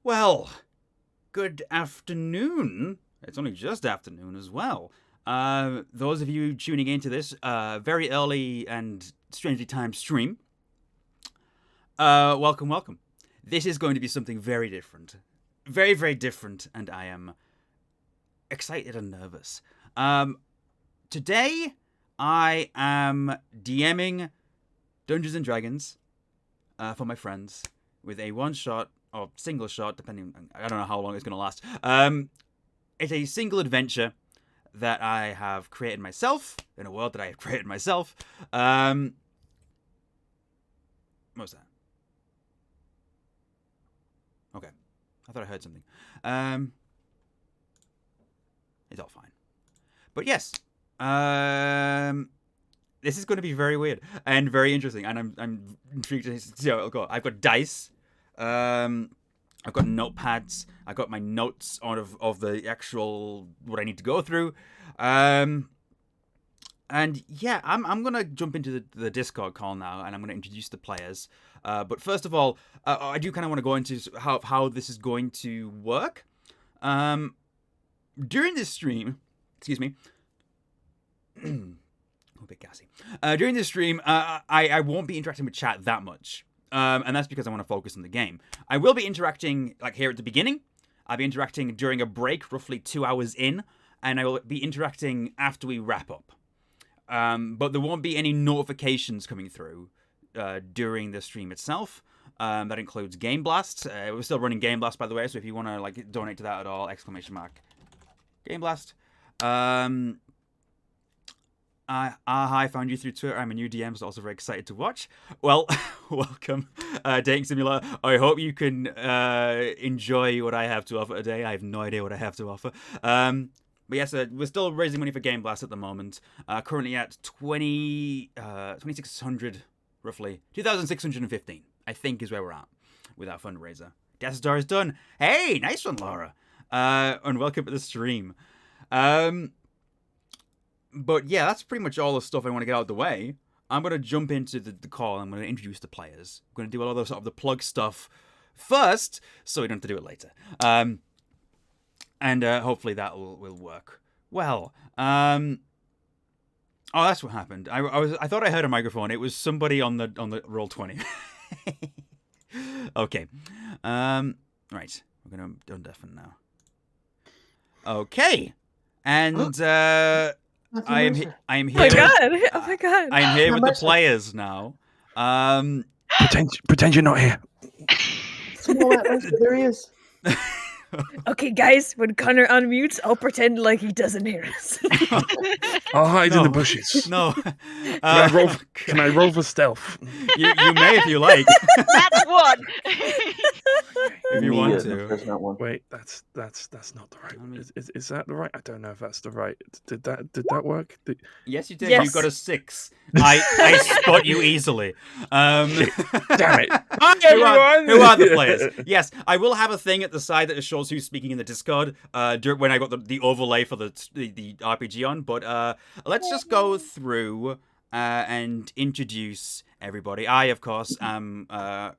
Well, good afternoon. It's only just afternoon as well. Those of you tuning into this very early and strangely timed stream, welcome. This is going to be something very different. Very, very different, and I am excited and nervous. Today, I am DMing Dungeons and Dragons for my friends with a one-shot or single shot, depending. I don't know how long it's going to last. It's a single adventure that I have created myself in a world that I have created myself. What was that? Okay, I thought I heard something. It's all fine. But yes, this is going to be very weird and very interesting, and I'm intrigued to see how it'll go. I've got dice. I've got notepads. I got my notes of the actual what I need to go through. And yeah, I'm gonna jump into the Discord call now, and I'm gonna introduce the players. But first of all, I do kind of want to go into how this is going to work. During this stream, excuse me. A bit gassy. During this stream, I won't be interacting with chat that much. And that's because I want to focus on the game. I will be interacting, like, here at the beginning. I'll be interacting during a break, roughly 2 hours in. And I will be interacting after we wrap up. But there won't be any notifications coming through during the stream itself. That includes Game Blast. We're still running Game Blast, by the way. So if you want to, like, donate to that at all, ! Game Blast. I found you through Twitter. I'm a new DM, so also very excited to watch. Well, welcome, Dating Simulator. I hope you can enjoy what I have to offer today. I have no idea what I have to offer. But yes, we're still raising money for Game Blast at the moment. Currently at 2,600, roughly. 2,615, I think, is where we're at with our fundraiser. Death Star is done. Hey, nice one, Laura. And welcome to the stream. But yeah, that's pretty much all the stuff I want to get out of the way. I'm going to jump into the call. I'm going to introduce the players. I'm going to do all the sort of the plug stuff first, so we don't have to do it later. And hopefully that will work well. Oh, that's what happened. I thought I heard a microphone. It was somebody on the Roll20. Okay. Right. We're going to undeafen now. Okay. And I am here. Oh my god! Oh my god! I am here with the players now. Pretend you're not here. There he is. Okay, guys, when Connor unmutes, I'll pretend like he doesn't hear us. I'll hide in the bushes. No. Can I roll for stealth? You may if you like. That's one. If you want to. That's not one. Wait, that's not the right. Is that the right? I don't know if that's the right. Did that work? Yes, you did. Yes. You got a 6. I spot you easily. Damn it! Hi everyone. Who are the players? Yes, I will have a thing at the side that shows who's speaking in the Discord. When I got the overlay for the RPG on, but let's just go through and introduce everybody. I, of course, am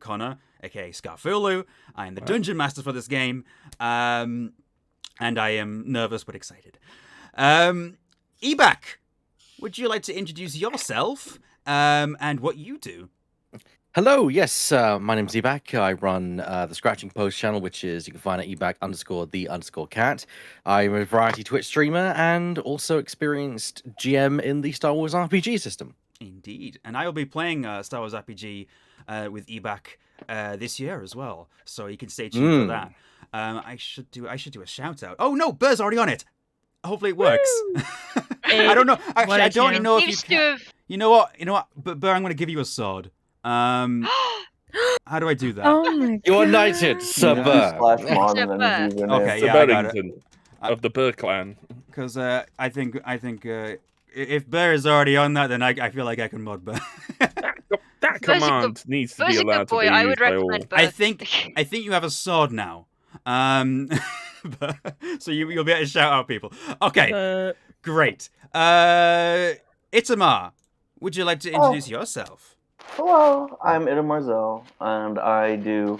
Connor, aka Scarfulu. I am the dungeon master for this game, and I am nervous but excited. Ebak, would you like to introduce yourself and what you do? Hello, yes, my name's Ebak. I run the Scratching Post channel, which is, you can find at Ebak_the_cat. I'm a variety Twitch streamer and also experienced GM in the Star Wars RPG system. Indeed. And I will be playing Star Wars RPG with Ebak this year as well, so you can stay tuned for that. I should do a shout out. Oh no, Burr's already on it. Hopefully it works. I don't know. Actually, I don't know if you can. You know what? But Burr, I'm going to give you a sword. How do I do that? Oh my god! You are knighted, Sir Burr. Okay, The yeah, I got it. Burlington of the Burr clan. Because I think if Burr is already on that, then I feel like I can mod Burr. That command needs to be allowed to be I used would by all. recommend Burr. I think you have a sword now. So you'll be able to shout out people. Okay, great. Itamar, would you like to introduce yourself? Hello, I'm Ida Marzell, and I do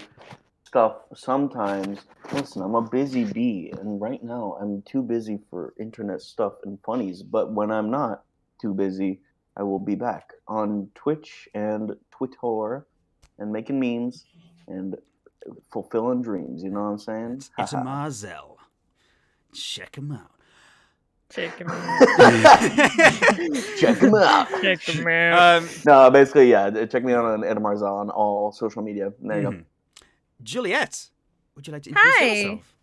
stuff sometimes. Listen, I'm a busy bee, and right now I'm too busy for internet stuff and funnies. But when I'm not too busy, I will be back on Twitch and Twitter and making memes and fulfilling dreams. You know what I'm saying? It's a Marzel. Check him out. Check him out. Check him out. Check him out. No, basically, yeah. Check me out on Edamarzal on all social media. There you go. Juliet, would you like to introduce Hi. yourself?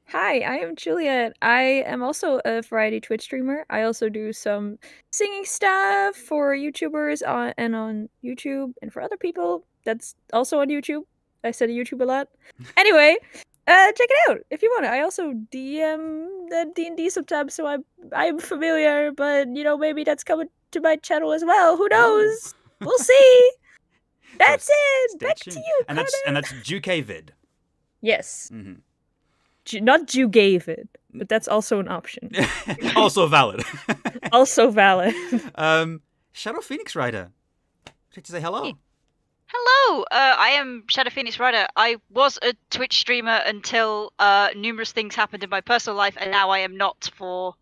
Hi, I am Juliet. I am also a variety Twitch streamer. I also do some singing stuff for YouTubers and on YouTube, and for other people that's also on YouTube. I said YouTube a lot. Anyway, check it out if you want it. I also DM the D&D subtab, so I'm familiar, but maybe that's coming to my channel as well. Who knows? We'll see. That's it. Back to you, and that's Jukevid. Yes. Mm-hmm. Not Jew gave it, but that's also an option. Also valid. Also valid. Shadow Phoenix Rider. Would you like to say hello? Hello, I am Shadow Phoenix Rider. I was a Twitch streamer until numerous things happened in my personal life, and now I am not for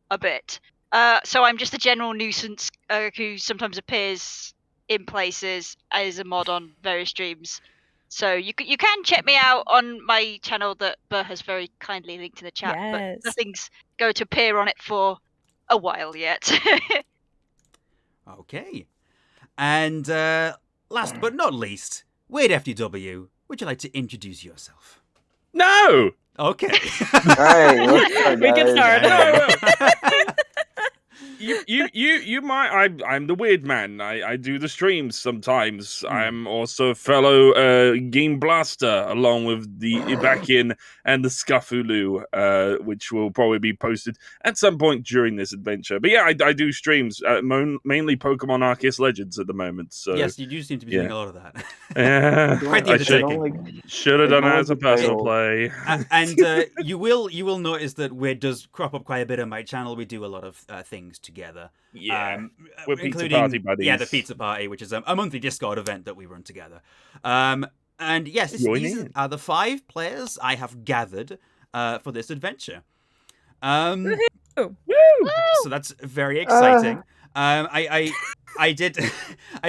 a bit. So I'm just a general nuisance who sometimes appears in places as a mod on various streams. So you can check me out on my channel that Burr has very kindly linked in the chat, Yes. but nothing's going to appear on it for a while yet. Okay. And last but not least, Wade FDW, would you like to introduce yourself? No. Okay. All right, let's start, We can guys. start. You might. I'm the weird man. I do the streams sometimes. I'm also a fellow game blaster, along with the Ibakian and the Scuffulu, which will probably be posted at some point during this adventure. But yeah, I do streams, mainly Pokemon Arceus Legends at the moment. So Yes, you do seem to be doing a lot of that. yeah, Quite the I undertaking. should have done it as a personal title. play. And you will notice that Wade does crop up quite a bit on my channel. We do a lot of things together. Yeah, we're pizza including party buddies. Yeah, the pizza party, which is a monthly Discord event that we run together. And yes, these are the 5 players I have gathered for this adventure. Woo! So that's very exciting. I did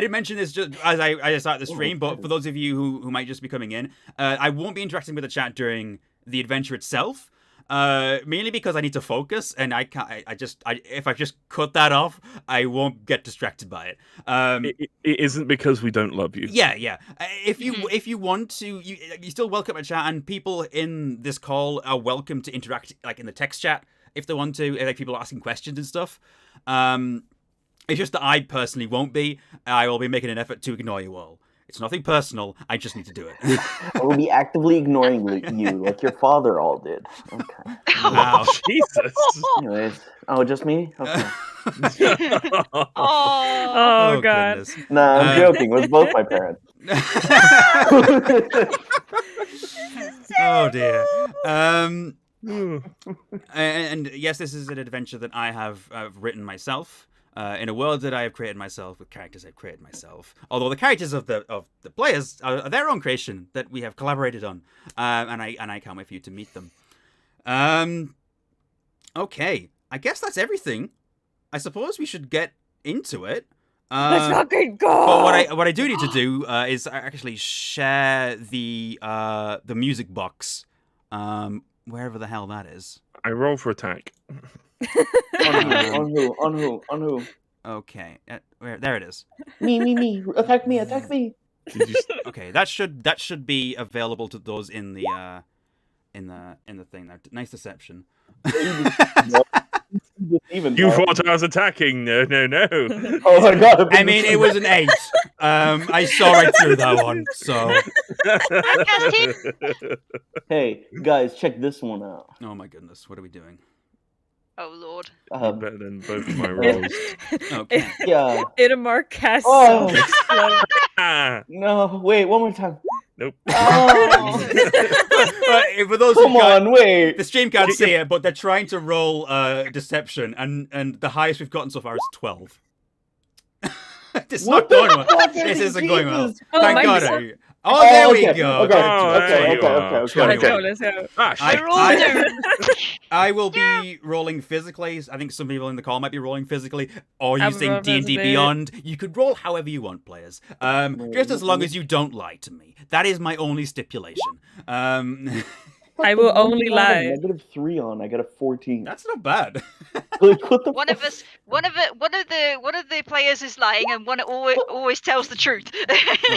mention this just as I started the stream, but for those of you who might just be coming in, I won't be interacting with the chat during the adventure itself. Mainly because I need to focus, and if I just cut that off, I won't get distracted by it. It isn't because we don't love you. Yeah. If you want to, you still welcome a chat, and people in this call are welcome to interact, like in the text chat if they want to, like people asking questions and stuff. It's just that I personally won't be. I will be making an effort to ignore you all. It's nothing personal. I just need to do it. I will be actively ignoring you like your father all did. Okay. Wow. Jesus. Anyways, just me? Okay. Oh, God. Goodness. Nah, I'm joking. It was both my parents. Oh dear. And yes, this is an adventure that I have written myself. In a world that I have created myself, with characters I've created myself. Although the characters of the players are their own creation that we have collaborated on, and I can't wait for you to meet them. Okay, I guess that's everything. I suppose we should get into it. Let's fucking go. But what I do need to do is actually share the music box, wherever the hell that is. I roll for attack. On who? Okay, there it is. Me. Attack me. Okay, that should be available to those in the thing. Nice deception. You thought I was attacking? No. Oh my god! I mean, it was an 8. I saw right through that one. So. Hey guys, check this one out. Oh my goodness, what are we doing? Oh Lord. Better than both of my rolls. Okay. Yeah. Itamar casts. Oh. Ah, No, wait, one more time. nope. Oh. For those Come who can't, on, wait. the stream can't see it, but they're trying to roll deception, and the highest we've gotten so far is 12. This is not What the going well. fuck? This isn't going well. Jesus. Oh, Thank mine God. was- Oh, there we okay, go. Okay, Oh, there okay, you are. okay, Let's okay, go, okay. let's go. Ah, shit. We're all doomed. I will be rolling physically. I think some people in the call might be rolling physically, or I will using roll D&D physically. Beyond. You could roll however you want, players. Just as long as you don't lie to me. That is my only stipulation. I will only I have lie. a -3 on. I got a 14. That's not bad. Like, what the One fuck? of us, one of the players is lying, and one always tells the truth.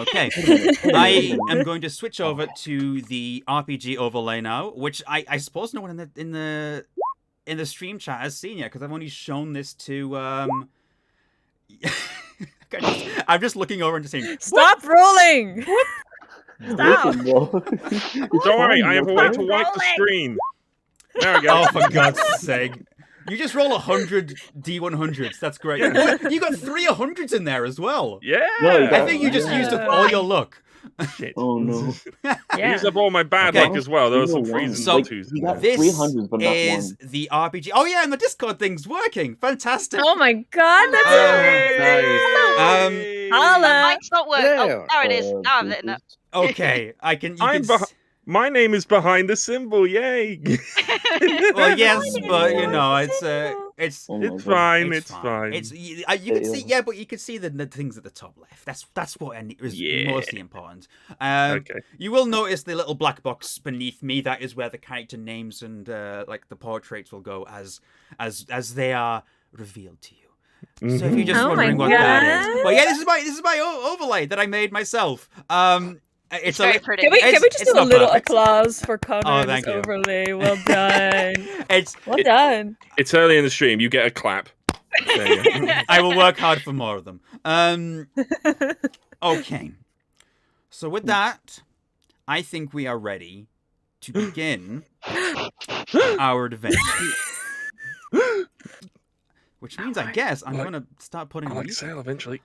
Okay. Wait a I minute. am going to switch over to the RPG overlay now, which I suppose no one in the stream chat has seen yet, because I've only shown this to I'm just looking over and just saying, Stop rolling! Stop! Listen, bro. Don't worry, I have a way okay? to wipe the Rolling. screen. There we go. oh, for God's sake. You just roll 100 D100s. That's great. You got 3 100s in there as well. Yeah. No, you I got- think you just Yeah. used up all your luck. Shit. Oh no. I Yeah. used up all my bad Okay. luck as well. There were some So, threes and So, twos. you in got there. This 300s, but not is one. the RPG. Oh yeah, and the Discord thing's working. Fantastic. Oh my god, that's Nice. Holla. Mine's not working. Hello. Oh, there it is. Now I've lit it up. Okay, I can. You I'm can. My name is behind the symbol. Yay. Well, yes, but you know, It's it's Oh my It's God. fine. It's fine. It's you can see, yeah, but you can see the things at the top left. That's what is Yeah. mostly important. Okay. You will notice the little black box beneath me. That is where the character names and like the portraits will go as they are revealed to you. So if you're just Oh my wondering what that God. is, well, yeah, this is my overlay that I made myself. It's very pretty. Can we just It's do a not little perfect. applause for Connor's thank you. overlay? Well done. It's Well done. It's early in the stream. You get a clap. There you go. I will work hard for more of them. Okay. So with that, I think we are ready to begin our adventure. Which means, I guess, I'm going to start putting I like music. sail eventually.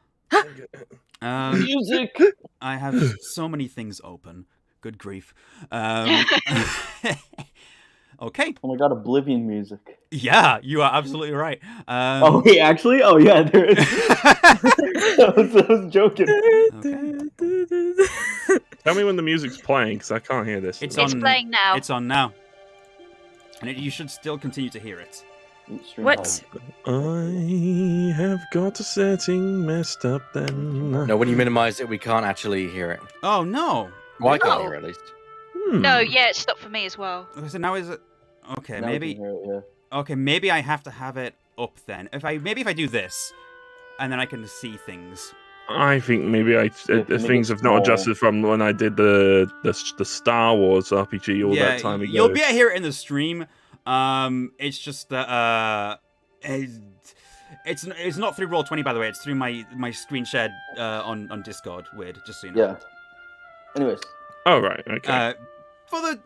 Music. I have so many things open. Good grief. Okay. Oh my God, Oblivion music. Yeah, you are absolutely right. Oh wait, actually? Oh yeah, there is. I was joking. Okay. Tell me when the music's playing, because I can't hear this. It's It's on- playing now. It's on now. And you should still continue to hear it. What? I have got a setting messed up then. No, when you minimize it, we can't actually hear it. Oh, no. Well, I can't No. hear it, at least. No, yeah, it stopped for me as well. Okay, so now is it... Okay, Now I maybe... can hear it, yeah. Okay, maybe I have to have it up then. Maybe if I do this, and then I can see things. I think maybe make things it have not small. adjusted from when I did the Star Wars RPG all that time ago. You'll be able to hear it in the stream. It's just that it's not through Roll20, by the way. It's through my screen shared on Discord. Weird, just so you know. Yeah. Anyways. Oh right, okay.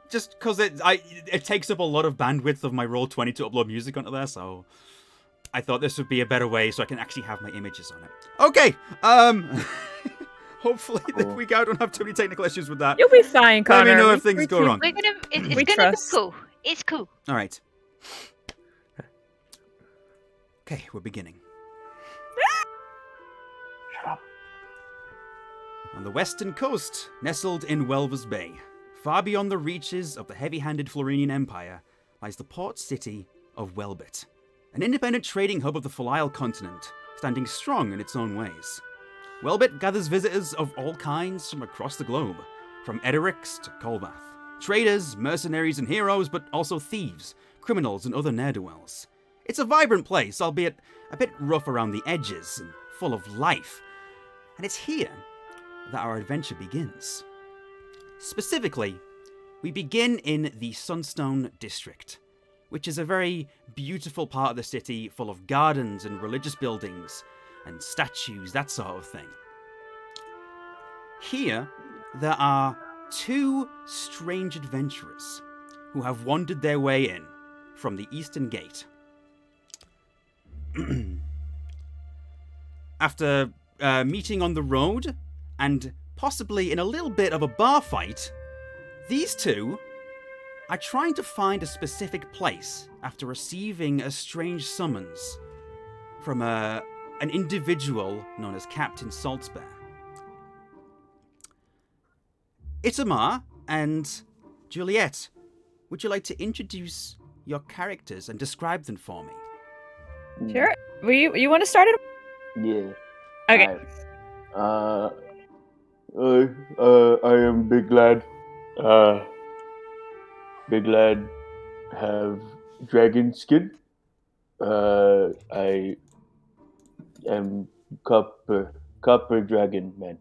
Just because it takes up a lot of bandwidth of my Roll20 to upload music onto there, so I thought this would be a better way so I can actually have my images on it. Okay. Hopefully Cool. we don't have too many technical issues with that. You'll be fine, Let Connor. me know if things go wrong. We're gonna. It's We gonna trust. be cool. It's cool. All right. Okay, we're beginning. Shut up. On the western coast, nestled in Welvers Bay, far beyond the reaches of the heavy-handed Florinian Empire, lies the port city of Welbit, an independent trading hub of the Folial continent, standing strong in its own ways. Welbit gathers visitors of all kinds from across the globe, from Edirix to Colbath. Traders, mercenaries, and heroes, but also thieves, criminals, and other ne'er-do-wells. It's a vibrant place, albeit a bit rough around the edges and full of life. And it's here that our adventure begins. Specifically, we begin in the Sunstone District, which is a very beautiful part of the city full of gardens and religious buildings and statues, that sort of thing. Here, there are two strange adventurers who have wandered their way in from the Eastern Gate. After meeting on the road and possibly in a little bit of a bar fight, these two are trying to find a specific place after receiving a strange summons from an individual known as Captain Saltsbare. Itamar and Juliet, would you like to introduce your characters and describe them for me? Sure. You want to start it? Yeah. Okay. I am Big Lad. Big Lad have dragon skin. I am copper dragon man.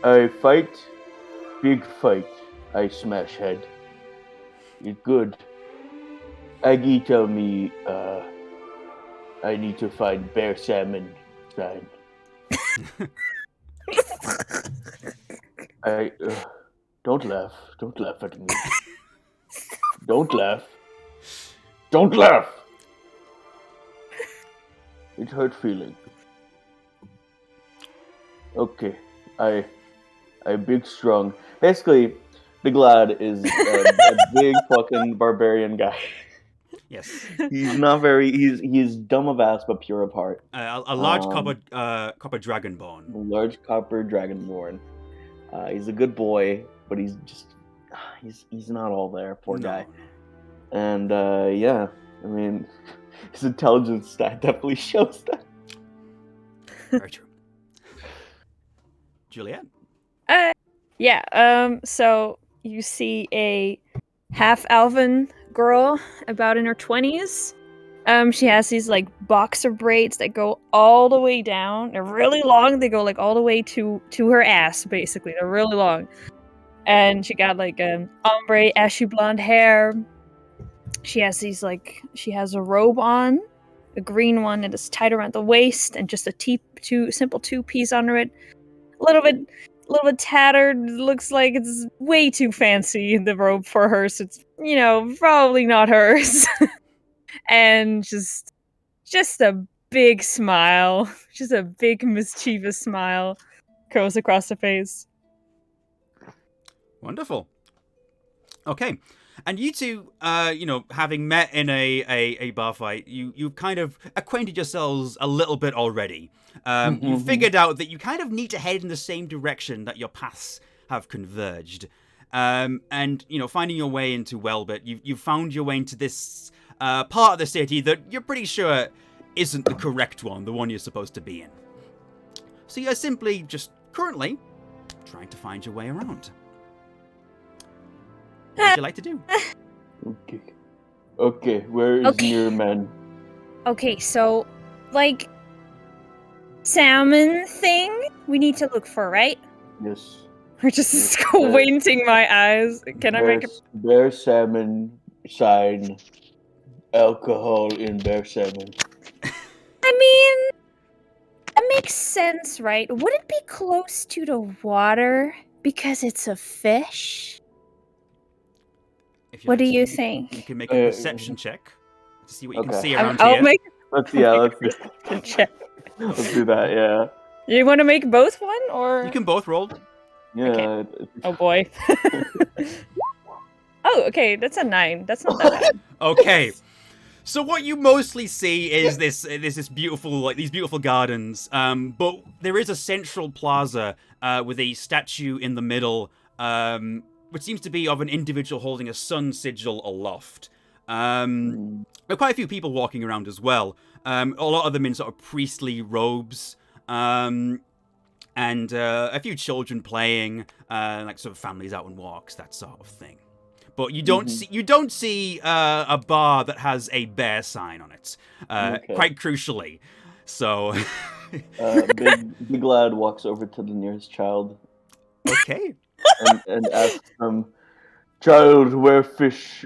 I fight, big fight. I smash head. It's good. Aggie tell me I need to find bear salmon sign. Don't laugh. Don't laugh at me. Don't laugh. Don't laugh. It hurt feeling. Okay, I big strong. Basically, Big Lad is a big fucking barbarian guy. Yes. He's not very. He's dumb of ass but pure of heart. A large copper dragonborn. Large copper dragonborn. He's a good boy, but he's not all there. Poor guy. No. And yeah, I mean, his intelligence stat definitely shows that. Very true. Juliet? Yeah. So you see a half-elven girl about in her 20s. She has these like boxer braids that go all the way down. They're really long. They go like all the way to her ass, basically. They're really long. And she got like ombre ashy blonde hair. She has a robe on, a green one that is tied around the waist, and just a simple two-piece under it. A little bit tattered. Looks like it's way too fancy, the robe for her, so it's, probably not hers. And just a big smile, just a big mischievous smile goes across her face. Wonderful. Okay. And you two, having met in a bar fight, you've kind of acquainted yourselves a little bit already. You figured out that you kind of need to head in the same direction that your paths have converged. And, finding your way into Welbit, you've found your way into this part of the city that you're pretty sure isn't the correct one, the one you're supposed to be in. So you're simply just currently trying to find your way around. What would you like to do? Okay, where is near man? Okay, so, like, salmon thing we need to look for, right? Yes. Or just squinting my eyes. Can I make it? Bear salmon sign. Alcohol in bear salmon. I mean, that makes sense, right? Would it be close to the water because it's a fish? If What do you to, think? You can make a perception check to see what you can see around I'll here. make Let's check. Let's do that. Yeah. You want to make both one, or You can both roll. Yeah. Okay. Oh boy. Oh, okay. That's a 9. That's not that bad. Okay. So what you mostly see is this beautiful, these beautiful gardens. But there is a central plaza with a statue in the middle, which seems to be of an individual holding a sun sigil aloft. There are quite a few people walking around as well. A lot of them in sort of priestly robes. And a few children playing, like sort of families out on walks, that sort of thing. But you don't see a bar that has a bear sign on it. Quite crucially, so. Big Lad walks over to the nearest child. Okay. And asks them, "Child, where fish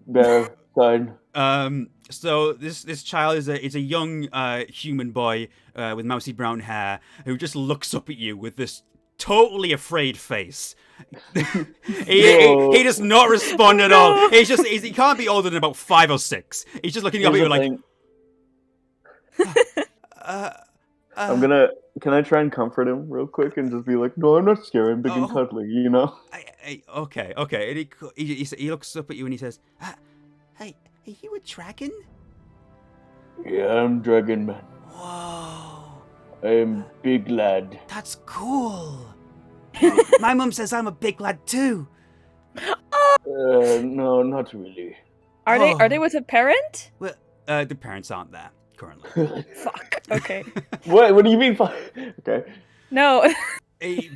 bear sign?" So this child is a young human boy with mousy brown hair who just looks up at you with this totally afraid face. he does not respond at all. He can't be older than about 5 or 6. He's just looking up at you like. Can I try and comfort him real quick and just be like, "No, I'm not scared. I'm big and cuddly, you know." Okay. And he looks up at you and he says, "Hey, are you a dragon?" Yeah, I'm Dragon Man. Whoa. I am big lad. That's cool. My mum says I'm a big lad too. No, not really. Are they with a parent? Well, the parents aren't there currently. Fuck. Okay. What do you mean? Okay. No.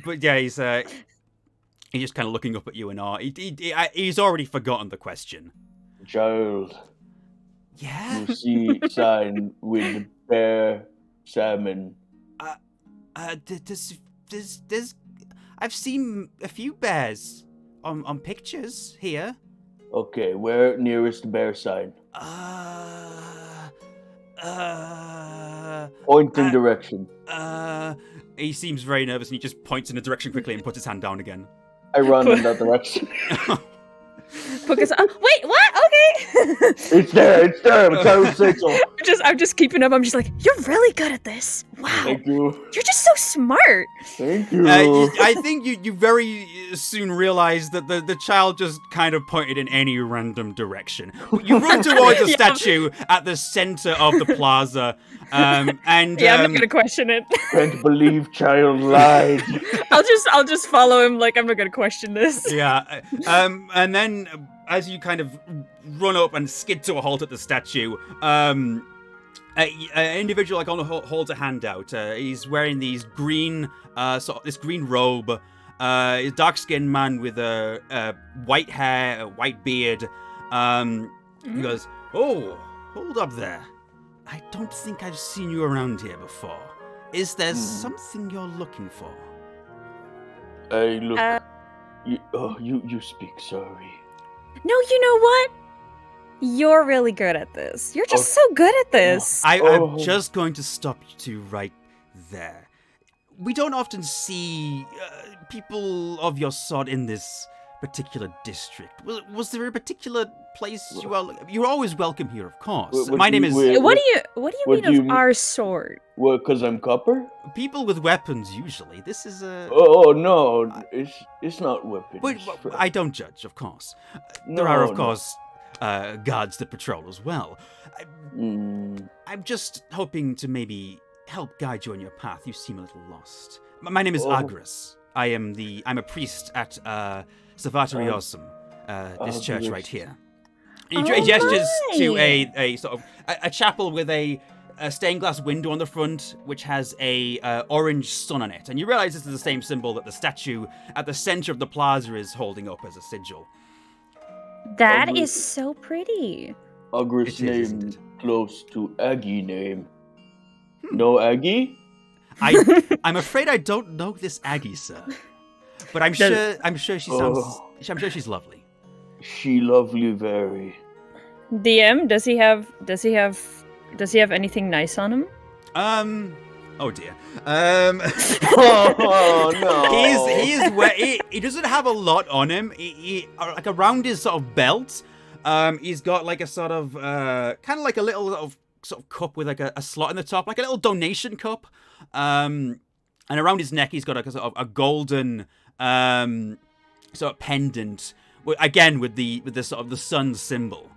But yeah, he's just kind of looking up at you in awe. He's already forgotten the question. Child, Yeah. you see sign with the bear salmon. There's I've seen a few bears on pictures here. Okay, where nearest bear sign? Pointing direction. He seems very nervous and he just points in a direction quickly and puts his hand down again. I run in that direction. Focus. Wait, what? Okay. It's there. Child said so. I'm just keeping up. I'm just like, you're really good at this. Wow. Thank you. You're just so smart. Thank you. I think you very soon realize that the child just kind of pointed in any random direction. You run towards a statue at the center of the plaza, and I'm not gonna question it. Can't believe child lied. I'll just follow him. Like, I'm not gonna question this. yeah. And then as you kind of run up and skid to a halt at the statue, an individual holds a hand out. He's wearing these green, this green robe. A dark-skinned man with a white hair, a white beard. He goes, "Oh, hold up there. I don't think I've seen you around here before. Is there something you're looking for?" I look. You speak sorry. No, you know what? You're really good at this. You're just so good at this. I'm just going to stop you right there. We don't often see people of your sort in this particular district. Was there a particular place you are? You're always welcome here, of course. My name is. What do you mean of our sort? What? Because I'm copper? People with weapons usually. This is a. Oh no, it's not weapons. But I don't judge, of course. There are, of course, guards that patrol as well. I'm just hoping to maybe help guide you on your path. You seem a little lost. My name is Agris. I'm a priest at Savateriosum, this church right here. He gestures to a sort of a chapel with a stained glass window on the front, which has a orange sun on it. And you realize this is the same symbol that the statue at the center of the plaza is holding up as a sigil. That is so pretty. Agris name close to Aggie name. No Aggie? I'm afraid I don't know this Aggie, sir. But I'm sure she sounds. I'm sure she's lovely. She lovely very. DM, does he have anything nice on him? Oh dear. Oh no. He doesn't have a lot on him. He like around his sort of belt. He's got like a sort of kind of like a little sort of cup with like a slot in the top, like a little donation cup. And around his neck, he's got like a sort of a golden sort of pendant, again with the sort of the sun symbol.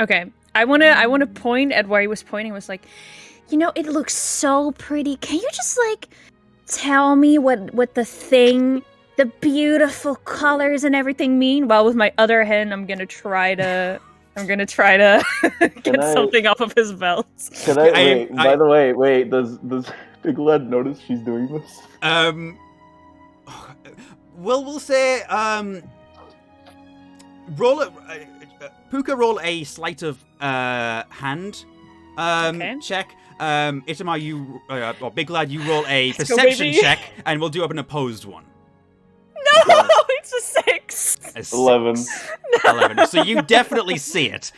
Okay, I wanna point at where he was pointing. Was like, it looks so pretty. Can you just like tell me what the beautiful colors and everything mean? While with my other hand, I'm gonna try to get something off of his belt. Can I? By the way, wait. Does Big Lad notice she's doing this? Well, we'll say Puka roll a sleight of hand check. Itamar, or Big Lad, you roll a perception check, and we'll do up an opposed one. No, it's a 6. 11. 11. So you definitely see it.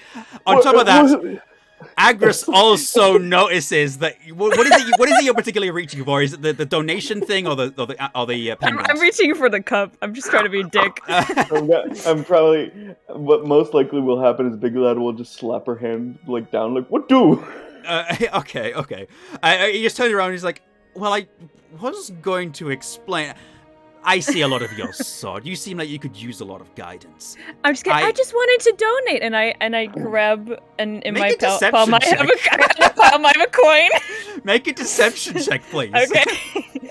On top of that, Agris also notices that. What is it you're particularly reaching for? Is it the donation thing or the pendant? I'm reaching for the cup. I'm just trying to be a dick. I'm probably. What most likely will happen is Big Lad will just slap her hand like down, like what do? Okay. He just turns around and he's like, "Well, I was going to explain. I see a lot of your sword. You seem like you could use a lot of guidance. I'm just kidding. I just wanted to donate, and I grab and in my palm I have a coin. Make a deception check, please. Okay.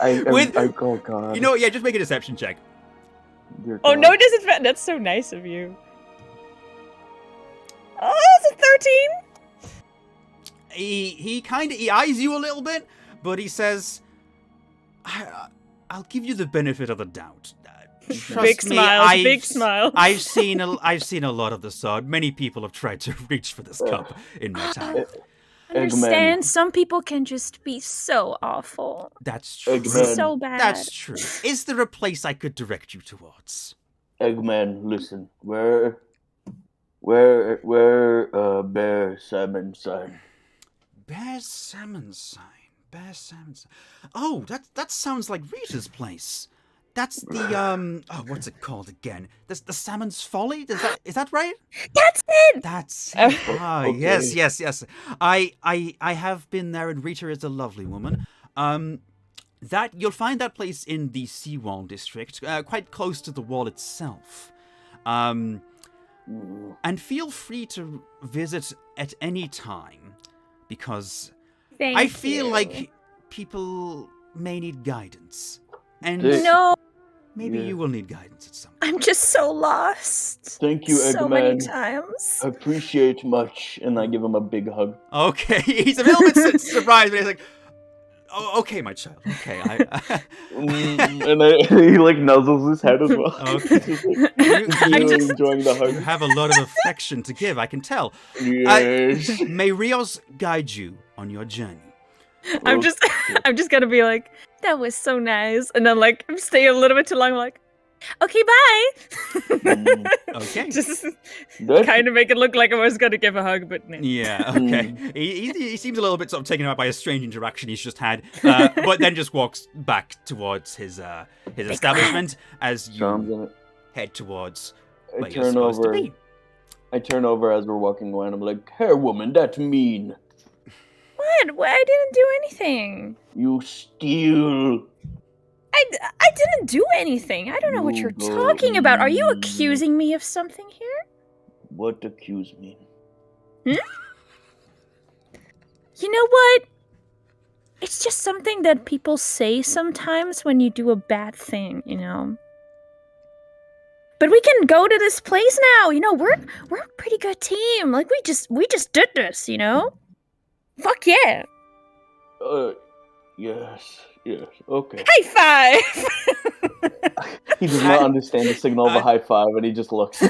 Oh god. You know what? Yeah, just make a deception check. Oh no, it doesn't. That's so nice of you. Oh, it's a 13. He eyes you a little bit, but he says, "I'll give you the benefit of the doubt." Big smile. I've seen a lot of the sword. Many people have tried to reach for this cup in my time. Understand, some people can just be so awful. That's true. So bad. That's true. Is there a place I could direct you towards? Eggman, listen. Where Bear Salmon sign? Bear Salmon sign. Bear Salmon sign. Oh, that sounds like Rita's place. That's the what's it called again? That's the Salmon's Folly? Is that right? That's it. That's it. Okay. Yes. I have been there, and Rita is a lovely woman. That you'll find that place in the Seawall District, quite close to the wall itself. And feel free to visit at any time, because I feel like people may need guidance. And maybe you will need guidance at some point. I'm just so lost. Thank you, Eggman. So many times. I appreciate much, and I give him a big hug. Okay, he's a little bit surprised, but he's like, "Oh, okay, my child. Okay, he like nuzzles his head as well. Okay. Really enjoying the hug. You have a lot of affection to give, I can tell. Yes. May Rios guide you on your journey. I'm just gonna be like, that was so nice, and then like stay a little bit too long. I'm like, okay, bye. Okay. Just kind of make it look like I was gonna give a hug, but no. Yeah. Okay. He seems a little bit sort of taken aback by a strange interaction he's just had, but then just walks back towards his establishment as you head towards where you're supposed to be. I turn over as we're walking away, and I'm like, "Hey, woman, that's mean." What? I didn't do anything. You steal. I didn't do anything. I don't know what you're talking about. Are you accusing me of something here? What accuse me? You know what? It's just something that people say sometimes when you do a bad thing, you know. But we can go to this place now. You know, we're a pretty good team. Like we just did this, you know? Fuck yeah. Yes, okay. High five! He does not understand the signal of a high five, and he just looks.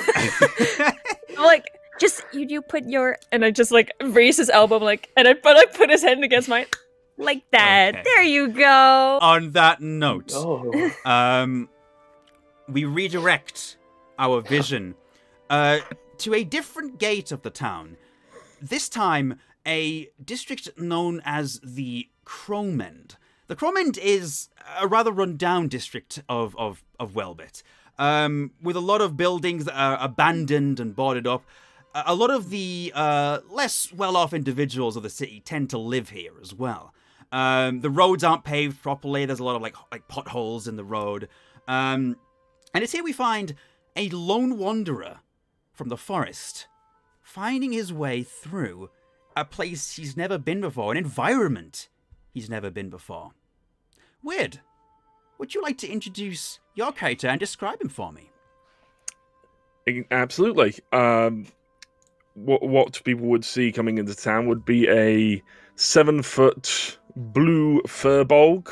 Like, just, you put your, and I just, like, raise his elbow, like, and I put his hand against mine, like that. Okay. There you go. On that note, we redirect our vision to a different gate of the town. This time, a district known as the Crowmand. The Crowmand is a rather run-down district of Welbit, with a lot of buildings that are abandoned and boarded up. A lot of the less well-off individuals of the city tend to live here as well. The roads aren't paved properly. There's a lot of like potholes in the road. And it's here we find a lone wanderer from the forest finding his way through a place he's never been before, an environment he's never been before. Weird. Would you like to introduce your character and describe him for me? Absolutely. What people would see coming into town would be a 7-foot blue furbolg,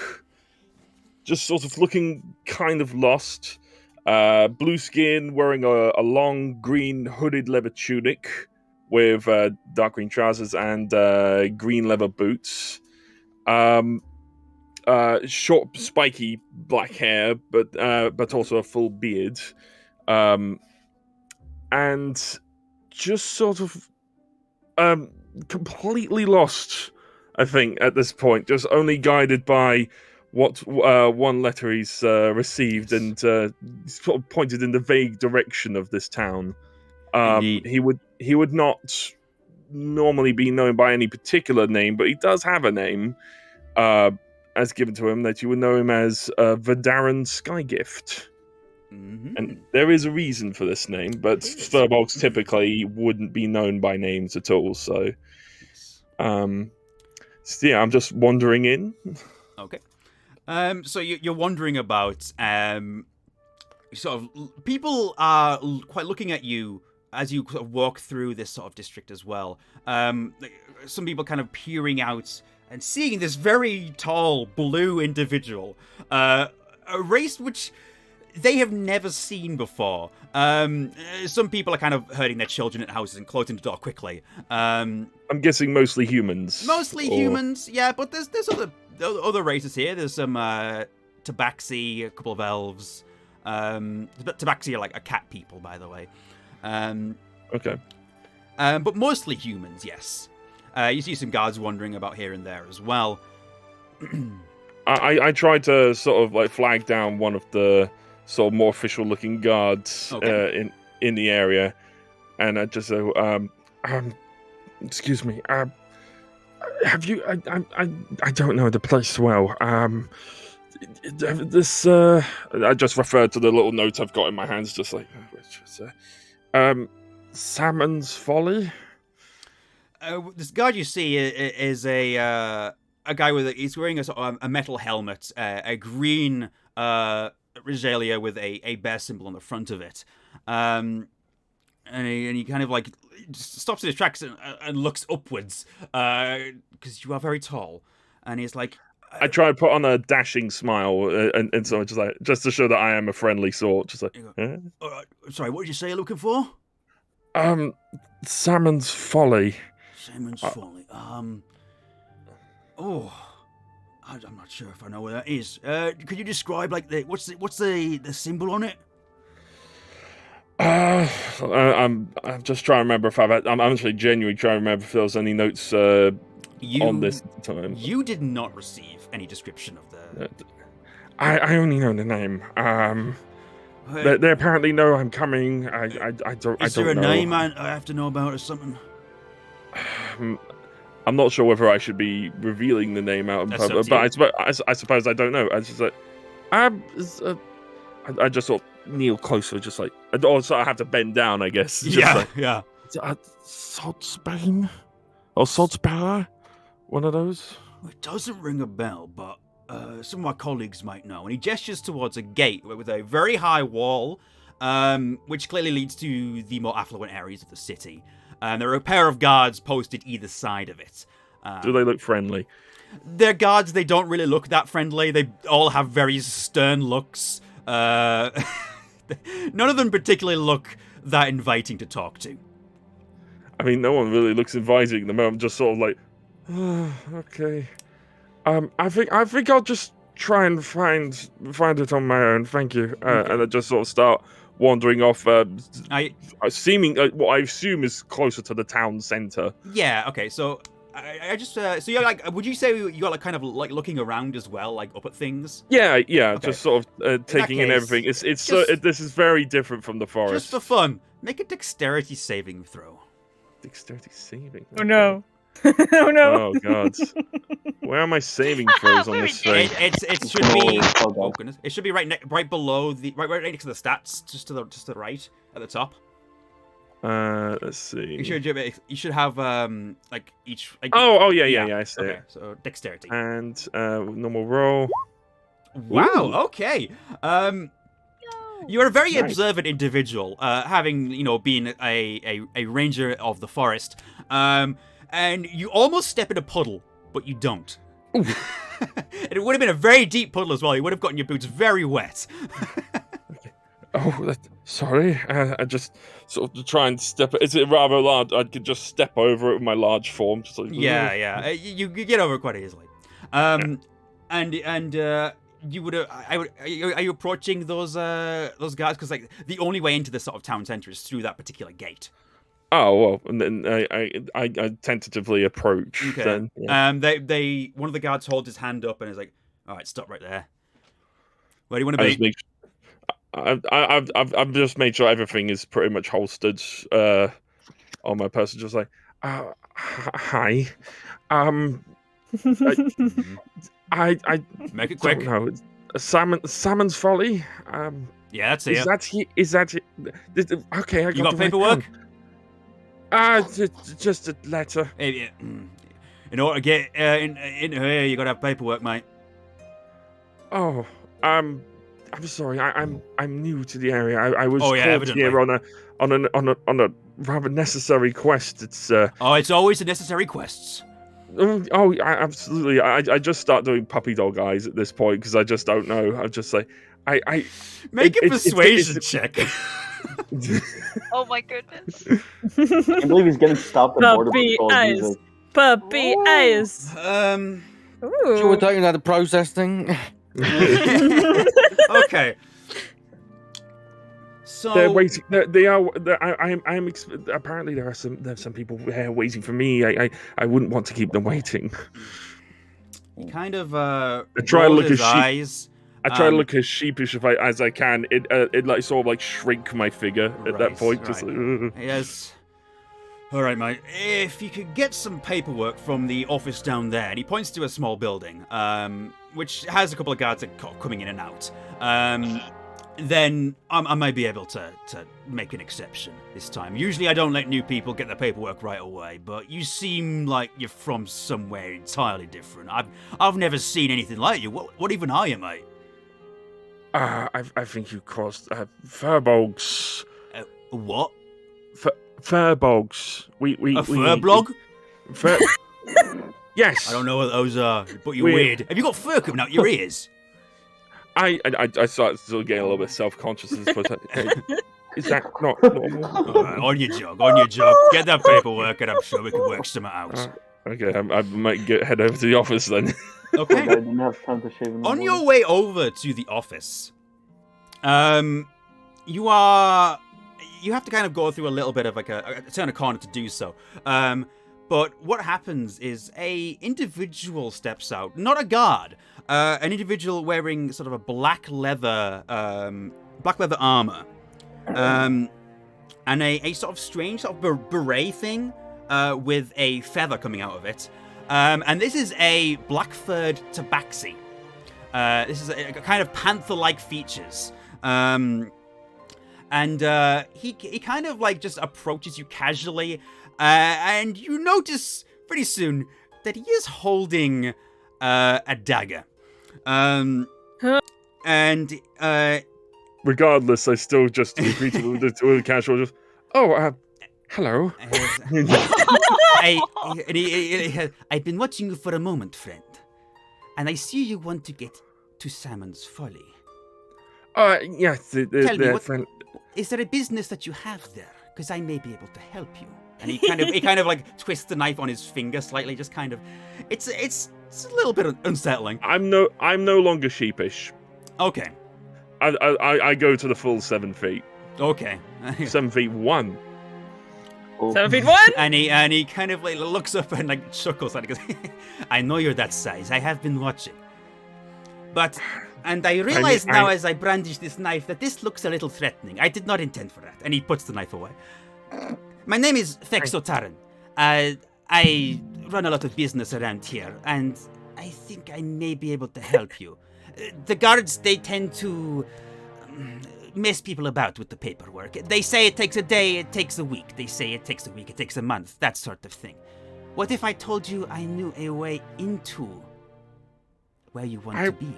just sort of looking kind of lost. Blue skin, wearing a long green hooded leather tunic with dark green trousers and green leather boots. Short, spiky black hair, but also a full beard. And just sort of completely lost, I think, at this point. Just only guided by what one letter he's received, and sort of pointed in the vague direction of this town. He would not normally be known by any particular name, but he does have a name, as given to him that you would know him as Vidaran Skygift. And there is a reason for this name, but Furbolgs typically wouldn't be known by names at all. So, yeah, I'm just wandering in. Okay. So you're wondering about sort of people are quite looking at you as you sort of walk through this sort of district as well. Some people kind of peering out and seeing this very tall blue individual, a race which they have never seen before. Some people are kind of herding their children at houses and closing the door quickly. I'm guessing mostly humans. Mostly humans, yeah, but there's other races here. There's some Tabaxi, a couple of elves. Tabaxi are like a cat people, by the way. Okay. But mostly humans, yes. You see some guards wandering about here and there as well. I tried to sort of like flag down one of the sort of more official-looking guards in the area, and I just say, "Excuse me, have you? I don't know the place well. This I just referred to the little note I've got in my hands, just like Salmon's Folly." This guard you see is a guy he's wearing a metal helmet, a green regalia with a bear symbol on the front of it, and he kind of like stops in his tracks and looks upwards because you are very tall, and he's like. I try to put on a dashing smile, and so just to show that I am a friendly sort. Just like, sorry, what did you say you're looking for? Salmon's Folly. Salmon's Folly. I'm not sure if I know where that is. Could you describe like what's the symbol on it? I'm just trying to remember if I'm actually genuinely trying to remember if there was any notes on this time. You did not receive any description of the. I only know the name. They apparently know I'm coming. I don't. Is there a name I have to know about or something? I'm not sure whether I should be revealing the name out in public, but I suppose I don't know. I just like, I just sort of kneel closer, just like, also I have to bend down, I guess. Just yeah. Saltsbane or Saltsbare, one of those. It doesn't ring a bell, but some of my colleagues might know. And he gestures towards a gate with a very high wall, which clearly leads to the more affluent areas of the city. There are a pair of guards posted either side of it. Do they look friendly? They're guards. They don't really look that friendly. They all have very stern looks. None of them particularly look that inviting to talk to. I mean, no one really looks inviting at the moment. Just sort of like, okay. I think I'll just try and find it on my own. Thank you. Okay. And I just sort of start wandering off, seeming what I assume is closer to the town centre. Yeah. Okay. So I just so you're like, would you say you're like kind of like looking around as well, like up at things? Yeah. Okay. Just sort of taking in everything. This is very different from the forest. Just for fun, make a dexterity saving throw. Dexterity saving. Oh no. Oh no. Oh god. Where are my saving throws on this thing? It should be. Oh goodness! It should be right below the right next to the stats, just to the right at the top. Let's see. You should have like each. Like, yeah. I see. Okay, so dexterity and normal roll. Wow. Ooh. Okay. You're a very observant individual, having been a ranger of the forest. And you almost step in a puddle, but you don't. And it would have been a very deep puddle as well. You would have gotten your boots very wet. Okay. Oh, sorry. I just sort of try and step. Is it rather large? I could just step over it with my large form. Just like, yeah. You get over it quite easily. And you would have. Are you approaching those guys? Because like the only way into the sort of town center is through that particular gate. Oh well, and then I tentatively approach. Okay. Then, yeah. They one of the guards holds his hand up and is like, "All right, stop right there. Where do you want to be?" I've just made sure everything is pretty much holstered on my person. Just like, hi, I Make it don't quick. know. Salmon's Folly. Yeah, that's Is it. that okay? I got You got the right paperwork? town. Just a letter. In order to get into here, you gotta have paperwork, mate. Oh, I'm sorry. I'm new to the area. I was called evidently. here on a rather necessary quest. It's It's always the necessary quests. Absolutely. I just start doing puppy dog eyes at this point because I just don't know. I'm just like Make a persuasion check. Oh my goodness. I can't believe he's getting stopped at border Puppy patrol. He's eyes. like, Puppy eyes. So we're Ooh. talking about the process thing. Okay. So They're waiting. They are. I'm. Apparently, there's some people here waiting for me. I wouldn't want to keep them waiting. he kind of try to rolled look his as sheep- eyes. I try to look as sheepish as I can. It like sort of like shrink my figure at that Right, point. Just right. like, Yes. All right, mate. If you could get some paperwork from the office down there, and he points to a small building, which has a couple of guards coming in and out. Then I may be able to make an exception this time. Usually I don't let new people get their paperwork right away, but you seem like you're from somewhere entirely different. I've never seen anything like you. What even are you, mate? I think you crossed furbolgs. What? Furbolgs. We A fur blog? Fur. Yes. I don't know what those are, but you're We're- weird. Have you got fur coming out your ears? I started sort of getting a little bit self-conscious at this point. Hey, is that not normal? Alright, on your jog. Get that paperwork, and I'm sure we can work something out. Okay, I might head over to the office then. I Okay. didn't have time to shave in the On morning. your way over to the office, you have to kind of go through a little bit of like a turn a corner to do so. But what happens is a individual steps out, not a guard, an individual wearing sort of a black leather armor, and a sort of strange sort of beret thing with a feather coming out of it. And this is a black-furred tabaxi. This is a kind of panther-like features. And he kind of like just approaches you casually, and you notice pretty soon that he is holding a dagger. And Regardless, I still just agree to the casual. Just, hello. I've been watching you for a moment, friend, and I see you want to get to Salmon's Folly. Yes. Tell me, friend. is there a business that you have there? Because I may be able to help you. And he kind of like twists the knife on his finger slightly, just kind of. It's a little bit unsettling. I'm no longer sheepish. Okay. I go to the full 7 feet. Okay. 7 feet 1. Oh. 7 feet 1? and he kind of like looks up and like chuckles and he goes, I know you're that size. I have been watching. And I realize now as I brandish this knife that this looks a little threatening. I did not intend for that. And he puts the knife away. My name is Fexotaran. I run a lot of business around here, and I think I may be able to help you. The guards, they tend to mess people about with the paperwork. They say it takes a day, it takes a week. They say it takes a week, it takes a month, that sort of thing. What if I told you I knew a way into where you want to be?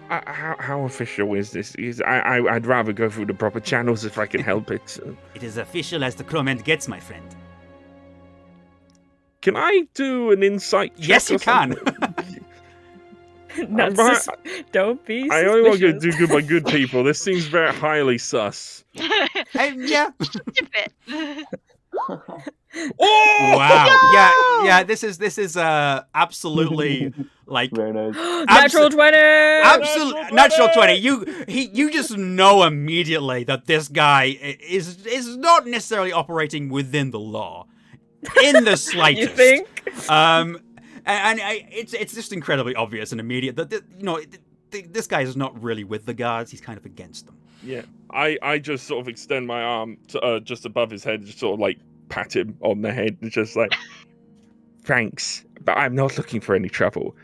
How official is this? I'd rather go through the proper channels if I can help it. It is official as the Crowmand gets, my friend. Can I do an insight check? Yes, you or can. something? Don't be suspicious. I only want to do good by good people. This seems very highly sus. Yeah. Just a bit. Oh! Wow. Yeah. This is absolutely like Very nice. Natural 20! absolute natural 20. You just know immediately that this guy is not necessarily operating within the law in the slightest. You think? It's just incredibly obvious and immediate that this guy is not really with the guards. He's kind of against them. Yeah, I just sort of extend my arm to, just above his head, just sort of like pat him on the head, and just like, thanks, but I'm not looking for any trouble.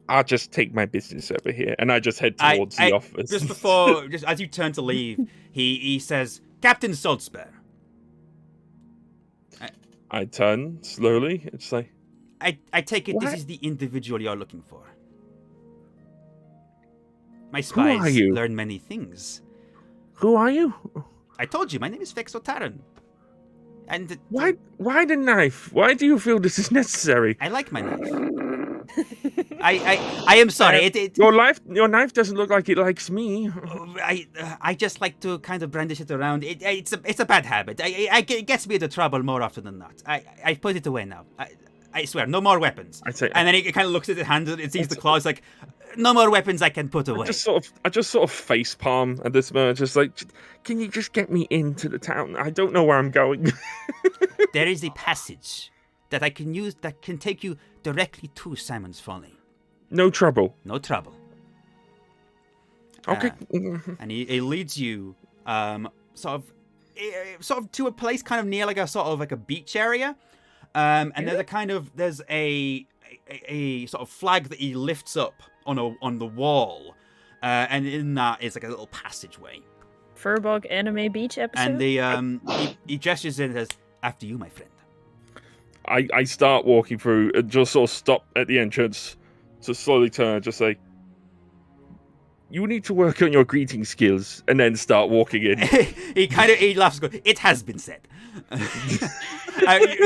I'll just take my business over here, and I just head towards the office. Just as you turn to leave, he says, Captain Saltsbare. I turn slowly. It's like, I take it What? this is the individual you're looking for. My are spies you? learn many things. who are you? I told you, my name is Fexotaran. And Why the knife? Why do you feel this is necessary? I like my knife. I am sorry. Your knife doesn't look like it likes me. I just like to kind of brandish it around. It's a bad habit. It gets me into trouble more often than not. I put it away now. I swear, no more weapons. And then he kind of looks at his hand and it sees the claws like, no more weapons I can put away. I just sort of face palm at this moment, just like, can you just get me into the town? I don't know where I'm going. There is a passage that I can use that can take you directly to Simon's Folly. No trouble. No trouble. Okay. And he leads you sort of to a place kind of near like a beach area. And there's a sort of flag that he lifts up on the wall. And in that is like a little passageway. Furbog anime beach episode. And he gestures in and says, after you, my friend. I start walking through and just sort of stop at the entrance to slowly turn and just say, you need to work on your greeting skills, and then start walking in. he laughs and goes, it has been said.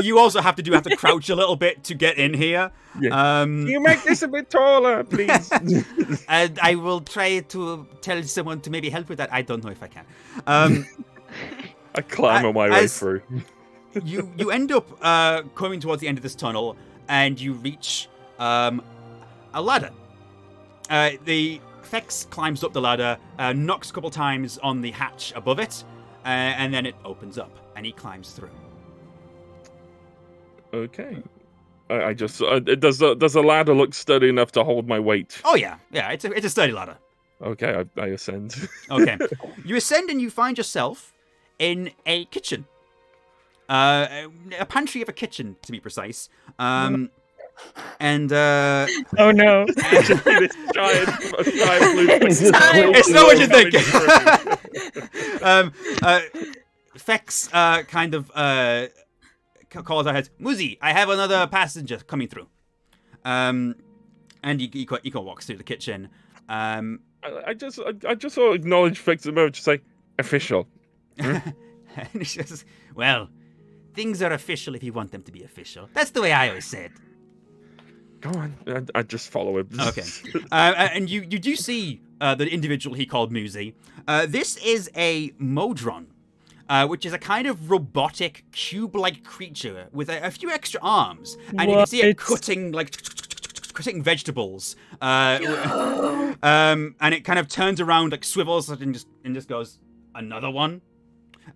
You also have to crouch a little bit to get in here. Yeah. Can you make this a bit taller, please? And I will try to tell someone to maybe help with that. I don't know if I can. I clamber my way through. You end up coming towards the end of this tunnel, and you reach a ladder. The Fex climbs up the ladder, knocks a couple times on the hatch above it, and then it opens up, and he climbs through. Okay. I just does the ladder look sturdy enough to hold my weight? Oh yeah, it's a sturdy ladder. Okay, I ascend. Okay, you ascend and you find yourself in a kitchen. A pantry of a kitchen, to be precise. And oh no! This giant blue it's not what you think. Fex kind of calls out, Muzi, I have another passenger coming through. And he walks through the kitchen. I just sort of acknowledge Fex a moment, just say, official. And he says, well, things are official if you want them to be official. That's the way I always say it. Go on. I just follow him. Okay. And you do see the individual he called Muzi. This is a Modron, which is a kind of robotic, cube-like creature with a few extra arms. And you can see it cutting vegetables. And it kind of turns around, like swivels, and just goes, another one?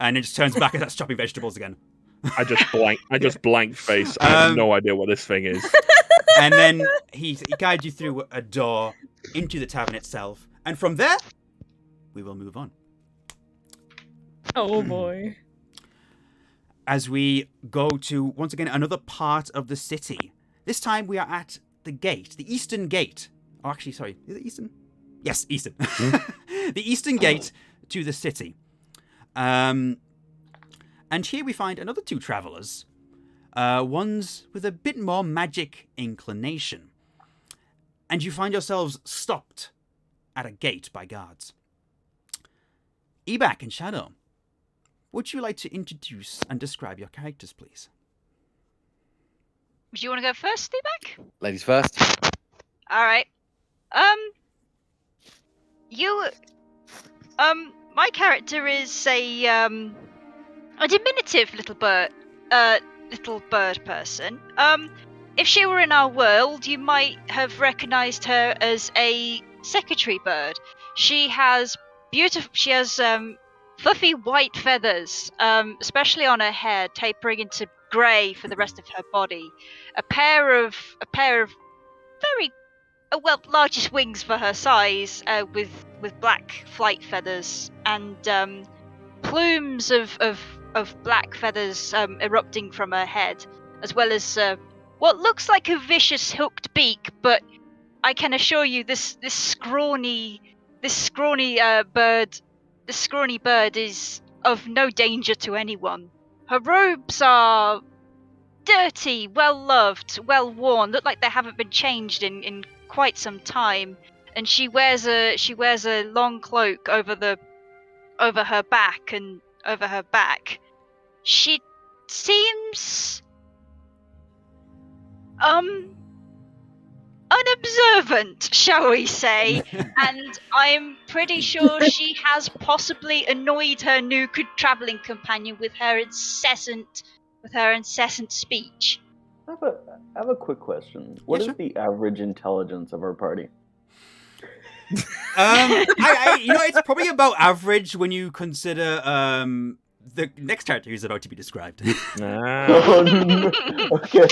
And it just turns back and starts chopping vegetables again. I just blank face. I have no idea what this thing is. And then he guides you through a door into the tavern itself. And from there, we will move on. Oh boy. As we go to, once again, another part of the city. This time we are at the gate, the eastern gate. Oh, actually, sorry, is it eastern? Yes, eastern. The eastern gate to the city. And here we find another two travelers. One's with a bit more magic inclination. And you find yourselves stopped at a gate by guards. Ebak and Shadow, would you like to introduce and describe your characters, please? Do you want to go first, Ebak? Ladies first. All right. My character is a diminutive little bird person. If she were in our world, you might have recognized her as a secretary bird. She has fluffy white feathers, especially on her hair, tapering into grey for the rest of her body. A pair of very largest wings for her size, with black flight feathers and plumes of black feathers erupting from her head, as well as what looks like a vicious hooked beak, but I can assure you, this scrawny bird is of no danger to anyone. Her robes are dirty, well loved, well worn, look like they haven't been changed in quite some time. And she wears a long cloak over her back and over her back. She seems unobservant, shall we say, and I'm pretty sure she has possibly annoyed her new traveling companion with her incessant speech. I have a quick question. What is sure. the average intelligence of our party? It's probably about average when you consider the next character who's about to be described. Oh, no. Okay.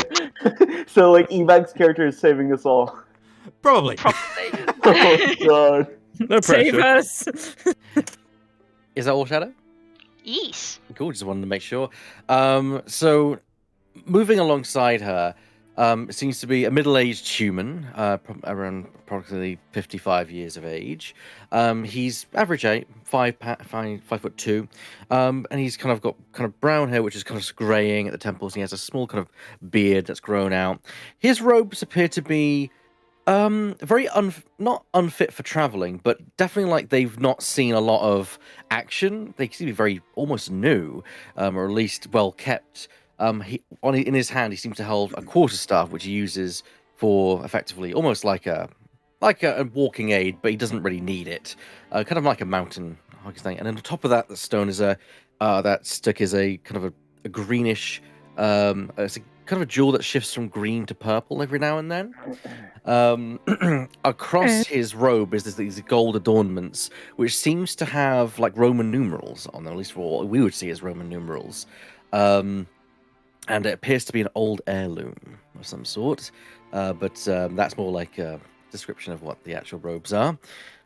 So, like, Evac's character is saving us all. Probably. Oh, God. No Save pressure. us. Is that all, Shadow? Yes. Cool, just wanted to make sure. So, moving alongside her, seems to be a middle-aged human, around approximately 55 years of age. He's average height, 5'2", and he's kind of got kind of brown hair, which is kind of graying at the temples. And he has a small kind of beard that's grown out. His robes appear to be very not unfit for traveling, but definitely like they've not seen a lot of action. They seem to be very almost new, or at least well kept. In his hand, he seems to hold a quarterstaff, which he uses for effectively almost like a walking aid, but he doesn't really need it. Kind of like a mountain hogging thing. And then on top of that, the stone is that stick is a kind of a greenish. It's a kind of a jewel that shifts from green to purple every now and then. Across his robe is these gold adornments, which seems to have like Roman numerals on them, at least for what we would see as Roman numerals. And it appears to be an old heirloom of some sort, but that's more like a description of what the actual robes are.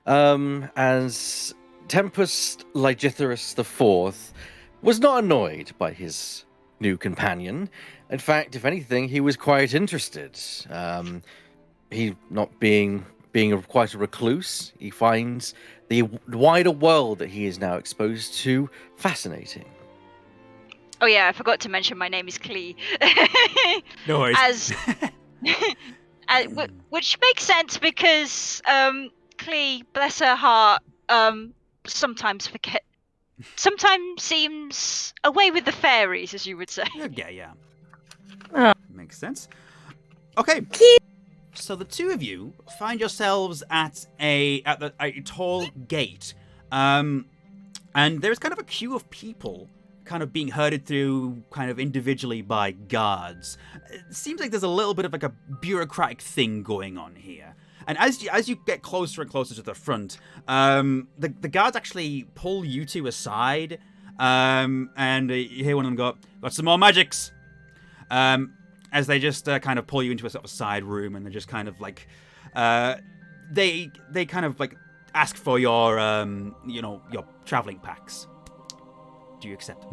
As Tempest Ligitherus IV was not annoyed by his new companion. In fact, if anything, he was quite interested. He not being quite a recluse, he finds the wider world that he is now exposed to fascinating. Oh yeah, I forgot to mention my name is Klee. No worries. Which makes sense because Klee, bless her heart, sometimes seems away with the fairies, as you would say. Yeah. Oh. Makes sense. Okay. So the two of you find yourselves at a tall gate, and there's kind of a queue of people kind of being herded through kind of individually by guards. It seems like there's a little bit of like a bureaucratic thing going on here. And as you get closer and closer to the front, the guards actually pull you two aside, and you hear one of them go, "Got some more magics," as they just kind of pull you into a sort of side room, and they're just kind of like, they kind of like ask for your your traveling packs. Do you accept?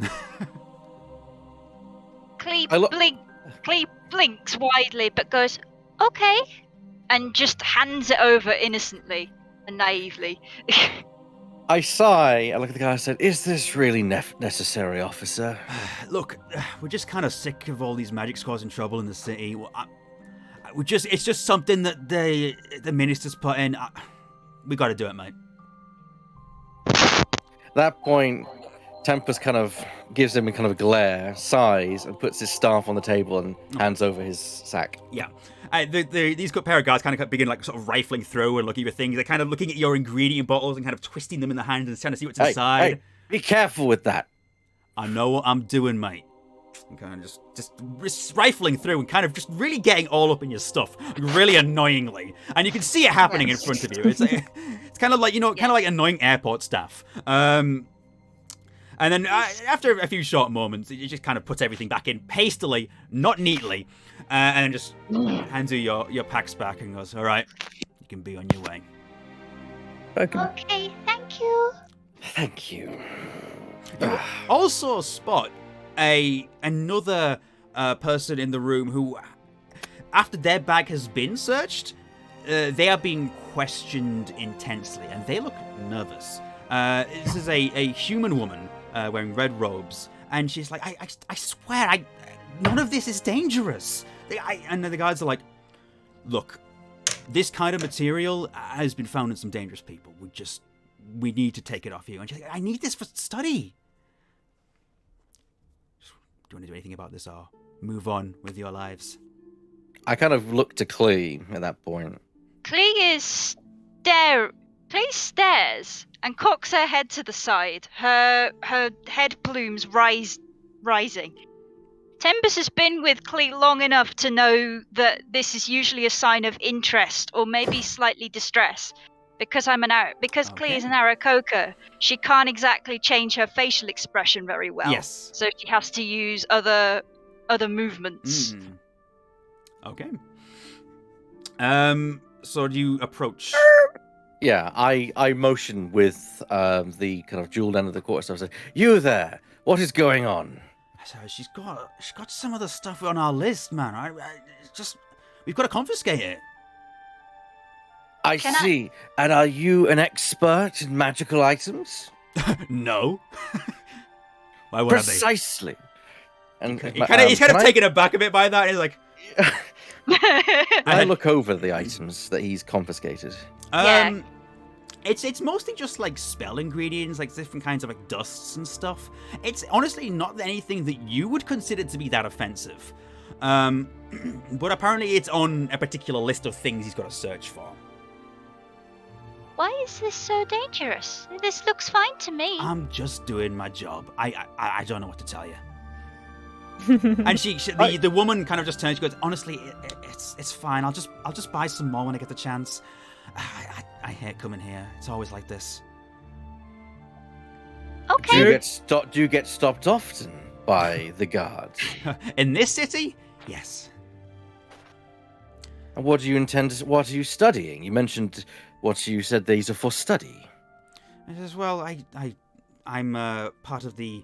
Clee blinks widely, but goes, "Okay," and just hands it over innocently and naively. I sigh. I look at the guy and said, "Is this really necessary, officer?" Look, we're just kind of sick of all these magics causing trouble in the city. It's just something that the ministers put in. We got to do it, mate. At that point, Tempest kind of gives him a kind of a glare, sighs, and puts his staff on the table and hands over his sack. Yeah. These pair of guards kind of begin like sort of rifling through and looking at your things. They're kind of looking at your ingredient bottles and kind of twisting them in the hand and trying to see what's inside. Hey, be careful with that. I know what I'm doing, mate. I'm kind of just rifling through and kind of just really getting all up in your stuff, really annoyingly. And you can see it happening in front of you. It's kind of like, kind of like annoying airport staff. And then after a few short moments, he just kind of puts everything back in hastily, not neatly, and then just hands you your packs back and goes, "All right, you can be on your way." Okay, thank you. Thank you. You also spot another person in the room who, after their bag has been searched, they are being questioned intensely, and they look nervous. This is a human woman wearing red robes, and she's like, I swear, none of this is dangerous. And then the guards are like, look, this kind of material has been found in some dangerous people. We need to take it off you. And she's like, I need this for study. Do you want to do anything about this or move on with your lives? I kind of look to Clee at that point. Clee stares and cocks her head to the side. Her head plumes rising. Tempest has been with Clee long enough to know that this is usually a sign of interest or maybe slightly distress. Because Clee is an Aarakocra, she can't exactly change her facial expression very well. Yes. So she has to use other movements. Okay. So do you approach? Yeah, I motion with the kind of jeweled end of the quarter. So I say, "You there? What is going on?" So she's got some of the stuff on our list, man. We've got to confiscate it. I see. And are you an expert in magical items? No. Why would Precisely. And he's kind of taken aback a bit by that. He's like, I look over the items that he's confiscated. Yeah. It's mostly just like spell ingredients, like different kinds of like dusts and stuff. It's honestly not anything that you would consider to be that offensive. But apparently it's on a particular list of things he's got to search for. Why is this so dangerous? This looks fine to me. I'm just doing my job. I don't know what to tell you. And the woman kind of just turns. She goes, honestly, it's fine. I'll just buy some more when I get the chance. I hate coming here. It's always like this. Okay. Do you get stopped often by the guards? In this city, yes. And what do you intend? What are you studying? You mentioned what you said these are for study. As well, I'm part of the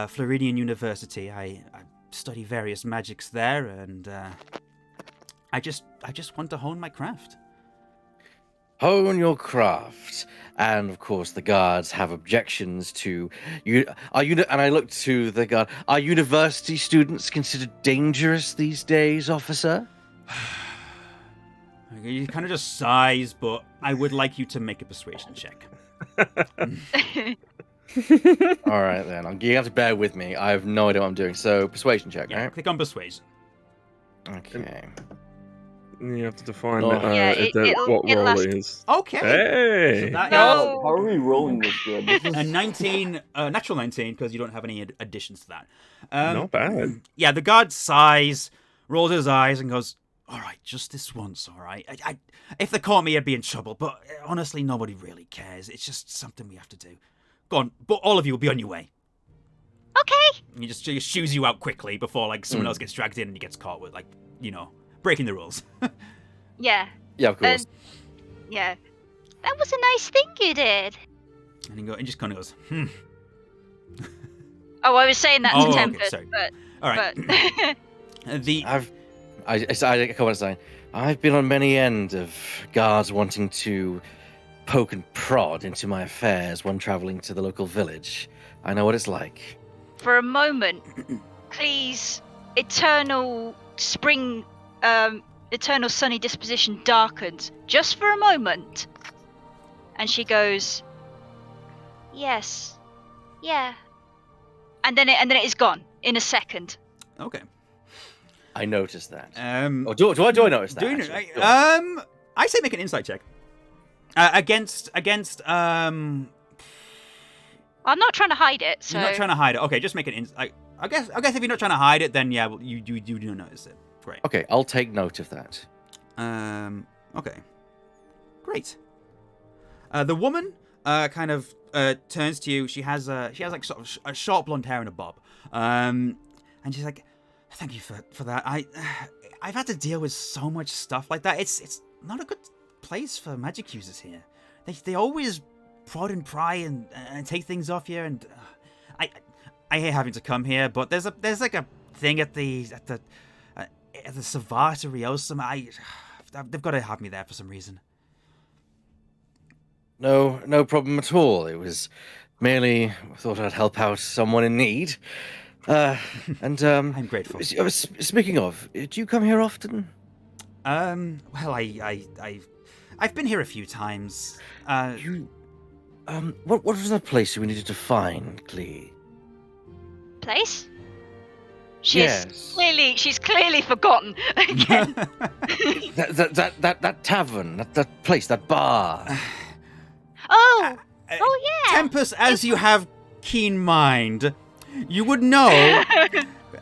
Floridian University. I study various magics there, and I just want to hone my craft. Hone your craft, and of course the guards have objections to you. And I look to the guard. Are university students considered dangerous these days, officer? He kind of just sighs, but I would like you to make a persuasion check. All right, then. You have to bear with me. I have no idea what I'm doing. So, persuasion check, Yeah, right? click on persuasion. Okay. You have to define Oh. what it'll role last- it is. Okay. Hey! So that No. How are we rolling this good? This is a 19, natural 19, because you don't have any additions to that. Not bad. Yeah, the guard sighs, rolls his eyes, and goes, all right, just this once, all right? If they caught me, I'd be in trouble, but honestly, nobody really cares. It's just something we have to do. Go on, but all of you will be on your way. Okay. And he just shoos you out quickly before, like, someone else gets dragged in and he gets caught with, like, breaking the rules. Yeah. Yeah, of course. Yeah. That was a nice thing you did. And he just kind of goes, Oh, I was saying that Oh, to okay, Tempest, sorry. but all right. I come on and say, I've been on many end of guards wanting to poke and prod into my affairs when traveling to the local village. I know what it's like. for a moment, Clee's eternal sunny disposition darkens just for a moment, and she goes, "Yes, yeah," and then it is gone in a second. Okay. I noticed that. Oh, do I notice that? I say make an insight check. Against. I'm not trying to hide it, so You're not trying to hide it. Okay, just make an insight. I guess if you're not trying to hide it, then yeah, well, you do notice it. Great. Okay, I'll take note of that. Okay. Great. The woman kind of turns to you. She has like sort of a short blonde hair and a bob. And she's like, "Thank you for that. I've had to deal with so much stuff like that. It's not a good place for magic users here. They always prod and pry and take things off you, and I hate having to come here. But there's like a thing at the Savata Riosum. they've got to have me there for some reason. No problem at all. It was merely thought I'd help out someone in need. I'm grateful. Speaking of, do you come here often? Well, I've been here a few times. What was that place we needed to find, Clee? Place? Yes. She's clearly forgotten again. that tavern, that place, that bar. Oh yeah. Tempest, as you have keen mind, you would know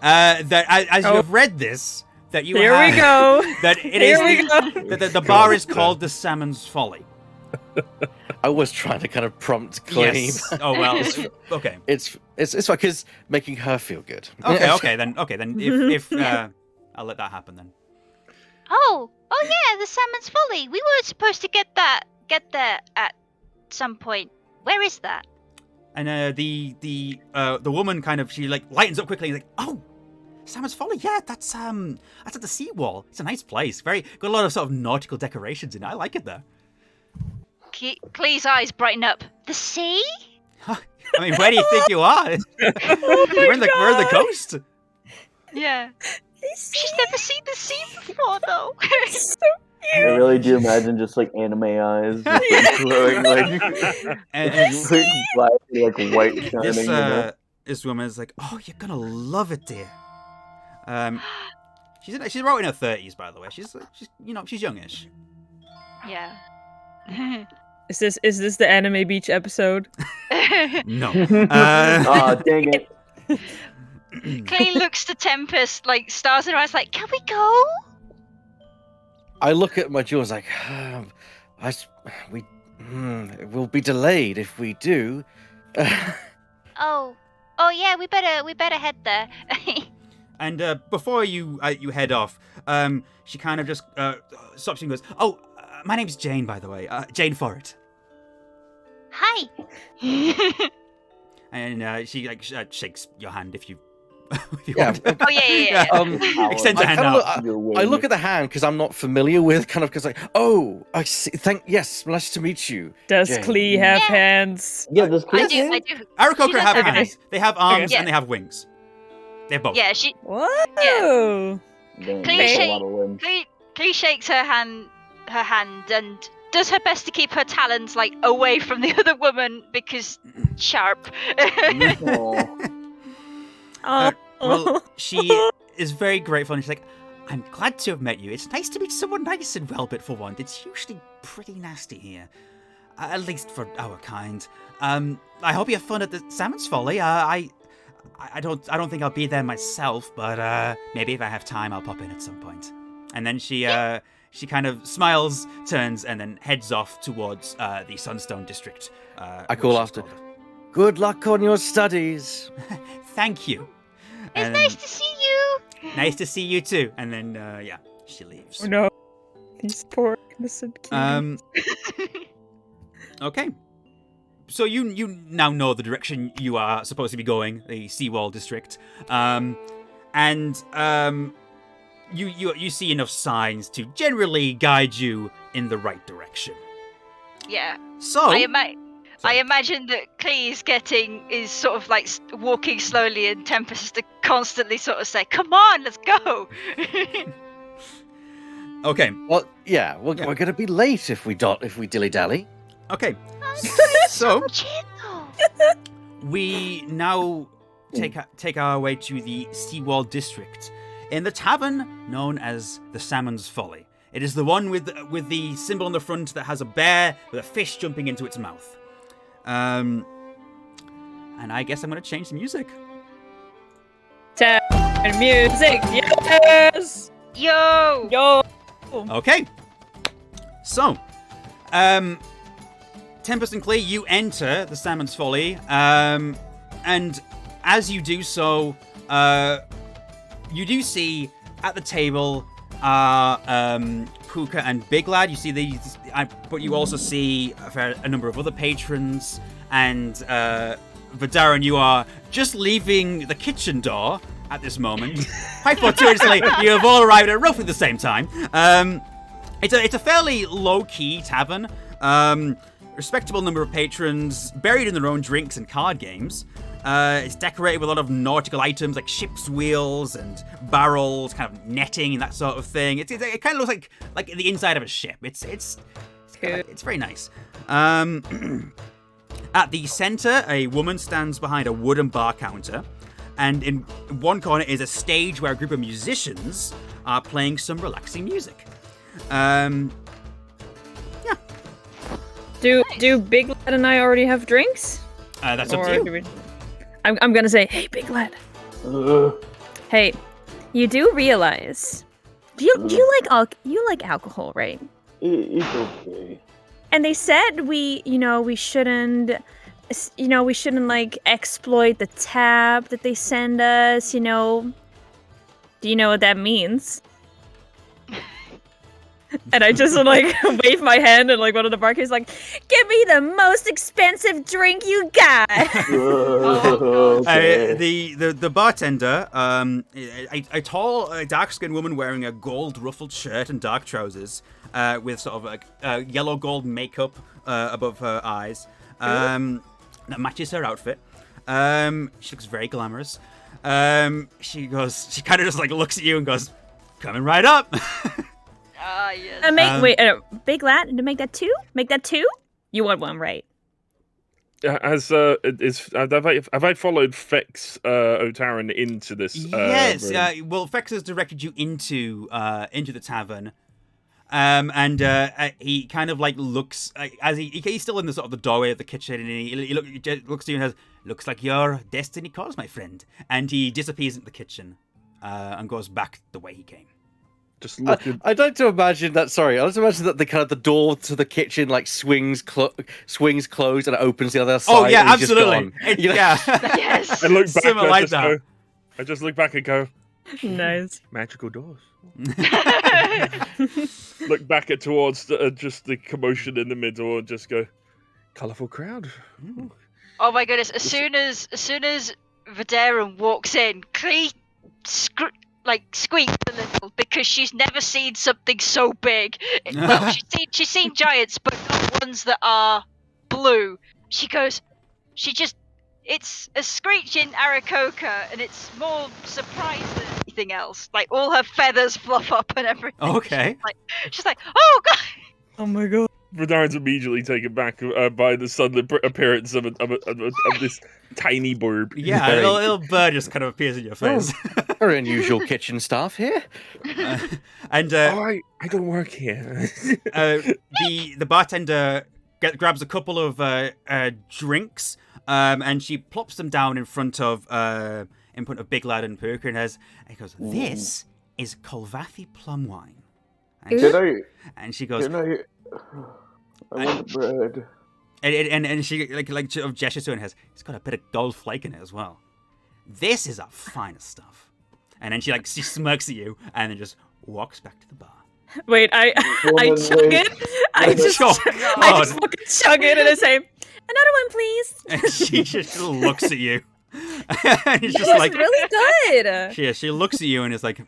that as you have read this, that you Here have, we go. that it Here is we go. that the bar is called the Salmon's Folly. I was trying to kind of prompt Clee. Yes. Oh well. Okay. It's fine because making her feel good. Okay. Then if I'll let that happen then. Oh yeah, the Salmon's Folly. We were supposed to get there at some point. Where is that? And the woman kind of she like lightens up quickly and like, oh, Salmon's Folly, yeah, that's at the Seawall. It's a nice place. Got a lot of sort of nautical decorations in it. I like it there. Clee's eyes brighten up. The sea? I mean, where do you think you are? We're in the coast. Yeah. She's never seen the sea before, though. I really do imagine just like anime eyes, just, like, glowing, like, like black, like white shining. You know? This woman is like, oh, you're gonna love it, dear. She's about in her 30s, by the way. She's she's youngish. Yeah. Is this the Anime Beach episode? No. Oh, dang it. Clee looks to Tempest, like stars in her eyes, like, can we go? I look at my jewels like, we'll be delayed if we do. Oh yeah, we better head there. And before you head off, she kind of just stops and goes, oh, my name's Jane, by the way. Jane Forrett. Hi. And she like shakes your hand if you Yeah. want. Oh yeah. Extends a hand out. I look at the hand because I'm not familiar with kind of because like, oh, I see. Yes, nice to meet you. Does Jane. Clee have Yeah. hands? Yeah, this I do. Aarakocra have Okay. hands. They have arms Yeah. and they have wings. They have both. Yeah, she. Whoa! Damn, Clee that's a shake- lot of limbs. Clee shakes her hand, and does her best to keep her talons like away from the other woman because sharp. Aw. Well, she is very grateful, and she's like, I'm glad to have met you. It's nice to meet someone nice and well-bit for one. It's usually pretty nasty here. At least for our kind. I hope you have fun at the Salmon's Folly. I don't think I'll be there myself, but maybe if I have time, I'll pop in at some point. And then she kind of smiles, turns, and then heads off towards the Sunstone District. I call after. Good luck on your studies. Thank you. It's And nice to see you. nice to see you too. And then yeah, she leaves. Oh no. These poor innocent kids. Okay. So you now know the direction you are supposed to be going, the Seawall District, and you see enough signs to generally guide you in the right direction. Yeah. So I imagine that Clee is sort of like walking slowly, and Tempest has to constantly sort of say, "Come on, let's go." Okay. Well, yeah, we're going to be late if we dilly dally. Okay. Oh, So gentle. we now take our way to the Seawall District in the tavern known as the Salmon's Folly. It is the one with the symbol on the front that has a bear with a fish jumping into its mouth. And I guess I'm going to change the music. And music, yes! Yo. Yo! Okay. So, Tempest and Clee, you enter the Salmon's Folly, and as you do so, you do see at the table Puka and Big Lad. You see these, but you also see a number of other patrons, and Vidaran, you are just leaving the kitchen door at this moment. Quite fortuitously, you have all arrived at roughly the same time. It's a fairly low-key tavern. Respectable number of patrons, buried in their own drinks and card games. It's decorated with a lot of nautical items like ship's wheels and barrels, kind of netting and that sort of thing. It kind of looks like the inside of a ship. It's very nice. At the center, a woman stands behind a wooden bar counter, and in one corner is a stage where a group of musicians are playing some relaxing music. Yeah. Do Big Lad and I already have drinks? That's up to you. I'm gonna say, hey, Big Lad. Hey, you do realize you like alcohol, right? It's okay. And they said we shouldn't like exploit the tab that they send us. Do you know what that means? And I just like wave my hand, and like one of the barkeepers like, "Give me the most expensive drink you got." Okay. The bartender, a tall, dark-skinned woman wearing a gold ruffled shirt and dark trousers, with sort of like yellow gold makeup above her eyes, that matches her outfit. She looks very glamorous. She kind of just like looks at you and goes, "Coming right up." Yes. Big Lad, to make that two? Make that two? You want one, right? Have I followed Fex O'Taran into this? Yes. room? Well, Fex has directed you into the tavern, and he kind of like looks as he's still in the sort of the doorway of the kitchen, and he looks to you and says, "Looks like your destiny calls, my friend." And he disappears into the kitchen, and goes back the way he came. Just looking. I'd like to imagine that. Sorry, I was imagine that the door to the kitchen like swings closed and it opens the other side. Oh yeah, and he's just absolutely. gone. Yeah. Yes. I look back. Similar like that. I just look back and go, Nice. magical doors. Look back towards just the commotion in the middle and just go, colourful crowd. Oh my goodness! As soon as Vidaran walks in, Clee squeaks a little because she's never seen something so big. Well, she's seen giants, but not ones that are blue. It's a screeching Aarakocra, and it's more surprised than anything else. Like all her feathers fluff up and everything. Okay. She's like, oh god. Oh my god. Vidaran's immediately taken back by the sudden appearance of this tiny bird. Yeah, a little bird just kind of appears in your face. Very unusual kitchen staff here. And I don't work here. the bartender grabs a couple of drinks, and she plops them down in front of Big Lad and Puka, and he goes, "This is Colvathi plum wine." And she goes, I want the bread. And she like sort of gestures to it and it's got a bit of gold flake in it as well. This is our finest stuff. And then she smirks at you and then just walks back to the bar. Wait, I chug it. I just fucking chug it and I say, "Another one, please." And she just looks at you. And it's just That was like really good. she looks at you and is like,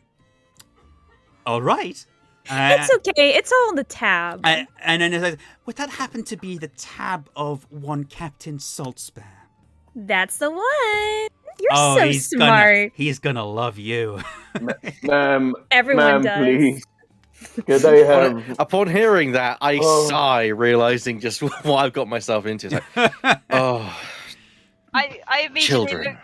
"All right." It's okay. It's all on the tab. And then it says, "Would that happen to be the tab of one Captain Saltsbare?" That's the one. You're Oh, so smart. He's gonna love you. Ma'am, Everyone does. please. Could I have... Upon hearing that, I sigh, realizing just what I've got myself into. It's like, oh, I immediately children.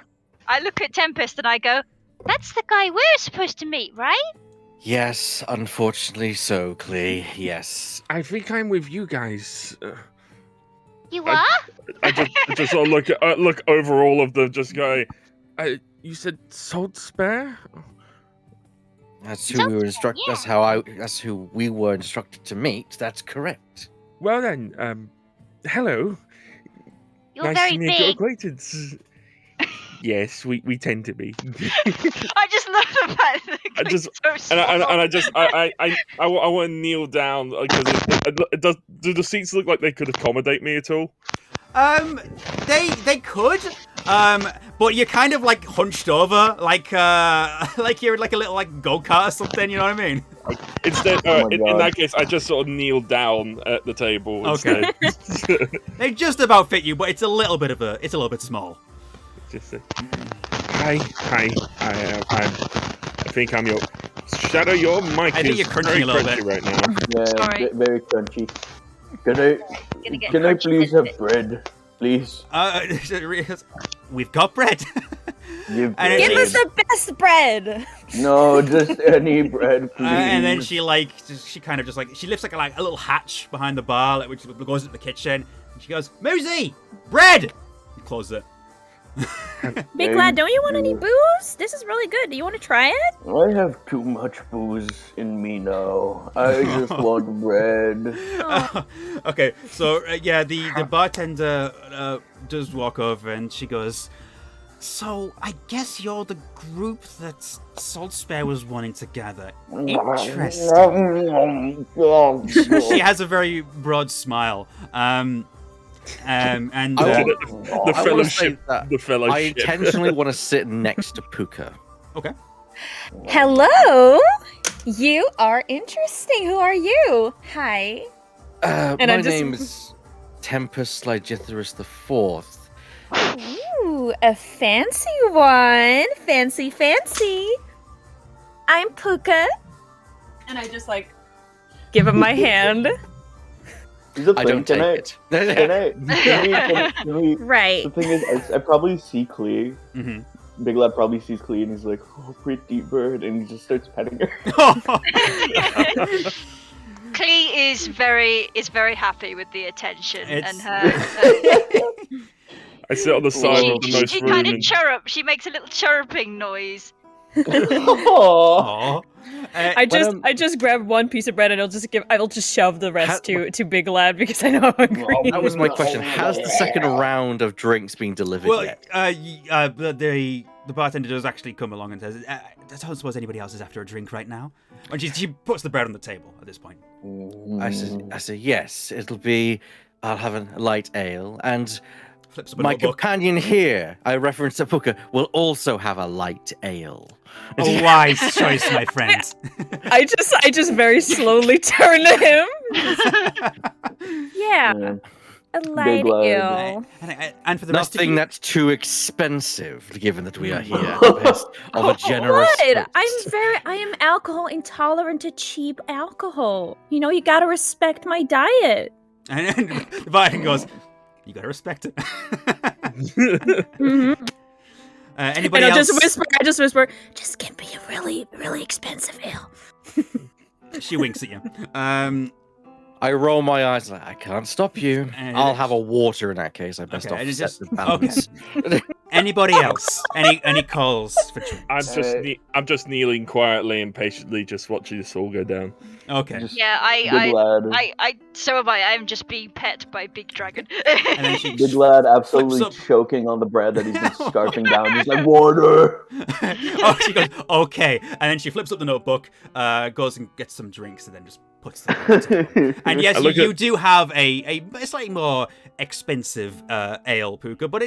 I look at Tempest and I go, That's the guy we're supposed to meet, right? Yes, unfortunately so, Clee. Yes. I think I'm with you guys. You are? I just sort of look over all of them, just going. You said Saltsbare? That's who we were instructed. Yeah. That's who we were instructed to meet. That's correct. Well then, hello. You're nice very to meet your big. acquaintance. Yes, we tend to be. I just love the fact that I just so small. and I just I want to kneel down because it does. Do the seats look like they could accommodate me at all? They could. But you're kind of like hunched over, like you're like a little like go-kart or something. You know what I mean? Instead, Oh my in God. that case, I just sort of kneel down at the table. Okay. Instead. They just about fit you, but it's a little bit small. Just say, hi. I think I'm your Shadow. Your mic I think is you're crunching very a little crunchy bit. right now. Yeah, Sorry. very crunchy. Gonna get Can I crunchy please bits. have bread, please? We've got bread. Give And Give it- us the best bread. No, just any bread, please. And then she kind of just she lifts like a little hatch behind the bar, which goes into the kitchen. And she goes, "Muzi, bread." And closes it. Big lad, don't you want any booze? This is really good. Do you want to try it? I have too much booze in me now. I just want bread. Okay, so the bartender does walk over and she goes, "So I guess you're the group that Saltsbare was wanting to gather. Interesting." She has a very broad smile. And The I wanna say fellowship. that The I fellowship. intentionally want to sit next to Puka. okay. Hello. You are interesting. Who are you? Hi. My And I'm just- name's Tempest Ligithorus IV. Ooh, a fancy one. Fancy. I'm Puka. And I just give him my hand. He's a I thing. don't take it. Can we, Right. the thing is, I probably see Klee. Mm-hmm. Big Lad probably sees Klee and he's like, "Oh, pretty bird," and he just starts petting her. Klee is very happy with the attention It's- and her. I sit on the side of the most she room. kind of and- chirrup. She makes a little chirruping noise. Aww. Aw. I just grab one piece of bread and I'll just shove the rest to Big Lad because I know I'm hungry. That was my question. Has the second round of drinks been delivered Well, yet? the bartender does actually come along and says, "I don't suppose anybody else is after a drink right now." And she puts the bread on the table at this point. I say yes. I'll have a light ale, and Flips up a my notebook. companion here, I reference to Puka, will also have a light ale. A wise choice, my friend. I just very slowly turn to him. Yeah, a light Big lad. ale. And for the rest of Nothing you, that's too expensive, given that we are here at the behest of a generous. What? host. I am alcohol intolerant to cheap alcohol. You know, you gotta respect my diet. and the bartender goes, "You gotta respect it." Mm-hmm. Anybody And else? I just whisper, just give me a really, really expensive ale. She winks at you. I roll my eyes like, I can't stop you. And- I'll have a water in that case. I best Okay, and it's offset just- the balance. Anybody else? Any calls for drinks? I'm just kneeling quietly and patiently, just watching this all go down. Okay. Just Yeah, Big Lad. so am I. I'm just being pet by Big Dragon. And then she Big Lad absolutely flips up- choking on the bread that he's been scarfing down. He's like, "Water." Oh, she goes, "Okay," and then she flips up the notebook, goes and gets some drinks, and then just puts them. And yes, I look you at- do have a slightly more expensive ale, Puka, but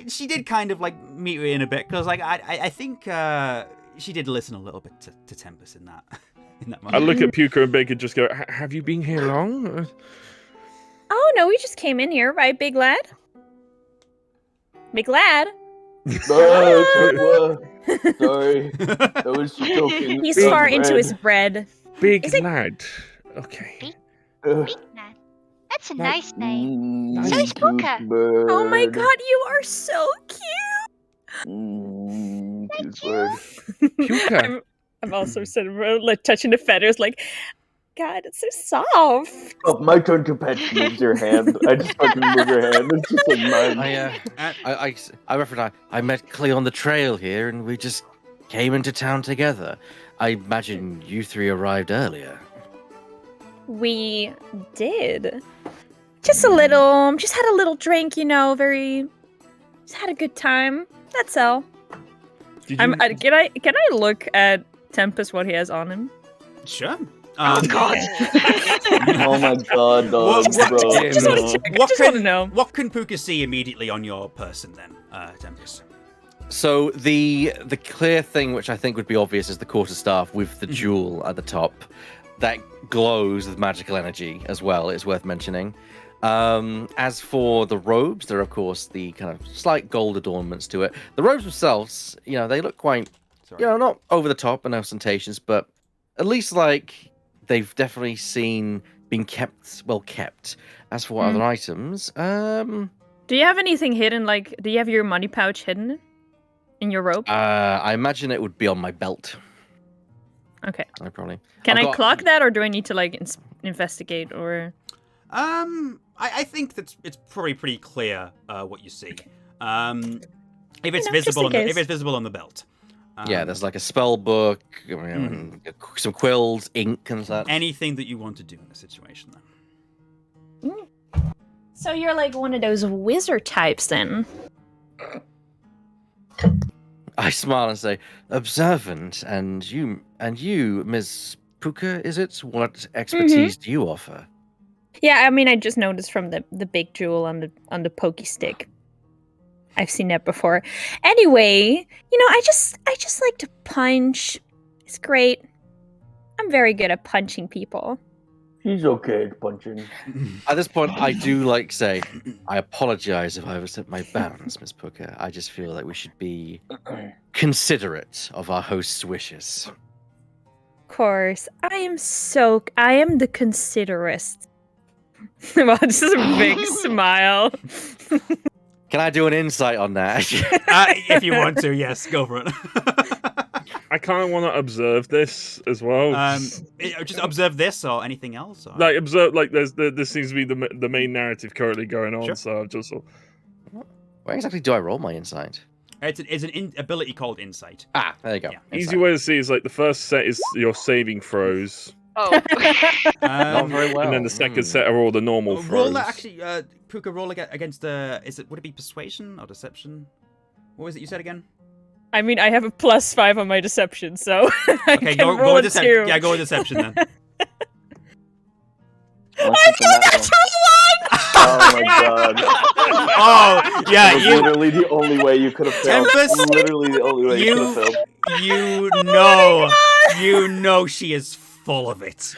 she did kind of meet you in a bit because I think she did listen a little bit to Tempest in that I moment. look at Puka and Big and just go, "Have you been here long?" Oh no, we just came in here, right, Big Lad? Big Lad? Sorry, I was choking. He's Big far into bread. his bread. Big Is it- lad. Okay. Ugh. Big Lad. That's a nice name. Mm, So is cute Puka. bird. Oh my god, you are so cute! Cute bird. Puka. I'm also sort of touching the feathers, God, it's so soft. Oh, my turn to pet. Moves your hand. I just fucking move your hand. It's just like mine. I reference I met Clay on the trail here, and we just came into town together. I imagine you three arrived earlier. We did. Just a little, just had a little drink, just had a good time. That's all. Did you- Can I look at Tempest what he has on him? Sure. Oh God. Oh my god, dog, What- bro. Just want no. to check. What Just want can to know. What can Puka see immediately on your person then, Tempest? So the clear thing, which I think would be obvious, is the quarterstaff with the jewel at the top that glows with magical energy as well. It's worth mentioning. As for the robes, there are of course the kind of slight gold adornments to it. The robes themselves, they look quite, not over the top and ostentatious, but at least like they've definitely been kept well kept. As for other items, do you have anything hidden? Like, do you have your money pouch hidden in your robe? I imagine it would be on my belt. Okay. I probably. Can I clock that, or do I need to like investigate or? I think that it's probably pretty clear what you see. If it's visible, if it's visible on the belt. Yeah, there's like a spell book, some quills, ink, and such. Anything that you want to do in the situation, then. So you're like one of those wizard types, then? I smile and say, "Observant, and you, Ms. Puka, is it? What expertise do you offer?" Yeah, I mean, I just noticed from the big jewel on the pokey stick. I've seen that before. Anyway, I just like to punch. It's great. I'm very good at punching people. He's okay at punching. At this point, I do say, I apologize if I overstepped my bounds, Miss Puka. I just feel like we should be considerate of our host's wishes. Of course, I am the considerate. Well, just a big smile. Can I do an insight on that? If you want to, yes, go for it. I kind of want to observe this as well. Just observe this or anything else? Or? Like observe, this seems to be the main narrative currently going on. Sure. So I've just. Where exactly do I roll my insight? It's an ability called Insight. Ah, there you go. Yeah. Easy way to see is the first set is your saving throws. Oh. Not very well. And then the second set are all the normal throws. Roll that actually, Puka, roll against would it be Persuasion or Deception? What was it you said again? I mean, I have a +5 on my Deception, so I Okay, can go roll with a Deception. 2. Yeah, go with Deception then. I rolled natural 1! Oh my god. Oh, yeah, That was literally the only way you could have failed. Tempest, Literally the only way you could have failed. You know she is full of it.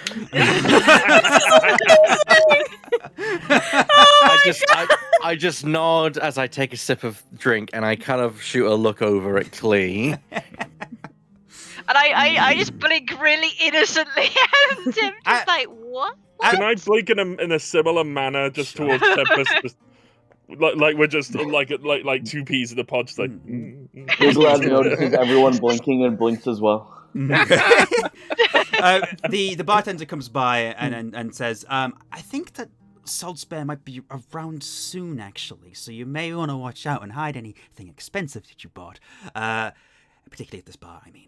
I just nod as I take a sip of drink, and I kind of shoot a look over at Klee. And I just blink really innocently at him, just like, what? Can I blink in a similar manner just towards Tempest? Just, like we're just like two peas in the pod, just like. Glad notices everyone blinking and blinks as well. The bartender comes by and says, I think that Saltsbare might be around soon, actually, so you may want to watch out and hide anything expensive that you bought, particularly at this bar, I mean.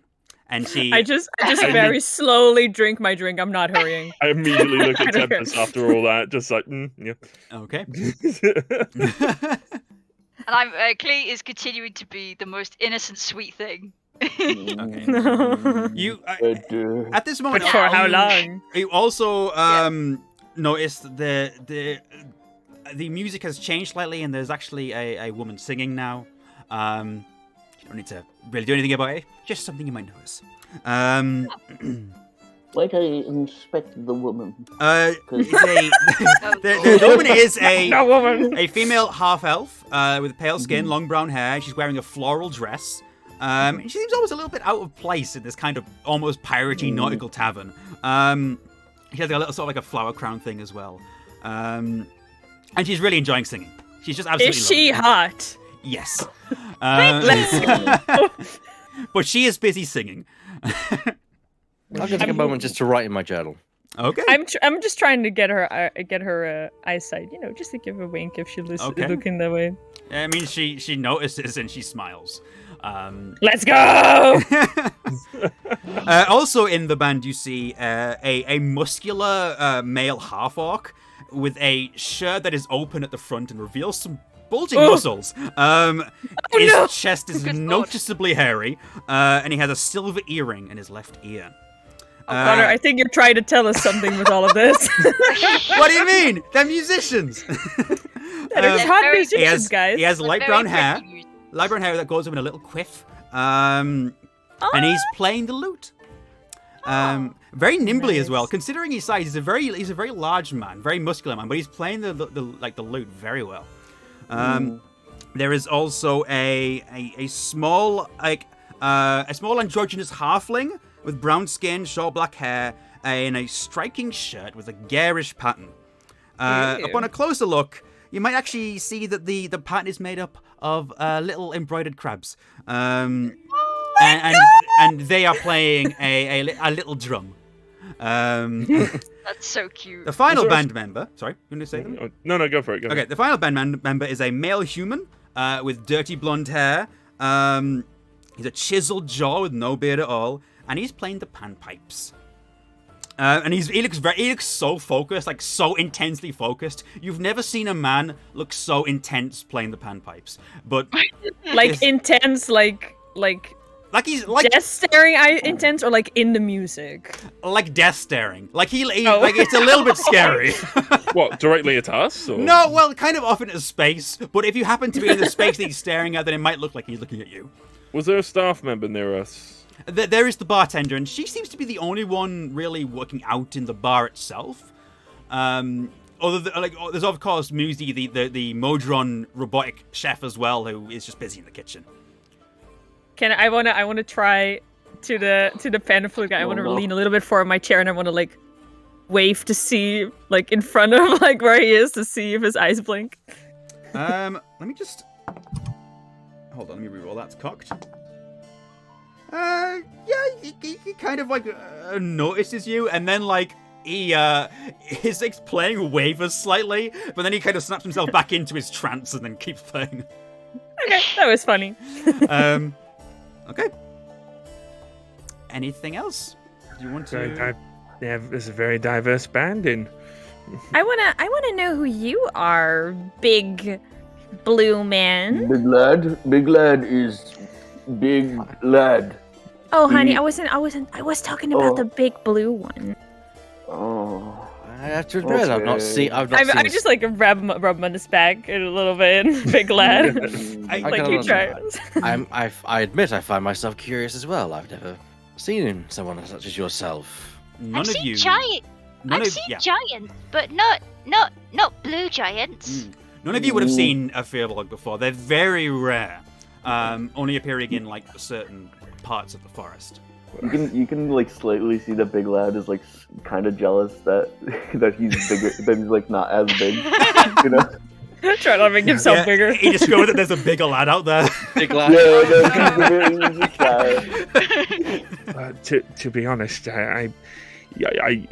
And I just very slowly drink my drink. I'm not hurrying. I immediately look at Tempest after all that, just like, yeah. Okay. And Klee is continuing to be the most innocent, sweet thing. Okay. You at this moment, But for how long? You also noticed the music has changed slightly, and there's actually a woman singing now. You don't need to really do anything about it. Just something you might notice. Like I inspect the woman. The woman is a female half-elf with pale skin, long brown hair. She's wearing a floral dress. She seems almost a little bit out of place in this kind of almost piratey nautical tavern. She has a little sort of like a flower crown thing as well. And she's really enjoying singing. She's just absolutely Is she hot? Yes. Let's go. But she is busy singing. I'll take a moment just to write in my journal. Okay. I'm just trying to get her eyesight, just to give a wink if she looking that way. I mean, she notices and she smiles. Let's go! Also in the band, you see a muscular male half-orc with a shirt that is open at the front and reveals some bulging muscles. His chest is noticeably hairy, and he has a silver earring in his left ear. Connor, I think you're trying to tell us something with all of this. What do you mean? They're musicians. They're hot musicians, guys. He has light brown hair. light brown hair that goes up in a little quiff. And he's playing the lute. Very nimbly as well. Nice. Considering his size, he's a very large man, very muscular man, but he's playing the lute very well. There is also a small androgynous halfling with brown skin, short black hair, and a striking shirt with a garish pattern. Upon a closer look, you might actually see that the pattern is made up of little embroidered crabs. And they are playing a little drum. That's so cute. The final band member. Sorry, you want to say them? No, go for it. Go Okay, the final band member is a male human with dirty blonde hair. He's a chiseled jaw with no beard at all, and he's playing the panpipes. And he looks so focused, like so intensely focused. You've never seen a man look so intense playing the panpipes, but Like intense, like he's like death staring intense, or like in the music. like death staring. Like he like it's a little bit scary. What, directly at us? Or? No, well, kind of off into space. But if you happen to be in the space that he's staring at, then it might look like he's looking at you. Was there a staff member near us? There is the bartender, and she seems to be the only one really working out in the bar itself. There's of course Muzi, the Modron robotic chef as well, who is just busy in the kitchen. I wanna try to the pan flute guy. I wanna lean a little bit forward in my chair, and I wanna like wave to see like in front of like where he is to see if his eyes blink. Let me just hold on. Let me reroll. That's cocked. He kind of like notices you, and then like his like playing wavers slightly, but then he kind of snaps himself back into his trance and then keeps playing. Okay, that was funny. Okay. Anything else? Do you want to? Yeah, there's a very diverse band in. I wanna know who you are, big blue man. Big lad is big lad. Oh, honey, I was talking about the big blue one. Oh. I have to admit, I've not seen. I just like rub him on his back a little bit, big lad. Like you try. I admit, I find myself curious as well. I've never seen someone such as yourself. I've seen giants, but not blue giants. None of you would have seen a Fearbog before. They're very rare, only appearing in like certain parts of the forest. You can like slightly see that big lad is like kind of jealous that he's bigger, that he's like not as big, you know. Trying to make himself bigger. He discovered that there's a bigger lad out there. Big lad. To be honest, I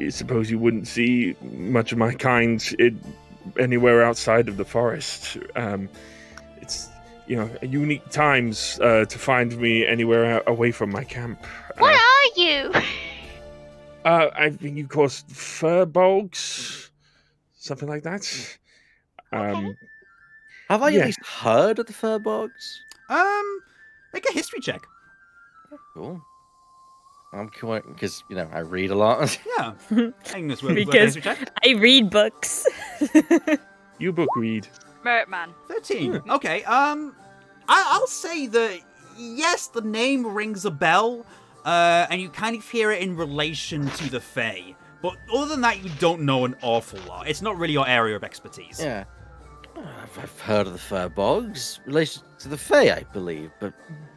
suppose you wouldn't see much of my kind anywhere outside of the forest. It's unique times to find me anywhere away from my camp. What are you? I think you call furbolgs, something like that. Okay. Have I at least heard of the Furbogs? Make a history check. Cool. I'm quite because I read a lot. Yeah. Because Because I read books. You book read. Merit man. 13. Okay. I'll say that yes, the name rings a bell, and you kind of hear it in relation to the Fae. But other than that, you don't know an awful lot. It's not really your area of expertise. Yeah. I've heard of the Furbogs, relation to the Fae, I believe, but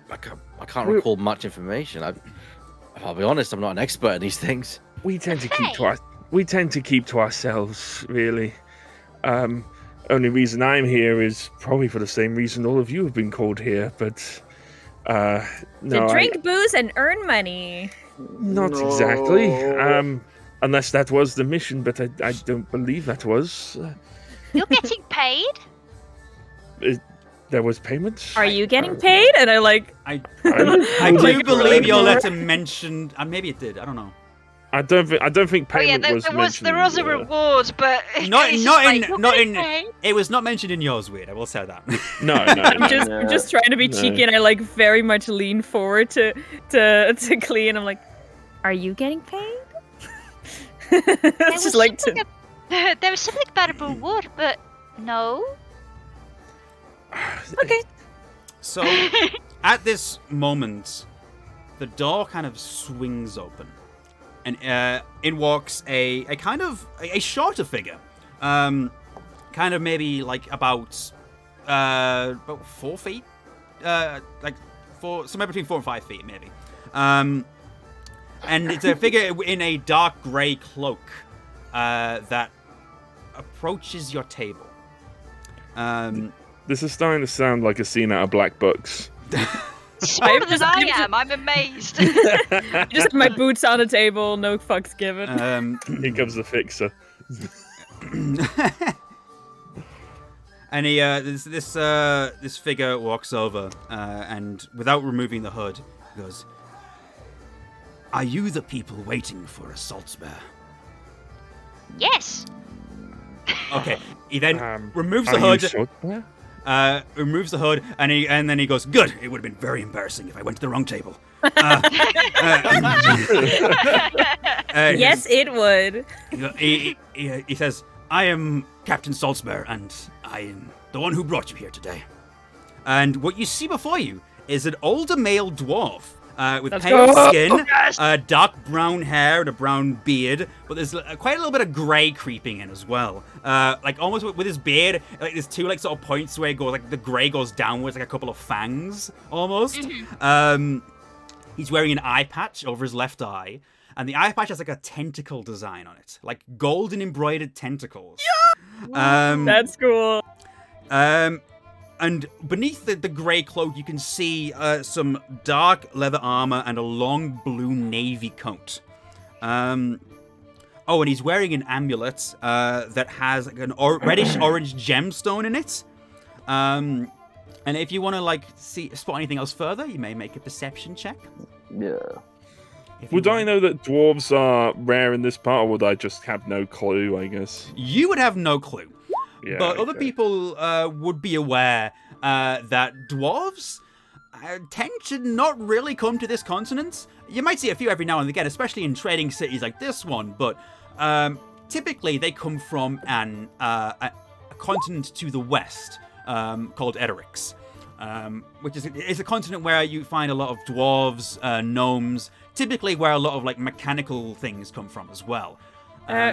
I can't recall much information. I'll be honest, I'm not an expert in these things. We tend to keep to ourselves, really. Only reason I'm here is probably for the same reason all of you have been called here, but no. To drink booze and earn money. Not exactly. Unless that was the mission, but I don't believe that was. You're getting paid? There was payment. Are you getting paid? And I do believe your letter mentioned. Maybe it did. I don't know. I don't think payment was mentioned. There was a reward, but It was not mentioned in yours, Weird. I will say that. No. I'm just trying to be cheeky, and I very much lean forward to Clee, and I'm like, "Are you getting paid?" It's just there was something about a reward, but no. Okay. So, at this moment, the door kind of swings open, and in walks a kind of a shorter figure, kind of maybe like about 4 feet, somewhere between 4 and 5 feet, maybe. And it's a figure in a dark grey cloak that approaches your table. This is starting to sound like a scene out of Black Books. Smart as I am, I'm amazed. Just have my boots on the table, no fucks given. Here comes the fixer. And he, this figure walks over, and without removing the hood, goes, "Are you the people waiting for a Saltsbare?" Yes. Okay. He then removes Are the you hood. Saltzburg? Removes the hood, and then he goes, "Good. It would have been very embarrassing if I went to the wrong table." Yes, it would. He says, "I am Captain Saltsbare, and I am the one who brought you here today." And what you see before you is an older male dwarf with Let's pale go. skin, dark brown hair, and a brown beard. But there's quite a little bit of grey creeping in as well. Like almost with his beard, like there's two like sort of points where it goes, like the grey goes downwards, like a couple of fangs almost. He's wearing an eye patch over his left eye, and the eye patch has like a tentacle design on it, like golden embroidered tentacles. That's cool. And beneath the grey cloak, you can see some dark leather armor and a long blue navy coat. And he's wearing an amulet that has like an reddish-orange gemstone in it. And if you want to spot anything else further, you may make a perception check. Yeah. Would I know that dwarves are rare in this part, or would I just have no clue, I guess? You would have no clue. Yeah, But other okay. people would be aware that dwarves tend to not really come to this continent. You might see a few every now and again, especially in trading cities like this one, but typically they come from a continent to the west called Eterix, which is a continent where you find a lot of dwarves, gnomes, typically where a lot of like mechanical things come from as well.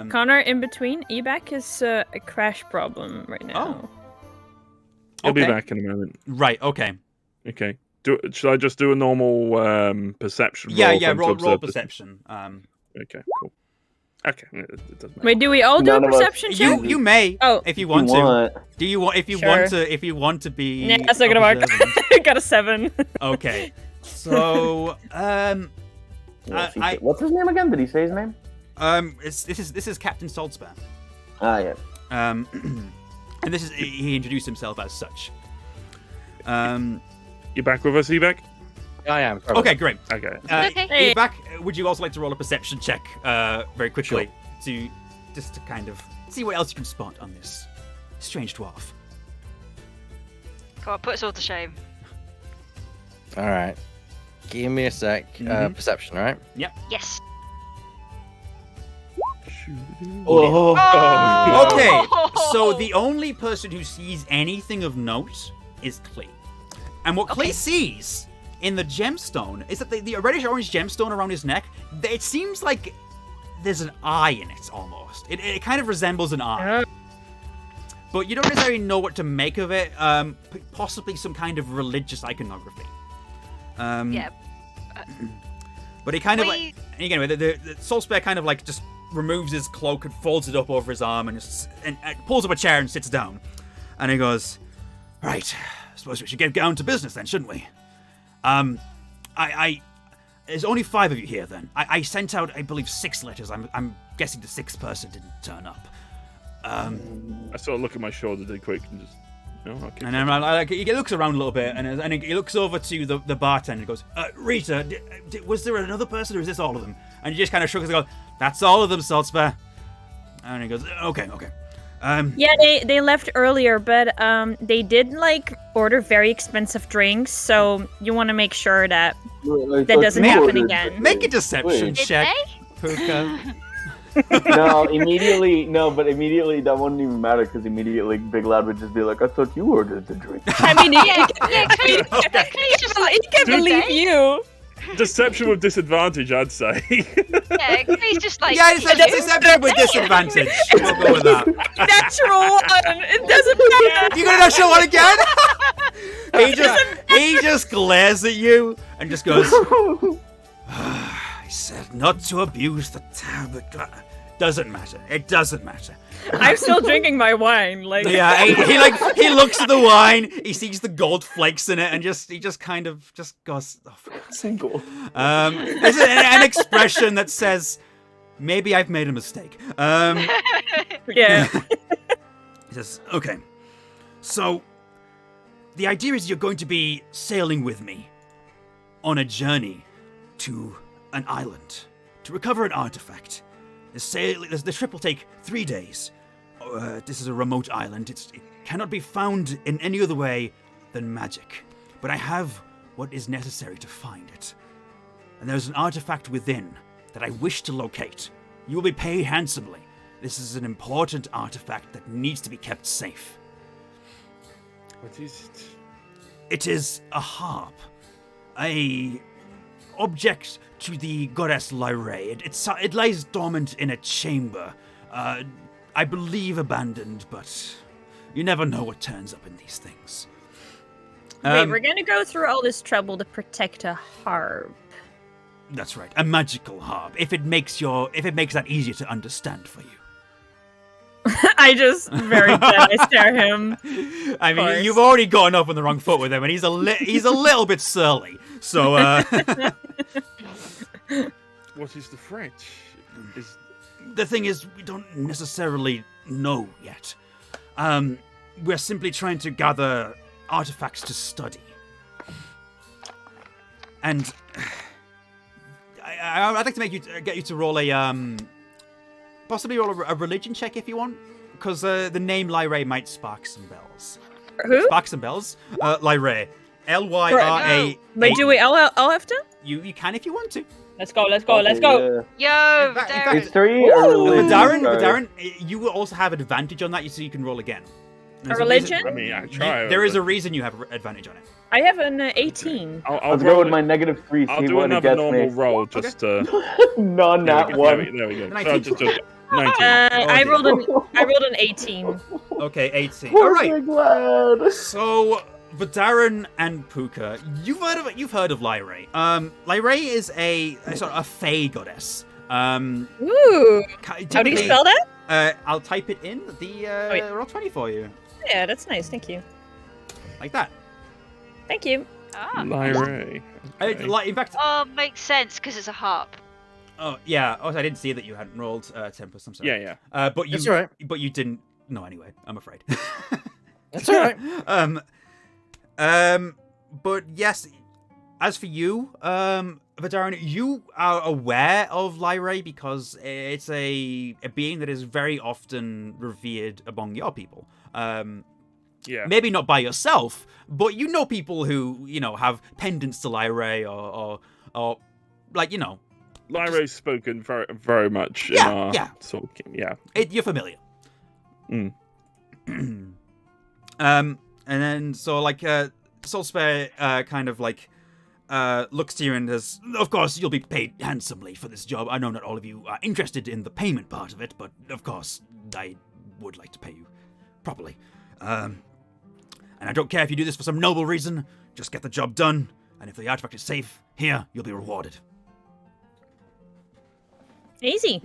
Connor, in between, Ebac is a crash problem right now. Oh. I'll be Okay. back in a moment. Right, okay. Okay. Should I just do a normal perception roll? Yeah, if I'm to roll observe this? perception. Okay, cool. Okay, it doesn't matter. Wait, do we all do a None of us- perception check? You may Oh. if you want You to. want- Do you want if you Sure. want to be? Yeah, that's not gonna work. observant? Got a 7. Okay, so What's his name again? Did he say his name? this is Captain Salzburg. Ah, yeah. And he introduced himself as such. You back with us, Evac? I am. Sorry Okay, great. Okay. Okay. Hey. Back. Would you also like to roll a perception check very quickly to kind of see what else you can spot on this strange dwarf? Come on, put us all to shame. All right. Give me a sec. Perception, right? Yes. Oh. Okay, so the only person who sees anything of note is Klee. And what Klee sees in the gemstone is that the reddish-orange gemstone around his neck, it seems like there's an eye in it, almost. It kind of resembles an eye. But you don't necessarily know what to make of it. Possibly some kind of religious iconography. Yeah. But he kind of We- again, the Salzburg kind of like just removes his cloak and folds it up over his arm and pulls up a chair and sits down. And he goes, "Right, I suppose we should get down to business then, shouldn't we? There's only 5 of you here then. I sent out, I believe, 6 letters. I'm guessing the 6th person didn't turn up. I sort of look at my shoulder dead quick and just... Oh, okay. And then he looks around a little bit, and he looks over to the bartender and goes, "Rita, was there another person, or is this all of them?" And he just kind of shrugs and goes, "That's all of them, Saltsman." And he goes, "Okay." Yeah, they left earlier, but they did order very expensive drinks, so you want to make sure that that doesn't happen again. Make a deception Did check, they? Puka. No, but immediately that wouldn't even matter because immediately Big Lad would just be like, I thought you ordered the drink. I mean, he can Dude, believe you. Deception with disadvantage, I'd say. Yeah, he's just like. Yeah, it's deception with disadvantage. We'll go with that. Natural one. It doesn't matter. You got a natural one again? he just glares at you and just goes, I said not to abuse the tablet. Doesn't matter. It doesn't matter. I'm still drinking my wine. Like, Yeah, he looks at the wine, he sees the gold flakes in it, and he just kind of just goes, oh, for God's sake. There's an expression that says, maybe I've made a mistake. yeah. He says, okay, so the idea is you're going to be sailing with me on a journey to an island to recover an artifact. The trip will take 3 days. This is a remote island. It cannot be found in any other way than magic. But I have what is necessary to find it. And there's an artifact within that I wish to locate. You will be paid handsomely. This is an important artifact that needs to be kept safe. What is it? It is a harp. A object to the goddess Lyrae. It lies dormant in a chamber. I believe abandoned, but you never know what turns up in these things. Wait, we're gonna go through all this trouble to protect a harp. That's right, a magical harp. If it makes that easier to understand for you. I just very dead. I stare him. I mean, you've already gotten off on the wrong foot with him, and he's a little bit surly. So, What is the French? the thing is, we don't necessarily know yet. We're simply trying to gather artifacts to study. And I'd like to get you to roll possibly roll a religion check if you want, because the name Lyrae might spark some bells. Who? Spark some bells. Lyrae. Lyra. Wait, do we all have to? You can if you want to. Let's go. Let's go. Let's go. Yo, In fact, Darren. It's 3 or religion? Darren, you will also have advantage on that, so you can roll again. A religion? I mean, I try. There is a reason you have advantage on it. I have an 18. I'll go with my -3. I'll See do what it another gets normal me. roll just to. None that one. There we go. 19. So just 19. I rolled an 18. Okay, 18. Poor All right. Big Lad. So, Darren and Puka, you've heard of Lyrae. Lyrae is a sort of a fae goddess. Ooh. How do you spell that? I'll type it in the Roll20 for you. Yeah, that's nice. Thank you. Like that. Thank you. Ah. Lyrae. In fact, Oh, makes sense because it's a harp. oh yeah. Oh, I didn't see that you hadn't rolled Tempest. I'm sorry. Yeah. But you. That's all right. But you didn't. No, anyway. I'm afraid. That's all right. But yes, as for you, Darren, you are aware of Lyrae because it's a being that is very often revered among your people. Yeah. Maybe not by yourself, but you know people who, have pendants to Lyrae or like, Lyrae's spoken very, very much Yeah, in our yeah. talking. Yeah. You're familiar. Mm. And then so like Saltsbare kind of like looks to you and says, of course you'll be paid handsomely for this job. I know not all of you are interested in the payment part of it, but of course I would like to pay you properly. And I don't care if you do this for some noble reason, just get the job done, and if the artifact is safe here, you'll be rewarded. Easy.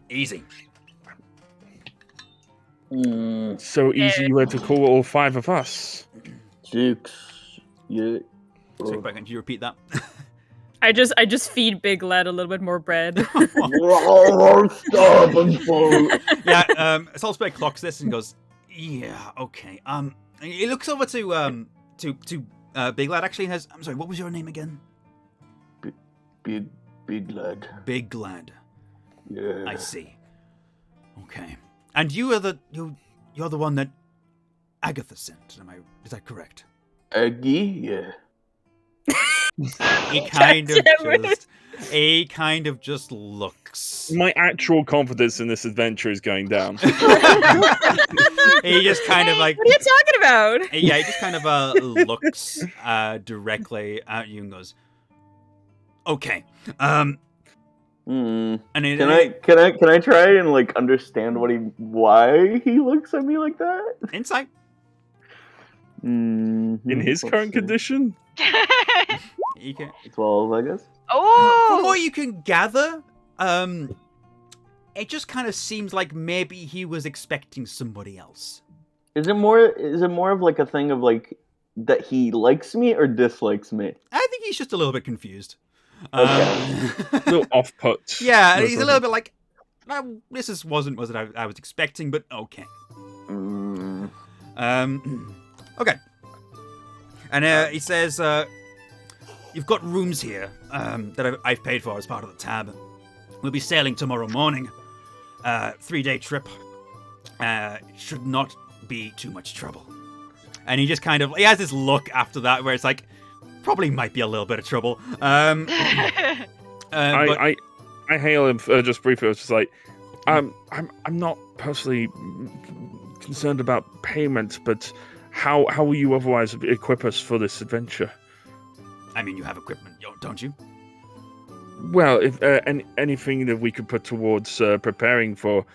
Easy. So easy you were to call all 5 of us. 6. Yeah. So can you repeat that? I just feed Big Lad a little bit more bread. Stop and fall. Yeah, Salzburg clocks this and goes, yeah, okay. He looks over to Big Lad actually and says, I'm sorry, what was your name again? Big Lad. Big Lad. Yeah. I see. Okay. And you're the one that Agatha sent. Is that correct? Aggie? Yeah. he kind of Goddammit. just he kind of just looks. My actual confidence in this adventure is going down. He just kind of like What are you talking about? yeah, he just kind of looks directly at you and goes, "Okay." Hmm. And it, Can I try and like understand why he looks at me like that? insight? In his current condition? You can. 12, I guess. From what Oh, you can gather, it just kind of seems like maybe he was expecting somebody else. Is it more of like a thing of like that he likes me or dislikes me? I think he's just a little bit confused. Okay. A little off-put. Yeah, or he's a something. little bit like, this wasn't what I was expecting, but okay. Mm. Okay. And he says, you've got rooms here that I've paid for as part of the tab. We'll be sailing tomorrow morning. 3-day trip. Should not be too much trouble. And he just kind of, he has this look after that where it's like, probably might be a little bit of trouble. But, I hail him just briefly. I was just like, I'm not personally concerned about payment, but how will you otherwise equip us for this adventure? I mean, you have equipment, don't you? Well, if anything that we could put towards preparing for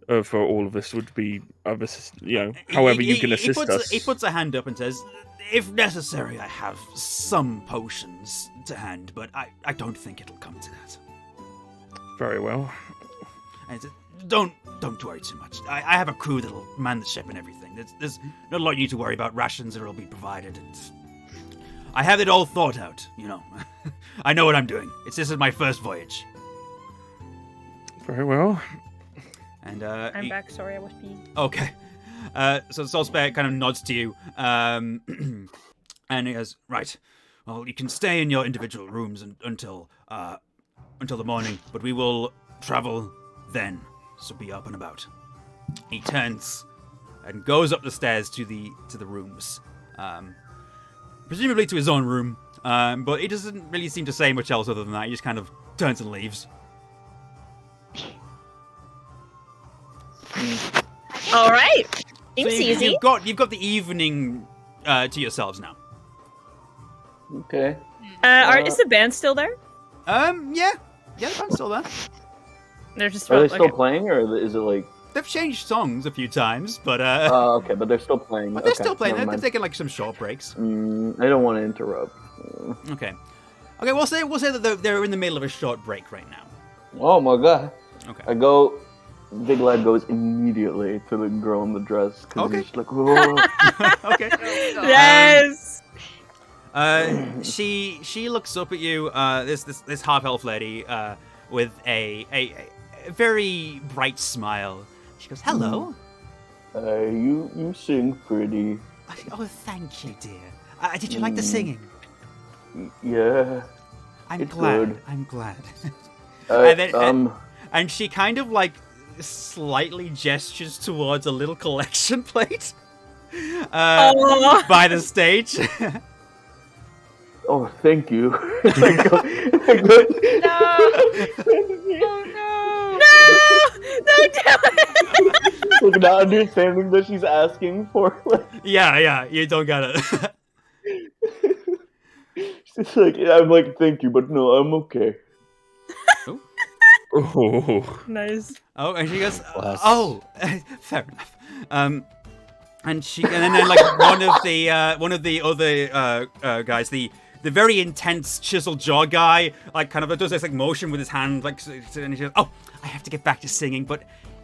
all of this would be however you can assist us. He puts a hand up and says, if necessary, I have some potions to hand, but I don't think it'll come to that. Very well. And he says, don't worry too much. I have a crew that'll man the ship and everything. There's not a lot you need to worry about. Rations that'll be provided. I have it all thought out, I know what I'm doing. This is my first voyage. Very well. And I'm back. Sorry, I was peeing. Okay. So Salzburg kind of nods to you, and he goes, right, well, you can stay in your individual rooms until the morning, but we will travel then, so be up and about. He turns and goes up the stairs to the rooms, presumably to his own room, but he doesn't really seem to say much else other than that. He just kind of turns and leaves. All right. So Seems easy. you've got the evening to yourselves now. Okay. Is the band still there? Yeah, the band's still there. They're just Are they still okay. playing, or is it like? They've changed songs a few times, but Okay, but they're still playing. but they're Okay, still playing. never They're mind. taking like some short breaks. I don't want to interrupt. Okay, we'll say that they're in the middle of a short break right now. Oh my god. Okay. Big Lad goes immediately to the girl in the dress. 'Cause Okay. he's just like, whoa. Okay. Yes. She looks up at you. This half elf lady with a very bright smile. She goes, "Hello." You sing pretty. Oh, thank you, dear. Did you like the singing? Yeah. I'm glad. I, then- And she kind of like slightly gestures towards a little collection plate Aw. by the stage. oh, thank you. no. Oh no. No! Don't do it! Like not understanding that she's asking for. Like, yeah, you don't got it. she's like, I'm like, thank you, but no, I'm okay. Oh. Nice. Oh, and she goes, Bless. "Oh, fair enough." And then like one of the other guys, the very intense chisel jaw guy, like kind of does this like motion with his hand, like, and she goes, "Oh, I have to get back to singing, but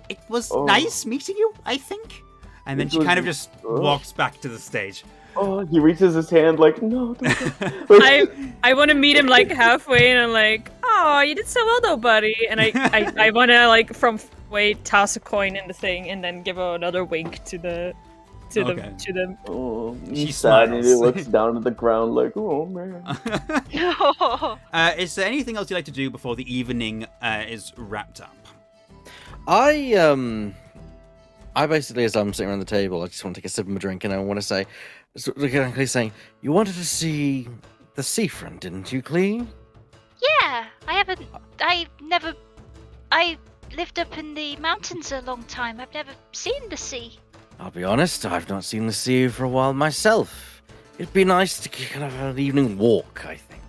it was nice meeting you, I think." And then It she was- kind of just walks back to the stage. Oh, he reaches his hand like, no. Like, I want to meet him like halfway, and I'm like, "Oh, you did so well, though, buddy." And I want to like from way toss a coin in the thing, and then give another wink to the oh, She he's sad and he smiles. looks down at the ground like, oh man. Is there anything else you'd like to do before the evening is wrapped up? I basically, as I'm sitting around the table, I just want to take a sip of my drink, and I want to say, saying, you wanted to see the seafront, didn't you, Clee? Yeah, I lived up in the mountains a long time. I've never seen the sea. I'll be honest, I've not seen the sea for a while myself. It'd be nice to kind of have an evening walk, I think.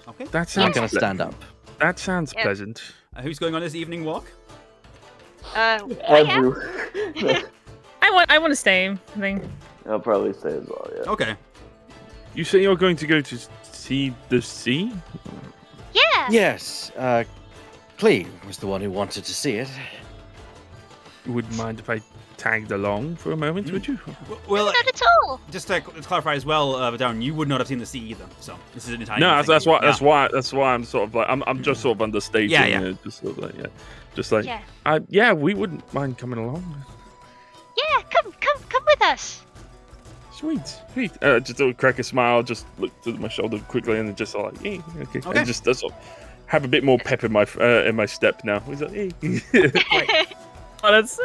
Okay. That I'm sounds going to stand up. That sounds Yeah. pleasant. Who's going on this evening walk? I am. Every... I want to stay. I think. I'll probably say as well, yeah. Okay. You say you're going to go to see the sea? Yeah. Yes, Clee was the one who wanted to see it. You wouldn't mind if I tagged along for a moment, would you? Well, Not at all. just to clarify as well, Darren, you would not have seen the sea either. So this is an entirely No, new thing. that's why I'm sort of like I'm just sort of understating Yeah. it, just sort of like just like Yeah. we wouldn't mind coming along. Yeah, come with us. Sweet. Just a crack a smile, just look to my shoulder quickly, and then just like, okay. Okay. And just sort of have a bit more pep in my step now. He's like, hey. Oh, that's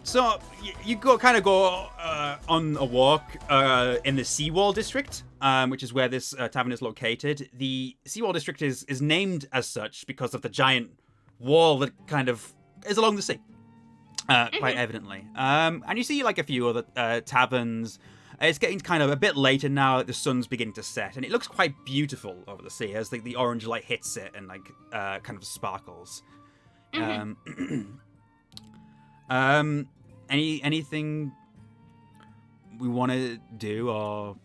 So you go on a walk in the Seawall District, which is where this tavern is located. The Seawall District is named as such because of the giant wall that kind of is along the sea, quite evidently. And you see like a few other taverns. It's getting kind of a bit later now. The sun's beginning to set, and it looks quite beautiful over the sea as the orange light hits it and like kind of sparkles. Anything we want to do, or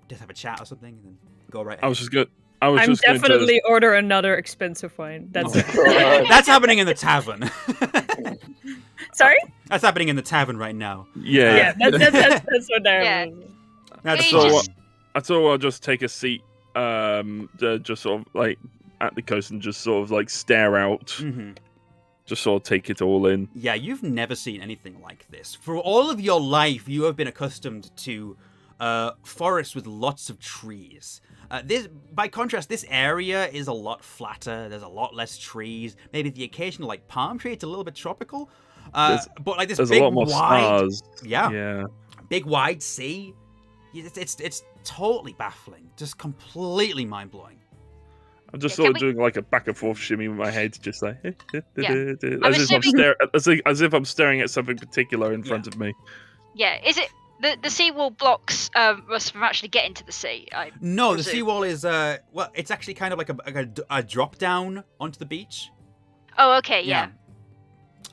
just have a chat or something, and then go right ahead? I was just good. I'm definitely order another expensive wine. That's That's happening in the tavern. sorry. That's happening in the tavern right now. Yeah, that's what they're. Yeah. That's We just- I thought I'll just take a seat, just sort of like at the coast and just sort of like stare out, Mhm. just sort of take it all in. Yeah, you've never seen anything like this. For all of your life, you have been accustomed to forests with lots of trees. By contrast, this area is a lot flatter. There's a lot less trees. Maybe the occasional like palm tree. It's a little bit tropical. But like this There's big a lot more wide, stars. yeah, big wide sea. It's totally baffling. Just completely mind blowing. I'm just Yeah, sort can of doing like a back and forth shimmy with my head, just like assuming- as if I'm staring at something particular in front of me. Yeah, is it the seawall blocks us from actually getting to the sea? No, the presume. seawall is it's actually kind of like a drop down onto the beach. Oh, okay, yeah.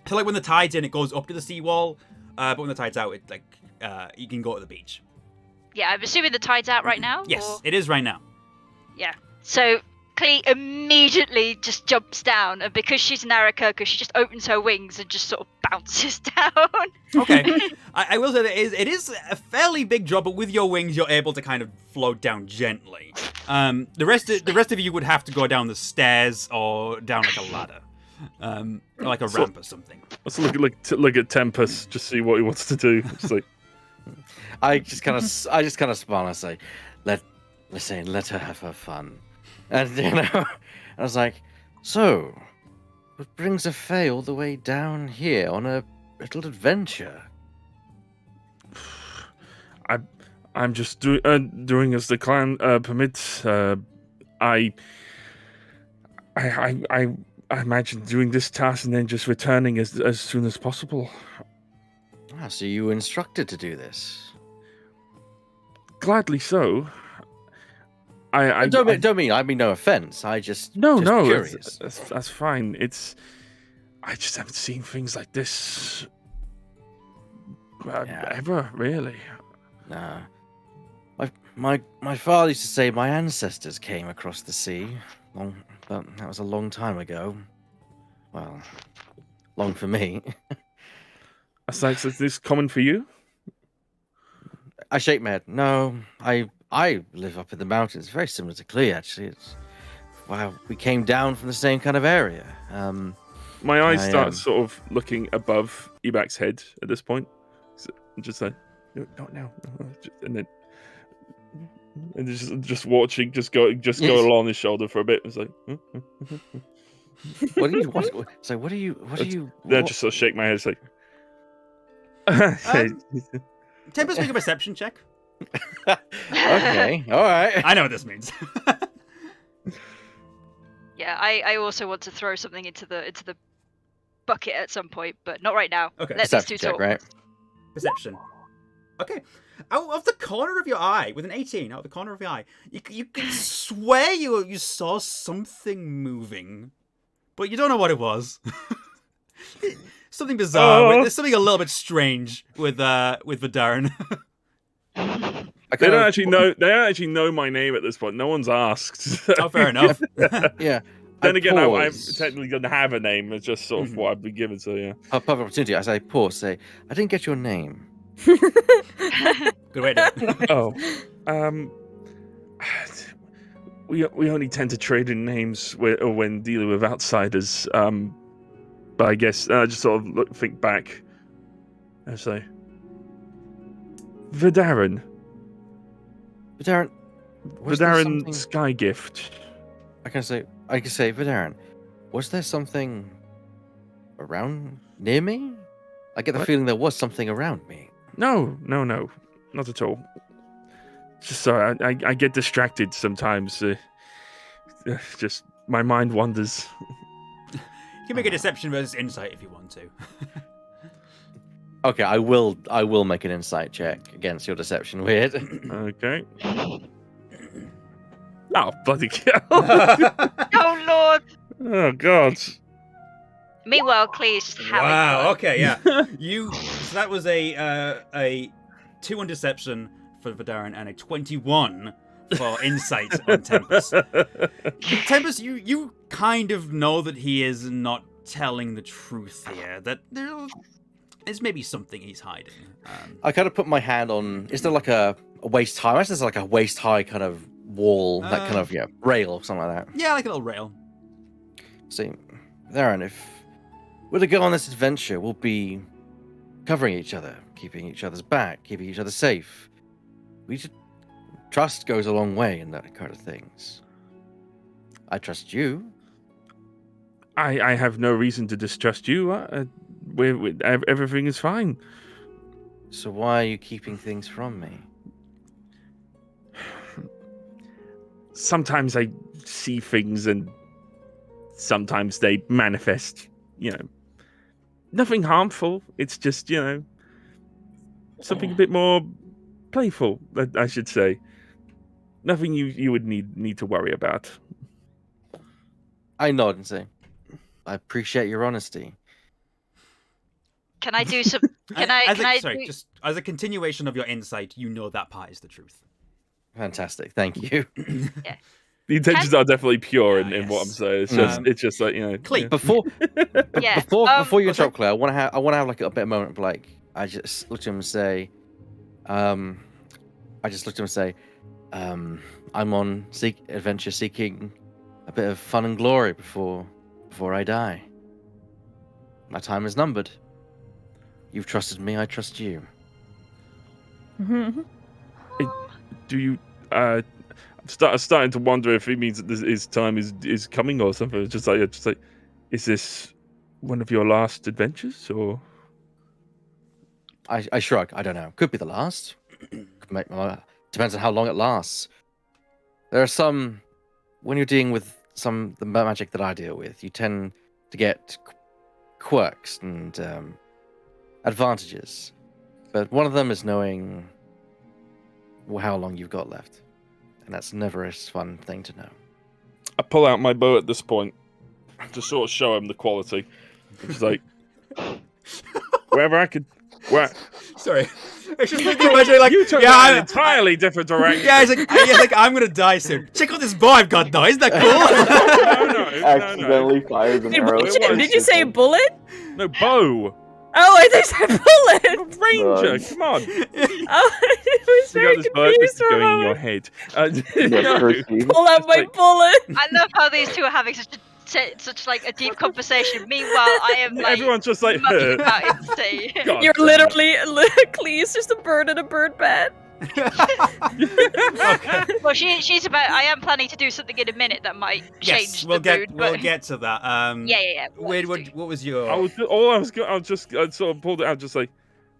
So like when the tide's in, it goes up to the seawall, but when the tide's out, it like you can go to the beach. Yeah, I'm assuming the tide's out right now? Yes, or- it is right now. Yeah. So Clee immediately just jumps down, and because she's an Aarakocra, she just opens her wings and just sort of bounces down. Okay, I will say that it is a fairly big drop, but with your wings, you're able to kind of float down gently. The rest of you would have to go down the stairs or down like a ladder, or like a ramp or something. Let's look at Tempest, just see what he wants to do. Just like, I just kind of smile and say, let her have her fun. And I was like, so what brings a Fae all the way down here on a little adventure? I'm just doing as the clan permits. I imagine doing this task and then just returning as soon as possible. Ah, so you were instructed to do this? Gladly so. I mean no offense. I just No, curious. that's fine. I just haven't seen things like this ever, really. Nah. My father used to say my ancestors came across the sea, but that was a long time ago. Well, long for me. Is this common for you? I shake my head. No, I live up in the mountains. Very similar to Clee, actually. Wow, we came down from the same kind of area. My eyes start sort of looking above Ebak's head at this point. So I'm just like, no, not now. And just watching, just go along his shoulder for a bit. It's like, what do you? So what do you? Then I just sort of shake my head. It's like, Tempest, make a perception check. Okay, all right. I know what this means. Yeah, I also want to throw something into the bucket at some point, but not right now. Okay. Let these Perception two check, talk. right? Perception. Okay. Out of the corner of your eye, with an 18, out of the corner of your eye, you can swear you saw something moving, but you don't know what it was. Something bizarre. There's something a little bit strange with Vidarin. They don't actually know. They don't actually know my name at this point. No one's asked. Oh, fair enough. Yeah. Then again, I'm pause. technically going to have a name. It's just sort of what I've been given. So yeah. Perfect opportunity. As I pause, say, I didn't get your name. Good way to do it. Oh, we only tend to trade in names when dealing with outsiders. But I guess I just sort of think back and say, Vidarin. Vidarin. was there Vidarin something- Sky Gift. I can say, Vidarin, was there something around near me? I get the What? feeling there was something around me. No, not at all. Just sorry, I get distracted sometimes. Just my mind wanders. You can make a deception versus insight if you want to. Okay, I will make an insight check against your deception. Weird. Okay. Oh bloody hell! Oh lord! Oh god! Meanwhile, Clee's just having Wow. fun. Okay. Yeah. So that was a 2 on deception for Vidarin and a 21 for insight on Tempest. Tempest, you kind of know that he is not telling the truth here. That there's maybe something he's hiding. I kind of put my hand on. Is there like a waist high? Imagine there's like a waist high kind of wall, that kind of rail or something like that. Yeah, like a little rail. See, Darren, if we're to go on this adventure, we'll be covering each other, keeping each other's back, keeping each other safe. Trust goes a long way in that kind of things. I trust you. I have no reason to distrust you. Everything is fine. So why are you keeping things from me? Sometimes I see things and sometimes they manifest, nothing harmful. It's just, something a bit more playful, I should say. Nothing you would need to worry about. I nod and say, I appreciate your honesty. Can I do some? Just as a continuation of your insight, you know that part is the truth. Fantastic, thank you. The intentions are definitely pure in yes. what I'm saying. It's just like Clee, Before Yeah, before you okay. interrupt, Claire, I want to have like a bit of moment of like I just looked at him and say, I'm on adventure seeking a bit of fun and glory before I die. My time is numbered. You've trusted me, I trust you. Do you? I'm starting to wonder if it means that his time is coming or something. Just like, is this one of your last adventures or? I shrug. I don't know. Could be the last. Depends on how long it lasts. There are some, when you're dealing with the magic that I deal with, you tend to get quirks and advantages. But one of them is knowing how long you've got left. And that's never a fun thing to know. I pull out my bow at this point to sort of show him the quality. It's like wherever I could. sorry, I just like imagining like You took that in an entirely different direction. Yeah, he's like I'm gonna die soon. Check out this bow I've got now. Isn't that cool? no. Accidentally fires an arrow. Did you say bullet? No, bow. Oh, I think I said bullet. Ranger, come on. Oh, I was You very got this bird, confused this is for a going in your moment. head. Yeah, No. Percy. Pull out my like- bullet. I love how these two are having such like a deep conversation. Meanwhile, I am like Everyone's just like, mucking about in the sea. God You're damn literally, Clee's just a bird in a bird bed. Well, she's about. I am planning to do something in a minute that might change Yes, we'll the mood. we'll But get to that. yeah. Wade, let's do. what was your? I sort of pulled it out, just like,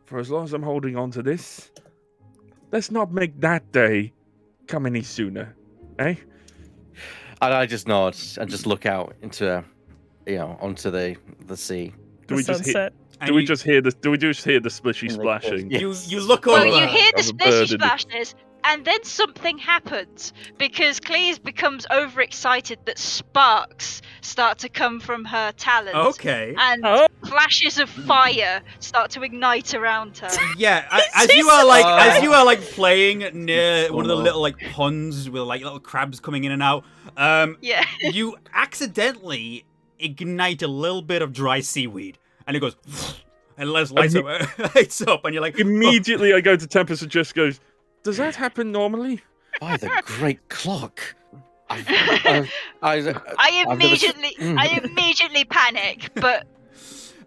for as long as I'm holding on to this, let's not make that day come any sooner, eh? And I just nod and just look out into, onto the sea. Do we just sunset. Do we just hear the splishy And they splashing? Yes. You look Well, over. you hear the Of a bird splishy in the- splashes, and then something happens because Cleese becomes overexcited that sparks start to come from her talons. Okay. And Oh. flashes of fire start to ignite around her. Yeah, as She's you are like so- as you are like playing near Oh, one of the no. little like ponds with like little crabs coming in and out, Yeah. you accidentally ignite a little bit of dry seaweed, and it goes and lights up, and you're like, Immediately, I go to Tempest and just goes, "Does that happen normally?" By the great clock. I've I never s- immediately panic, but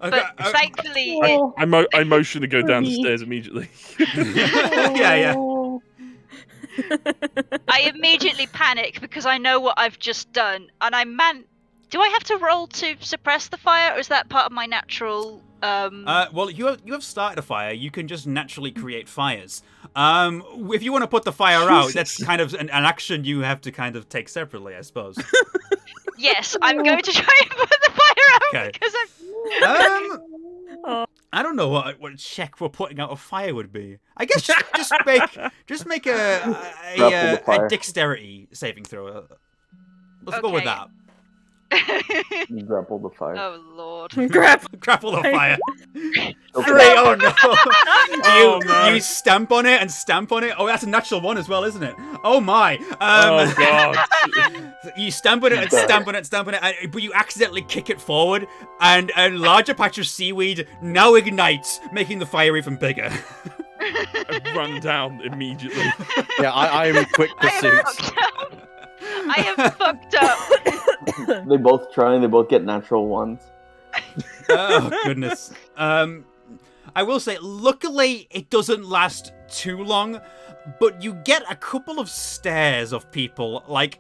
Okay, thankfully I motion to go down the stairs immediately. yeah. I immediately panic because I know what I've just done, and do I have to roll to suppress the fire, or is that part of my natural? Well, you have started a fire. You can just naturally create fires. If you want to put the fire out, that's kind of an action you have to kind of take separately, I suppose. Yes, I'm going to try and put the fire out Okay. because I'm. I don't know what check for putting out a fire would be. I guess just make Grapple the a fire. dexterity saving throw. Let's go with Okay. that. You grapple the fire. Oh lord. Grapple the fire. Okay. 3. Oh no! Oh, no. You stamp on it and stamp on it. Oh, that's a natural 1 as well, isn't it? Oh my! Oh god! You stamp on it and stamp on it, stamp on it, but you accidentally kick it forward, and a larger patch of seaweed now ignites, making the fire even bigger. I run down immediately. Yeah, I am in quick pursuit. I am fucked up. They both try and they both get natural ones. Oh goodness. I will say, luckily it doesn't last too long, but you get a couple of stares of people like,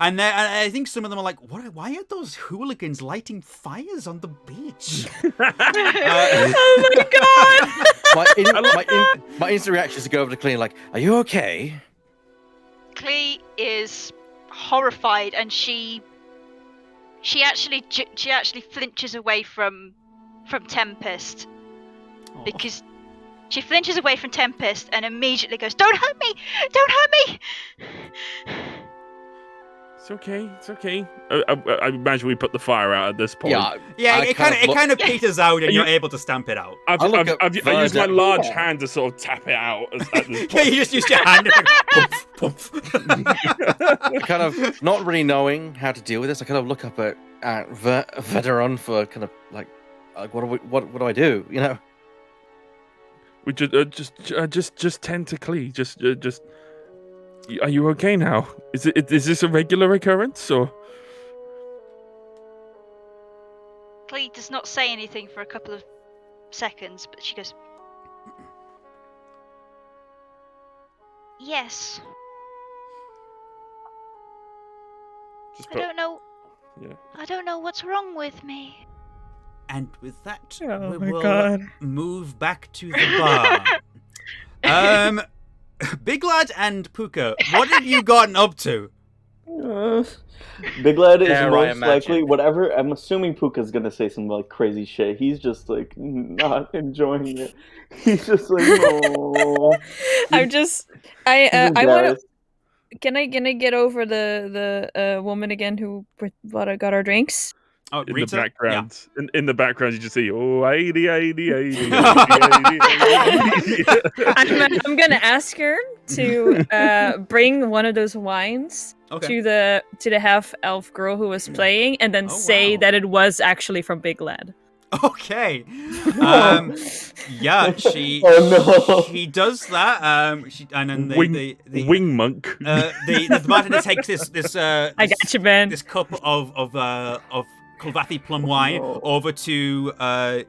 and I think some of them are like, "What? Why are those hooligans lighting fires on the beach?" Oh my god! My instant reaction is to go over to Clean, like, "Are you okay?" Clee is horrified, and she actually flinches away from Tempest because she flinches away from Tempest and immediately goes, "Don't hurt me! Don't hurt me!" It's okay. It's okay. I imagine we put the fire out at this point. Yeah, I it kind of look- kind of peters out, and You- you're able to stamp it out. I use my Verda. large hand to sort of tap it out at this Yeah, point. you just use your hand. Poof, poof. kind of not really knowing how to deal with this. I kind of look up at Veteran for kind of like what do I do? You know. We just tend to Clee. Just. Are you okay now? Is this a regular occurrence or? Clee does not say anything for a couple of seconds, but she goes, "Yes, Just I don't know. Yeah. I don't know what's wrong with me." And with that, Oh we my will god. move back to the bar. Big Lad and Puka, what have you gotten up to? Big Lad is Dare I most imagine? likely whatever. I'm assuming Puka's gonna say some like crazy shit. He's just like not enjoying it. He's just like, oh. I'm just I want to. Can I get over the woman again who got our drinks? Oh, In Rita? the background, in the background, you just see, oh, 80. I'm gonna ask her to bring one of those wines Yeah. Okay. to the half elf girl who was playing, and then Oh, say wow. that it was actually from Big Lad. Okay. Yeah, she. Oh, no. He does that. And then the Wing monk. the bartender takes this I got you, man. this cup of Kulvathi plum wine no. over to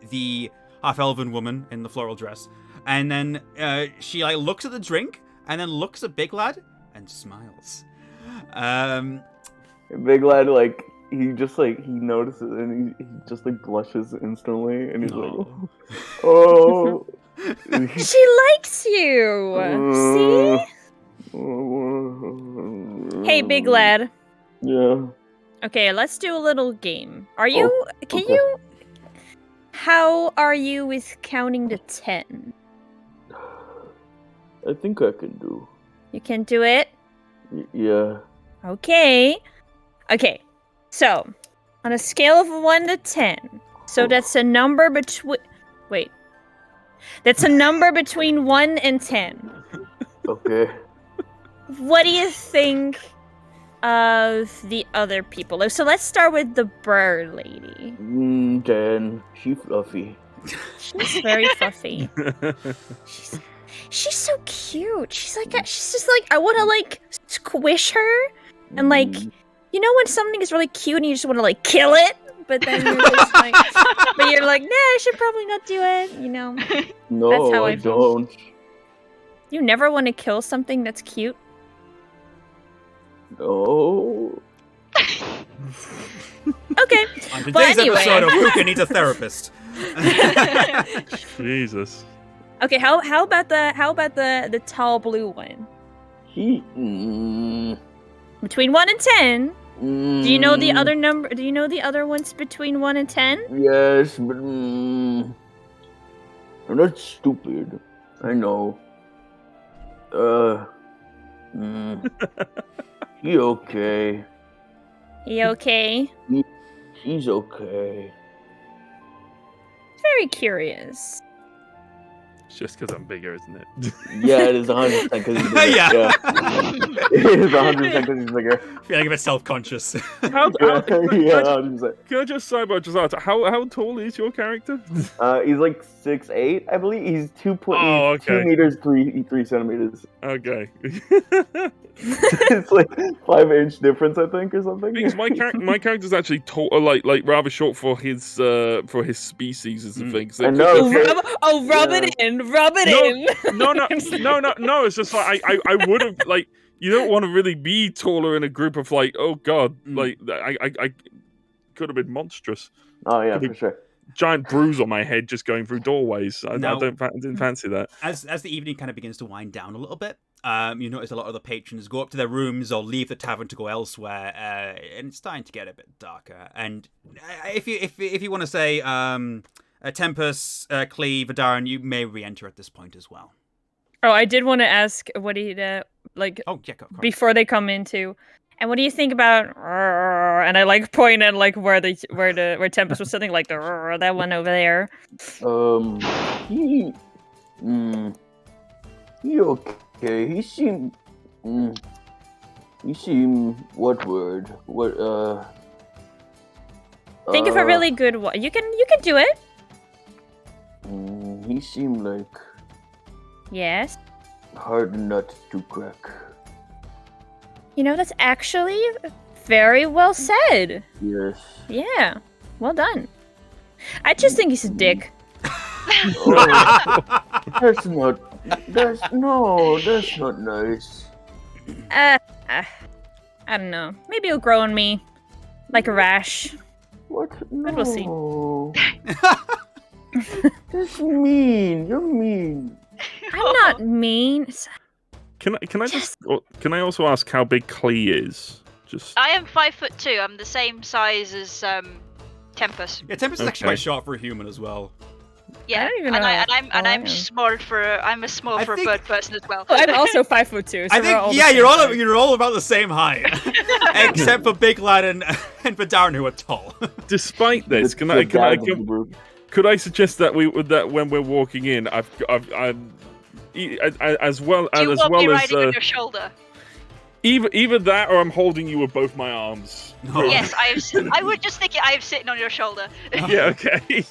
the half-elven woman in the floral dress, and then she like looks at the drink and then looks at Big Lad and smiles. Big Lad like he just like he notices and he just like blushes instantly and he's like, Oh. oh, She likes you. See? Hey, big lad. Yeah. Okay, let's do a little game. Are you? Can okay. you? How are you with counting to 10? I think I can do. You can do it. Yeah. Okay. Okay. So, on a scale of 1 to 10, so that's a number between. Wait. That's a number between 1 and 10. Okay. What do you think of the other people? So let's start with the bird lady. 10. She fluffy. She's very fluffy. She's so cute. She's just like, I want to like squish her and like, you know when something is really cute and you just want to like kill it, but then you're just like, but you're like, nah, I should probably not do it. You know? No, That's how I I feel. don't. You never want to kill something that's cute. No. Okay. On But today's anyway. episode of Puka Needs a Therapist. Jesus. Okay, how about the tall blue one? He. Between 1 and 10. Do you know the Mm, other number? Do you know the other ones between 1 and 10? Yes, but. I'm not stupid. I know. He okay. You okay? He's okay. Very curious. It's just because I'm bigger, isn't it? Yeah, it is 100% because he's bigger. Yeah. It is 100% because he's bigger. Feeling a bit self-conscious. How, Yeah, how, yeah, 100%. can I just sidebar just ask, how tall is your character? He's like 6'8", I believe. He's 2 okay. meters 3 centimeters. Okay. It's like 5-inch difference, I think, or something. Because my character's actually tall, like rather short for his species is the thing. So I know. Rub it in. Rub it in. No. It's just like I would have like you don't want to really be taller in a group of like like I could have been monstrous. Oh yeah, Could for be- sure. Giant bruise on my head just going through doorways. I Now- didn't fancy that. As the evening kind of begins to wind down a little bit, you notice a lot of the patrons go up to their rooms or leave the tavern to go elsewhere, and it's starting to get a bit darker. And if you want to say, Tempest, Cleve, Vadaran, you may re-enter at this point as well. Oh, I did want to ask what do you like Oh, yeah, go. before they come into. And what do you think about? And I like point at like where Tempest was sitting, like that one over there. He okay. He seemed what word? What Think of a really good one. You can do it. He seemed like Yes. hard nut to crack. You know, that's actually very well said. Yes. Yeah. Well done. I just think he's a dick. Oh, that's not nice. I don't know. Maybe it'll grow on me like a rash. What? But we'll see. No. That's mean. You're mean. I'm not mean. Can I also ask how big Clee is? Just I am 5'2". I'm the same size as Tempest. Yeah, Tempest is actually Okay. quite short for a human as well. Yeah, I don't even and know I, how and I'm tall I am. small for I'm a small I for think- a bird person as well. I'm also 5'2". So I we're all think the yeah, same you're size. all about the same height, except for Big Lad and Vadaran who are tall. despite this, The dad of the group. could I suggest that when we're walking in, I'm as well Do you as want me well as riding on your shoulder? either that or I'm holding you with both my arms. No. Yes, I would just think I am sitting on your shoulder. Yeah. Okay.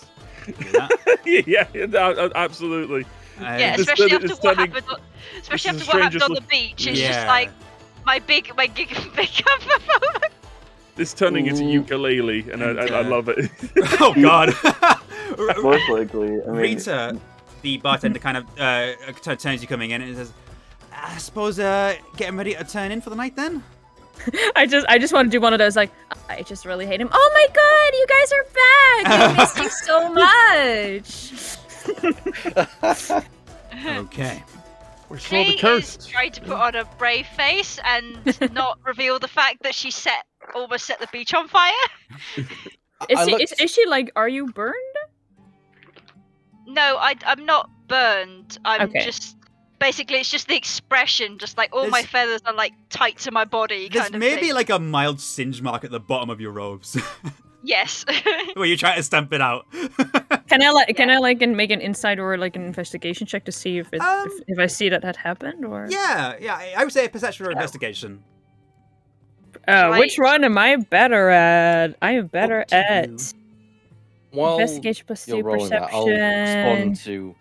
Yeah. yeah. Absolutely. Yeah, This especially turning- after this what turning- happened. this Especially is the after what happened strangest on the beach. It's just Yeah. like my big This turning into ukulele, and I love it. Oh God. Most likely. I mean, Rita, the bartender, kind of turns you coming in and says, "I suppose getting ready to turn in for the night then." I just want to do one of those like I just really hate him. Oh my god, you guys are back! I missed you so much. Okay. We saw the Kay is coast. trying to put on a brave face and not reveal the fact that she almost set the beach on fire. Is she like, are you burned? No, I'm not burned. I'm Okay. just basically it's just the expression, just like all my There's- feathers are like tight to my body. There's Kind of maybe thing. like a mild singe mark at the bottom of your robes Yes. where you try to stamp it out. Can I make an insight or like an investigation check to see if if I see that happened or? Yeah. I would say a perception or investigation. Right. Which one am I better at? I am better Up to at you. While investigation plus you're 2 rolling that, I'll perception. respond to.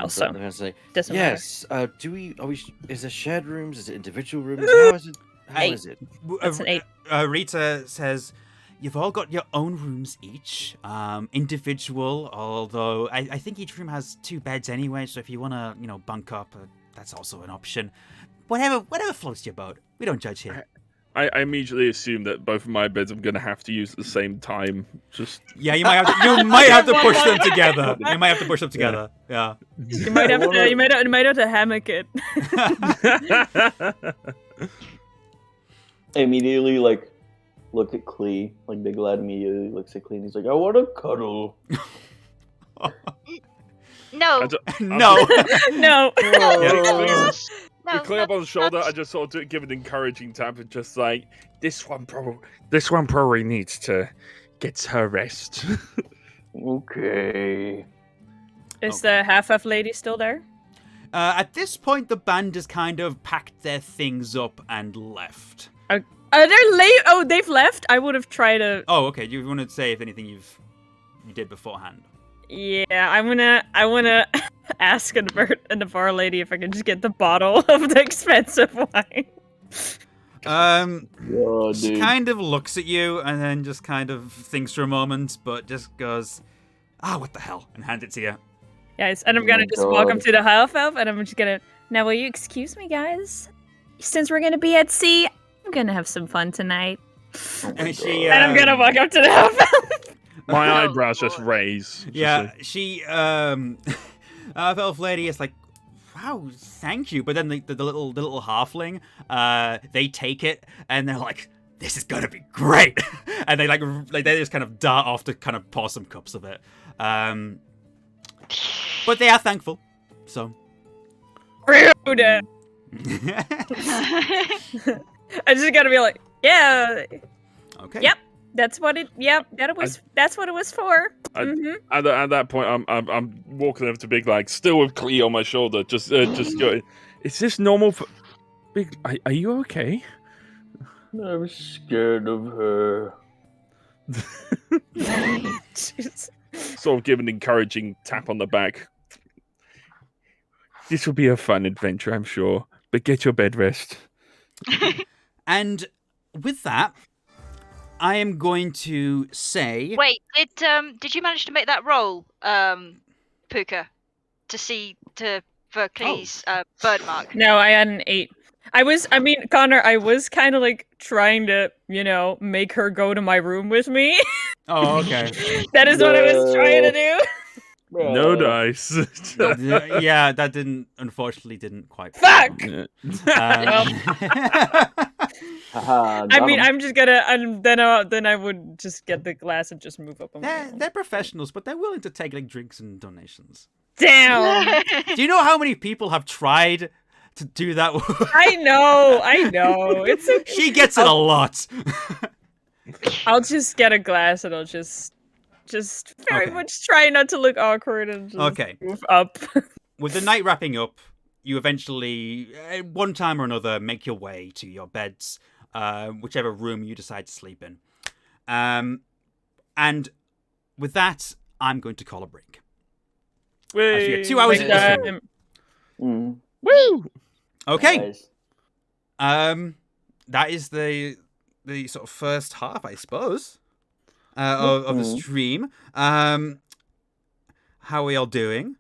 Also, I'm gonna say Doesn't matter. yes. Is there shared rooms? Is it individual rooms? How is it? How Hey. is it? That's an 8. Rita says, you've all got your own rooms each, individual, although I think each room has 2 beds anyway, so if you want to, bunk up, that's also an option. Whatever floats your boat. We don't judge here. I immediately assume that both of my beds I'm going to have to use at the same time. Just Yeah, you might have to push them together. You might have to push them together. Yeah. You might have to. You might have to hammock it. I immediately like look at Klee. Like Big Lad immediately looks at Klee and he's like, I want to cuddle. No. No. No. Yeah, No, you clear up on the shoulder. not- I just sort of give an encouraging tap and just like this one probably needs to get her rest. Okay. Is the half-elf lady still there? At this point, the band has kind of packed their things up and left. Are they late? Oh, they've left. I would have tried to. Oh, okay. You want to say if anything you did beforehand? Yeah, I wanna ask the bar lady if I can just get the bottle of the expensive wine. Oh, She dude. kind of looks at you and then just kind of thinks for a moment, but just goes, what the hell, and hands it to you. Yes, and I'm Oh gonna my just walk up God. to the half-elf and I'm just gonna. Now, will you excuse me, guys? Since we're gonna be at sea, I'm gonna have some fun tonight. Oh my And she, God. And I'm gonna walk up to the half-elf. My Oh, eyebrows just Lord. raise. Just Yeah, like, she, elf lady is like, wow, thank you. But then the little halfling, they take it and they're like, this is gonna be great. And they just kind of dart off to kind of pour some cups of it. But they are thankful, so. Rude. I just gotta be like, yeah, Okay. Yep. That's what it. Yep, that's what it was for. Mhm. at that point, I'm walking over to Big Lag, still with Clee on my shoulder, just going. Is this normal for Big? Are you okay? I'm scared of her. Jeez. Sort of give an encouraging tap on the back. This will be a fun adventure, I'm sure. But get your bed rest. And with that, I am going to say. Wait, did you manage to make that roll, Puka, for Klee's bird mark? No, I had an 8. Connor, I was kind of like trying to, make her go to my room with me. Oh, okay. That is what I was trying to do. No dice. Yeah, that unfortunately didn't quite. Fuck! Haha, I got mean, him. I'm just gonna, and then I would just get the glass and just move up on my own. they're professionals, but they're willing to take like drinks and donations. Damn! Do you know how many people have tried to do that? I know. It's okay. She gets it a lot. I'll just get a glass and I'll just very Okay. much try not to look awkward and just Okay. move up. With the night wrapping up, you eventually, at one time or another, make your way to your beds, whichever room you decide to sleep in. And with that, I'm going to call a break. As you get 2 hours Like, in this room. Mm, Woo! Okay. nice. That is the sort of first half, I suppose, of the stream. How are we all doing?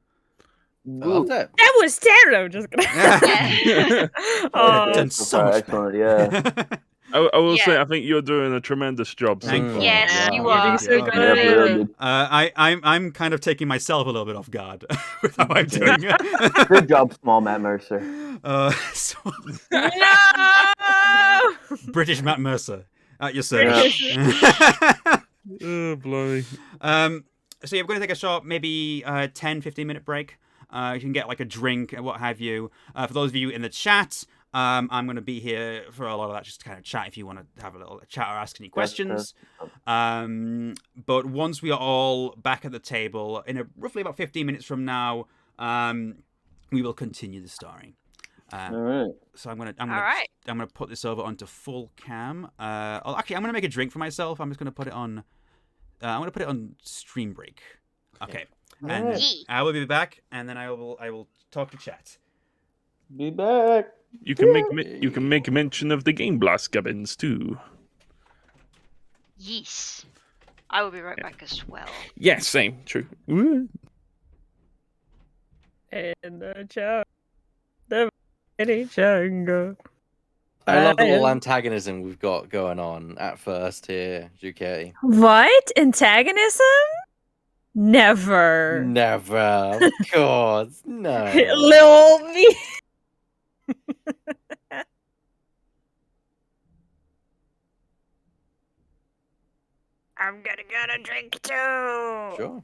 I love that. That was terrible. Just gonna. Yeah. Oh, Done so much Excellent, yeah. I will say, Yeah. I think you're doing a tremendous job. Thank so you. far. Yes, Yeah. you You're are. doing so Oh, good. Yeah, thank really you. good. I'm kind of taking myself a little bit off guard with how I'm doing. Good job, small Matt Mercer. So, No! British Matt Mercer at your service. Oh, bloody. So yeah, we're going to take a short, maybe 10, 15-minute break. You can get like a drink and what have you. For those of you in the chat, I'm going to be here for a lot of that, just to kind of chat if you want to have a little chat or ask any questions. But once we are all back at the table, in roughly about 15 minutes from now, we will continue the story. All right. So I'm All right. gonna put this over onto full cam. Actually, I'm gonna make a drink for myself. I'm just gonna put it on. I'm gonna put it on stream break. Okay. And then Alright. Yee. I will be back, and then I will talk to chat. Be back. You can make mention of the Game Blast gubbins too. Yes. I will be right back as well. Yeah, same. True. Woo. In the jungle. I love the little antagonism we've got going on at first here, UK. What? Antagonism? Never. Never. Of course. No. Little me. I'm gonna get a drink too. Sure.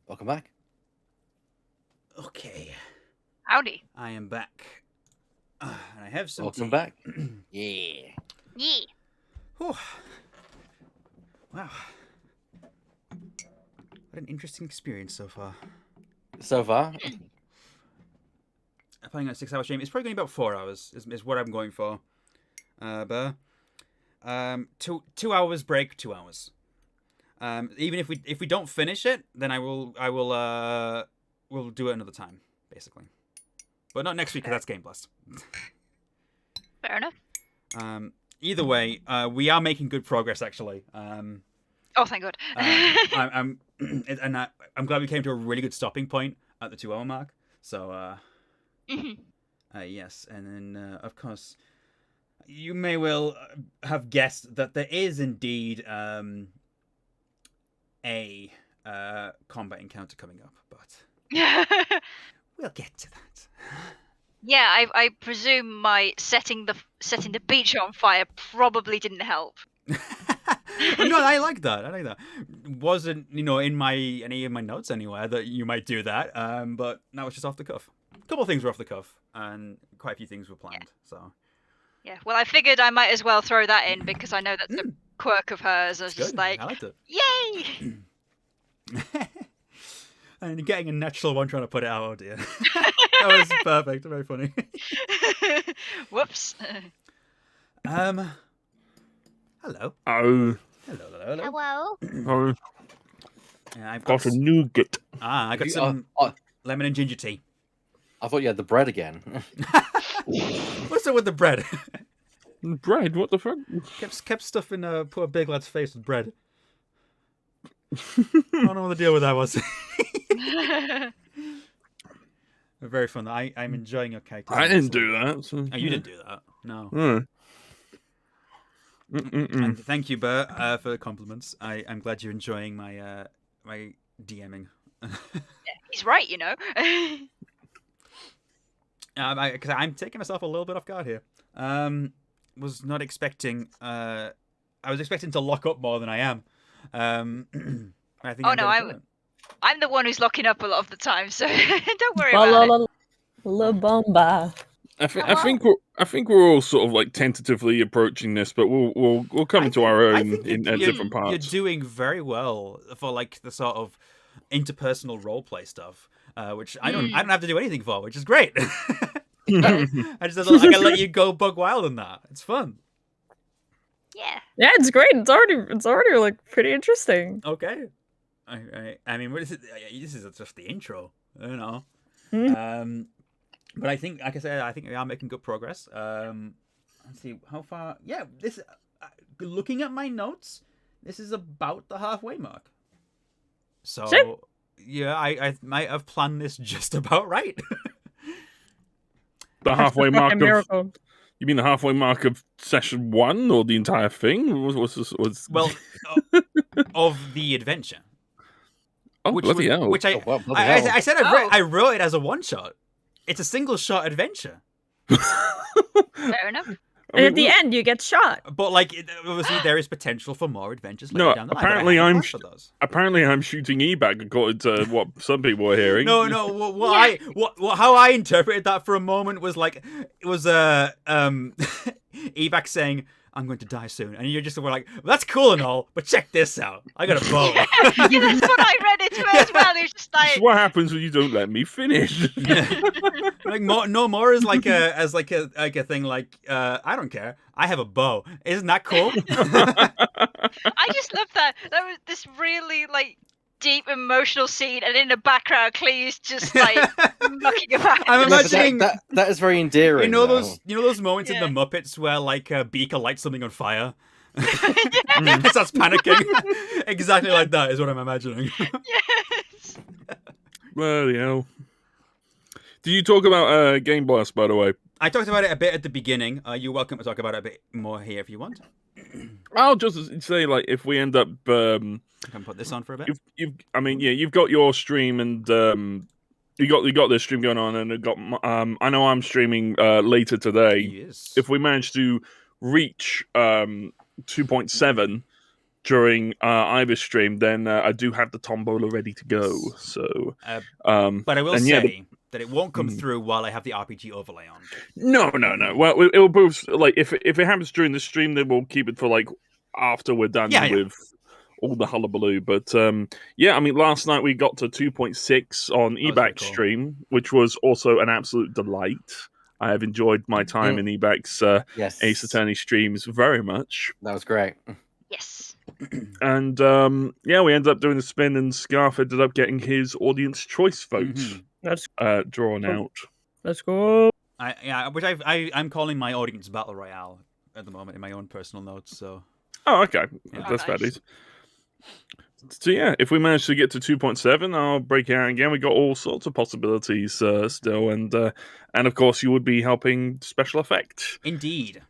Welcome back. Okay, Howdy. I am back, and I have some. Welcome tea. back. Yeah. Yee. Whew. Wow. What an interesting experience so far. So far, Playing a 6-hour stream. It's probably going to be about 4 hours. Is what I'm going for. But 2 hours break, 2 hours. Even if we don't finish it, then we'll do it another time, basically. But not next week because that's Game Blast. Fair enough. Either way, we are making good progress actually. Oh, thank God. I'm glad we came to a really good stopping point at the 2-hour mark. So yes, and then of course you may well have guessed that there is indeed a combat encounter coming up, but we'll get to that. Yeah, I presume my setting the beach on fire probably didn't help. No, I like that. Wasn't in any of my notes anywhere that you might do that. But that was just off the cuff. A couple of things were off the cuff, and quite a few things were planned. Yeah. So. Yeah. Well, I figured I might as well throw that in because I know that's a quirk of hers. I was just like, I liked it. Yay! And getting a natural one trying to put it out. Oh dear. That was perfect. Very funny. Whoops. Hello. Oh. Hello. Oh. I've got a nougat. I got some lemon and ginger tea. I thought you had the bread again. What's up with the bread? Bread? What the fuck? Kept stuffing poor big lad's face with bread. I don't know what the deal with that was. Very fun. I'm enjoying your character. I didn't do that. So, oh, you didn't do that. No. And thank you, Bert, for the compliments. I'm glad you're enjoying my my DMing. Yeah, he's right, Because I'm taking myself a little bit off guard here. Was not expecting. I was expecting to lock up more than I am. I think. I'm the one who's locking up a lot of the time, so don't worry about it. La bomba. I think we're all sort of like tentatively approaching this, but we'll come into our own in different parts. You're doing very well for like the sort of interpersonal roleplay stuff, which I don't have to do anything for, which is great. I can let you go bug wild in that. It's fun. Yeah. Yeah, it's great. It's already like pretty interesting. Okay. I mean, what is it? This is just the intro, But I think, like I said, I think we are making good progress. Let's see how far. Yeah, this. Looking at my notes, this is about the halfway mark. So sure. Yeah, I might have planned this just about right. The halfway mark of. Miracle. You mean the halfway mark of session 1 or the entire thing? Well, of the adventure. Oh, bloody hell. Which I said I wrote it as a one-shot. It's a single-shot adventure. Fair enough. And at the end, you get shot. But like, obviously, there is potential for more adventures later down the line. Apparently, I'm shooting E-Bag according to what some people were hearing. No. How I interpreted that for a moment was like it was E-Bag saying, "I'm going to die soon," and you're just like, well, "That's cool and all, but check this out. I got a bow." Yeah, that's what I read it as well. It's just like, this is what happens when you don't let me finish. Like more is like a thing like I don't care. I have a bow. Isn't that cool? I just love that. That was this really like deep emotional scene, and in the background, Clee's just like mucking about. I'm imagining that is very endearing. You know those moments in the Muppets where like Beaker lights something on fire. It starts panicking. Exactly like that is what I'm imagining. Yes. Well, did you talk about Game Blast, by the way? I talked about it a bit at the beginning. You're welcome to talk about it a bit more here if you want. I'll just say, like, if we end up, I can put this on for a bit. You've got your stream, and you got this stream going on, and it got. I know I'm streaming later today. Yes. If we manage to reach 2.7 during Ivor's stream, then I do have the tombola ready to go. So, but I will say that it won't come through while I have the RPG overlay on. No. Well, it will both, like, if it happens during the stream, then we'll keep it for like after we're done with all the hullabaloo. But yeah, I mean, last night we got to 2.6 on That was very Ebak's cool. stream, which was also an absolute delight. I have enjoyed my time in Ebak's Yes. Ace Attorney streams very much. That was great. Yes. And yeah, we ended up doing the spin, and Scarf ended up getting his audience choice vote Mhm. That's drawn out. let's go. Which I'm calling my audience battle royale at the moment in my own personal notes. So Oh, okay. Yeah. That's Oh, fair. nice. So yeah, if we manage to get to 2.7, I'll break it out again. We got all sorts of possibilities still, and of course you would be helping special effect. indeed.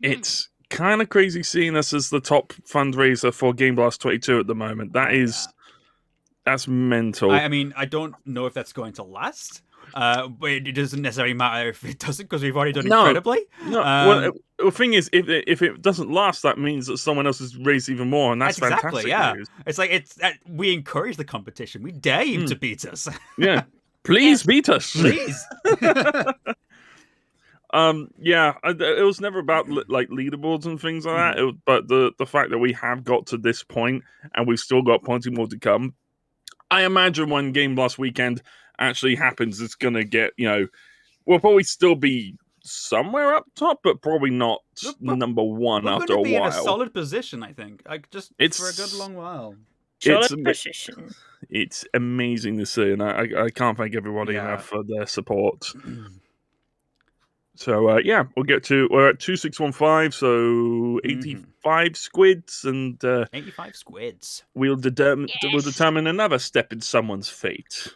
It's kind of crazy seeing us as the top fundraiser for Game Blast 22 at the moment. That's mental. I mean, I don't know if that's going to last. But it doesn't necessarily matter if it doesn't, because we've already done No. incredibly. No, well, the thing is, if it doesn't last, that means that someone else has raised even more, and that's exactly, fantastic yeah. news. It's like we encourage the competition. We dare you to beat us. Yeah, please beat us, Please. Yeah, it was never about like leaderboards and things like that. But the fact that we have got to this point and we've still got plenty more to come. I imagine when Game Blast weekend actually happens, it's gonna get, we'll probably still be somewhere up top, but probably not number one We're after going a to be in a while. solid position, I think. Like just for a good long while. It's amazing to see, and I can't thank everybody enough for their support. So yeah, we're at 2615, so 85 squids, and 85 squids. We'll determine another step in someone's fate.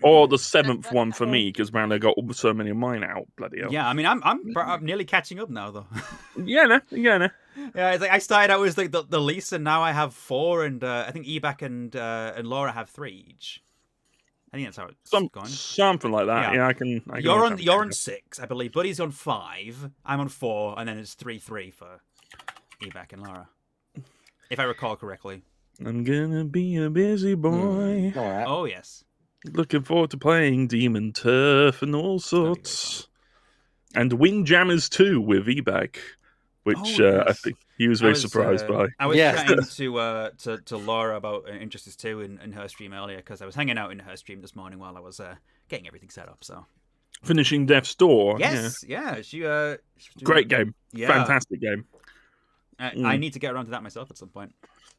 Or the seventh one for me, because man, I got so many of mine out. Bloody hell. Yeah, I mean, I'm nearly catching up now, though. Yeah, Yeah, it's like I started out with the least, and now I have 4, and I think Ebak and Laura have 3 each. I think that's how it's going. Something like that. Yeah, I can. You're on 6, I believe. Buddy's on 5. I'm on 4, and then it's 3-3 for Ebak and Laura, if I recall correctly. I'm gonna be a busy boy. All right. Oh yes. Looking forward to playing Demon Turf and all sorts, and Windjammers too with Ebak, which I think he was very surprised by. I was chatting to Laura about Injustice 2 in her stream earlier, because I was hanging out in her stream this morning while I was getting everything set up. So finishing Death's Door. Yes, yeah. She great game. Yeah. Fantastic game. I need to get around to that myself at some point.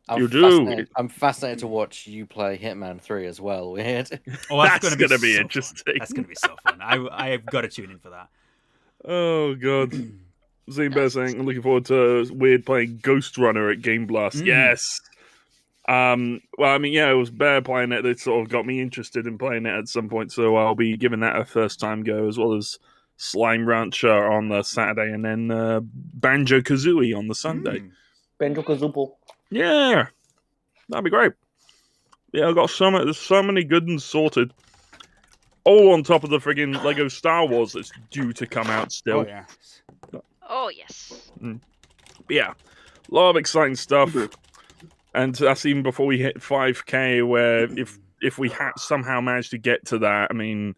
I'm fascinated to watch you play Hitman 3 as well. Weird. Oh, that's going to be so interesting. Fun. That's going to be so fun. I've got to tune in for that. Oh god. Zimbear saying, I'm looking forward to weird playing Ghost Runner at Game Blast. Yes. Well, I mean, yeah, it was Bear playing it that sort of got me interested in playing it at some point, so I'll be giving that a first time go, as well as Slime Rancher on the Saturday, and then Banjo Kazooie on the Sunday. Banjo Kazooie. Yeah, that'd be great. Yeah, I've got there's so many good ones sorted. All on top of the friggin' Lego Star Wars that's due to come out still. Oh, yeah. Oh, yes. Yeah, a lot of exciting stuff. And that's even before we hit 5K, where if we somehow manage to get to that, I mean,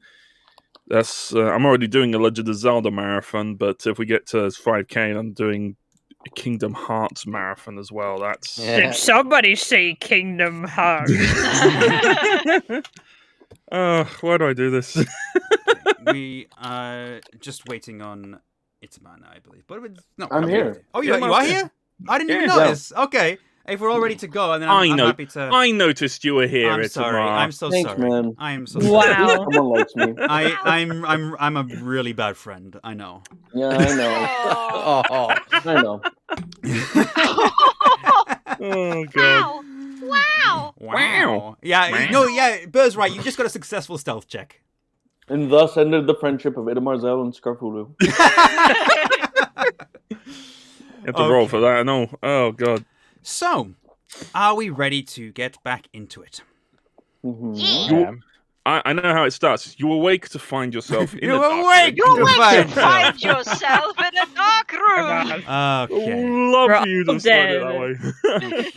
that's I'm already doing a Legend of Zelda marathon, but if we get to 5K, I'm doing a Kingdom Hearts marathon as well. That's Did somebody say Kingdom Hearts? Why do I do this? We are just waiting on Itamar now, I believe. But it's not. I'm here. Oh, you are here? I didn't even notice. Okay. If we're all ready to go, and then I'm happy to. I noticed you were here. I'm sorry. I'm so Thanks, sorry. man. I am so sorry. Wow. Someone likes me. I'm a really bad friend. I know. Yeah, I know. Oh, I know. Oh god. Wow. Yeah. No. Yeah. Burr's right. You just got a successful stealth check. And thus ended the friendship of Itamar Zel and Scarfulu. You have to roll for that. I know. Oh god. So, are we ready to get back into it? Yeah. I know how it starts. You awake to find yourself in You a dark awake room. You went to find yourself in a dark room. Okay. Love you to start it that way.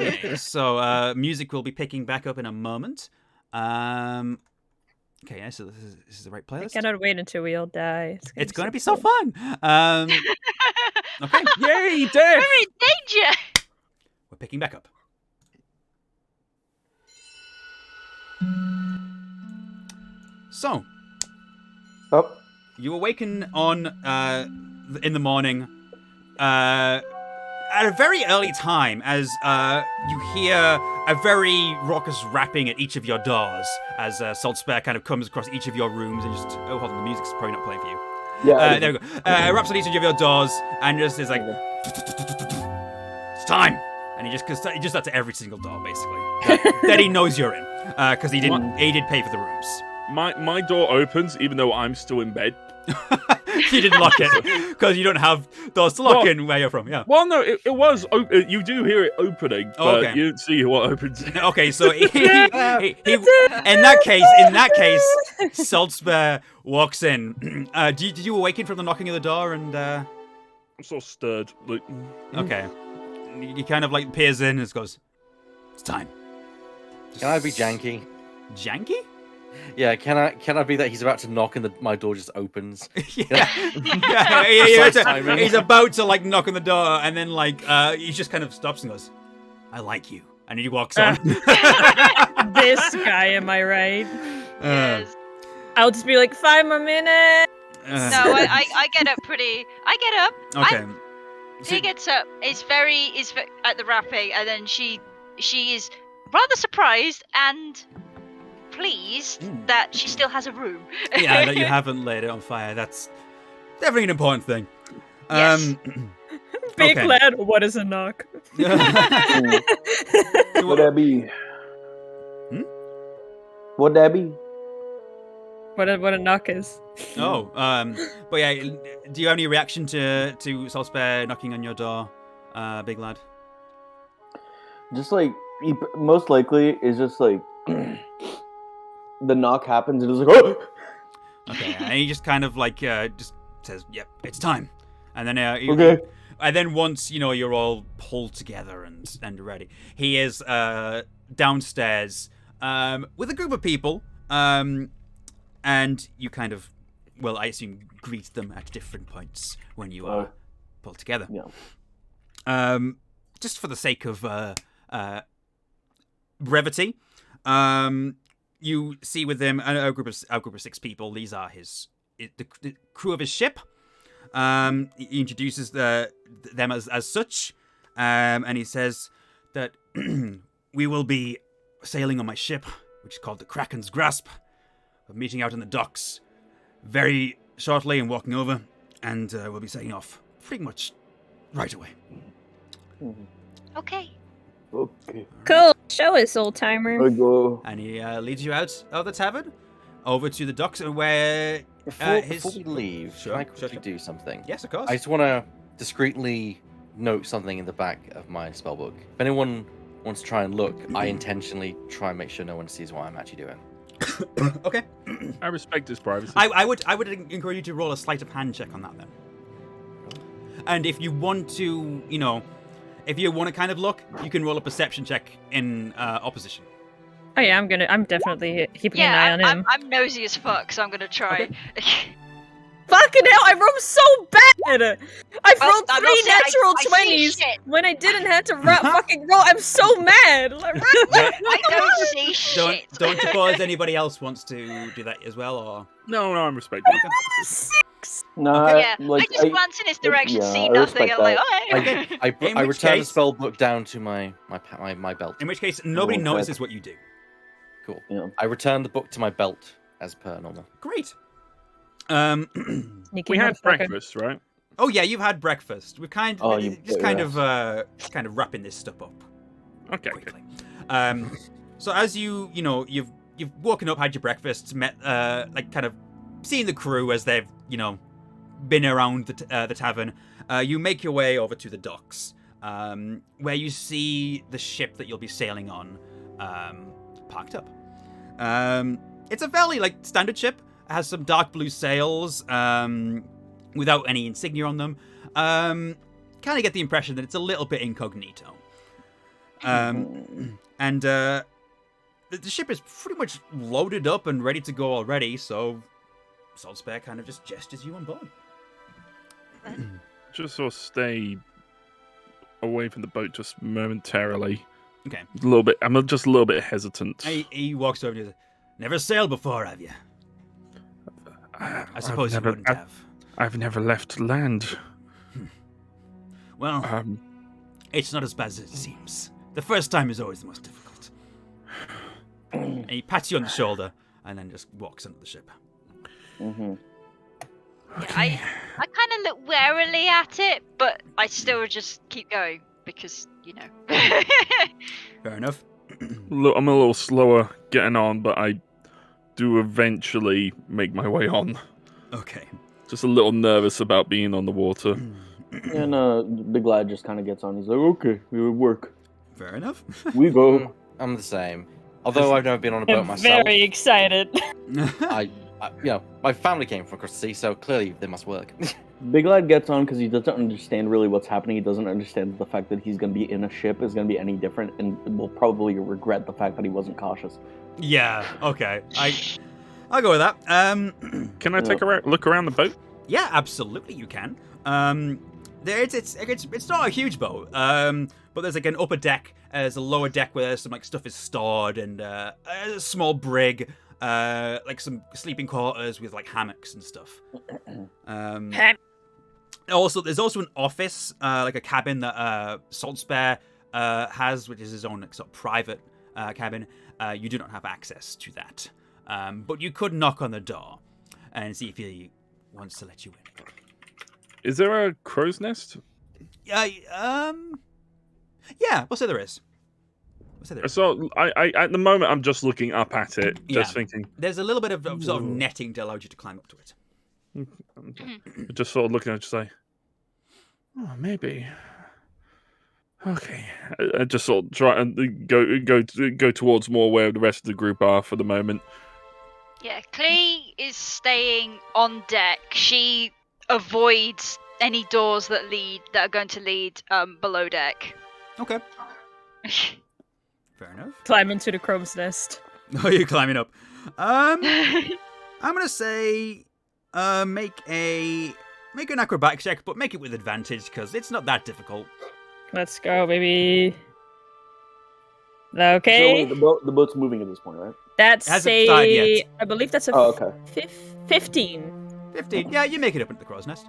Okay. So, music will be picking back up in a moment. Okay, yeah, so this is the right I playlist. cannot wait until we all die. It's going to be so fun. Okay. Yay, death! We're in danger. picking back up. So, Oh, you awaken on in the morning at a very early time as you hear a very raucous rapping at each of your doors as Saltsbare kind of comes across each of your rooms and just... Oh, hold on, the music's probably not playing for you. yeah. There we go. Raps on each of your doors and just is like... It's time! And he just does that to every single door, basically. That he knows you're in. Because he did pay for the rooms. My door opens even though I'm still in bed. You didn't lock it because you don't have doors to lock in where you're from. Yeah. Well, no, it was. You do hear it opening, but okay. you don't see what opens. Okay, so he in that case, Saltsbare walks in. Did you awaken from the knocking of the door and? I'm so stirred. Like, Okay, he kind of like peers in and just goes, "It's time." Can I be janky? Janky? Yeah, can I be that he's about to knock and my door just opens? Yeah. He's about to like knock on the door and then like he just kind of stops and goes, "I like you," and he walks on. This guy, am I right? Yes. I'll just be like, 5 more minutes. No, I get up pretty. I get up. Okay. She gets up. Is at the rapping, and then she is rather surprised and pleased that she still has a room. Yeah, that you haven't lit it on fire. That's definitely an important thing. Yes. Big Okay. lad, what is a knock? Would that be? Would that be? What a knock is. Oh, but yeah, do you have any reaction to Salzburg knocking on your door, big lad? Just like most likely is just like the knock happens and it's like, oh! Okay, and he just kind of like just says, "Yep, it's time," and then Okay. and then once you're all pulled together and ready, he is downstairs with a group of people, and you kind of, well, I assume greet them at different points when you are pulled together. Yeah. Just for the sake of brevity, you see with him a group of 6 people. These are the crew of his ship. He introduces them as such, and he says that we will be sailing on my ship, which is called the Kraken's Grasp. We're meeting out in the docks very shortly and walking over, and we'll be setting off pretty much right away. Okay. Okay. Cool. Show us, old timer. I go. And he leads you out of the tavern, over to the docks, where Before we leave, Sure, can I sure, quickly sure. do something? Yes, of course. I just want to discreetly note something in the back of my spellbook. If anyone wants to try and look, I intentionally try and make sure no one sees what I'm actually doing. Okay. I respect his privacy. I would encourage you to roll a sleight of hand check on that then. And if you want to, if you want to kind of look, you can roll a perception check in opposition. Oh yeah, I'm definitely keeping an eye Yeah, on him. I'm nosy as fuck, so I'm gonna try. Fucking hell, I rolled so bad! I've Well, rolled I'm 3 not saying natural I see 20s shit. when I didn't have to fucking roll. I'm so mad! Like, I don't see shit. Don't suppose anybody else wants to do that as well, or No, I'm respecting it. 6! No, Yeah, I just glance in his direction, see nothing. respect I'm like, that. oh. In I which return case- the spellbook down to my belt. in which case nobody Okay. notices what you do. Cool. Yeah. I return the book to my belt as per normal. Great. Sneaky We had motherfucker. breakfast, right? Oh yeah, you've had breakfast. We're kind Oh, you- kind of wrapping this stuff up Okay. quickly. So as you've woken up, had your breakfast, met kind of seen the crew as they've been around the tavern. You make your way over to the docks, where you see the ship that you'll be sailing on parked up. It's a fairly standard ship. It has some dark blue sails without any insignia on them. Kind of get the impression that it's a little bit incognito. And the ship is pretty much loaded up and ready to go already, so Salzburg kind of just gestures you on board. Just sort of stay away from the boat just momentarily. Okay. A little bit. I'm just a little bit hesitant. He walks over and he says, "Never sailed before, have you?" I suppose you wouldn't have. I've never left land. Well, it's not as bad as it seems. The first time is always the most difficult. And he pats you on the shoulder and then just walks into the ship. Mm-hmm. I kind of look warily at it, but I still just keep going because, you know. Fair enough. I'm a little slower getting on, but I do eventually make my way on. Okay. Just a little nervous about being on the water. And Big Lad just kind of gets on. He's like, okay, it would work. Fair enough. We go. I'm the same. Although I've never been on a boat myself. Very excited. I my family came from across the sea, so clearly they must work. Big Lad gets on because he doesn't understand really what's happening. He doesn't understand the fact that he's going to be in a ship is going to be any different, and will probably regret the fact that he wasn't cautious. Yeah. Okay. I'll go with that. Can I take a look around the boat? Yeah, absolutely you can. It's not a huge boat. But there's like an upper deck. There's a lower deck where some like stuff is stored, and a small brig. Like some sleeping quarters with like hammocks and stuff. Also, there's also an office, like a cabin that Saltsbare has, which is his own like, sort of private cabin. You do not have access to that, but you could knock on the door and see if he wants to let you in. Is there a crow's nest? Yeah, we'll say there is. So I at the moment I'm just looking up at it, just thinking. There's a little bit of sort of netting to allow you to climb up to it. Just sort of looking at it, just like, oh, maybe. Okay, I just sort of try and go towards more where the rest of the group are for the moment. Yeah, Clee is staying on deck. She avoids any doors that are going to lead below deck. Okay. Fair enough. Climb into the crow's nest. Oh, you're climbing up. I'm gonna say, make an acrobatics check, but make it with advantage because it's not that difficult. Let's go, baby. Okay. So the boat's moving at this point, right? That's Hasn't died yet. I believe that's a okay. 15. 15. Yeah, you make it up into the crow's nest.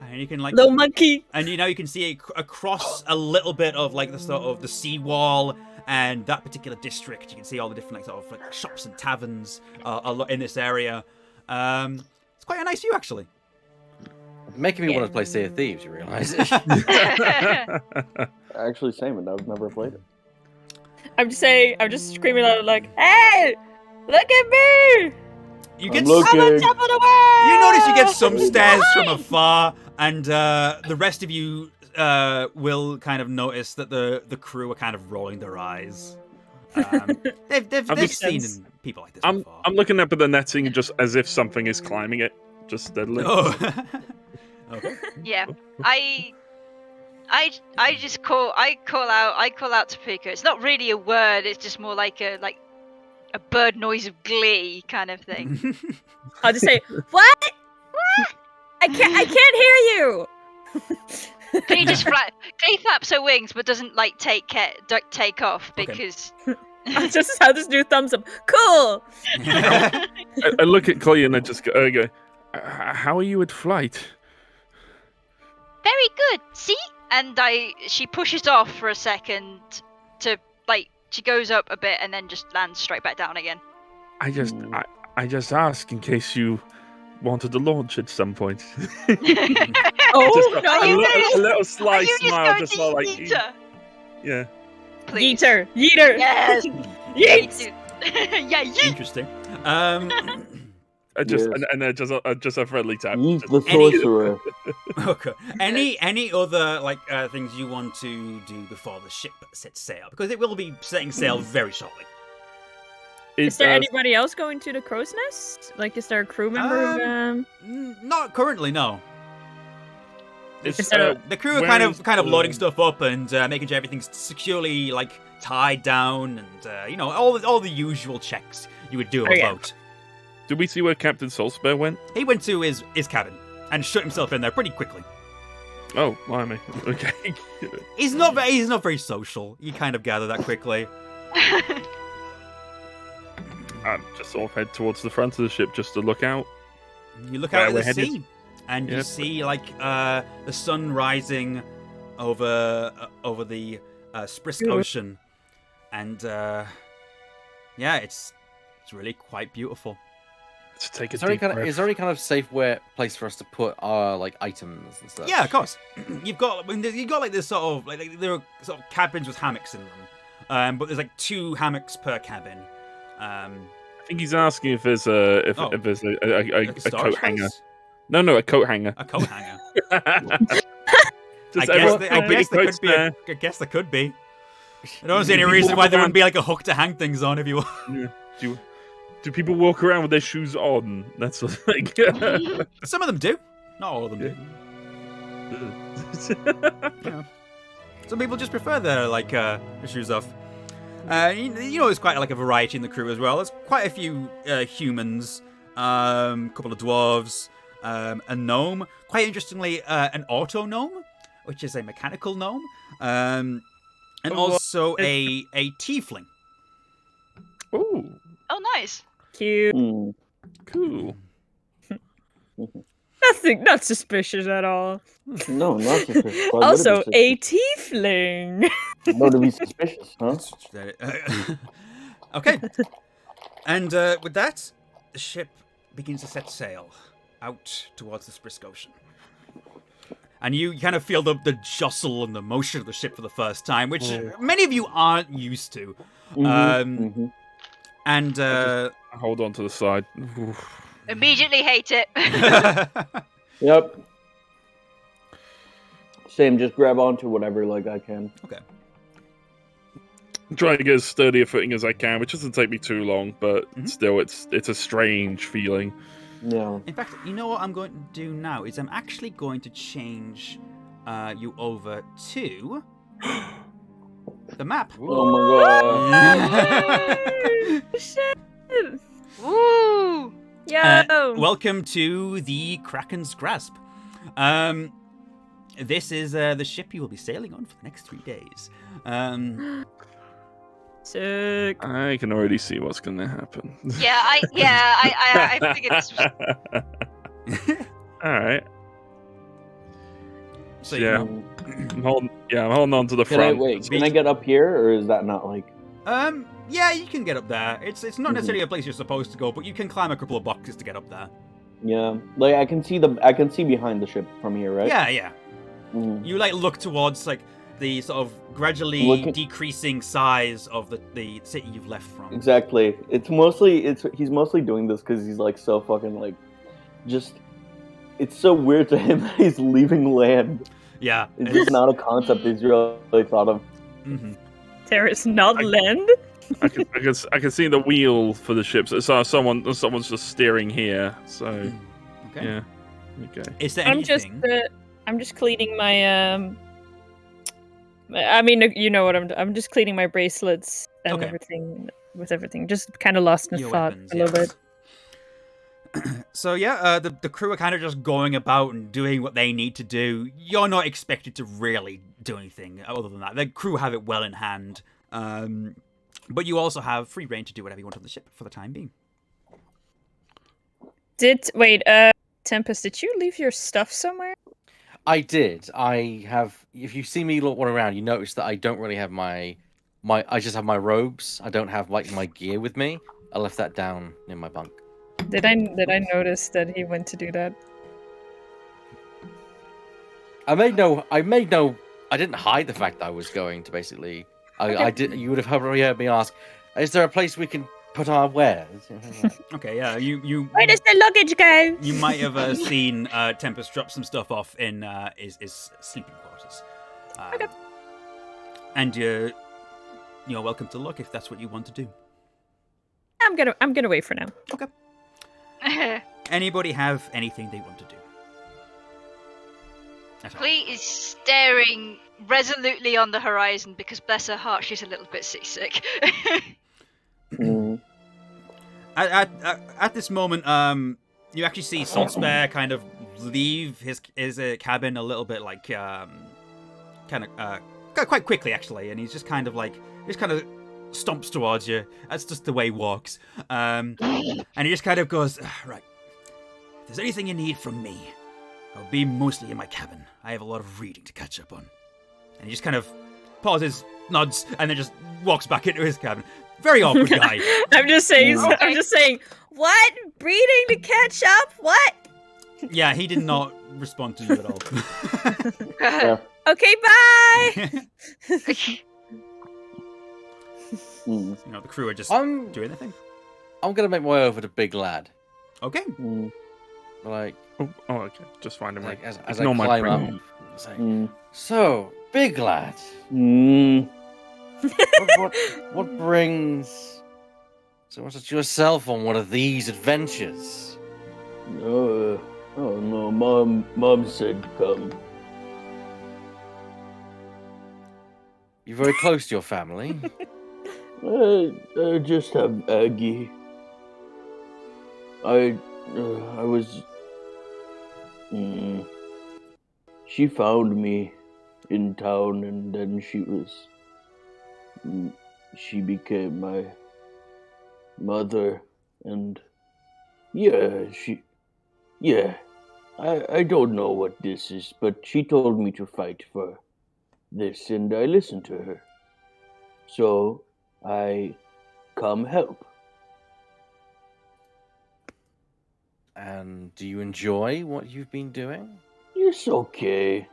And you can like Little monkey. And you can see across a little bit of like the sort of the seawall and that particular district. You can see all the different like sort of like shops and taverns in this area. It's quite a nice view actually. Making me want to play Sea of Thieves, you realise? Actually, same, and I've never played it. I'm just screaming out like, "Hey, look at me! You get I'm on top of the world!" You notice you get some stares from afar, and the rest of you will kind of notice that the crew are kind of rolling their eyes. They've seen people like this before. I'm looking up at the netting just as if something is climbing it, just steadily. Oh. Okay. Yeah, I just call out to Pika. It's not really a word. It's just more like a bird noise of glee kind of thing. I'll just say, "What? What? I can't hear you." Can you just Glee flaps her wings, but doesn't like take off because. I'll just do thumbs up. Cool. I look at Clee and I just go, how are you at flight? Very good. See? And she pushes off for a second to she goes up a bit and then just lands straight back down again. I just asked in case you wanted to launch at some point. Oh, a little sly smile, just all like Yeeter. Yeah. Please. Yeeter. Yes. Yeet. Yeah, yeet. Interesting. I just a friendly tap. Yeet the sorcerer. Okay. Any other things you want to do before the ship sets sail? Because it will be setting sail very shortly. Is there anybody else going to the crow's nest? Like, is there a crew member? Not currently, no. The crew are kind of loading stuff up and making sure everything's securely tied down and all the usual checks you would do on a boat. Did we see where Captain Salzburg went? He went to his cabin and shut himself in there pretty quickly. Oh, blimey. Okay. He's not very social. You kind of gather that quickly. I just sort of head towards the front of the ship just to look out. You look Where out at we're the headed? sea, and you Yep. see like the sun rising over the Sprisk Good. Ocean, and yeah, it's really quite beautiful. Let's take a Is there any deep kind of breath. is there any kind of safe place for us to put our like items and stuff? Yeah, of course. You've got like this sort of like there are sort of cabins with hammocks in them, but there's like 2 hammocks per cabin. I think he's asking if there's a Oh. if there's a Like coat storage hanger. space? No, a coat hanger. A coat hanger. Just I everyone guess put there your could coats be. there. I guess there could be. I don't see any reason why there wouldn't be like a hook to hang things on if you want. Do people walk around with their shoes on? That's what, like. Some of them do. Not all of them do. Yeah. Some people just prefer their shoes off. You know, there's quite like a variety in the crew as well. There's quite a few humans, couple of dwarves, a gnome. Quite interestingly, an auto gnome, which is a mechanical gnome, and also a tiefling. Oh, Oh, nice. Cute. Hmm. cool. Not suspicious at all. No, not suspicious. Why would it be Also, suspicious? a tiefling. No, to be suspicious, huh? Okay. And with that, the ship begins to set sail out towards the Sprisk Ocean. And you kind of feel the jostle and the motion of the ship for the first time, which many of you aren't used to. Mhm. And I hold on to the side. Oof. Immediately hate it. Yep. Same, just grab onto whatever like I can. okay. I'm trying to get as sturdy a footing as I can, which doesn't take me too long, but Mhm. still, it's a strange feeling. Yeah. In fact, you know what I'm going to do now is I'm actually going to change you over to the map. Oh my god. Shit. Woo! Yo. Welcome to the Kraken's Grasp. This is the ship you will be sailing on for the next 3 days. Sick. I can already see what's going to happen. Yeah, I figured this was. All right. So Yeah. I'm holding on to the Can I front. wait? Can I get up here, or is that not like? yeah, you can get up there. It's not Mhm. necessarily a place you're supposed to go, but you can climb a couple of boxes to get up there. Yeah, like I can see behind the ship from here, right? Yeah. Mhm. You like look towards like the sort of gradually Looking- decreasing size of the city you've left from. Exactly. He's mostly doing this because he's like so fucking like, just. It's so weird to him that he's leaving land. Yeah. It's just not a concept he's really thought of. Mhm. There is not land. I can see the wheel for the ship. So someone's just steering here. So Okay. yeah. Okay. Is there I'm just anything? I'm just cleaning my I mean, you know what I'm just cleaning my bracelets and Okay. everything. Just kind of lost in Your thought weapons, a little yes. bit. So yeah, the crew are kind of just going about and doing what they need to do. You're not expected to really do anything other than that. The crew have it well in hand, but you also have free reign to do whatever you want on the ship for the time being. Tempest, did you leave your stuff somewhere? I did. I have. If you see me look one around, you notice that I don't really have my. I just have my robes. I don't have like my gear with me. I left that down in my bunk. Did I notice that he went to do that? I made no. I didn't hide the fact that I was going to basically. I did. You would have probably heard me ask, "Is there a place we can put our wares?" Okay, yeah, you Where does the luggage go? you might have seen Tempest drop some stuff off in his sleeping quarters. Okay. And you're welcome to look if that's what you want to do. I'm gonna wait for now. Anybody have anything they want to do? That's all. Clee is staring resolutely on the horizon because, bless her heart, she's a little bit seasick. Mhm. At this moment, you actually see Saltsbare kind of leave his cabin a little bit like quite quickly actually, and he's just kind of stomps towards you. That's just the way he walks. And he just kind of goes, right. If there's anything you need from me, I'll be mostly in my cabin. I have a lot of reading to catch up on. And he just kind of pauses, nods, and then just walks back into his cabin. Very awkward guy. I'm just saying. What? Reading to catch up? What? Yeah, he did not respond to you at all. Yeah. Okay, bye. You know, the crew are just I'm doing their thing. gonna make my way over to Big Lad. Okay. Like, Oh, okay. Just find him. like as I Ignore my climb premium. up. It's like, so, Big Lad, Mm. what brings so much of yourself on one of these adventures? Oh no, Mom said come. You're very close to your family. I just have Aggie. I was. She found me in town, and then she became my mother, and I don't know what this is, but she told me to fight for this, and I listened to her. So I come help. And do you enjoy what you've been doing? It's okay.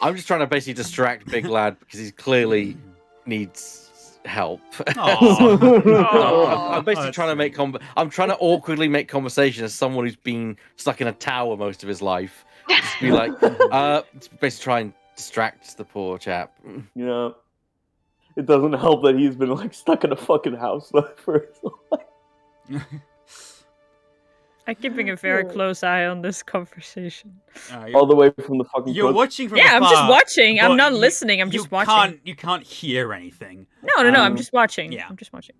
I'm just trying to basically distract Big Lad because he clearly needs help. Aw. I'm basically trying to make I'm trying to awkwardly make conversation as someone who's been stuck in a tower most of his life. Just be like, basically try and distract the poor chap. You know, it doesn't help that he's been like stuck in a fucking house for his life. I'm keeping a very close eye on this conversation. All the way from the fucking. You're watching from Yeah, I'm afar, just watching. I'm but not listening. I'm just watching. You can't hear anything. No, I'm just watching. yeah. I'm just watching.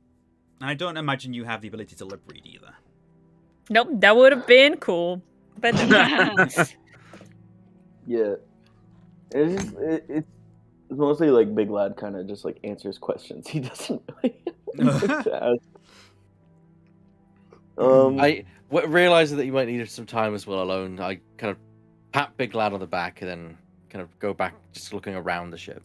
And I don't imagine you have the ability to lip read either. Nope, that would have been cool. But Yeah, it's mostly like Big Lad kind of just like answers questions. He doesn't really like to ask. I realizing that you might need some time as well alone. I kind of pat Big Lad on the back and then kind of go back, just looking around the ship.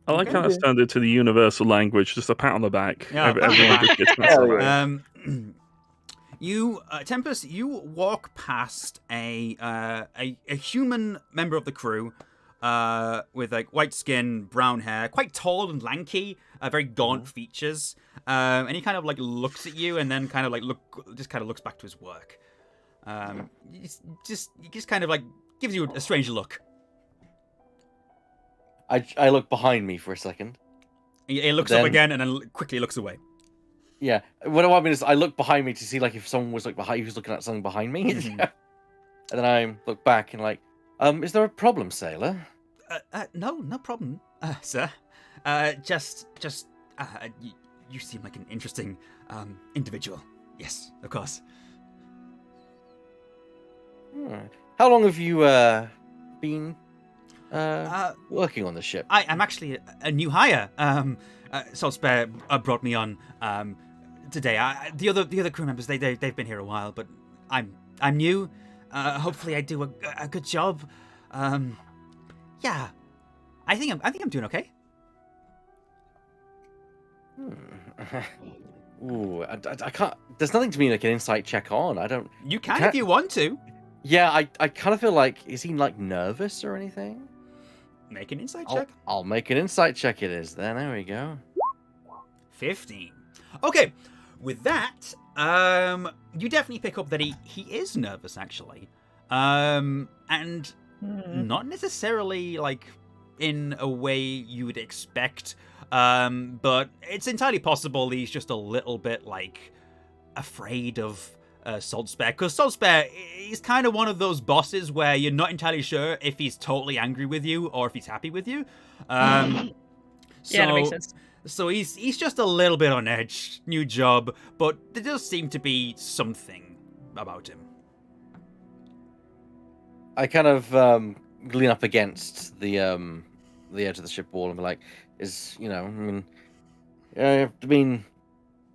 I like how it's turned into the universal language, just a pat on the back. Yeah, Everyone pat on the just gets pats on the back. You, Tempest, you walk past a human member of the crew, with like white skin, brown hair, quite tall and lanky, very gaunt features, and he kind of like looks at you and then kind of like looks back to his work. He just kind of like gives you a strange look. I look behind me for a second. He looks up again and then quickly looks away. Yeah, what I mean is I look behind me to see like if someone was like behind, he was looking at something behind me, and then I look back and like, is there a problem, sailor? No problem, sir. You seem like an interesting individual. Yes, of course. How long have you been working on the ship? I'm actually a new hire. Saltsbare brought me on today. The other crew members they've been here a while, but I'm new. Hopefully, I do a good job. Yeah, I think I'm doing okay. Ooh, I can't. There's nothing to me like an insight check on. I don't. You can if you want to. Yeah, I kind of feel like, is he like nervous or anything? Make an insight check. I'll make an insight check. It is then. There we go. 15. Okay, with that, you definitely pick up that he is nervous actually, and not necessarily like in a way you would expect, but it's entirely possible he's just a little bit like afraid of Saltsbare, because Saltsbare is kind of one of those bosses where you're not entirely sure if he's totally angry with you or if he's happy with you. Yeah, that makes sense. So he's just a little bit on edge. New job, but there does seem to be something about him. I kind of lean up against the edge of the ship wall and be like,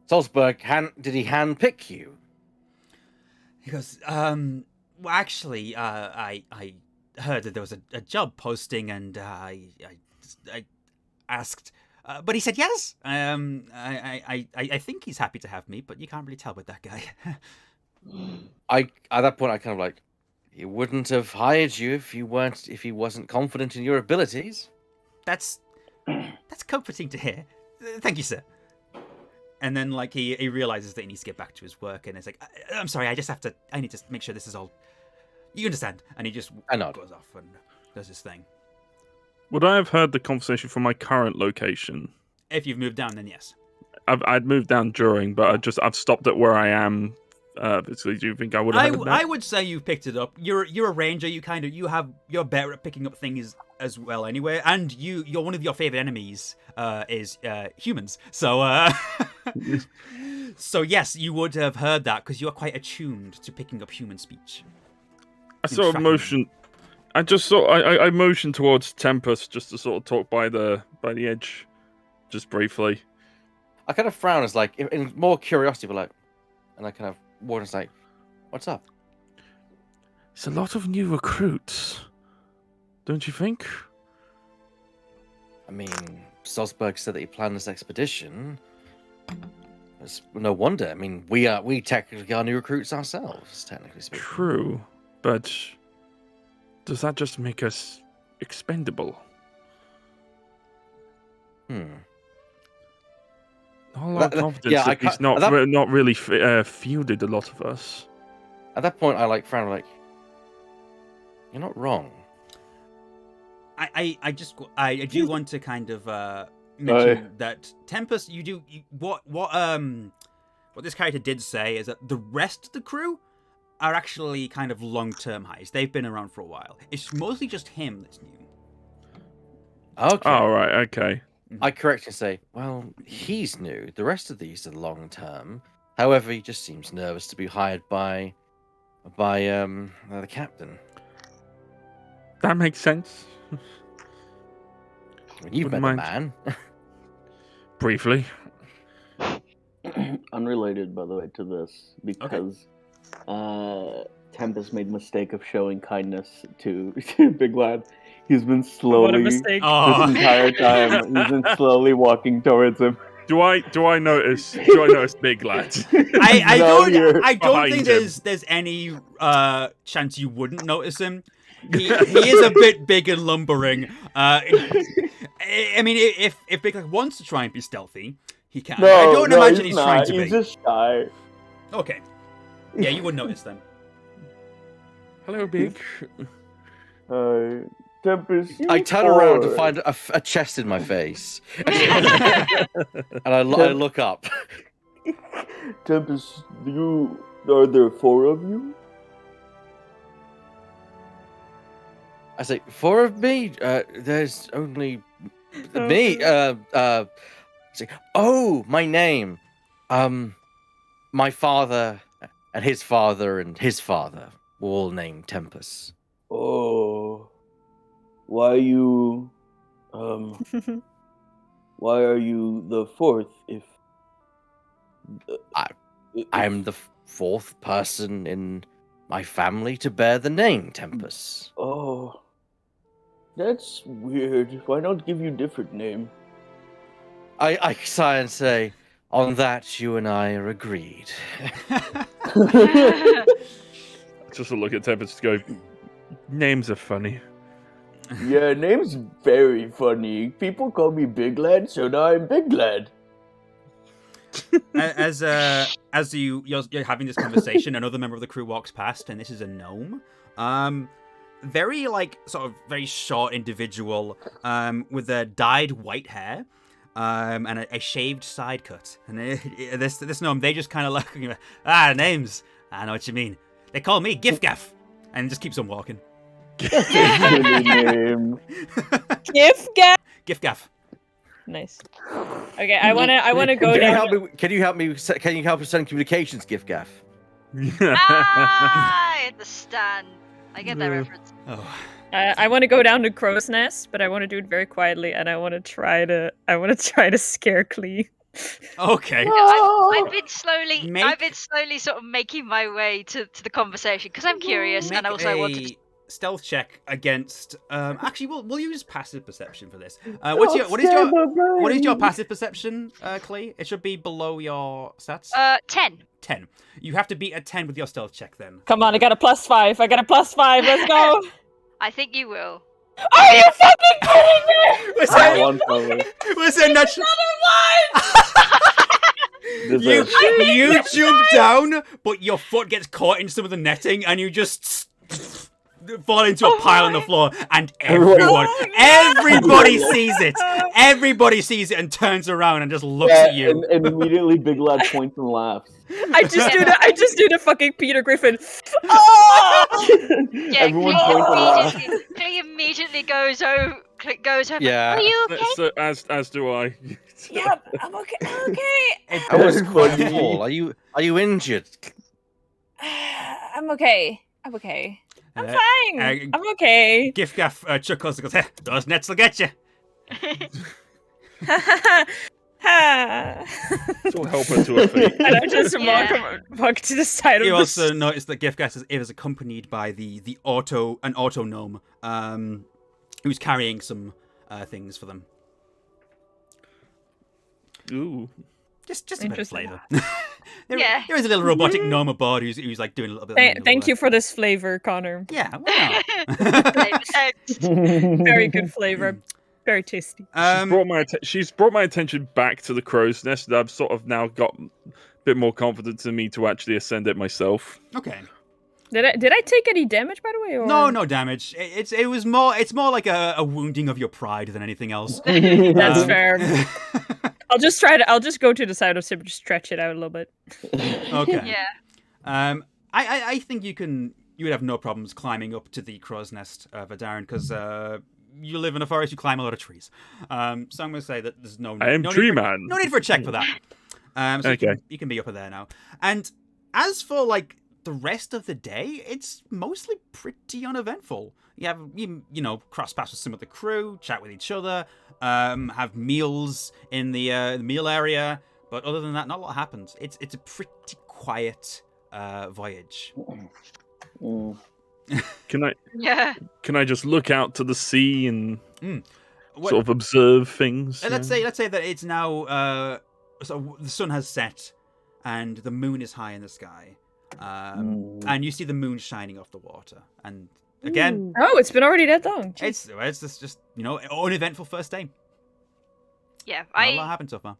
Salzburg, did he handpick you? He goes, well, actually, I heard that there was a job posting, and I asked, but he said yes. I think he's happy to have me, but you can't really tell with that guy. At that point, I kind of like, he wouldn't have hired you if he wasn't confident in your abilities. That's comforting to hear. Thank you, sir. And then, like, he realizes that he needs to get back to his work, and it's like, I'm sorry, I need to make sure this is all... You understand? And he just goes off and does his thing. Would I have heard the conversation from my current location? If you've moved down, then yes. I'd moved down during, but I've stopped at where I am. So do you think I would have heard that? I would say you've picked it up. You're a ranger. You're better at picking up things as well anyway. And you're one of your favorite enemies is humans. So so yes, you would have heard that because you're quite attuned to picking up human speech. I sort of motioned. I motioned towards Tempest just to sort of talk by the edge, just briefly. I kind of frown as like in more curiosity, but like, and I kind of warn like, what's up? It's a lot of new recruits, don't you think? I mean, Salzburg said that he planned this expedition. It's no wonder. I mean, we technically are new recruits ourselves, technically speaking. True, but does that just make us expendable? Not a lot of confidence that he's not really fielded a lot of us. At that point, I like frown like, you're not wrong. I do want to kind of mention that Tempest, what this character did say is that the rest of the crew are actually kind of long-term hires. They've been around for a while. It's mostly just him that's new. Okay. Oh, right, okay. I correct and say, well, he's new. The rest of these are long-term. However, he just seems nervous to be hired by the captain. That makes sense. I mean, you've met the man. Briefly. Unrelated, by the way, to this, because Tempest made the mistake of showing kindness to Big Lad. He's been slowly this entire time. He's been slowly walking towards him. Do I notice Big Lad? I don't think there's any chance you wouldn't notice him. He is a bit big and lumbering. I mean, if Big Lad wants to try and be stealthy, he can. I don't imagine he's trying to be. He's just shy. Okay. Yeah, you would notice them. Hello, Big. Tempest, I turn around to find a chest in my face, and I look up. Tempest, are there 4 of you? I say, 4 of me? There's only me. Say, oh, my name. My father and his father were all named Tempest. Oh. Why are you the 4th if I'm the 4th person in my family to bear the name Tempest? Oh. That's weird. Why not give you a different name? I sigh and say, on that you and I are agreed. Just a look at Tempest and go, names are funny. Yeah, name's very funny. People call me Big Lad, so now I'm Big Lad. As you're having this conversation, another member of the crew walks past, and this is a gnome. Very very short individual, with a dyed white hair, and a shaved side cut. And this gnome, they just kind of look, names. I know what you mean. They call me Gif Gaff, and just keeps on walking. That's a silly name. Gif Gaff. Gif Gaff. Nice. Okay, I wanna go down. Can you help me send communications, Giffgaff? I understand. I get that reference. Oh. I want to go down to Crow's Nest, but I want to do it very quietly, and I want to try to scare Klee. Okay. I've been slowly Make- sort of making my way to the conversation because I'm curious, and also I want to. Stealth check against. Actually, we'll use passive perception for this. What is your passive perception, Klee? It should be below your stats. 10. 10. You have to beat a 10 with your stealth check then. Come on, I got a +5. Let's go. I think you will. Are you fucking kidding me? Was I that, won, probably. was that not? Deserves. You jump down, but your foot gets caught in some of the netting, and you just fall into a pile on the floor, and everybody sees it. Everybody sees it and turns around and just looks at you. And immediately Big Lad points and laughs. I just do the fucking Peter Griffin. Oh! Yeah, Everyone points and laughs. Klee immediately goes over. Yeah. Are you okay? So, as do I. Yeah, I'm okay. I was That's quite funny. full. Are you injured? I'm okay. I'm Uh, fine. I'm okay. Giffgaff chuckles and goes, "Heh, those nets will get you." This will help her to her feet. And I just Yeah. walk to the side You of also the... notice that Giffgaff is accompanied by an auto gnome, who's carrying some things for them. Ooh. Just a bit of flavour. Yeah. There is a little robotic gnome aboard who's like doing a little bit. of Thank you for this flavor, Connor. Yeah, why not? Very good flavor. Very tasty. She's brought my attention back to the crow's nest, and I've sort of now got a bit more confidence in me to actually ascend it myself. Okay. Did I take any damage, by the way? Or... No damage. It's more like a wounding of your pride than anything else. That's fair. I'll just go to the side of Sim, just stretch it out a little bit. Okay. Yeah. I think you would have no problems climbing up to the crow's nest, Vidaran, because you live in a forest, you climb a lot of trees. So I'm going to say that there's no Tree Man. No need for a check for that. So Okay. you can be up there now. And as for like the rest of the day, it's mostly pretty uneventful. You cross paths with some of the crew, chat with each other, have meals in the meal area, but other than that, not a lot happens. It's a pretty quiet voyage. Mm. Can I just look out to the sea and What- sort of observe things? Let's say that it's now so the sun has set and the moon is high in the sky, and you see the moon shining off the water. And again, Oh, it's been already that long. it's just uneventful first day. Yeah. Not a lot happened so far.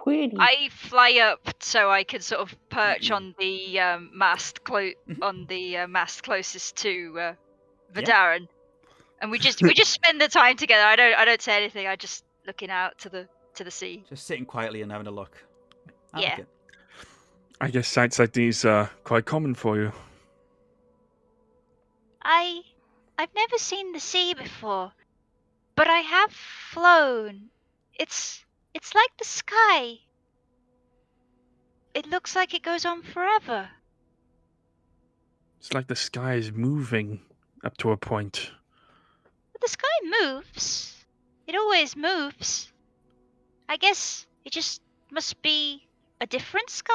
I fly up so I can sort of perch on the mast closest to Vidaran, and we just spend the time together. I don't say anything. I just looking out to the sea. Just sitting quietly and having a look. I Yeah. like it. I guess sights like these are quite common for you. I've never seen the sea before, but I have flown. It's like the sky. It looks like it goes on forever. It's like the sky is moving up to a point. But the sky moves. It always moves. I guess it just must be a different sky?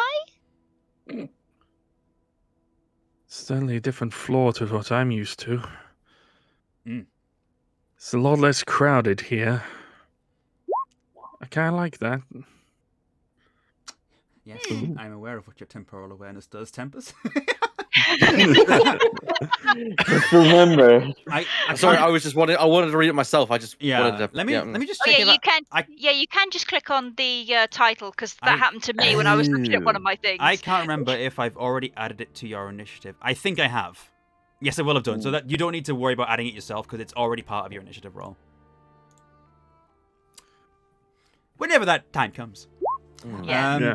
Certainly a different floor to what I'm used to. Mm. It's a lot less crowded here. I kind of like that. Yes, I'm aware of what your temporal awareness does, Tempest. Just remember. Sorry, I wanted to read it myself. I just Yeah. wanted to. Let me just Oh check yeah, if you can. I- Yeah, you can just click on the title because that happened to me when I was looking at one of my things. I can't remember if I've already added it to your initiative. I think I have. Yes, I will have done. So that you don't need to worry about adding it yourself because it's already part of your initiative roll. Whenever that time comes. Yeah.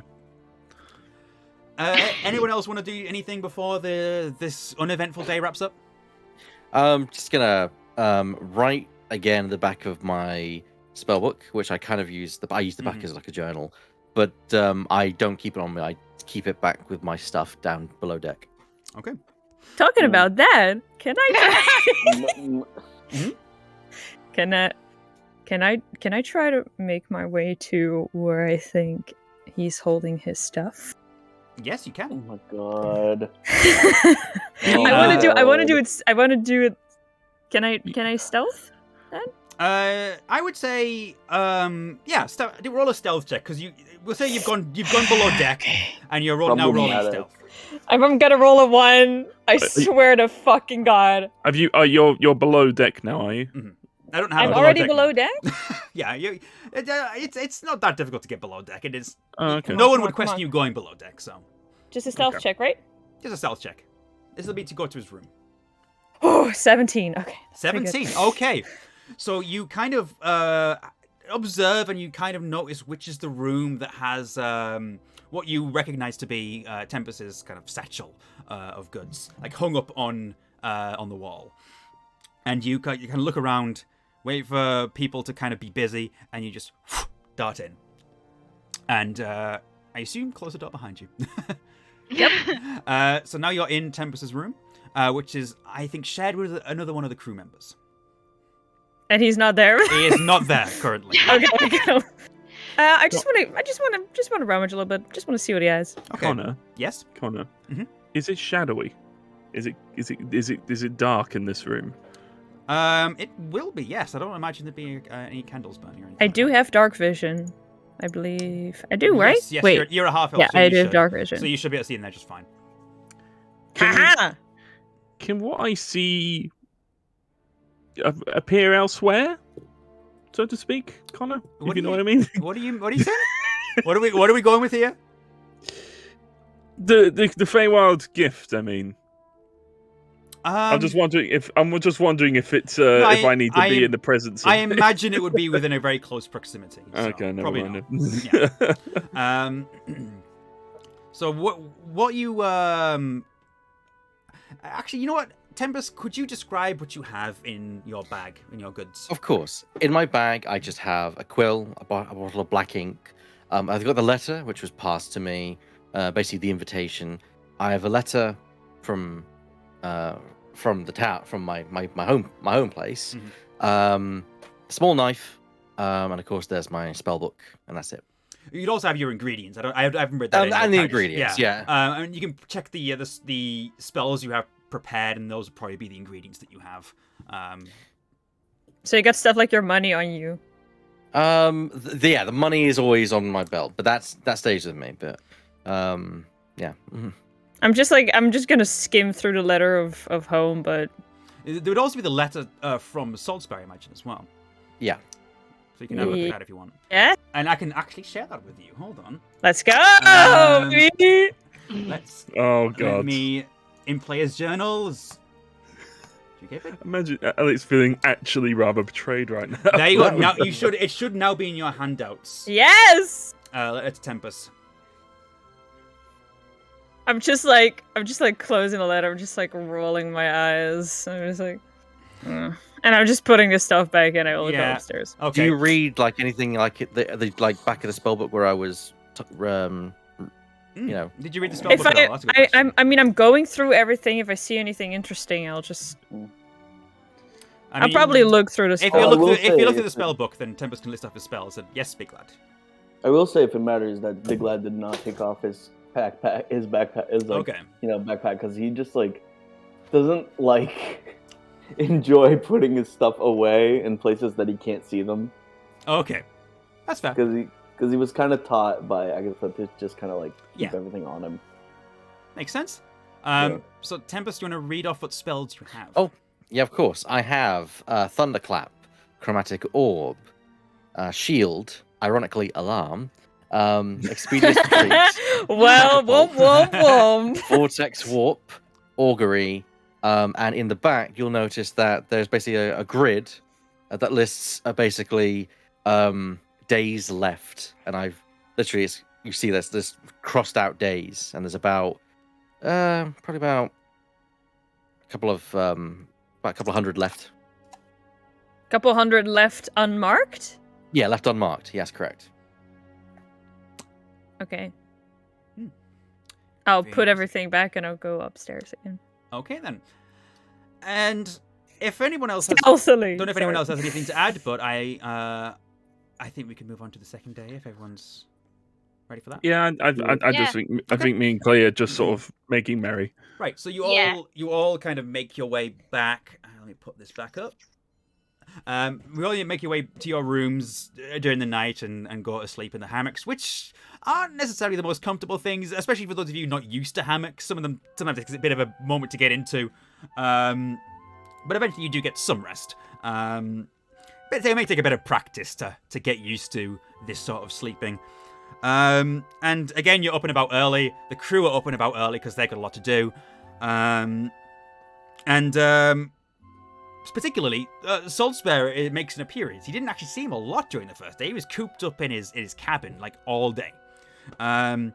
Anyone else want to do anything before this uneventful day wraps up? Just gonna write again at the back of my spellbook, which I kind of use. I use the back Mhm. as like a journal, but I don't keep it on me. I keep it back with my stuff down below deck. Okay. Talking Mm. about that, can I Mhm. can I try to make my way to where I think he's holding his stuff? Yes, you Oh can. my god. I want to do it. Can I stealth? I would say, yeah, roll a stealth check because we'll say you've gone below deck and you're now rolling Problematic. stealth. I'm gonna roll a 1. I swear to fucking god. Have you? You're below deck now, are you? I don't have. I'm below already deck below now. deck. Yeah, it's not that difficult to get below deck. It is. Oh, okay. No one Come would on, come question on. you going below deck, so Just a stealth Okay. check, right? just a stealth check. This will be to go to his room. Oh, 17. Okay. Very good. 17. Okay. So you kind of observe and you kind of notice which is the room that has what you recognize to be Tempest's kind of satchel of goods, like hung up on the wall. And you kind of look around, wait for people to kind of be busy, and you just dart in. And I assume close the door behind you. Yep. So now you're in Tempest's room, which is, I think, shared with another one of the crew members. And he's not there. He is not there currently. Okay. Go. I just want to rummage a little bit. Just want to see what he has. Okay. Connor, Yes. Connor, Mhm. is it shadowy? Is it dark in this room? It will be. Yes. I don't imagine there being any candles burning or anything. I like do that. have dark vision. I believe I do, right? Yes. Wait. You're a half elf. Yeah, so I you do have should. dark vision. So you should be able to see in there just fine. Aha! Can what I see appear elsewhere, so to speak, Connor? What If you do know you- what I mean. What are you saying? What are we going with here? The Feywild gift. I mean, I'm just Um, wondering if it's No, if I need to be I- in the presence. I Of imagine it would be within a very close proximity. So Okay, never probably mind. not. Yeah. So what you actually, you know what, Tempest, could you describe what you have in your bag, in your goods? Of course. In my bag, I just have a quill, a bottle of black ink. I've got the letter, which was passed to me, basically the invitation. I have a letter from the town, from my home place. Mhm. A small knife, and of course there's my spell book, and that's it. You'd also have your ingredients. I haven't read that. in And the your package. ingredients, yeah. I mean, you can check the spells you have prepared, and those will probably be the ingredients that you have. So you got stuff like your money on you. The money is always on my belt, but that stays with me. But yeah. Mhm. I'm just gonna skim through the letter of home, but There would also be the letter from Saltsbare, I imagine, as well. Yeah. So you can have a look at that if you want. yeah, And I can actually share that with you. Hold on. let's go. Um, baby! Let's Oh let god! me in players' journals. Do you get it? Imagine Alex feeling actually rather betrayed right now. There you go. Now it should now be in your handouts. Yes. It's Tempest. I'm just like closing the letter. I'm just like rolling my eyes. I'm just like, and I'm just putting this stuff back in. I will go Yeah. upstairs. Okay. Do you read like anything like it, the like back of the spell book where I was, you know? Did you read the spell If book at all? That's a good question. I'm going through everything. If I see anything interesting, I'll just. I I'll mean, probably look through the If spell. you I look will through, if you look say through the if- spell book, then Tempest can list off his spells. And yes, Big Lad. I will say, if it matters, that Big Lad did not take off his backpack, Okay. backpack, because he just like doesn't like enjoy putting his stuff away in places that he can't see them, Okay. That's fair. because he was kind of taught by Agatha to just kind of like keep Yeah. everything on him. Makes sense. Yeah. So Tempest, do you want to read off what spells you have? Oh. Yeah, of course. I have Thunderclap, Chromatic Orb, Shield, ironically Alarm, Expedient Retreat, Well, whoop, whoop, whoop. Vortex Warp, Augury, and in the back you'll notice that there's basically a grid that lists basically days left, and I've literally you see this crossed out days, and there's about probably about a couple of hundred left. Couple hundred left unmarked. Yeah, left unmarked. Yes, correct. Okay. Hmm. I'll Very put interesting. everything back and I'll go upstairs again. Okay then. And if anyone else has, Stealthily. don't know if anyone else has anything to add, but I think we can move on to the second day if everyone's ready for that. Yeah, I just think I think me and Clay are just sort of making merry. Right. So Yeah. you all kind of make your way back. Let me put this back up. We all make your way to your rooms during the night and go to sleep in the hammocks, which aren't necessarily the most comfortable things, especially for those of you not used to hammocks. Some of them sometimes it's a bit of a moment to get into, but eventually you do get some rest. But it may take a bit of practice to get used to this sort of sleeping. And again, you're up and about early. The crew are up and about early because they've got a lot to do. Particularly, Saltsbare it makes an appearance. He didn't actually see him a lot during the first day. He was cooped up in his cabin like all day. And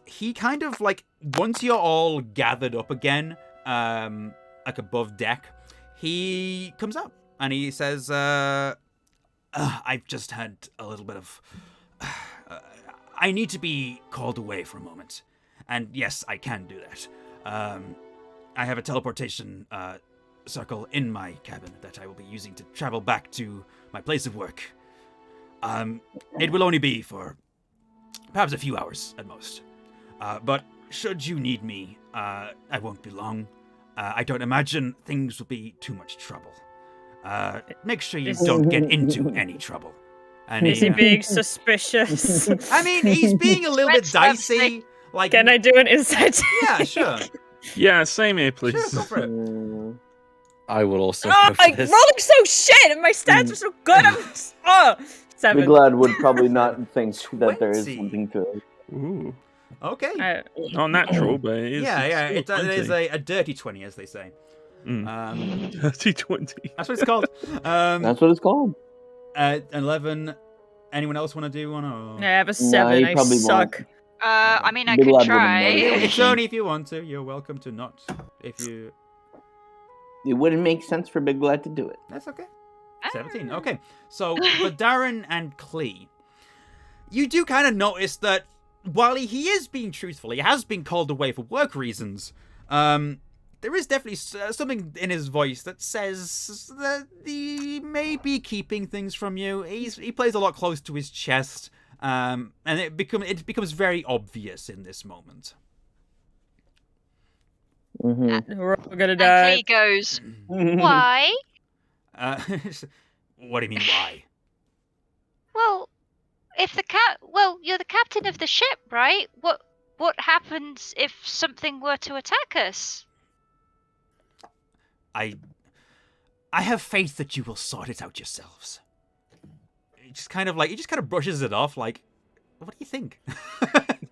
he kind of like once you're all gathered up again, like above deck, he comes up and he says, "I've just had a little bit of. I need to be called away for a moment, and yes, I can do that. I have a teleportation circle in my cabin that I will be using to travel back to my place of work. It will only be for perhaps a few hours at most. But should you need me, I won't be long. I don't imagine things will be too much trouble. Make sure you don't get into any trouble." And Is he being suspicious? I mean, he's being a little bit dicey. Like, Can I do an insight check? Yeah, sure. Yeah, same here, please. Sure, go for it. I will also. Oh, go for I'm this. rolling so shit, and my stats are so good. Oh, 7. Big Lad would probably not think that there is 20. something to it. Ooh, Okay. not natural, but it is. Yeah. it's It still is 20. a dirty 20, as they say. Dirty 20. That's what it's called. That's what it's called. 11. Anyone else want to do one? Or... I have a 7. he I probably suck. I mean, I Big could Lad wouldn't try. know. It's only if you want to. You're welcome to not. If you... It wouldn't make sense for Big Lad to do it. That's okay. 17. Okay. So, for Darren and Clee, you do kind of notice that while he is being truthful, he has been called away for work reasons. There is definitely something in his voice that says that he may be keeping things from you. He plays a lot close to his chest, and it becomes very obvious in this moment. Mm-hmm. We're all gonna And die. Clee goes, Why? What do you mean, why? Well, if the you're the captain of the ship, right? What happens if something were to attack us? I have faith that you will sort it out yourselves. He just kind of brushes it off, like, what do you think?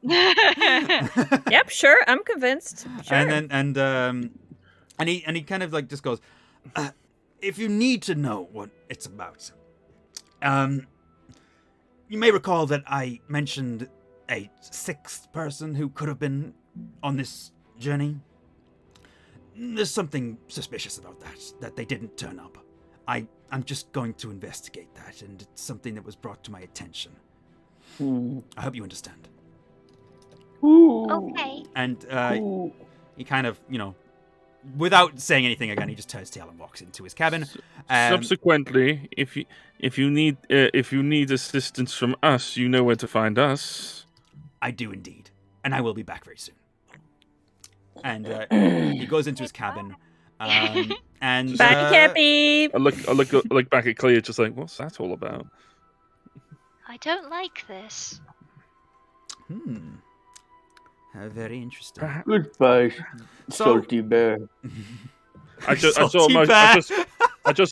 Yep, sure. I'm convinced. Sure. And he kind of like just goes, if you need to know what it's about, you may recall that I mentioned a 6th person who could have been on this journey. There's something suspicious about that they didn't turn up. I'm just going to investigate that, and it's something that was brought to my attention. I hope you understand. Okay. And he kind of, without saying anything again, he just turns tail and walks into his cabin. Subsequently, if you need assistance from us, you know where to find us. I do indeed, and I will be back very soon. And he goes into his cabin, and Bye, Cappy. I look back at Clea, just like, what's that all about? I don't like this. Very interesting. Goodbye, So- salty bear. I just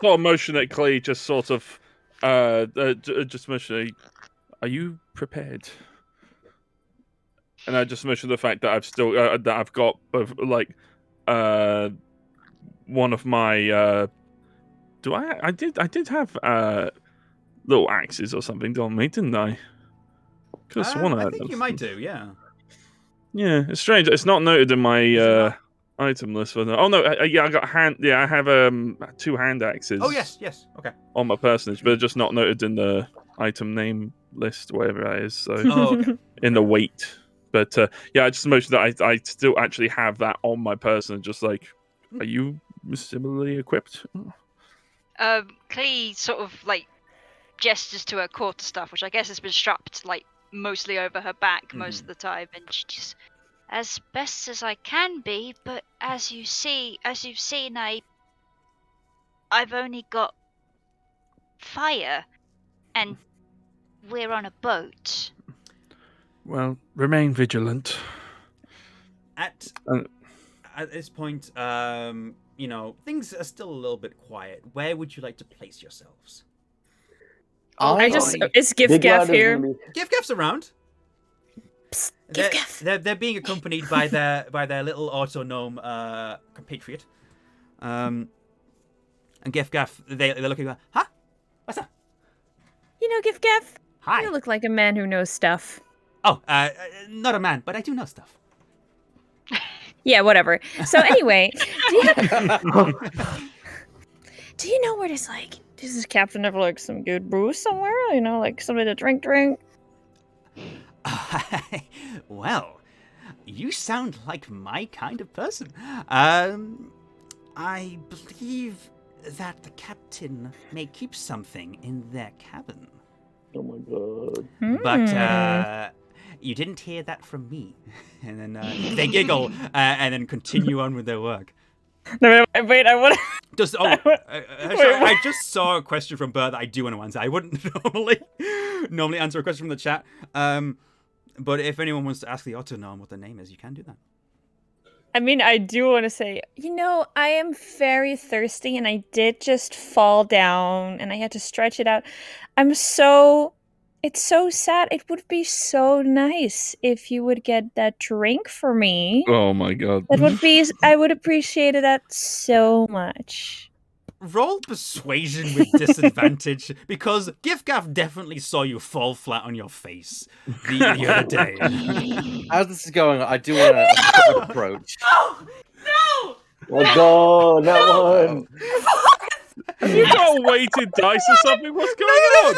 saw a motion at Clea, just sort of, just motion. Are you prepared? And I just mentioned the fact that I've still that I've got both like one of my I did have little axes or something on me, didn't I? Could have sworn I had think them. you might do, yeah. Yeah, it's strange. It's not noted in my item list for that. Oh no, yeah, I got hand. Yeah, I have 2 hand axes. Oh yes, okay. On my personage, but just not noted in the item name list, whatever that is. So Oh, okay. in the weight. But yeah, I just mentioned that I still actually have that on my person. Just like, are you similarly equipped? Clee sort of like gestures to her quarterstaff, which I guess has been strapped like mostly over her back most of the time, and she just, As best as I can be, but as you've seen, I've only got fire, and we're on a boat. Well, remain vigilant. At this point, you know, things are still a little bit quiet. Where would you like to place yourselves? Is Gift Big Gaff Lad is here? gonna be- Gift Gaff's around. Psst, They're, Gift Gaff. they're being accompanied by their little auto-gnome compatriot. And Gift Gaff, they're looking like, huh? What's up? You know, Gift Gaff, Hi. you look like a man who knows stuff. Oh, not a man, but I do know stuff. Yeah, whatever. So anyway, do you know where there's this captain of like some good booze somewhere? You know, like somebody to drink. Well, you sound like my kind of person. I believe that the captain may keep something in their cabin. Oh my god. But you didn't hear that from me. And then they giggle and then continue on with their work. No, wait, I want to... Sorry, I just saw a question from Bert that I do want to answer. I wouldn't normally answer a question from the chat. But if anyone wants to ask the Autonom what the name is, you can do that. I mean, I do want to say, you know, I am very thirsty and I did just fall down and I had to stretch it out. It's so sad. It would be so nice if you would get that drink for me. Oh my god. I would appreciate that so much. Roll persuasion with disadvantage because Giftgaff definitely saw you fall flat on your face the other day. As this is going on, I do want to approach. No! Let's go, that one. You got weighted dice or something? What's going on?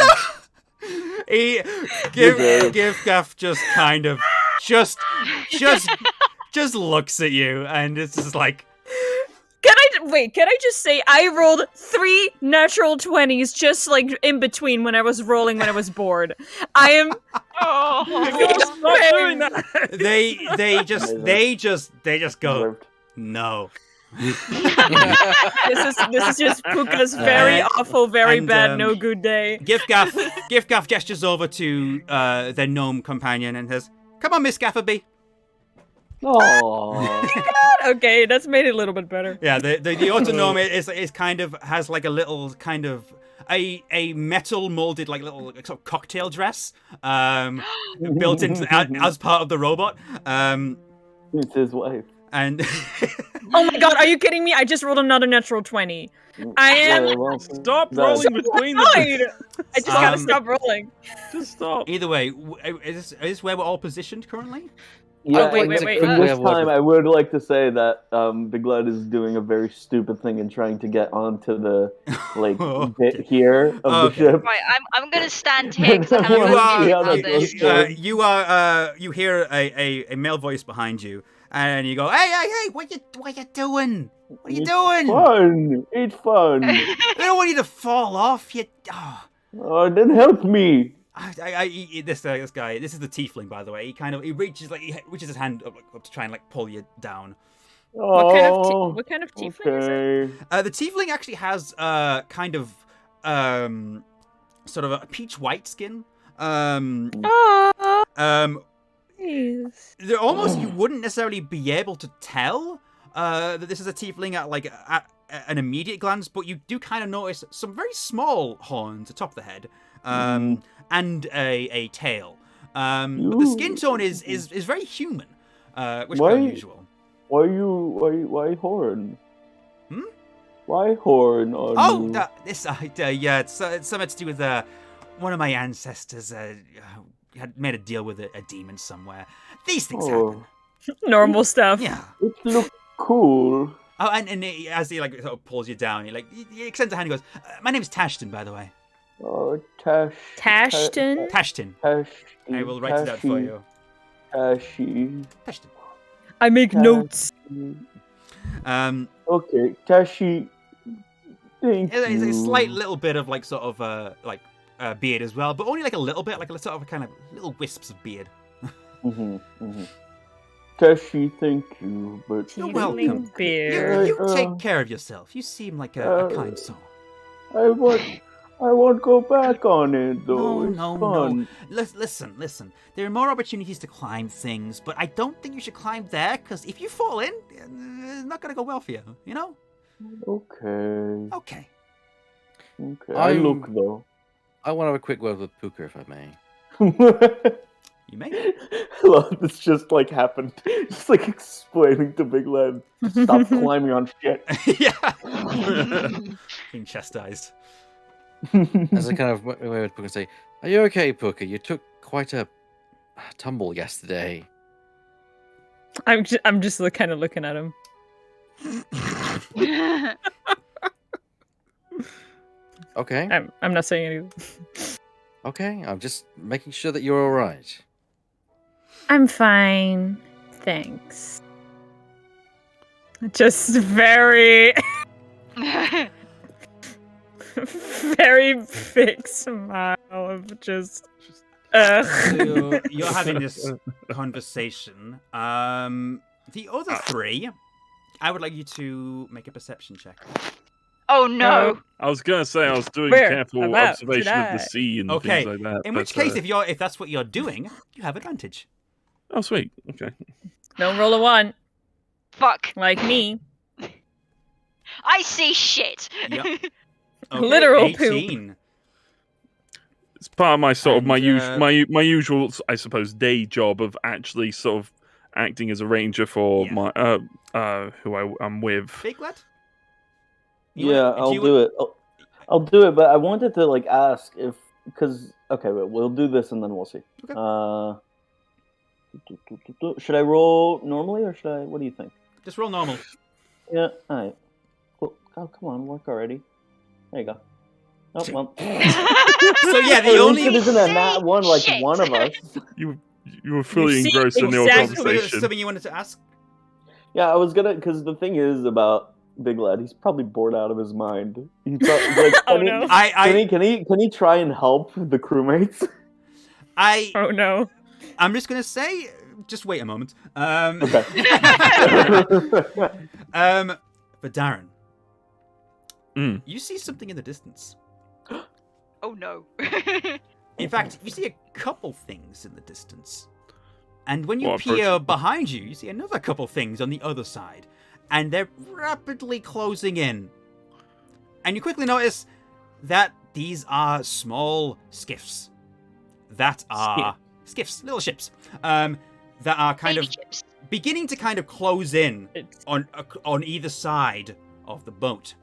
Giftgaff just kind of just looks at you and it's just like, Can I just say I rolled 3 natural 20s just like in between when I was rolling when I was bored. I am Stop doing that. they just go, Deserved. no. this is just Puka's very awful, very bad, no good day. Giftgaff gestures over to their gnome companion and says, "Come on, Miss Gafferby." Oh. Okay, that's made it a little bit better. Yeah, the autonome is kind of has like a little kind of a metal molded like little sort of cocktail dress built into as part of the robot. It's his wife. And Oh my god, are you kidding me? I just rolled another natural 20. I am Stop rolling between them. I just gotta stop rolling. Just stop. either way, is this where we're all positioned currently? Yeah, wait, and wait. in this time, I would like to say that Big Lad is doing a very stupid thing and trying to get onto the bit here of the ship. Right, I'm gonna stand here because I have a You hear a male voice behind you, and you go, "Hey! What you doing? What are you doing? It's fun. I don't want you to fall off. Oh, then help me. This guy. This is the tiefling, by the way. He reaches his hand up to try and like pull you down. Oh, What kind of tiefling is it? The tiefling actually has kind of sort of a peach white skin. Oh, please. They're almost you wouldn't necessarily be able to tell that this is a tiefling at an immediate glance, but you do kind of notice some very small horns atop the head. And a tail. But the skin tone is very human, which is quite unusual. Why horn? Why horn on you? It's something to do with one of my ancestors had made a deal with a demon somewhere. These things happen. Normal stuff. Yeah. It Cool. Oh, and as he like sort of pulls you down, he extends a hand and goes, "My name is Tashton, by the way. Oh, Tashton? Tashton. I will write it out for you. Tashi. Tashton. I make notes. Okay, Tashi. Thank you. It's a slight little bit of like sort of beard as well, but only like a little bit, like a sort of kind of little wisps of beard. Tashi, thank you, but You're welcome. You take care of yourself. You seem like a kind soul. I won't go back on it though. No. Listen. There are more opportunities to climb things, but I don't think you should climb there, because if you fall in, it's not gonna go well for you. You know? Okay. I look though. I want to have a quick word with Puka, if I may. You may. This just like happened. Just like explaining to Big Lad to stop climbing on shit. Yeah. Being chastised. As I kind of went with Puka and say, "Are you okay, Puka? You took quite a tumble yesterday." I'm just kind of looking at him. Okay. I'm not saying anything. Okay, I'm just making sure that you're all right. I'm fine, thanks. Just very, very big smile of just. So you're having this conversation. The other three, I would like you to make a perception check. Oh no! I was gonna say I was doing Where? careful About observation of the today? sea and Okay. things like that. In which case, if that's what you're doing, you have advantage. Oh, sweet. Okay. Don't roll a 1 Fuck! like me. I see shit. Yep. Okay, Literal 18. It's part of my sort of my And, my usual, I suppose, day job of actually sort of acting as a ranger for Yeah. my who I'm with. Big lad? I'll do it. I'll do it, but I wanted to like ask if because okay, wait, we'll do this and then we'll see. Okay. Should I roll normally or should I? What do you think? Just roll normal. Yeah. All right. Cool. Oh, come on, work already. There you go. Oh well. So yeah, the At only least it isn't a nat one like Shit. one of us. You were fully You see engrossed in the exactly- conversation. something you wanted to ask? Yeah, I was gonna because the thing is about Big Lad, he's probably bored out of his mind. He like, Oh no! Can he try and help the crewmates? Oh no! I'm just gonna say, just wait a moment. Okay. But Darren, Mm. you see something in the distance. Oh no! In fact, you see a couple things in the distance. And when you What, peer behind you, you see another couple things on the other side. And they're rapidly closing in. And you quickly notice that these are small skiffs. That are skiffs, little ships. That are kind Baby of chips. beginning to kind of close in It's- on either side of the boat.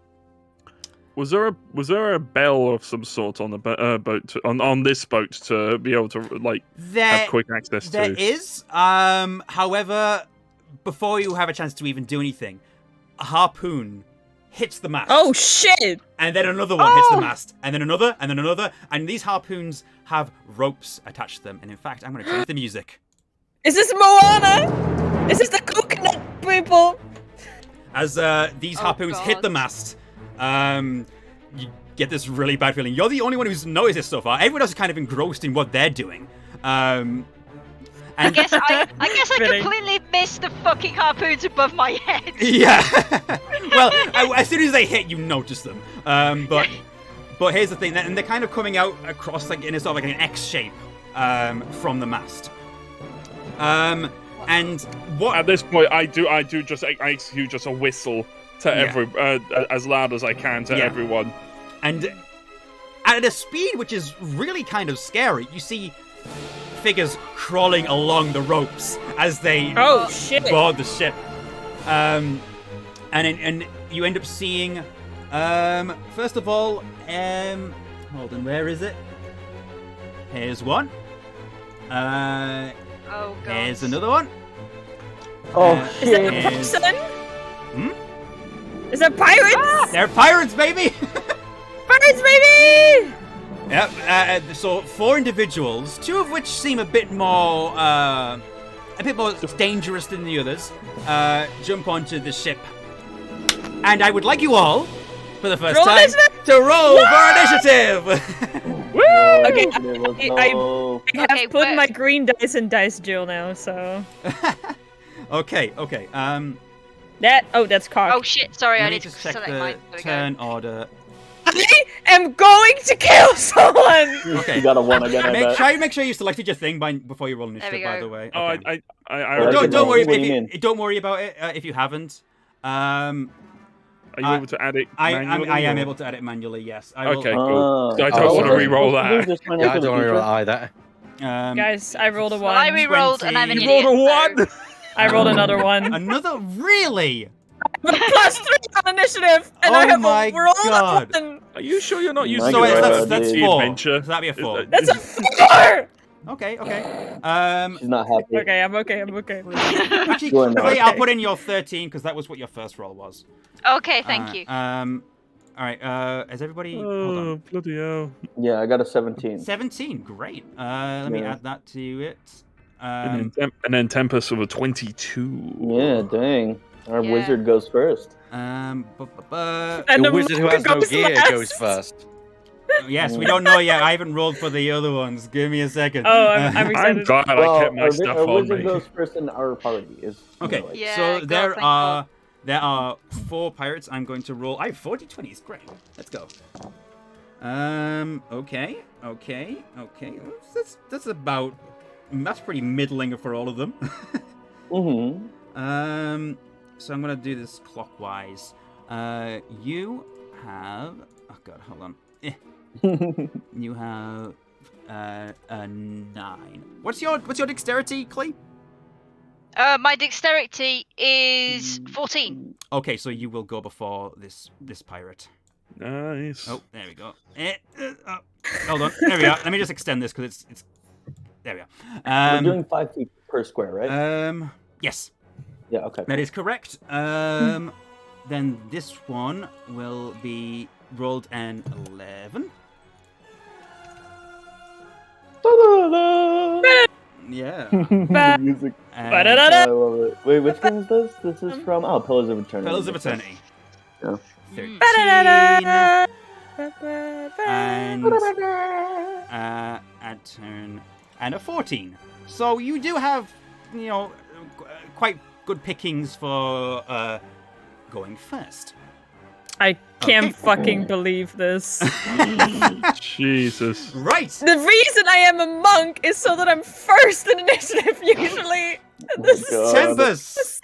Was there a bell of some sort on the boat on this boat to be able to like have quick access There to? is. However, before you have a chance to even do anything, a harpoon hits the mast. Oh shit! And then another one hits the mast. And then another, and then another. And these harpoons have ropes attached to them. And in fact, I'm going to change the music. Is this Moana? Is this the coconut people? As these Oh, harpoons hit God. the mast, you get this really bad feeling. You're the only one who's noticed this so far. Everyone else is kind of engrossed in what they're doing. I And guess I Fitting. completely missed the fucking harpoons above my head. yeah. Well, as soon as they hit, you notice them. But here's the thing, and they're kind of coming out across like in a sort of like an X shape from the mast. And what At this point, I execute just a whistle to Yeah. every as loud as I can to Yeah. everyone. And at a speed which is really kind of scary, you see figures crawling along the ropes as they Oh shit! board the ship. And you end up seeing, first of all, hold on, where is it? Here's one. Oh god. Here's another one. Oh Uh, Is that a shit! Is- person? Is there pirates? They're pirates, baby! Pirates, baby! Yep. So 4 individuals, 2 of which seem a bit more dangerous than the others, jump onto the ship. And I would like you all, for the first time, to roll for initiative. Okay, I have Okay, put but- my green dice in Dice Duel now, so Okay. that's cocked. Oh shit! Sorry, I Let me need to just check select the mine. There we go. turn order. I am going to kill someone. Okay. You got a 1 again, I bet. Make sure you selected your thing before you roll There initiative. we By go. the way. Oh, Okay. I Well, already Don't worry. What do you mean? Don't worry about it if you haven't. Are you able to add it manually? I am or- able to edit manually. Yes. I will. Okay, cool. So I Oh, don't want to okay. re-roll that. Just find Yeah, out I for the don't future? really eye that. Guys, I rolled a 1. Well, I re-rolled and I'm an 20. idiot. You rolled a so- 1. I rolled another 1. Another really? +3 on initiative, and Oh I have my a roll God. 1. Are you sure you're not My using So God, that's dude. 4. adventure? So that'd be a 4. That's a 4. Okay. She's not happy. Okay, I'm okay. Actually, Go on, Clay, I'll okay. put in your 13 because that was what your first roll was. Okay, thank you. All right. Has everybody? Hold Oh, on. bloody hell. Yeah, I got a 17. 17. Great. Let me Yeah. add that to it. And then Tempest with a 22. Yeah, dang. Our Yeah. wizard goes first. And The the wizard who has no goes gear last. goes first. Yes, we don't know yet. I haven't rolled for the other ones. Give me a second. Oh, I'm I'm excited. glad I kept my stuff our on wizard me. goes first in our party. Is Okay, like- Yeah, so God, there thank are 4 pirates. I'm going to roll. I have 40 20s. Great. Let's go. Okay. That's about. That's pretty middling for all of them. Mm-hmm. So I'm gonna do this clockwise. You have. Oh God, hold on. You have a 9. What's your dexterity, Clay? My dexterity is 14. Okay, so you will go before this pirate. Nice. Oh, there we go. Hold on. There we are. Let me just extend this because it's. There we are. We're doing 5 feet per square, right? Yes, Yeah. Okay. that is correct. Then this one will be rolled an 11. Yeah. The music. And I love it. Wait, which game is this? This is from Pillars of Eternity. Pillars of Eternity. Yeah. 13. Ba-da-da-da. And a turn and a 14. So you do have, quite good pickings for going first. I can't Okay. fucking believe this. Jesus. Right. The reason I am a monk is so that I'm first in initiative usually. This is God. Tempest,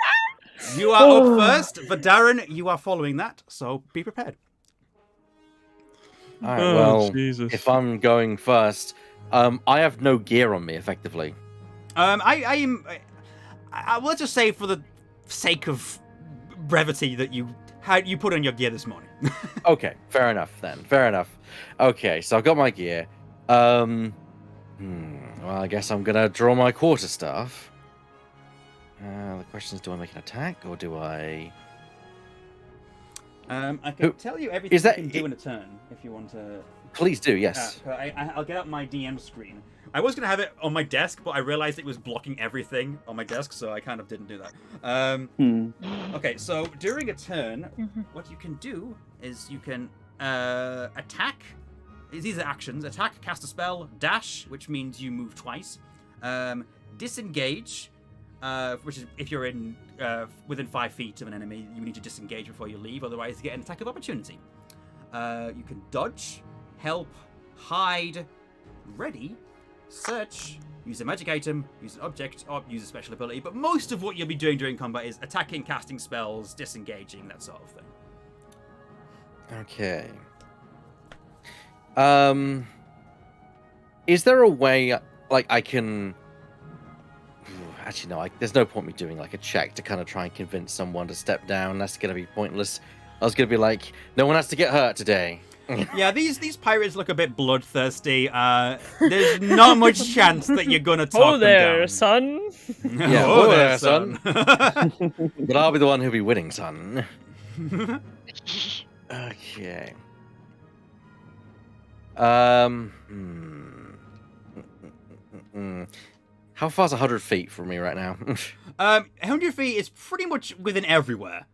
you are up first. Darren, you are following that, so be prepared. Alright, Oh, well, Jesus. if I'm going first, I have no gear on me, effectively. Let's just say for the sake of brevity that you put on your gear this morning. Okay, fair enough then. Fair enough. Okay, so I've got my gear. Well, I guess I'm gonna draw my quarterstaff. The question is, do I make an attack or do I? I can tell you everything is that- you can do in a turn if you want to. Please do, yes. I'll get out my DM screen. I was going to have it on my desk, but I realized it was blocking everything on my desk, so I kind of didn't do that. Okay, so during a turn, what you can do is you can attack. These are actions. Attack, cast a spell, dash, which means you move twice. Disengage, which is if you're in within 5 feet of an enemy, you need to disengage before you leave, otherwise you get an attack of opportunity. You can dodge, help, hide, ready, search, use a magic item, use an object, or use a special ability. But most of what you'll be doing during combat is attacking, casting spells, disengaging, that sort of thing. Okay. Is there a way, like, I can... Actually, no, there's no point me doing, like, a check to kind of try and convince someone to step down. That's going to be pointless. I was going to be like, no one has to get hurt today. Yeah, these pirates look a bit bloodthirsty. There's not much chance that you're gonna talk Oh there, them down. son. Yeah, oh oh there, there, son. But I'll be the one who'll be winning, son. Okay. How far's 100 feet from me right now? 100 feet is pretty much within everywhere.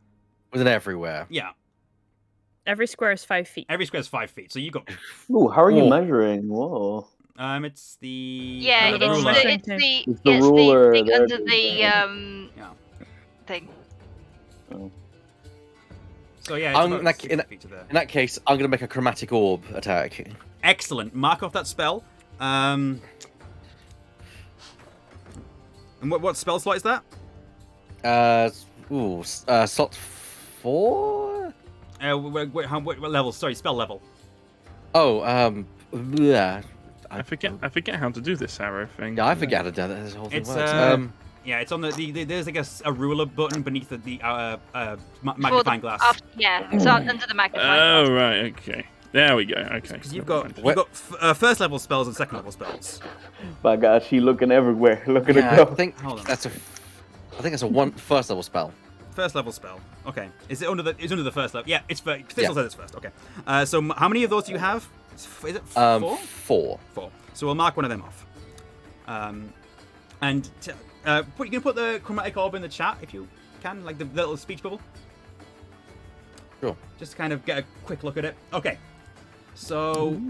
Within everywhere. Yeah, Every square is 5 feet. every square's 5 feet. So you got. Ooh, how are you Whoa. measuring? Whoa. It's the. Yeah, Under the it's ruler. the Same it's thing. the It's the it's ruler the thing that under is, the Yeah. thing. Oh. So yeah, it's I'm about like, 60 feet to there. In that case, I'm gonna make a chromatic orb attack. Excellent. Mark off that spell. And what spell slot is that? Slot 4? What level? Sorry, spell level. Oh, yeah. I forget how to do this arrow thing. Yeah, I forget how to do that. This whole thing It's works. yeah, it's on the there's like a ruler button beneath the magnifying glass. Yeah, it's under the magnifying Oh glass. right, okay. There we go. Okay. Because you've never got mind. first level spells and second level spells. My gosh, she looking everywhere. Look at yeah, her I go. think Hold on. that's a first level spell. First level spell. Okay. Is it under the? It's under the first level. Yeah, it's first. Yeah. Says it's first. Okay. So how many of those do you have? Is it 4? 4. 4. So we'll mark one of them off. And you can put the chromatic orb in the chat if you can, like the little speech bubble. Sure. Just to kind of get a quick look at it. Okay. So,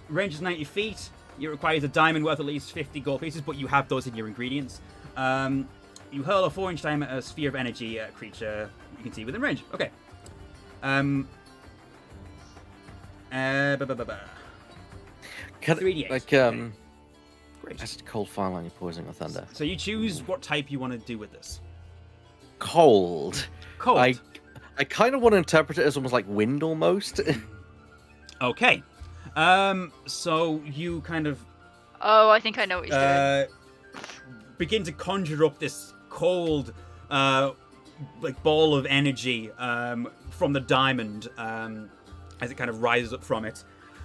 range is 90 feet. It requires a diamond worth at least 50 gold pieces, but you have those in your ingredients. You hurl a 4-inch diameter sphere of energy at a creature you can see within range. Okay. Can 3d8. like Okay. Great. acid, cold, fire, lightning, poison, or thunder? So you choose what type you want to do with this. Cold. Cold. I kind of want to interpret it as almost like wind almost. Okay. So you kind of Oh, I think I know what he's doing. begin to conjure up this cold, like ball of energy from the diamond as it kind of rises up from it,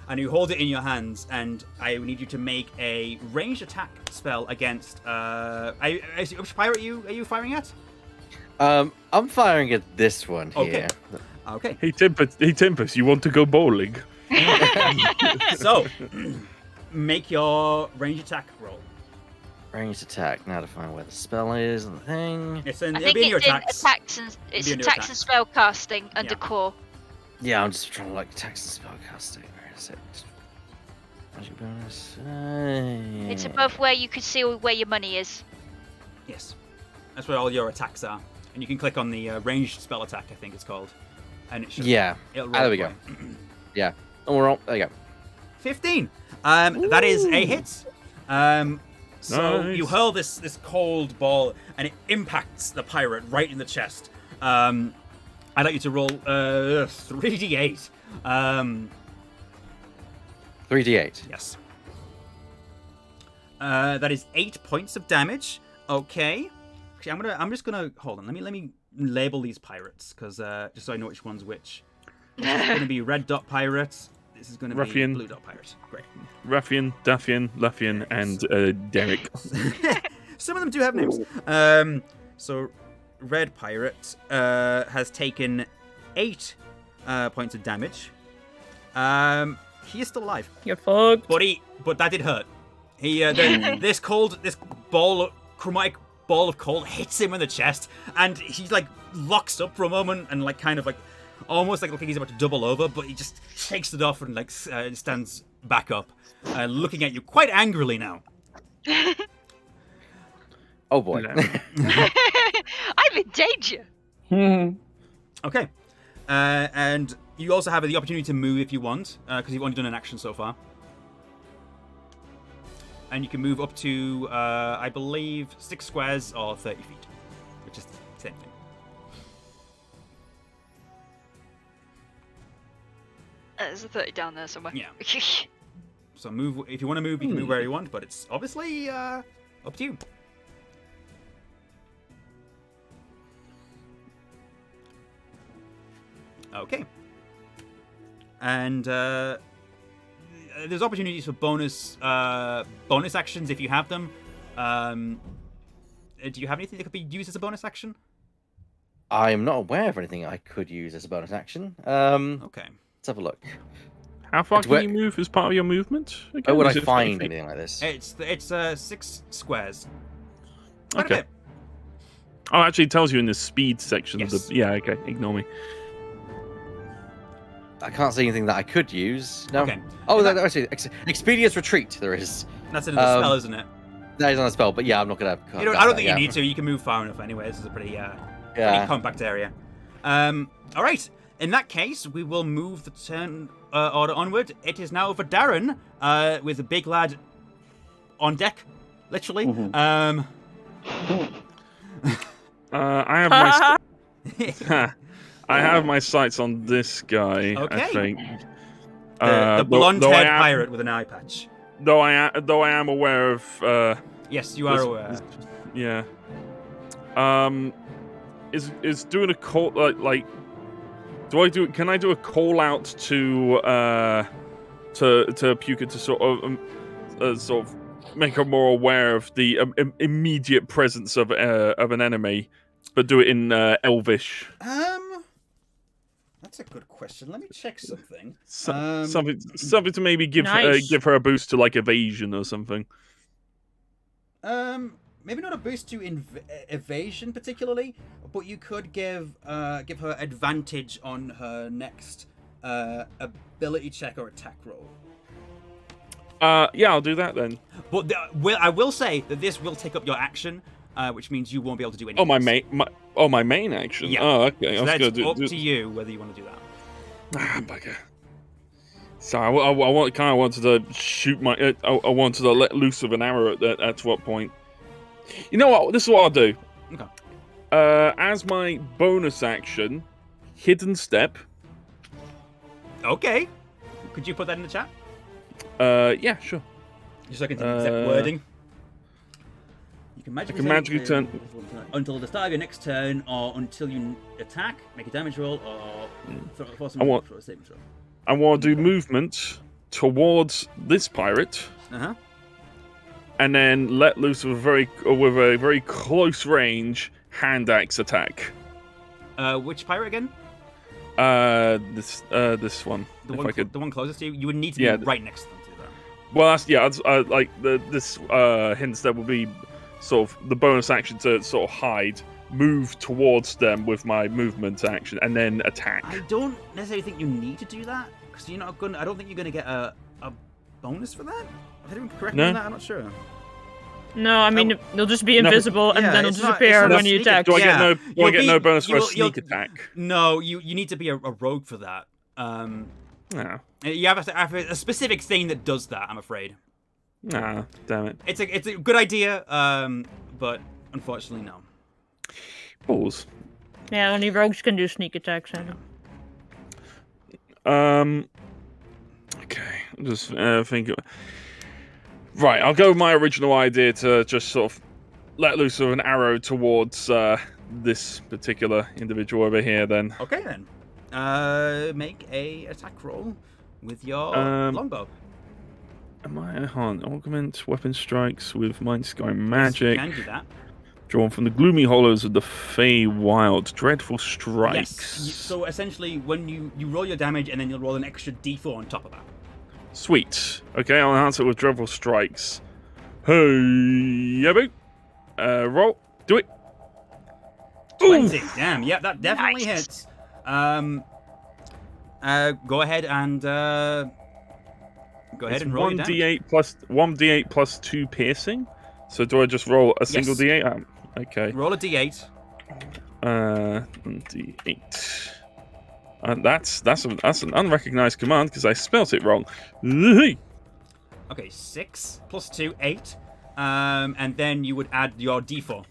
and you hold it in your hands. And I need you to make a ranged attack spell against. Which pirate are you firing at? I'm firing at this one Okay. here. Okay. Hey Tempest, you want to go bowling? So make your ranged attack roll. Ranged attack. Now to find where the spell is and the thing. It's in, I it'll think be in your it's in attacks. attacks and Be it's in your attacks and attacks. spell casting under Yeah. core. Yeah, I'm just trying to like text and spellcasting. Where is it? Magic bonus. It's Yeah. above where you can see where your money is. Yes, that's where all your attacks are, and you can click on the ranged spell attack. I think it's called, and it should. Yeah. It'll Ah, there we roll go. for you. Yeah. Oh, we're on. There you go. 15. That is a hit. So you Nice. hurl this cold ball, and it impacts the pirate right in the chest. I'd like you to roll 3d8. 3d8. Yes. That is 8 points of damage. Okay. Actually, I'm just gonna hold on. Let me label these pirates because just so I know which one's which. This is gonna be red dot pirate. This is gonna Ruffian. be blue dot pirate. Great. Ruffian, Duffian, Luffian, and Derek. Some of them do have names. So red pirate has taken 8 points of damage. He is still alive. You're fucked. But that did hurt. He this chromatic ball of cold hits him in the chest, and he like locks up for a moment and like kind of like almost like he's about to double over, but he just shakes it off and like stands back up, looking at you quite angrily now. Oh boy. I'm in danger. Okay, and you also have the opportunity to move if you want, because you've only done an action so far. And you can move up to, I believe, 6 squares or 30 feet, which is the same thing. There's a 30 down there somewhere. Yeah. So move if you want to move. You can move where you want, but it's obviously up to you. Okay. and there's opportunities for bonus actions if you have them. Do you have anything that could be used as a bonus action? I'm not aware of anything I could use as a bonus action. Okay. Let's have a look. How far It's can where- you move as part of your movement? Where Again, would I is it find 20 feet? anything like this? It's 6 squares. Quite a Okay. bit. Oh, actually, it tells you in the speed section. Yes. Yeah, okay. Ignore me. I can't see anything that I could use. No. Okay. Oh, Is actually, Expedia's Retreat. There is. That's another spell, isn't it? That is on a spell, but yeah, I'm not gonna. I don't think you need to. You can move far enough anyway. This is a pretty compact area. All right. In that case, we will move the turn order onward. It is now for Darren, with the big lad on deck, literally. Mhm. I have my I have my sights on this guy. Okay. I think. The blonde-haired pirate with an eye patch. Though I am aware of. Yes, you are aware. Yeah. Is doing a call like? Can I do a call out to Puka to sort of make her more aware of the immediate presence of an enemy, but do it in Elvish. That's a good question. Let me check something. Something to maybe give Nice. give her a boost to like evasion or something. Maybe not a boost to evasion particularly, but you could give her advantage on her next ability check or attack roll. Yeah, I'll do that then. But I will say that this will take up your action, which means you won't be able to do anything. Oh, my main action. Yeah. Oh, okay. So I was that's gonna up to you whether you want to do that. Ah, bugger. Sorry, I wanted to shoot my. I wanted to let loose of an arrow at what point. You know what? This is what I'll do. Okay. As my bonus action, hidden step. Okay. Could you put that in the chat? Yeah, sure. Just so I can see the exact wording. You can magically turn until the start of your next turn, or until you attack, make a damage roll, or throw some a saving throw. I want to do movement towards this pirate, and then let loose with a very close range hand axe attack. Which pirate again? This one. The one closest to you. You would need to be right next to them to do that. Well, that's like this hidden step would be sort of the bonus action to sort of hide, move towards them with my movement action, and then attack. I don't necessarily think you need to do that because you're not going. I don't think you're going to get a bonus for that. If anyone can correct me on that, I'm not sure. No, I mean they'll just be invisible and then it'll disappear when you attack. Do I get no bonus for a sneak attack? No, you need to be a rogue for that. No. You have to have a specific thing that does that. I'm afraid. Nah, damn it. It's a good idea, but unfortunately, no. Balls. Yeah, only rogues can do sneak attacks. Okay, I'm just thinking. Right, I'll go with my original idea to just sort of let loose of an arrow towards this particular individual over here. Then. Okay then. Make a attack roll with your longbow. Am I augment weapon strikes with Mind Sky magic? You can do that. Drawn from the gloomy hollows of the Fey Wild. Dreadful strikes. Yes. So essentially, when you roll your damage, and then you'll roll an extra d4 on top of that. Sweet. Okay, I'll enhance it with dreadful strikes. Hey, yaboo. Roll. Do it. 20. Damn. Yeah, that definitely hits. Go ahead and roll your damage. 1d8 plus 2 piercing. So do I just roll a single d8? Okay. Roll a d8. D8. That's an unrecognized command because I spelt it wrong. Okay, 6 plus 2, 8. And then you would add your d4.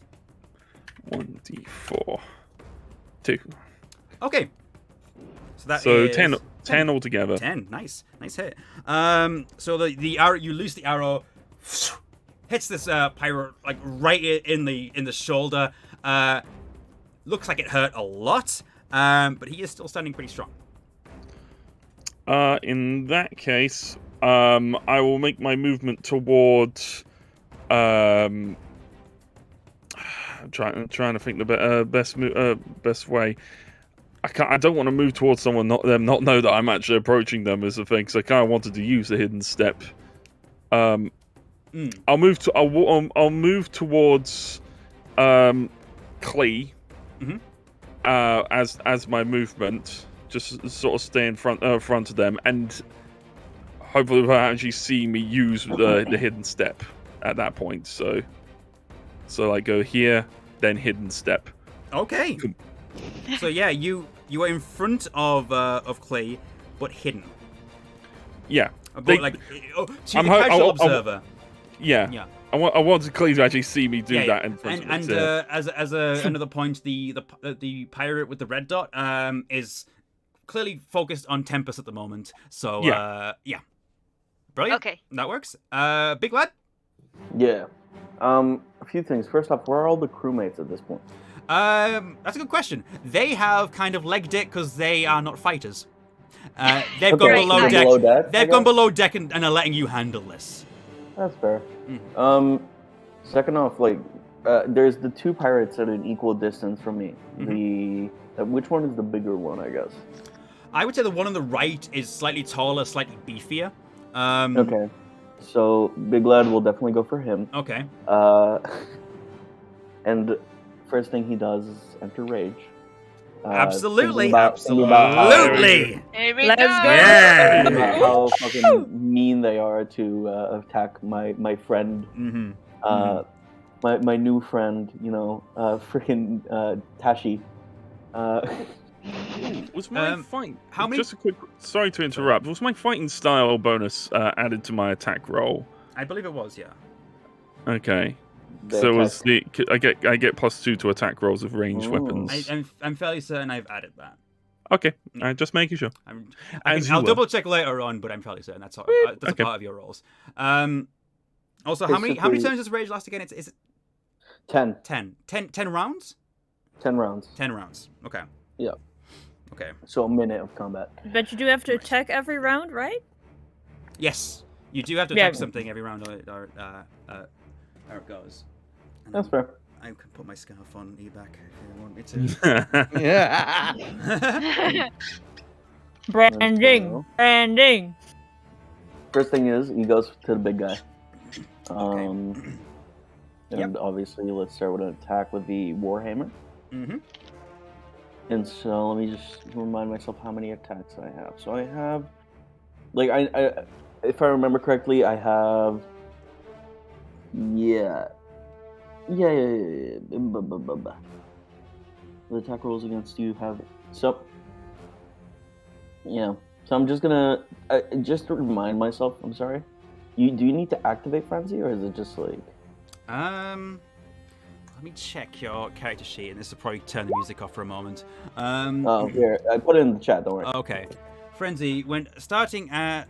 1d4. 2. Okay. So that is 10 altogether. 10. Nice hit. So the arrow, you loose the arrow, hits this pirate like right in the shoulder. Looks like it hurt a lot, but he is still standing pretty strong. In that case, I will make my movement towards. I'm trying to think the best way. I don't want to move towards someone, not know that I'm actually approaching them as a thing. Because I kind of wanted to use the hidden step. I'll move towards Clee. Mhm. As my movement, just sort of stay in front of them, and hopefully they'll actually see me use the hidden step at that point. So I go here, then hidden step. Okay. So yeah, you are in front of Clay, but hidden. Yeah. But They- like to the I'm casual ho- observer. Yeah. Yeah. I want Clay to actually see me do Yeah, that in front of and it. as another point, the pirate with the red dot is clearly focused on Tempest at the moment. So yeah, brilliant. Okay. That works. Big lad. Yeah. A few things. First off, where are all the crewmates at this point? That's a good question. They have kind of legged it because they are not fighters. They've Okay, gone so below they're deck. below deck, I They've gone guess? below deck and are letting you handle this. That's fair. Mhm. Second off, there's the two pirates at an equal distance from me. Which one is the bigger one, I guess? I would say the one on the right is slightly taller, slightly beefier. Okay. So Big Lad will definitely go for him. Okay. And first thing he does is enter rage. Absolutely. Thinking about how- Absolutely. Here we Let's go. Yeah. thinking about how fucking mean they are to attack my friend, Mm-hmm. my new friend, freaking Tashi. Was my fight? how many- Just a quick. Sorry to interrupt. Was my fighting style bonus added to my attack roll? I believe it was, yeah. Okay. The So attack- was the I get +2 to attack rolls of ranged Ooh. weapons. I'm fairly certain I've added that. Okay, just making sure. As you I'll will. double check later on, but I'm fairly certain that's Okay. a part of your rolls. Also, how many Basically- turns does rage last again? Is it 10 10 rounds? 10 rounds. 10 rounds. Okay. Yeah. Okay. So a minute of combat. But you do have to attack every round, right? Yes, you do have to Yeah. attack something every round, or how it goes. And That's fair. I can put my scarf on eBack if you want me to. Yeah. Branding. go. Branding. First thing is, he goes to the big guy. Okay. And obviously, let's start with an attack with the Warhammer. Mm-hmm. And so let me just remind myself how many attacks I have. So I have, I if I remember correctly, I have, yeah. The attack rolls against you have so. Yeah. So I'm just gonna just to remind myself. I'm sorry. Do you need to activate frenzy, or is it just like? Let me check your character sheet, and this will probably turn the music off for a moment. Oh, here I put it in the chat. Don't worry. Okay. Frenzy, when starting at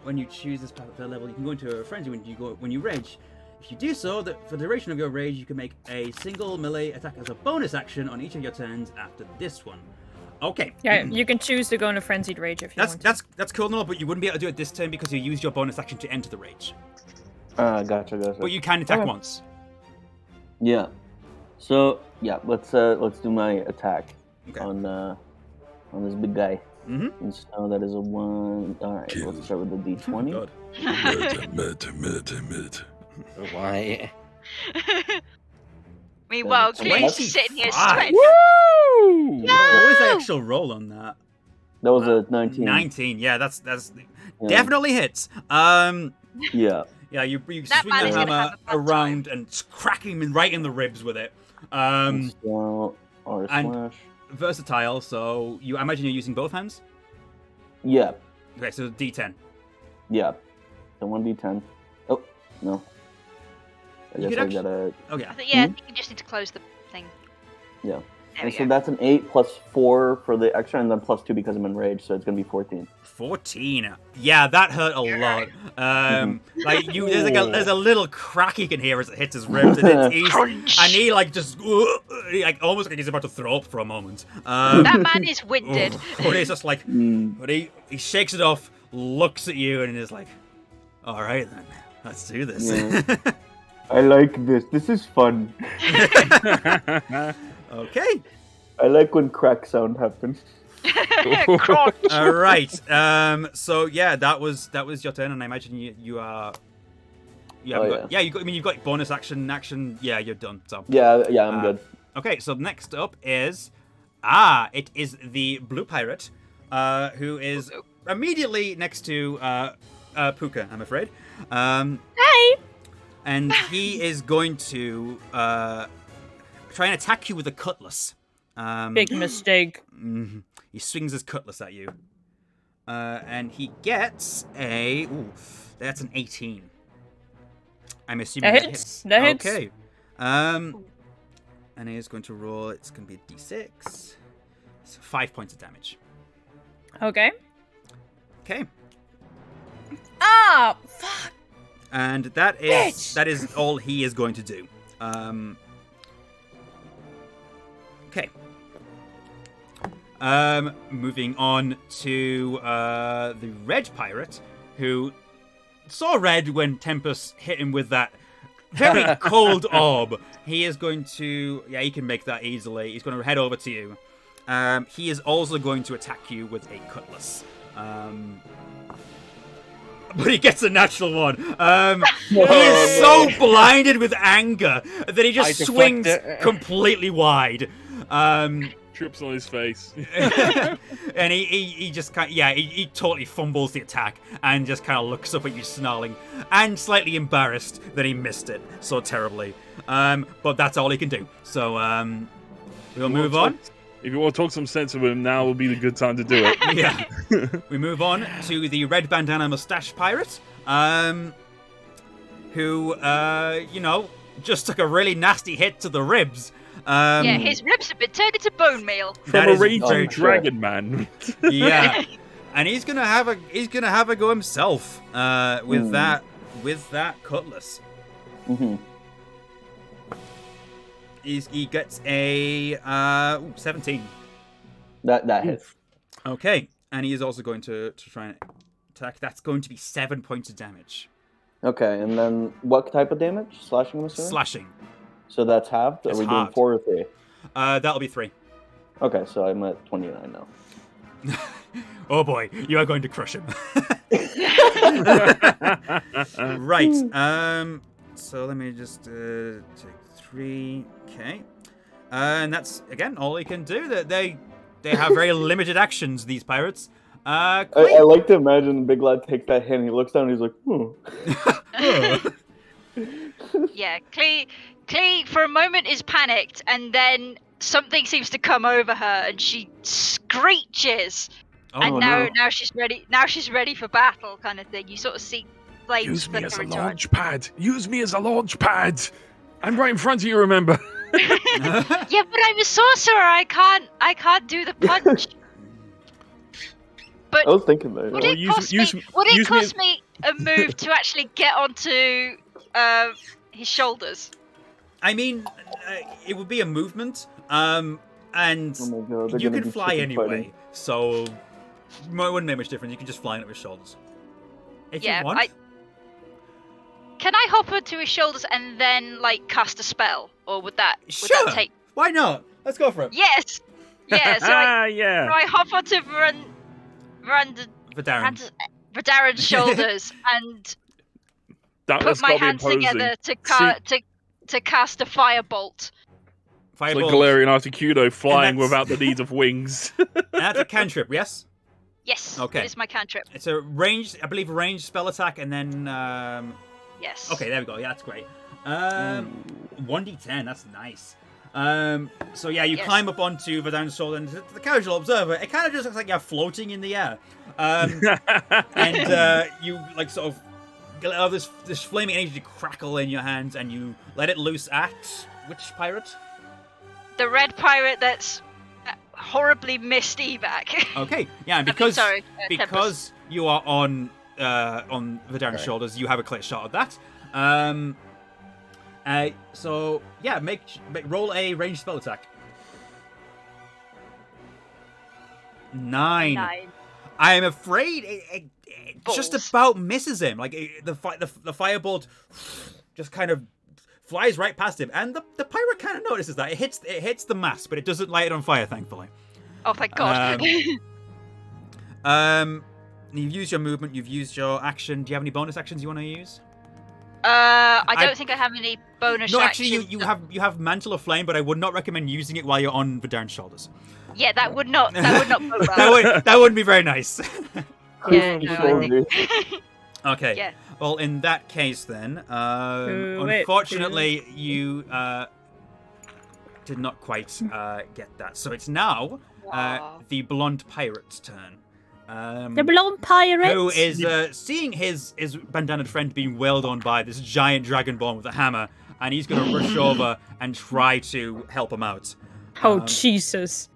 when you choose this particular level, you can go into a frenzy when you rage. If you do so, for the duration of your rage, you can make a single melee attack as a bonus action on each of your turns after this one. Okay. Yeah, you can choose to go into frenzied rage if you want to. That's cool and all, but you wouldn't be able to do it this turn because you used your bonus action to enter the rage. Gotcha. But you can attack Okay. once. Yeah. So yeah, let's do my attack Okay. on this big guy. Mm-hmm. And so that is a 1. All right, let's start with the D20. God. Why? Meanwhile, So Glee's that's- sitting here 25. sweating. Woo! What was the actual roll on that? That was a 19. 19. Yeah, that's Yeah. definitely hits. Yeah. Yeah, you That swing man the is gonna hammer have a bad around and crack him right in the ribs with it. So, R and- slash. Versatile, so I imagine you're using both hands. Yeah. Okay, so D10. Yeah. So 1d10. Oh no. I You guess could I actu- gotta. Okay. I think you just need to close the thing. Yeah. There And we so go. that's an 8 plus 4 for the extra, and then plus 2 because I'm enraged, so it's gonna be 14. 14. Yeah, that hurt a lot. Like there's a little crack you can hear as it hits his ribs, and he like just like almost like he's about to throw up for a moment. That man is winded. But he's just like, but he shakes it off, looks at you, and is like, "All right then, let's do this." Yeah. I like this. This is fun. Okay. I like when crack sound happens. Crunch. All right. So yeah, that was your turn, and I imagine you are. You haven't got, you've got bonus action. Yeah, you're done. So Yeah, I'm good. okay. So next up is it is the blue pirate, who is immediately next to Puka, I'm afraid. Hi. And he is going to try and attack you with a cutlass. Big mistake. He swings his cutlass at you. And he gets a... Ooh, that's an 18. I'm assuming that hits. That hits. Okay. And he is going to roll... It's going to be a d6. So 5 points of damage. Okay. Okay. Ah, fuck. And that is all he is going to do. Okay. Moving on to the red pirate, who saw red when Tempest hit him with that very cold orb. He is going to... Yeah, he can make that easily. He's going to head over to you. He is also going to attack you with a cutlass. But he gets a natural one. He is so blinded with anger that he just swings completely wide. Trips on his face. And he just kind of, he totally fumbles the attack and just kind of looks up at you snarling and slightly embarrassed that he missed it so terribly. But that's all he can do. So we'll move on. If you want to talk some sense of him, now would be the good time to do it. Yeah. We move on to the red bandana mustache pirate, who, just took a really nasty hit to the ribs. Yeah, his ribs have been turned into bone meal. From a raging dragon man. Yeah. And he's gonna have a go himself with that cutlass. Mm-hmm. He gets a 17. That hits. Okay, and he is also going to try and attack. That's going to be 7 points of damage. Okay, and then what type of damage? Slashing, I'm assuming? Slashing. So that's halved? It's Are we doing halved. 4 or 3? That'll be 3. Okay, so I'm at 29 now. Oh boy, you are going to crush him. Right. So let me just take 3. Okay. And that's again all he can do. That they have very limited actions. These pirates. I like to imagine Big Lad takes that hit and he looks down and he's like, Yeah, Klee for a moment is panicked, and then something seems to come over her, and she screeches. And now she's ready. Now she's ready for battle, kind of thing. You sort of see flames. Use me as a flicker into her. launch pad. Use me as a launch pad. I'm right in front of you. Remember? Yeah, but I'm a sorcerer. I can't do the punch. But I was thinking that. would it cost me a move to actually get onto his shoulders? I mean, it would be a movement. And Oh my God, they're you gonna can be fly chicken anyway, fighting. so it wouldn't make much difference. You can just fly on his shoulders. If Yeah, you want. Can I hop onto his shoulders and then cast a spell, or would that Sure. take? Why not? Let's go for it. Yes. Yeah. So yeah. I hop onto For Darren. Darren's shoulders and That's put my gotta be hands imposing. together to cast a firebolt. It's Fireball. like Galarian Articuno flying that's- without the need of wings. That's a cantrip, yes? Yes. Okay. It is my cantrip. It's a ranged, I believe, ranged spell attack, and then... Yes. Okay, there we go. Yeah, that's great. 1d10, that's nice. So yeah, you Yes. climb up onto Verdan's shoulder, and to the casual observer, it kind of just looks like you're floating in the air. And you sort of allow this flaming energy to crackle in your hands, and you let it loose at which pirate? the red pirate that's horribly missed Evac. Okay, yeah, and because sorry, because you are on Vidaren's shoulders, you have a clear shot of that. So yeah, roll a ranged spell attack. 9. I am afraid it just about misses him. Like the firebolt just kind of flies right past him, and the pirate kind of notices that it hits the mast, but it doesn't light it on fire, thankfully. Oh, thank God. You've used your movement. You've used your action. Do you have any bonus actions you want to use? I don't think I have any bonus. No, actually, you have Mantle of Flame, but I would not recommend using it while you're on Vidaren's shoulders. Yeah, that would not. Go well. that wouldn't be very nice. Yeah, no, I think. Okay. Yeah. Well, in that case, then, unfortunately, you did not quite get that. So it's now the blonde pirate's turn. The blonde pirate. Who is seeing his bandanaed friend being wailed on by this giant dragonborn with a hammer, and he's going to rush over and try to help him out. Oh, Jesus.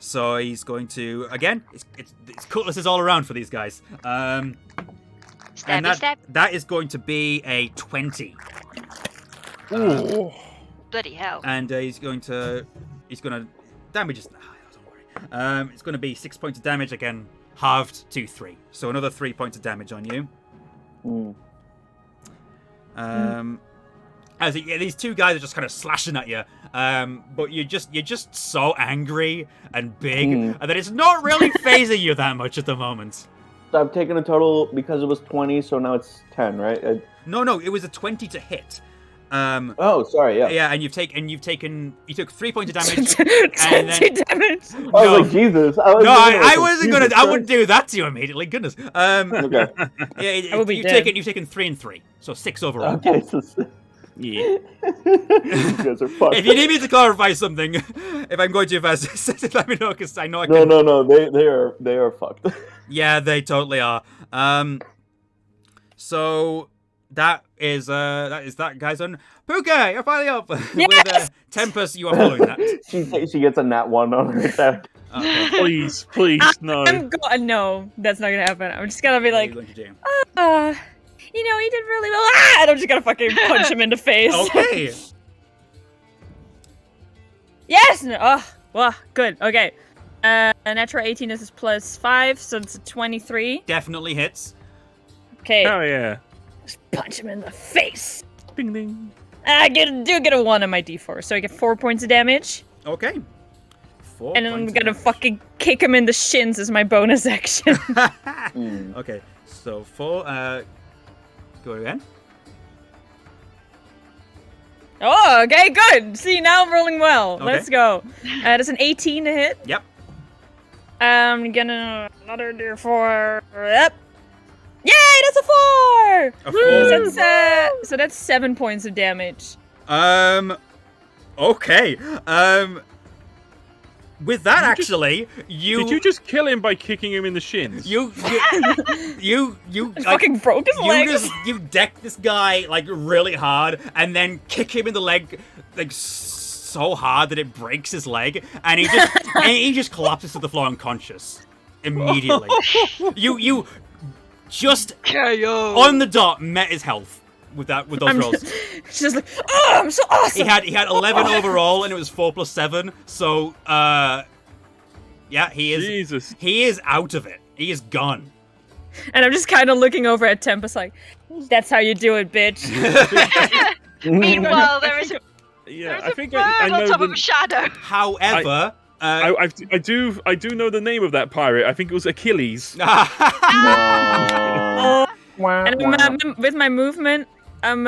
So he's going to, again, it's cutlasses all around for these guys. And that is going to be a 20. Ooh. Bloody hell. And he's going to damage his, don't worry. It's going to be 6 points of damage again, halved to 3. So another 3 points of damage on you. As these two guys are just kind of slashing at you, but you're just so angry and big, and that it's not really phasing you that much at the moment. So I've taken a total, because it was 20, so now it's 10, right? No, it was a 20 to hit. Oh, sorry, yeah. Yeah, and you took 3 points of damage. 20 damage. I was like, Jesus. I wouldn't do that to you immediately. Goodness. Okay. Yeah, I will be you've taken 3 and 3, so 6 overall. Okay, so... Yeah. You guys are fucked. If you need me to clarify something, if I'm going too fast, let me know, because I know I can. No, they are fucked. Yeah, they totally are. So that is that guy's on. Puka, you're finally up. Yes! With Tempest, you are following that. She gets a nat 1 on her attack. Okay. Please, no. No, that's not gonna happen. I'm just gonna be like, What are you going to do? you know, he did really well. And I'm just gonna fucking punch him in the face. Okay. Yes! Oh, well, good. Okay. A natural 18 is plus 5, so it's a 23. Definitely hits. Okay. Oh yeah. Just punch him in the face. Ding ding. I get a 1 on my d4, so I get 4 points of damage. Okay. 4 And then I'm points of gonna damage. fucking kick him in the shins as my bonus action. Okay, so 4. Go again. Oh, okay, good. See, now I'm rolling well. Okay. Let's go. That's an 18 to hit. Yep. I'm gonna another d4. Yep. Yay, that's a 4! A 4. So that's 7 points of damage. Okay. With that, actually, Did you just kill him by kicking him in the shins? you I fucking broke his legs. You deck this guy like really hard, and then kick him in the leg like so hard that it breaks his leg, and he just collapses to the floor unconscious immediately. You just on the dot met his health with those rolls. She's like, oh, I'm so awesome. He had 11 overall, and it was 4 plus 7. So yeah, he is. Jesus. He is out of it. He is gone. And I'm just kind of looking over at Tempest like, that's how you do it, bitch. Meanwhile, there is a I think bird I know on top the, of a shadow. However, I do know the name of that pirate. I think it was Achilles. No. And with my movement, I'm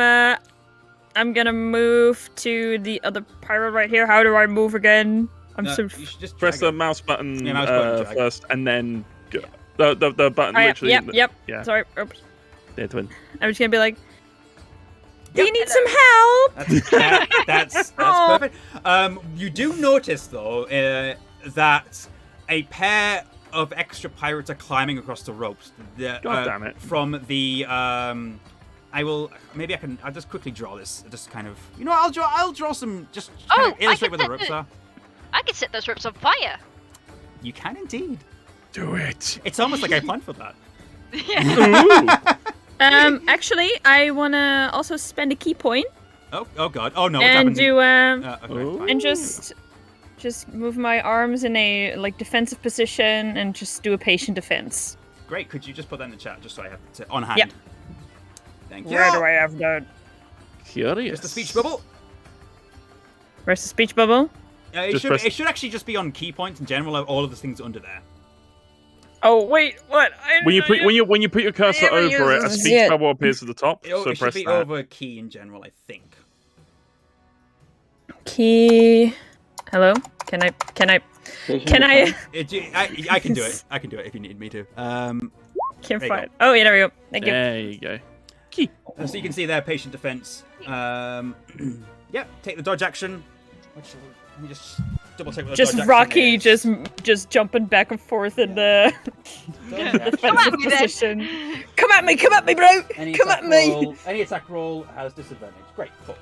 gonna move to the other pirate right here. How do I move again? you should just Press drag the it. mouse button, Yeah, mouse button drag. first, and then the button. Oh, yeah, literally. yep. Yeah. Sorry. Oops. Yeah, twin. I'm just gonna be like, do Yep. you need some help? That's perfect. You do notice though that a pair of extra pirates are climbing across the ropes. God damn it. From the I'll just quickly draw this. Just kind of, I'll draw some, just kind of illustrate where the ropes are. I could set those ropes on fire. You can indeed. Do it. It's almost like I planned for that. Ooh. Actually, I wanna also spend a key point Oh god. Oh no. What's and happening? do Okay, fine. and just move my arms in a defensive position and just do a patient defense. Great. Could you just put that in the chat just so I have it on hand? Yep. Thank you. Where do I have that? Curious. Just the speech bubble. Where's the speech bubble? It Just should press- it should actually just be on key points in general. All of the things under there. Oh wait, what? When you put your cursor never over it, a used speech it. bubble appears at the top. It So should press be that. over key in general, I think. Key. Hello? Can I? I can do it. I can do it if you need me to. Can't There you find. Oh yeah, there we go. Thank you. There you go. So you can see there, patient defense. Yep. Take the dodge action. Let me just double check what the Just dodge Rocky, action is. just jumping back and forth in the defensive me then. position. Come at me, bro! Any Come attack at me! roll- any attack roll has disadvantage. Great. Cool.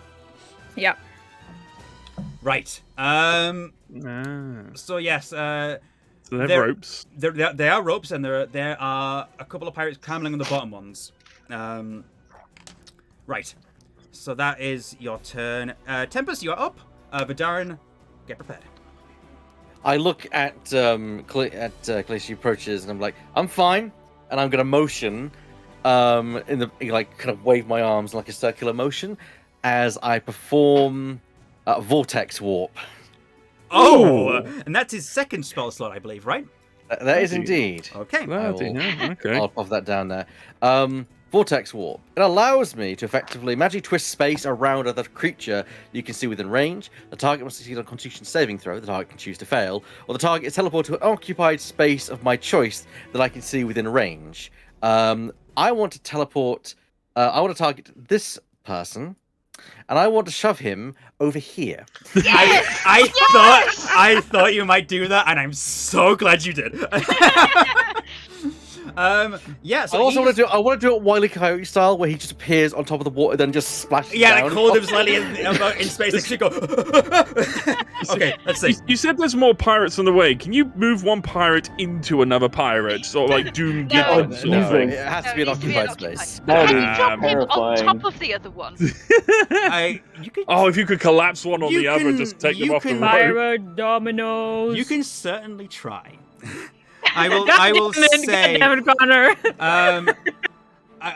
Yeah. Right. So yes. So they're They're- ropes. They are ropes, and there are a couple of pirates clambering on the bottom ones. Right. So that is your turn. Tempest, you're up. Vidarin, get prepared. I look at Khaleesi approaches, and I'm like, I'm fine, and I'm gonna motion, in the like kind of wave my arms in like a circular motion, as I perform vortex warp. Oh, and that's his second spell slot, I believe, right? That is indeed. Okay. Okay. I'll pop that down there. Vortex warp. It allows me to effectively magically twist space around other creature you can see within range. The target must succeed on a Constitution saving throw. The target can choose to fail, or the target is teleported to an occupied space of my choice that I can see within range. I want to teleport. I want to target this person, and I want to shove him over here. I thought you might do that, and I'm so glad you did. Yeah. So I also he's- want to do it Wile E. Coyote style, where he just appears on top of the water, then just splashes Yeah, down. like hold him slightly in space. And go. Okay, let's see. You said there's more pirates on the way. Can you move one pirate into another pirate? Sort of like Doom No. Gibbon sort of thing. It has to No, be an it needs to be occupied an space. That Can is you drop him on terrifying. top of the other one? You could. Oh, if you could collapse one on You the other and can- just take them you off the can- rope. Pirate dominoes. You can certainly try. I will say. Goddammit, Connor.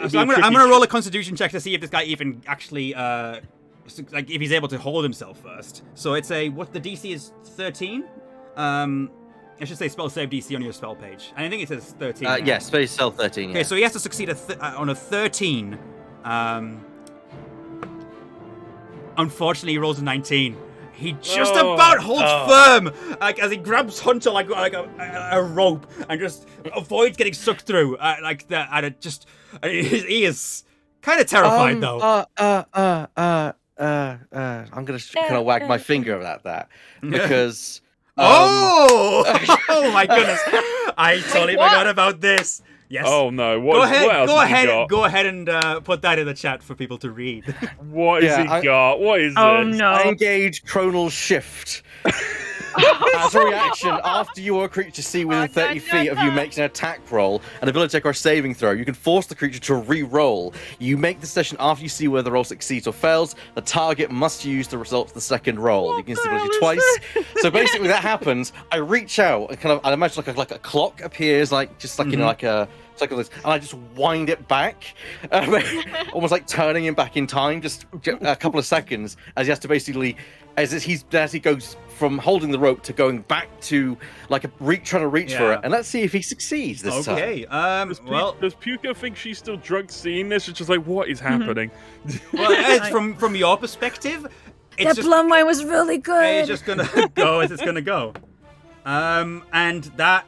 So I'm gonna roll a Constitution check to see if this guy even actually like if he's able to hold himself first. So it's the DC is 13. I should say spell save DC on your spell page, and I think it says 13. Yes, space cell 13. Okay, Yeah. so he has to succeed on a 13. Unfortunately, he rolls a 19. He just about holds firm, like as he grabs Hunter like a rope and just avoids getting sucked through like that. And it just he is kind of terrified though. I'm gonna kind of wag my finger at that because. Oh my goodness! I totally forgot about this. Yes. Oh no! Go ahead. What else Go has he ahead. got? Go ahead and put that in the chat for people to read. What has he got? What is Oh this? no. I engage Chronal Shift. As a reaction, after you or a creature see within 30 feet of you makes an attack roll, an ability check or a saving throw, you can force the creature to re-roll. You make the session after you see whether the roll succeeds or fails. The target must use the results of the second roll. You can use the ability twice. So basically, that happens. I reach out and kind of, I imagine like a clock appears, like just like you know, like a. Like this, and I just wind it back, almost like turning him back in time, just a couple of seconds, as he has to basically, as he goes from holding the rope to going back to like trying to reach for it, and let's see if he succeeds this time. Okay. Does Puka think she's still drunk seeing this? It's just like, what is happening? Well, it's from your perspective, it's That just plum wine was really good. it's just gonna go as it's gonna go. And that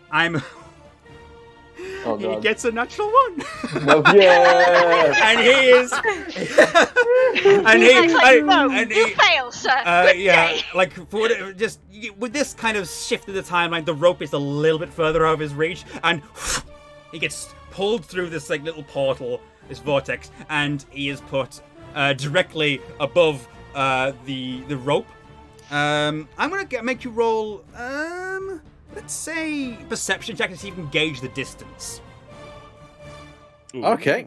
Oh, he God. gets a natural one. No, yeah. And he is. and He's like, no, and you he, fail, sir. Good yeah, day. like for whatever, just with this kind of shift of the timeline, the rope is a little bit further out of his reach, and he gets pulled through this like little portal, this vortex, and he is put directly above the rope. I'm gonna make you roll. Let's say perception check to see if you can gauge the distance. Ooh. Okay.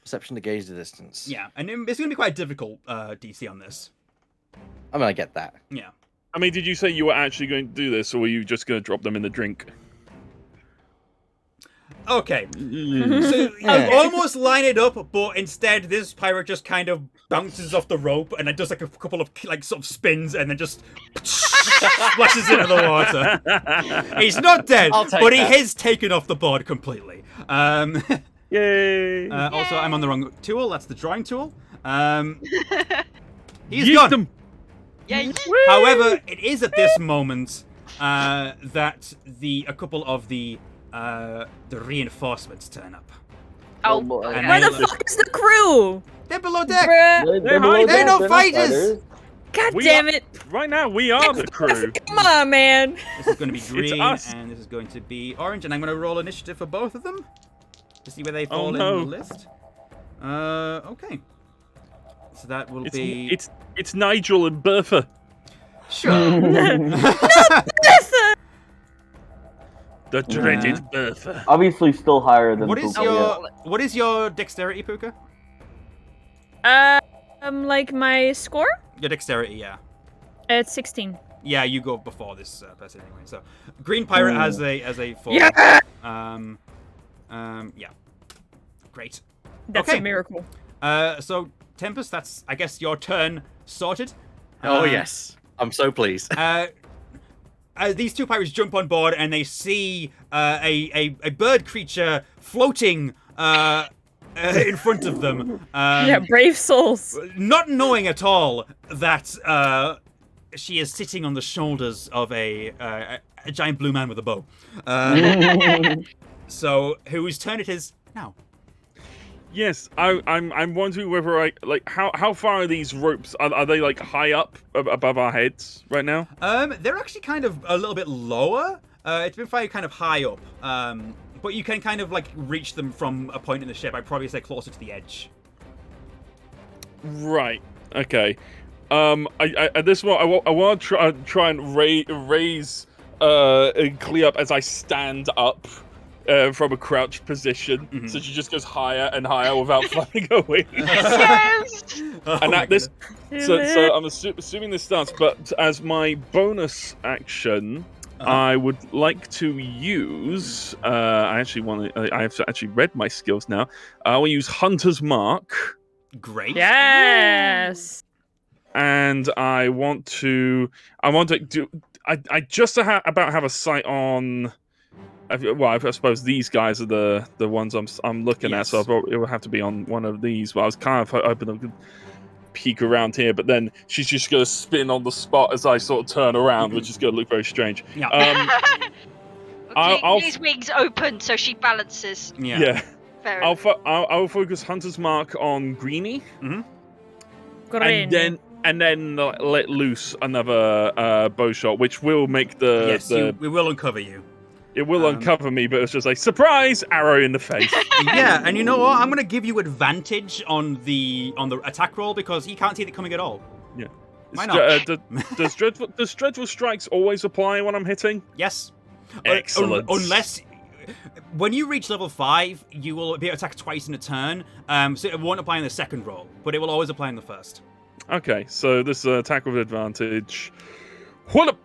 Perception to gauge the distance. Yeah, and it's gonna be quite difficult DC on this. I mean, I get that. Yeah. I mean, did you say you were actually going to do this, or were you just going to drop them in the drink? Okay. So you almost line it up, but instead this pirate just kind of bounces off the rope and then does like a couple of like sort of spins and then just splashes into the water. He's not dead, but he is taken off the board completely. Yay! Also, I'm on the wrong tool. That's the drawing tool. He's Yeet gone. them. Yeah. However, it is at this moment that a couple of the reinforcements turn up. Oh, boy. And Where they- the fuck is the crew? They're below deck. Bruh. They're no fighters. God We damn are- it. Right now, we are the crew. Come on, man. This is going to be green, us. and this is going to be orange, and I'm going to roll initiative for both of them to see where they fall no. in the list. Okay. So that will be It's Nigel and Bertha. sure. The dreaded Bertha. Obviously, still higher than What is Puka. your dexterity, Puka? Like my score? Your dexterity, yeah. It's 16. Yeah, you go before this person anyway. So, Green Pirate has a 4. Yeah. Yeah. Great. That's Okay. a miracle. So Tempest, that's I guess your turn sorted. Oh, yes. I'm so pleased. These two pirates jump on board and they see a bird creature floating in front of them. Yeah, brave souls. Not knowing at all that she is sitting on the shoulders of a giant blue man with a bow. So whose turn it is now? Yes, I'm wondering whether how far are these ropes? Are they like high up above our heads right now? They're actually kind of a little bit lower. It's been fired kind of high up. But you can kind of like reach them from a point in the ship. I'd probably say closer to the edge. Right. Okay. I at this point I want to try and raise Clea up as I stand up. From a crouched position, so she just goes higher and higher without flapping her wings. Yes! And at this, so I'm assuming this starts. But as my bonus action, I would like to use. I have actually read my skills now. I will use Hunter's Mark. Great. Yes. And I want to do. I just about have a sight on. Well, I suppose these guys are the ones I'm looking at, so it will have to be on one of these. But I was kind of hoping I could peek around here, but then she's just going to spin on the spot as I sort of turn around, which is going to look very strange. Yeah. His wings open so she balances. Yeah. Fair I'll enough. I'll focus Hunter's Mark on Greenie, Great. and then let loose another bow shot, which will make the Yes, we will uncover you. It will uncover me, but it's just like, surprise, arrow in the face. Yeah, and you know what? I'm going to give you advantage on the attack roll because he can't see it coming at all. Yeah. Why not? Does dreadful strikes always apply when I'm hitting? Yes. Excellent. Unless when you reach level 5, you will be able to attack twice in a turn. So it won't apply in the second roll, but it will always apply in the first. Okay, so this attack with advantage. Hold up.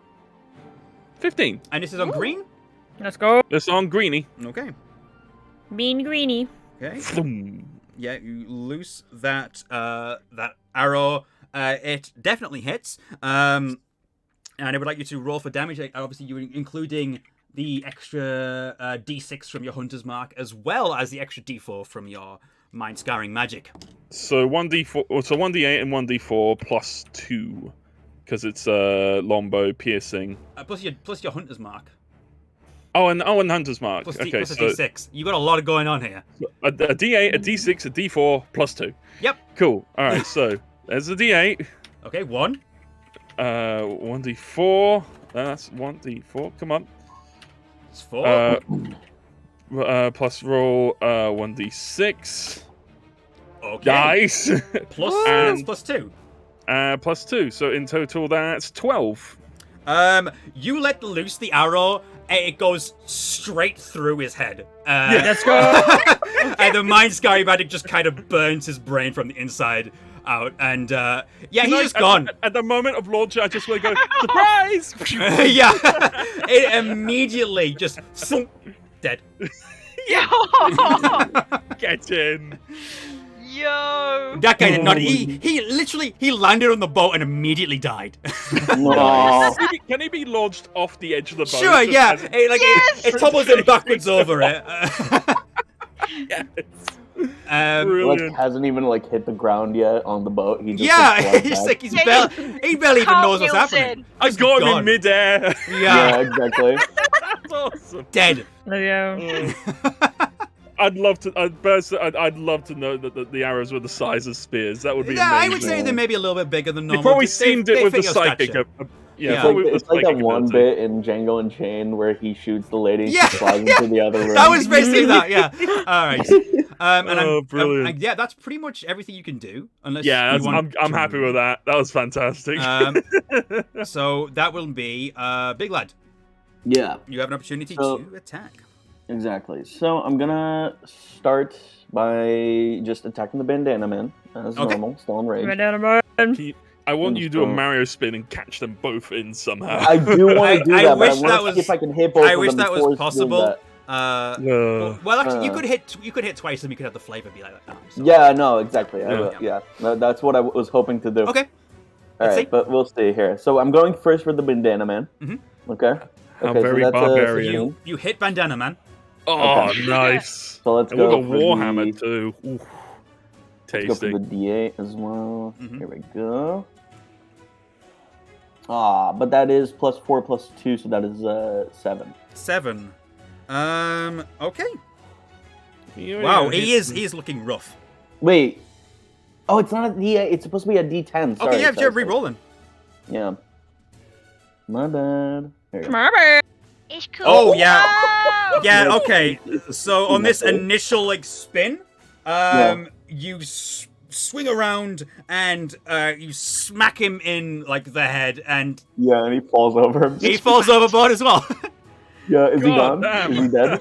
15. And this is on green? Let's go. This on Greenie. Okay. Mean greenie. Okay. Boom. Yeah, you loose that that arrow. It definitely hits. And I would like you to roll for damage. Obviously, you're including the extra D6 from your Hunter's Mark, as well as the extra D4 from your Mind Scarring Magic. So 1d4, so 1d8 and 1d4 plus 2, because it's longbow piercing. Plus your Hunter's Mark. Oh, and Hunter's Mark. Plus Okay, plus a so D6. You got a lot going on here. a d8, a d6, a d4 plus 2. Yep. Cool. All right, so there's a d8. Okay, 1. 1d4. That's 1d4. Come on. It's 4. Plus roll 1d6. Okay. Nice. Plus And- plus 2. plus 2. So in total, that's 12. You let loose the arrow, and it goes straight through his head. Let's go. And the Mind Scary Magic just kind of burns his brain from the inside out. And he's just gone. At the moment of launch, I just want to go, surprise! Yeah. It immediately just dead. Get in. Yo. That guy did not. He literally landed on the boat and immediately died. No. Can he be launched off the edge of the boat? Sure, just yeah. as- It topples him backwards over it. Yes. Like hasn't even like hit the ground yet on the boat. He just It's like he barely even knows what's happening. I've got him in gone. midair. Yeah, exactly. That's awesome. dead. Yeah. I'd love to know that the arrows were the size of spears. That would be Yeah, amazing. I would say they're maybe a little bit bigger than normal. You've probably They- seen they it with fit the your psychic. stature. Yeah, Yeah. It's like that one bit in Django Unchained where he shoots the lady and Yeah, she flies into the other room. That was basically that, yeah. All right. Brilliant. Yeah, that's pretty much everything you can do. Unless Yeah, you want I'm to- happy with that. That was fantastic. So that will be Big Lad. Yeah, You have an opportunity So- to attack. exactly. So I'm gonna start by just attacking the bandana man as Okay. normal, still in rage. Banana man. I want you to do a Mario spin and catch them both in somehow. I do want to do I that, but wish I want that to was- see if I can hit both I of wish them that was before doing possible. that. Well, actually, you could hit twice, and we could have the flavor be like that. So. Yeah, no, exactly. Yeah. That's what I was hoping to do. Okay. All Let's right, see. but we'll see here. So I'm going first for the bandana man. Mhm. Okay. How Okay, very so that's barbarian. 16. You hit Bandana Man. Oh, Okay. nice. So let's And we've go got for Warhammer the, too. Ooh. let's go for Tasty. the D8 as well. Mhm. Here we go. But that is plus 4 plus 2, so that is 7. 7. Okay. Yeah, Wow, yeah, he's looking rough. Wait. Oh, it's not a D8. It's supposed to be a D10. Sorry, Okay, yeah, sorry, you're sorry. re-rolling. Yeah. My bad. There you go. Mama. It's cool. Oh, yeah. Wow. Yeah, okay. So on this Okay. initial like spin, you swing around and you smack him in like the head, and Yeah, and he falls over. he falls overboard as well. Yeah, is he God gone? damn. Is he dead?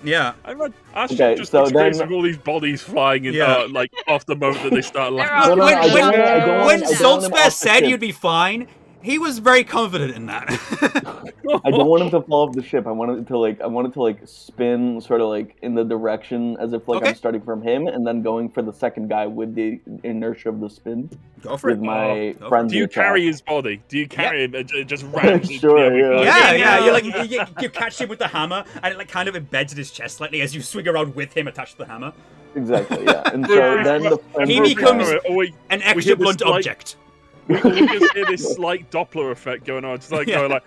Yeah. I'm actually Okay, just so experiencing then- all these bodies flying in, Yeah. like off the moment that they start There laughing. are- No, When- I don't when- wanna- I don't wanna- When I don't want him Saltsbare off the said ship. you'd be fine, he was very confident in that. I don't want him to fall off the ship. I want it to spin sort of like in the direction as if like Okay. I'm starting from him and then going for the second guy with the inertia of the spin Go for with it. my Go for friends. Do you carry his body? Do you carry him and just rams into Sure, the other yeah. guy? Yeah, you like you catch him with the hammer, and it like kind of embeds in his chest slightly as you swing around with him attached to the hammer. Exactly, yeah. And so then the friend He group becomes- guy- Or we An hear extra this, blunt like- object. we just hear this slight Doppler effect going on. It's like Yeah. going like.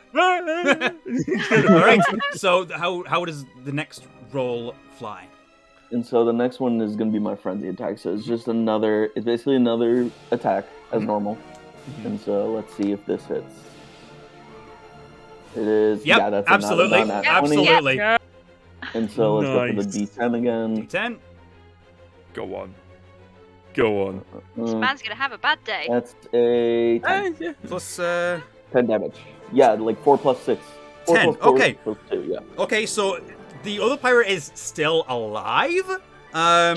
All right. So how does the next roll fly? And so the next one is going to be my frenzy attack. So it's just it's basically another attack as normal. And so let's see if this hits. It is. Yep, Yeah, that's absolutely, a nat 20. absolutely. Yeah. And so let's go for Nice. the D10 again. D10. Go on. Go on. This man's gonna have a bad day. That's a 10, Plus 10 damage. Yeah, like 4 plus 6. 4 10, plus 4 okay. Plus 2, yeah. okay, so the other pirate is still alive.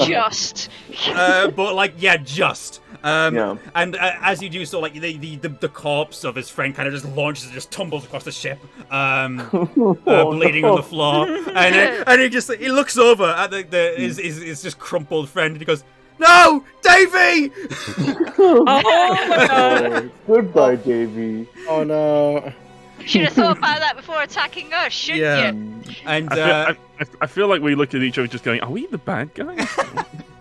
Just. But like yeah, just. Yeah. And as you do so, like the corpse of his friend kind of just launches and just tumbles across the ship, bleeding on the floor, and he looks over at his just crumpled friend, and he goes, "No, Davy!" Oh my god. Oh, goodbye, Davy. Oh no. Should have thought about that before attacking us, shouldn't Yeah. you? And I feel like we look at each other just going, are we the bad guys?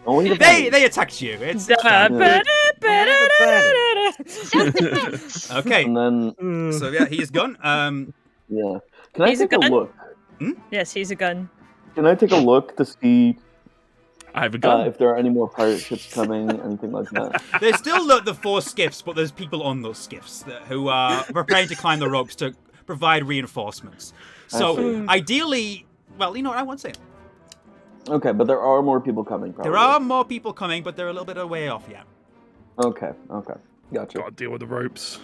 Only the they attacked you. It's Self-defense. okay. And then, So yeah, he is gone. yeah. Can I He's a take a gun? look? Yes, he's a gun. Can I take a look to see I have a gun. if there are any more pirate ships coming, anything like that? There's still the 4 skiffs, but there's people on those skiffs who are preparing to climb the ropes to provide reinforcements. I So see. ideally, well, you know what, I won't say it. Okay, but there are more people coming, probably. There are more people coming, but they're a little bit away off yet. Okay, okay. Gotcha. Gotta deal with the ropes.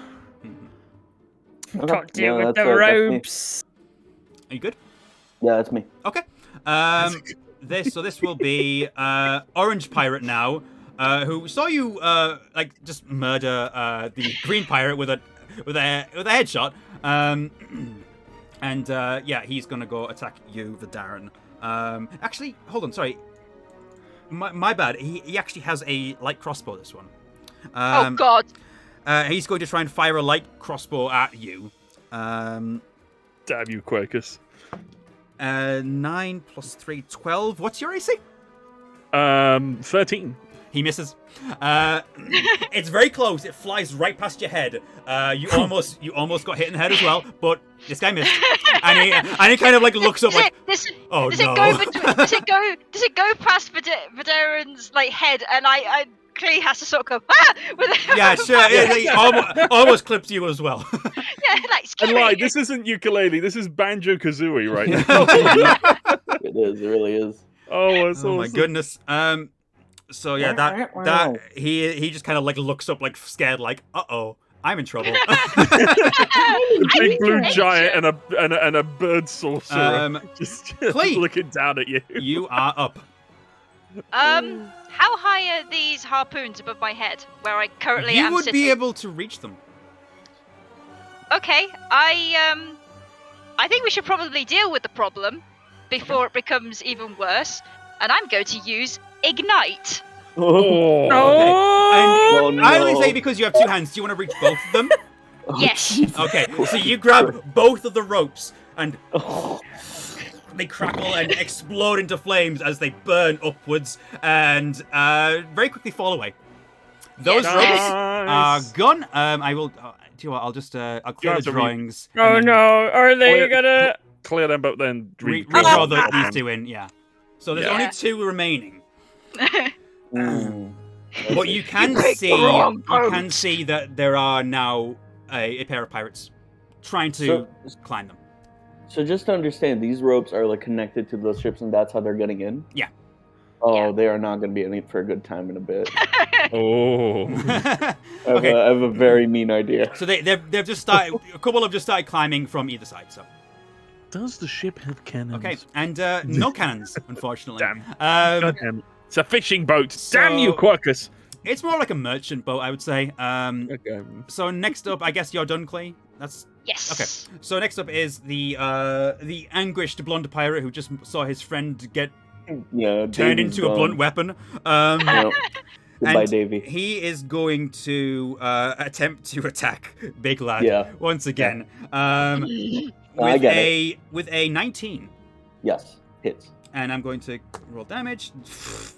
Okay. Can't deal Yeah, with that's, the that's me. ropes. Are you good? Yeah, that's me. Okay. This will be Orange Pirate now, who saw you like just murder the Green Pirate with a headshot. And yeah, he's gonna go attack you, the Darren. Actually, hold on, sorry. My bad. He actually has a light crossbow. This one. Oh God. He's going to try and fire a light crossbow at you. Damn you, Quercus. 9 plus 3, 12. What's your AC? 13. He misses. It's very close. It flies right past your head. You almost got hit in the head as well, but this guy missed. And he kind of like looks up like, oh no. Does it go past Vidaren's like head, and I clearly has to sort of go Yeah, sure. He almost clips you as well. Yeah, like And scary. like, this isn't ukulele. This is Banjo Kazooie right now. It is. It really is. Oh, that's Oh my awesome. goodness. So yeah, that he just kind of like looks up like scared, like, uh-oh, I'm in trouble. A big blue giant and a bird sorcerer just Clee, looking down at you. you are up. How high are these harpoons above my head, where I currently You am would sitting? be able to reach them. Okay, I think we should probably deal with the problem before it becomes even worse, and I'm going to use Ignite. Oh. Oh, And no. I only say because you have two hands. Do you want to reach both of them? Yes. Okay, so you grab both of the ropes and Oh. they crackle and explode into flames as they burn upwards and very quickly fall away. Those Yes. ropes are Nice. gone. I will. Do you know what? I'll just I'll clear have the to read. drawings. Oh and then no, are they gonna... Clear them, but then redraw these two in. Yeah. So there's Yeah. only two remaining. Mm. But you can see that there are now a pair of pirates trying to climb them. So just to understand, these ropes are like connected to those ships, and that's how they're getting in. Yeah. Oh, Yeah. they are not going to be in it for a good time in a bit. Oh. I Okay. have a very mean idea. So they've just started. A couple have just started climbing from either side. So Does the ship have cannons? okay, and no cannons, unfortunately. Damn. Um, Damn. It's a fishing boat. Damn you, So- Quercus. it's more like a merchant boat, I would say. Okay. So next up, I guess you're done, Clay. That's Yes. okay. So next up is the anguished blonde pirate who just saw his friend get Yeah, turned Davy's into a gone. blunt weapon. Yep. Goodbye, And Davy. he is going to attempt to attack Big Lad Yeah. once again. I With get with a 19. Yes, hits. And I'm going to roll damage.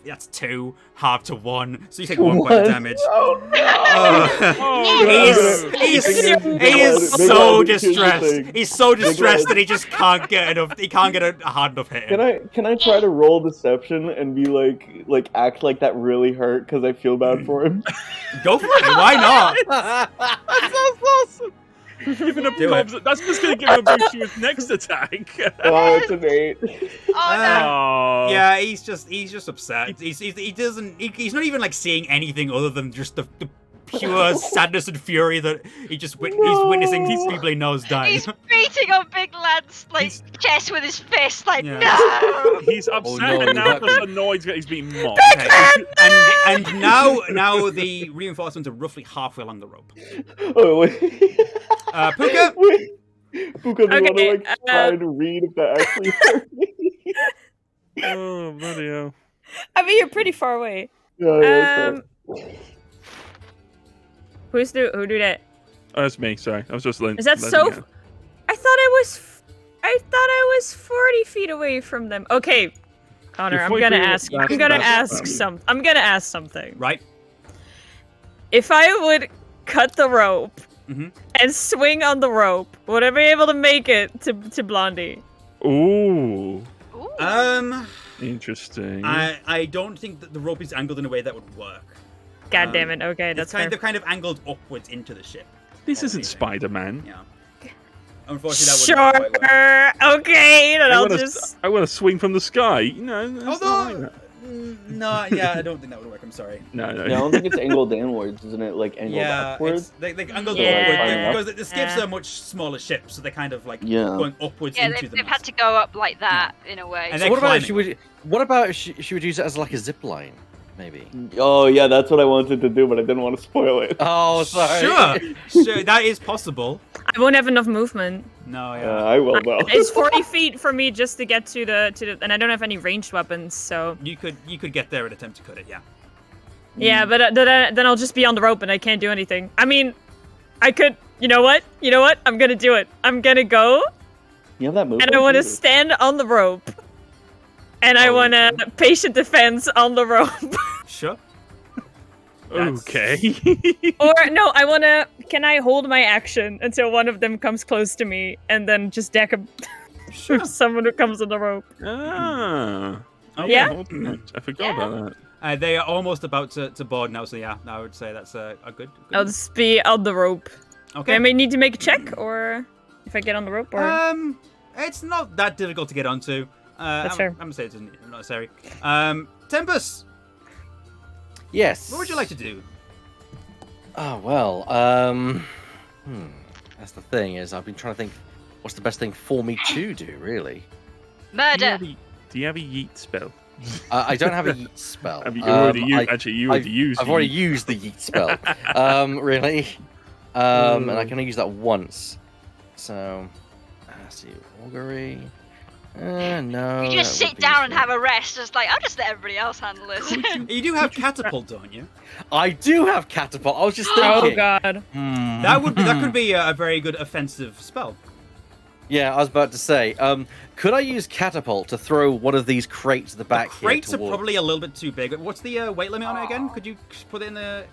That's 2, half to 1. So you take 1 point of damage. Oh He is so distressed. He's so distressed that he just can't get enough. He can't get a hard enough hit. Can I try to roll deception and be like act like that really hurt because I feel bad for him? Go for it. Why not? That's awesome. Giving him Do it. probs. That's just going to give him a boost to his next attack. Oh, it's an 8. Oh no. Oh. Yeah, he's just upset. He's not even like seeing anything other than just the pure sadness and fury that he's witnessing these people he knows dying. He's beating on Big Lad's chest with his fist, like Yeah. no. He's upset no, and now exactly. just annoyed that he's being mocked. Okay. And now the reinforcements are roughly halfway along the rope. Oh wait. Puka? Wait. Puka, do you Okay, want to try to read if that actually hurt me? Oh, bloody hell. I mean, you're pretty far away. Yeah, that's fair. Who do that? Oh, that's me. Sorry, I was just letting. Is that letting so? you know. I thought I was 40 feet away from them. Okay, Connor, You're I'm 40 gonna feet away. ask. I'm That's- gonna that's- ask I'm gonna ask something. Right? If I would cut the rope Mhm. and swing on the rope, would I be able to make it to Blondie? Ooh, Ooh. interesting. I don't think that the rope is angled in a way that would work. God damn it. Okay, It's that's fair. they're kind of angled upwards into the ship. This isn't Amazing. Spider-Man. Yeah. Unfortunately, that wouldn't quite work. Sure. Okay, then I I'll wanna, just. I want to swing from the sky. No, that's not like Although, that. No, yeah, I don't think that would work. I'm sorry. No. Yeah, I don't think it's angled inwards, isn't it? Like angled upwards. They angled Yeah. upwards because the skips Yeah. are much smaller ships, so they're kind of like Yeah. going upwards Yeah, into the they've had mast. to go up like that in a way. And So they're what about if climbing. she would use it as like a zip line, maybe? Oh yeah, that's what I wanted to do, but I didn't want to spoil it. Oh, sorry. Sure, that is possible. I won't have enough movement. No, I will though. It's 40 feet for me just to get to the, and I don't have any ranged weapons, so. you could get there and attempt to cut it. Yeah. Yeah, but then I'll just be on the rope and I can't do anything. I mean, I could. You know what? I'm gonna do it. I'm gonna go You have that move. and I want to stand on the rope, and I want to patient defense on the rope. Sure. Okay. Or no, I want to. Can I hold my action until one of them comes close to me, and then just deck him? Sure. Someone who comes on the rope. Ah. Okay. Yeah? I forgot about that. They are almost about to board now, so yeah, I would say that's a good. I'll just be on the rope. Okay. I may need to make a check, or if I get on the rope, or It's not that difficult to get onto. That's I'm fair. gonna say it's not necessary. Tempest, Yes. what would you like to do? Oh well. That's the thing is I've been trying to think what's the best thing for me to do, really. Murder. Do you have a yeet spell? I don't have a yeet spell. Have you already used? I- Actually, you already used. I've the already yeet. used the yeet spell. Really. And I can only use that once. So, let's see, augury. No. You just that would sit be down and useful. have a rest. Just like I'll just let everybody else handle it. You do have catapult, don't you? I do have catapult. I was just oh thinking. god. That could be a very good offensive spell. Yeah, I was about to say. Could I use catapult to throw one of these crates at the back The crates here are towards... probably a little bit too big. What's the weight limit on it again? Could you put it in the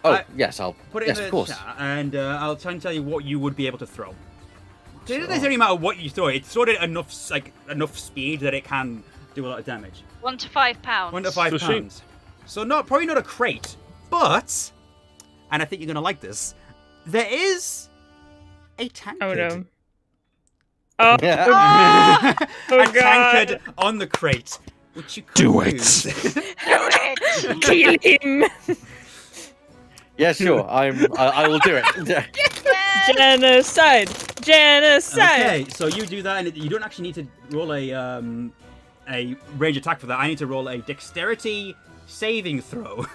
Oh, yes, I'll. put it Yes, in of the course. chat, and I'll try and tell you what you would be able to throw. So it doesn't necessarily matter what you throw. It's sort of enough speed that it can do a lot of damage. 1 to 5 pounds. 1 to 5 So she- pounds. So probably not a crate, but, and I think you're gonna like this. There is a tankard. Oh no. Oh, Yeah. Oh, a God. tankard on the crate, which you could Do it. use. Do it. kill him! Yeah, sure. I will do it. Genocide! Genocide! Okay, so you do that, and you don't actually need to roll a range attack for that. I need to roll a dexterity saving throw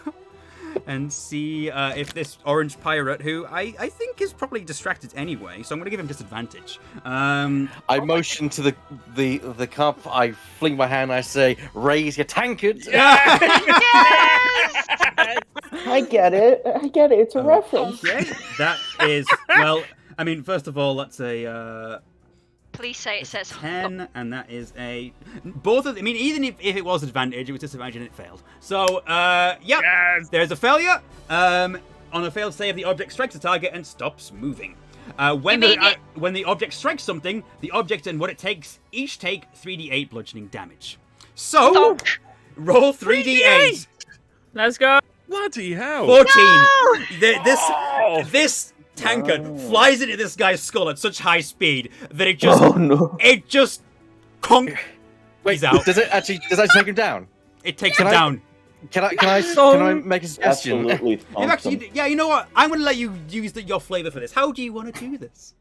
and see if this orange pirate, who I think is probably distracted anyway, so I'm going to give him disadvantage. I motion to the cup. I fling my hand. I say, "Raise your tankard." I get it. It's a reference. Okay, that is, well, I mean, first of all, that's a Please say it says 10, and that is a... Both of them, I mean, even if it was advantage, it was disadvantage and it failed. So, yep, Yes. there's a failure. On a failed save, the object strikes the target and stops moving. When the object strikes something, the object and what it takes each take 3d8 bludgeoning damage. So, roll 3d8. Let's go. Bloody hell! 14. Oh. This tankard flies into this guy's skull at such high speed that it just Oh no. it just conk. Wait, He's out. does that take him down? It takes Can him I- down. Can I make a suggestion? Absolutely. You've actually, yeah, you know what? I'm going to let you use your flavor for this. How do you want to do this?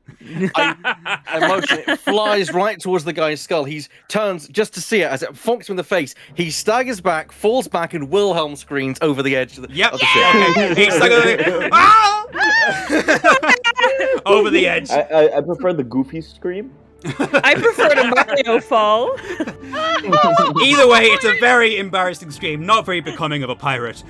I motion. It flies right towards the guy's skull. He turns just to see it as it funks him in the face. He staggers back, falls back, and Wilhelm screams over the edge of the, Yep. of the ship. Okay. He's like, ah! Over the edge. I prefer the goofy scream. I prefer the Mario fall. Either way, it's a very embarrassing scream, not very becoming of a pirate.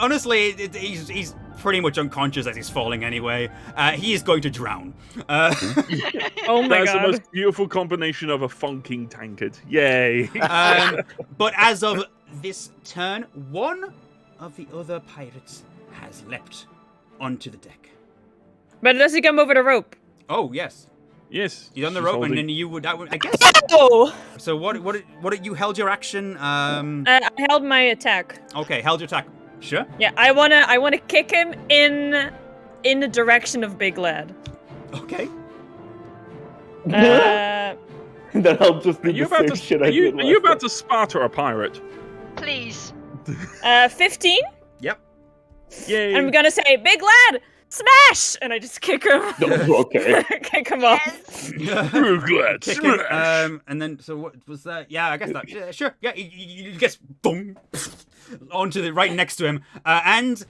Honestly, he's pretty much unconscious as he's falling anyway. He is going to drown. Oh my That's the god. most beautiful combination of a funking tankard. Yay! But as of this turn, one of the other pirates has leapt onto the deck. But does he come over the rope? Oh yes, Yes. he's on the she's rope, holding- and then you would, I guess. Oh! So what? You held your action. I held my attack. Okay, held your attack. Sure. Yeah, I wanna kick him in the direction of Big Lad. Okay. then I'll just do Are you the about same to? shit Are I you, did are you last about to Sparta a pirate? Please. 15. Yep. Yay! I'm gonna say, big lad, smash, and I just kick him. time. No, okay. Kick him off. Ruglet, Kick him, smash! and then so what was that? Yeah, I guess that. Yeah, sure. Yeah, he gets boom onto the right next to him, and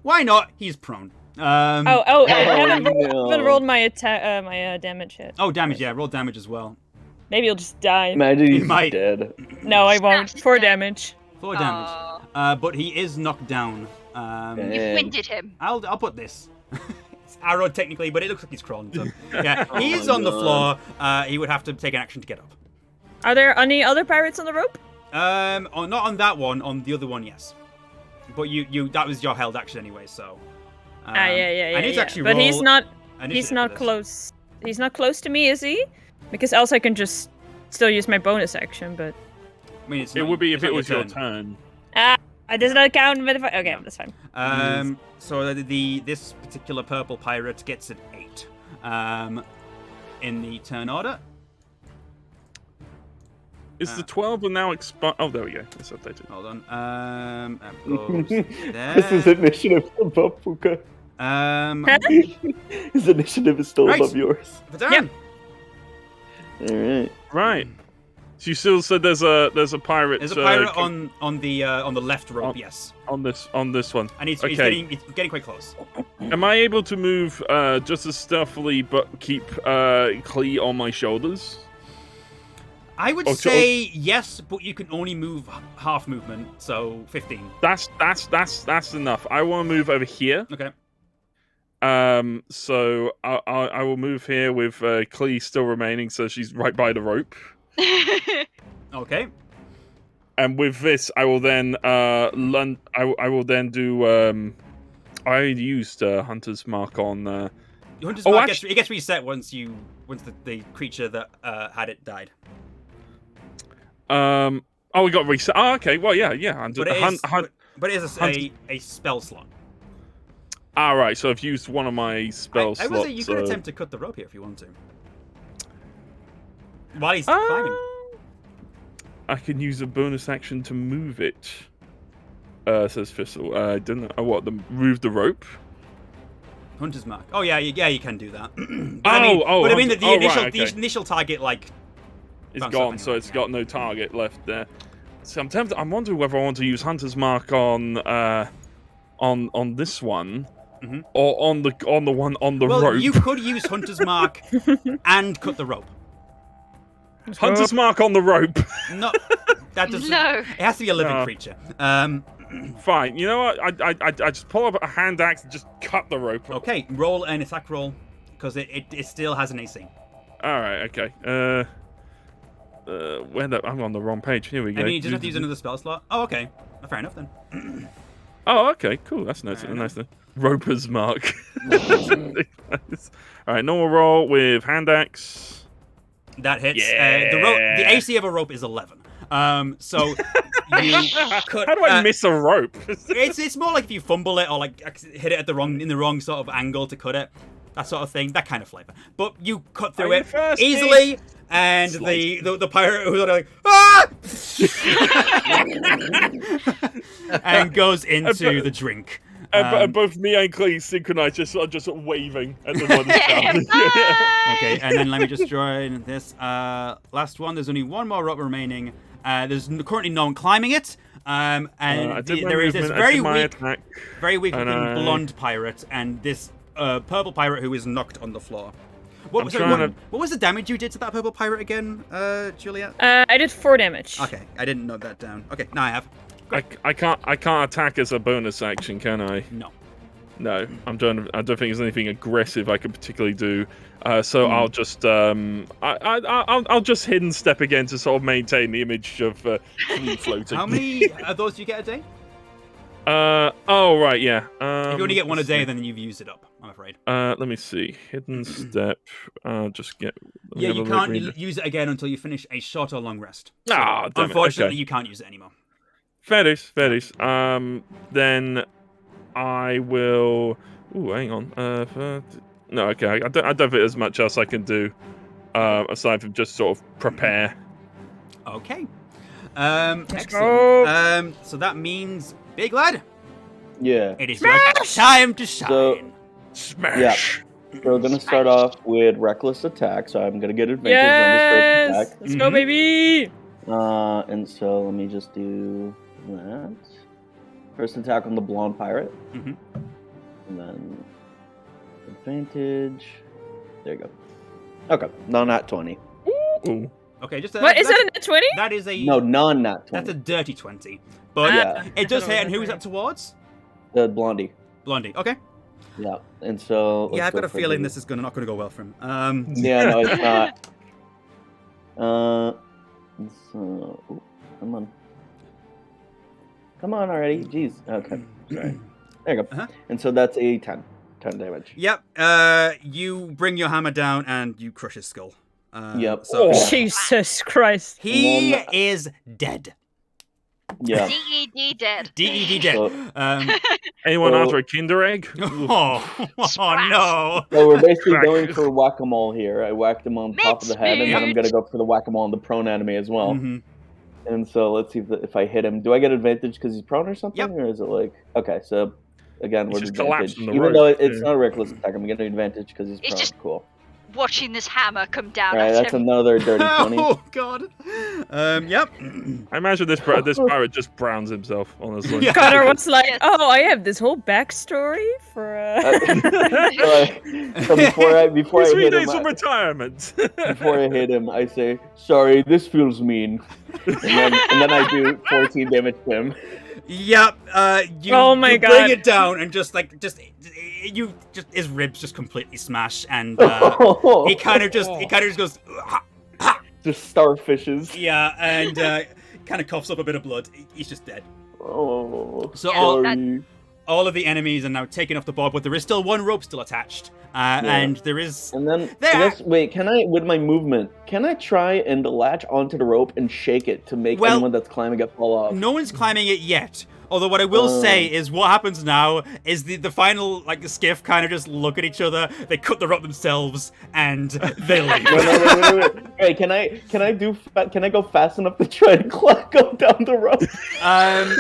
why not? He's prone. I haven't no. rolled my attack, my damage yet. Oh, damage. Yeah, roll damage as well. Maybe he'll just die. Imagine He he's might. dead. No, I won't. Smash 4 his death. damage. 4 damage. Aw. But he is knocked down. You And- winded him. I'll put this. It's arrowed technically, but it looks like he's crawling. So yeah, Oh he's my on the God. floor. He would have to take an action to get up. Are there any other pirates on the rope? Not on that one. On the other one, yes. But you that was your held action anyway. So. Yeah. I need to actually But roll he's not. initiative He's for not this. close. He's not close to me, is he? Because else I can just still use my bonus action. But I mean, it's It not- would be it's if it not was your turn. does not count. But if okay, that's fine. So this particular purple pirate gets an 8. In the turn order. Is the 12 now expired? Oh, there we go. It's updated. Hold on. That goes there. This is initiative above Puka. His initiative is still Right. above yours. Vadan. Alright. Right. So you still said there's a pirate. There's a pirate on the left rope. Yes, on this one. and he's Okay. getting quite close. Am I able to move just as stealthily but keep Clee on my shoulders? I would Oh, say yes, but you can only move half movement, so 15. That's enough. I want to move over here. Okay. So I will move here with Clee still remaining, so she's right by the rope. Okay. And with this, I will then I will then do. I used Hunter's Mark on. Your Hunter's Oh, Mark actu- it gets reset once the creature that had it died. Oh, we got reset. Oh, okay. Well, yeah. But it is a spell slot. All right. So I've used one of my spell I slots. would say you could attempt to cut the rope here if you want to. While he's climbing. I can use a bonus action to move it. Says Thistle. Didn't move the rope? Hunter's Mark. Oh yeah, you can do that. but Hunter- the initial target It's bounce gone, off so anyway, it's got no target left there. So I'm tempted. I'm wondering whether I want to use Hunter's Mark on this one, or on the one on the rope. You could use Hunter's Mark and cut the rope. Hunter's Mark on the rope. No, that doesn't. No. It has to be a living No. creature. Fine. You know what? I just pull up a hand axe and just cut the rope. Okay, roll an attack roll because it still has an AC. All right. Okay. I'm on the wrong page. Here we go. I mean, you just have to use another spell slot. Oh, okay. Fair enough then. Oh, okay, cool. That's nice. Fair Nice. Roper's Mark. Nice. All right, normal roll with hand axe. That hits. Yeah. The AC of a rope is 11. So you cut. How do I miss a rope? It's more like if you fumble it or like hit it in the wrong sort of angle to cut it, that sort of thing, that kind of flavor. But you cut through Are you it thirsty? easily, and the pirate who's like ah, and goes into the drink. And both me and Clee synchronize, just waving at the one down. Okay, and then let me just join this last one. There's only one more rope remaining. There's currently no one climbing it. And there is this very weak looking blonde pirate and this purple pirate who is knocked on the floor. What was the damage you did to that purple pirate again, Juliet? I did 4 damage. Okay, I didn't note that down. Okay, now I have. I can't attack as a bonus action, can I? No. No, I don't think there's anything aggressive I could particularly do. So I'll just I'll just hidden step again to sort of maintain the image of Clee floating. How many of those do you get a day? Oh right, yeah. If you only get one a day, then you've used it up, I'm afraid. Let me see. Hidden step. Just get. Yeah, you can't use it again until you finish a short or long rest. So, damn it, unfortunately, okay. you can't use it anymore. Fair dues. Then I will. Ooh, hang on. No, okay. I don't think there's much else I can do. aside from just sort of prepare. Okay. Let's Excellent. So that means, big lad, Yeah. it is your time to shine. So- Smash. So we're gonna start off with reckless attack. So I'm gonna get advantage Yes! on this first attack. Let's go, baby! And so let me just do that. First attack on the blonde pirate. Mhm. And then advantage. There you go. Okay, non-nat 20. Ooh. Okay, just What, is it a 20? That is a No, non-nat 20. That's a dirty 20. But Yeah. it does hit, and Okay. who is that towards? The blondie. Blondie. Okay. Yeah, and so... Yeah, let's I've go got a for feeling the- this is not going to go well for him. Yeah, no, it's not. So... ooh, come on. Come on already. Jeez. Okay, sorry. There you go. Uh-huh. And so that's a 10. 10 damage. Yep. You bring your hammer down and you crush his skull. Yep. So Jesus Christ. he And then- is dead. Yeah. DED dead. DED dead. So- Anyone So- after a Kinder egg? Oh no. So we're basically Crack. going for whack-a-mole here. I whacked him on top of the head, and then I'm Mid-speed. gonna go for the whack-a-mole on the prone enemy as well. Mhm. And so let's see if I hit him. Do I get advantage because he's prone or something, Yep. or is it like okay? So again, He's we're just advantage. collapsed on the Even rope. though it's Yeah. not a reckless attack, I'm getting advantage because he's It's prone. just- Cool. Watching this hammer come down All right, at that's him. another dirty 20. Oh god. Yep. I imagine this pirate just browns himself, honestly. Yeah. Connor was like, Yes. oh, I have this whole backstory for... So before I His hit 3 him, days of retirement. before I hit him, I say, "Sorry, this feels mean," and then I do 14 damage to him. Yep. You, Oh my you God. bring it down and just his ribs just completely smash, and he kind of just goes. Just starfishes. Yeah, and kind of coughs up a bit of blood. He's just dead. Oh, So Yeah, sorry. all of the enemies are now taken off the board, but there is still one rope still attached, and there is. And then, There- I guess, wait, can I, with my movement, can I try and latch onto the rope and shake it to make Well, anyone that's climbing it fall off? No one's climbing it yet. Although what I will say is what happens now is the final the skiff kind of just look at each other, they cut the rope themselves, and they leave. Wait. Hey, can I go fast enough to try to go down the rope? Stand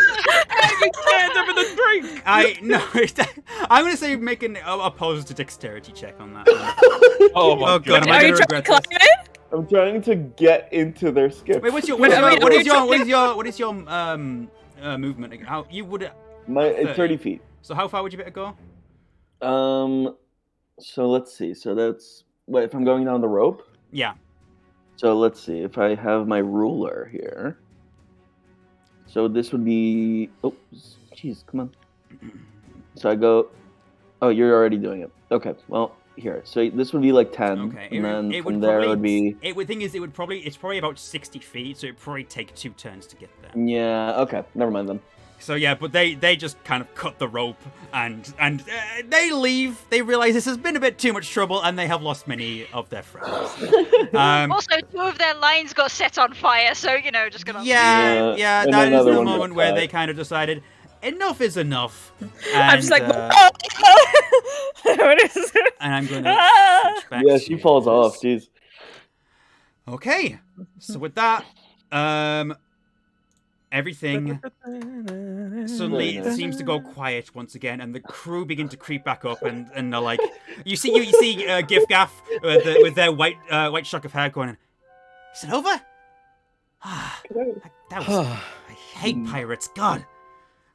up in the drink. I'm gonna say make an opposed dexterity check on that. Oh my Oh god, am I Are you gonna trying to regret climb this? it? I'm trying to get into their skiff. Wait, what is your movement? How you would? It's 30 feet. So how far would you better go? So let's see. So that's what if I'm going down the rope? Yeah. So let's see if I have my ruler here. So this would be. Oh, jeez, come on. So I go. Oh, you're already doing it. Okay. Well, here. So this would be like 10, Okay. and then it from would there probably, would be. It's probably about 60 feet, so it'd probably take 2 turns to get there. Yeah. Okay. Never mind then. So yeah, but they just kind of cut the rope and they leave. They realize this has been a bit too much trouble, and they have lost many of their friends. Also, 2 of their lines got set on fire, so just gonna. Yeah, and that is another the one got moment where cut. they kind of decided enough is enough. I'm just like, and, what is it? and I'm going to switch back. Yeah, she to falls off. this. Jeez. Okay, so with that, everything suddenly seems to go quiet once again, and the crew begin to creep back up, and they're like, you see Gif Gaff with their white shock of hair going, is it over? That was, I hate pirates. God,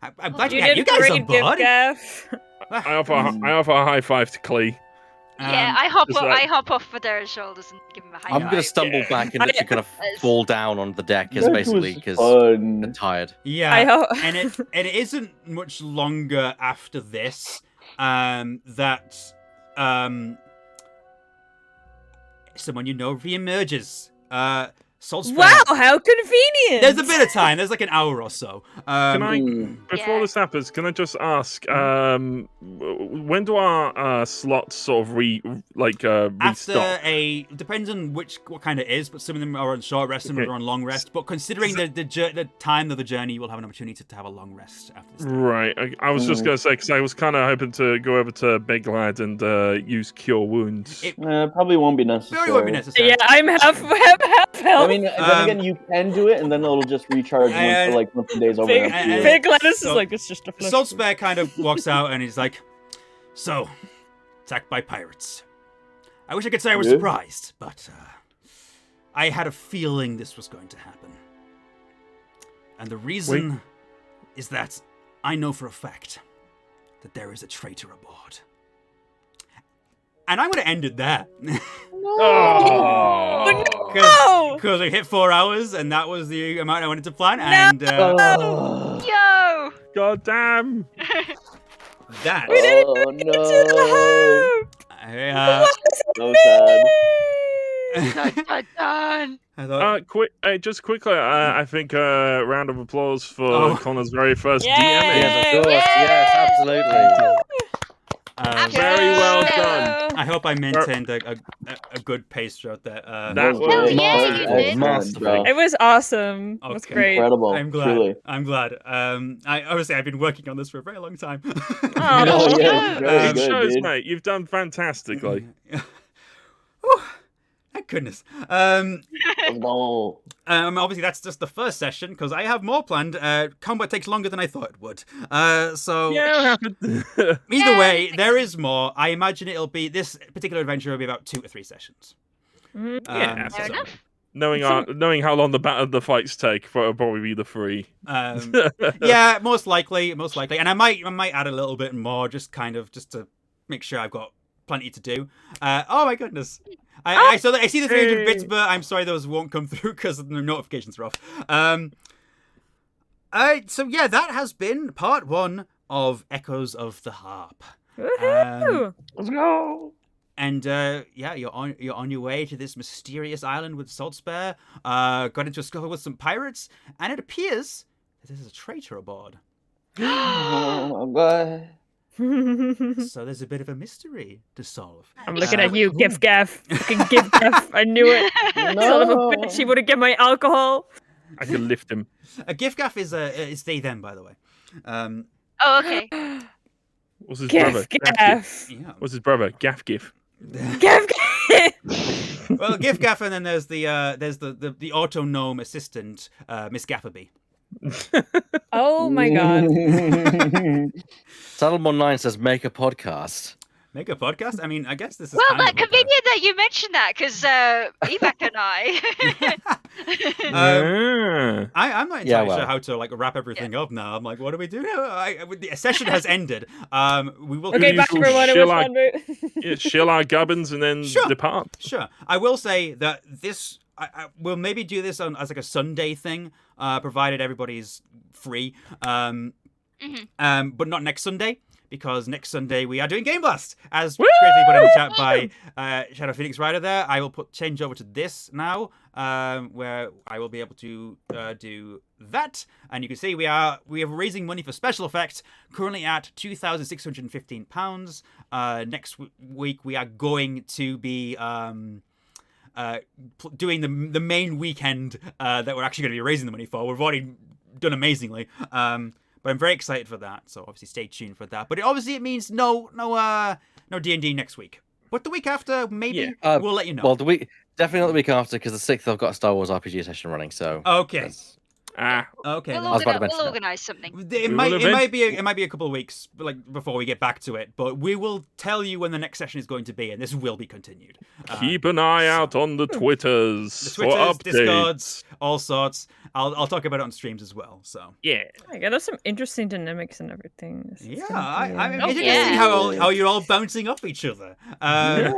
I'm glad you did guys are great, Gift bored. Gaff. I offer a high five to Klee. Yeah, I hop just off, like- I hop off Federa's shoulders and give him a high I'm five. gonna stumble back and literally kind of fall down on the deck, as That basically was because fun. I'm tired. Yeah, I hope. and it isn't much longer after this that someone you know reemerges. Saltsbare. Wow, how convenient! There's a bit of time. There's like an hour or so. Can I, Mm. before Yeah. this happens, can I just ask, when do our slots sort of After restock? depends on what kind it is, but some of them are on short rest, some of them are on long rest. But considering the time of the journey, you will have an opportunity to have a long rest after this. Right, I was just Mm. going to say, because I was kind of hoping to go over to Big Lad and use Cure Wounds. It Probably won't be necessary. very won't be necessary. Yeah, I'm half health. I mean, then again, you can do it, and then it'll just recharge once the day's over. Big, after you- Big Lettuce So- is like, it's just a flush. Saltsbare kind of walks out and he's like, "So, attacked by pirates. I wish I could say I was Yeah. surprised, but I had a feeling this was going to happen. And the reason is that I know for a fact that there is a traitor aboard." And I'm going to end it there. Oh, No! Because we hit 4 hours, and that was the amount I wanted to plan. And Oh, Yo! God damn! that... We didn't oh even get to the I, hope! so sad. Dun. I thought... Just quickly, I think a round of applause for Oh. Connor's very first Yay! DMing. Yes, of course. Yay! Yes, absolutely. Very well Yeah. done. I hope I maintained a good pace throughout that. That was Hell yeah, you masterful, did. masterful. It was awesome. It was Okay. great. Incredible. I'm glad. Truly. I'm glad. I've been working on this for a very long time. Oh, No, no. yeah, very It good, shows, dude. mate. You've done fantastically. Whew, thank goodness. No. Obviously that's just the first session because I have more planned. Combat takes longer than I thought it would. So Yeah, it happened. either way, there is more. I imagine it'll be this particular adventure will be about 2 to 3 sessions. Mhm. Yeah, Fair so, enough. knowing how long the fights take, it'll probably be the 3. Yeah, most likely, and I might add a little bit more, just to make sure I've got plenty to do. Oh my goodness. I see the 300 bits, but I'm sorry those won't come through because the notifications are off. So yeah, that has been part 1 of Echoes of the Harp. Woohoo! Let's go. And yeah, you're on your way to this mysterious island with Saltsbare. Got into a scuffle with some pirates, and it appears that there's a traitor aboard. Oh, God. So there's a bit of a mystery to solve. I'm looking at you, Gif Gaff. Fucking Gif Gaff. I knew it. Son of a bitch, he would have given my alcohol. I can lift him. A gift gaff is they them, by the way. Oh, okay. What's his brother? Gif Gaff. Gaff. Yeah. What's his brother? Gaff Gif. Gif Gaff. Well, gift gaff, and then there's the auto gnome assistant, Miss Gafferby. Oh my god. Salmon 9 says make a podcast. Make a podcast? I mean, I guess this is Well, kind that of like convenient that you mentioned that because Ebak and I. I'm not entirely Yeah, well. sure how to like wrap everything up now. I'm like, what do we do now? The session has ended. We will. Okay, you back shall for one. It was shill fun. Yeah, shill our gubbins and then Sure. depart. Sure. I will say that this. We'll maybe do this as like a Sunday thing, provided everybody's free. But not next Sunday, because next Sunday we are doing Game Blast, as greatly put in the chat by Shadow Phoenix Rider there. I will change over to this now, where I will be able to do that. And you can see we are raising money for special effects, currently at £2,615. Next week we are going to be doing the main weekend that we're actually going to be raising the money for. We've already done amazingly. But I'm very excited for that, so obviously stay tuned for that. But it means no D&D next week. But the week after, maybe we'll let you know. Well, definitely not the week after, because the 6th I've got a Star Wars RPG session running. So Okay. that's- Okay. We'll, then. was about to organize, mention we'll that. organize something. It might be a couple of weeks before we get back to it, but we will tell you when the next session is going to be, and this will be continued. Keep an eye out on the Twitters, The for Twitters, updates. Discords, all sorts. I'll talk about it on streams as well. So Yeah. Yeah, there's some interesting dynamics and everything. This is yeah, gonna be, I'm Oh, interested yeah. how you're all bouncing off each other. Yeah.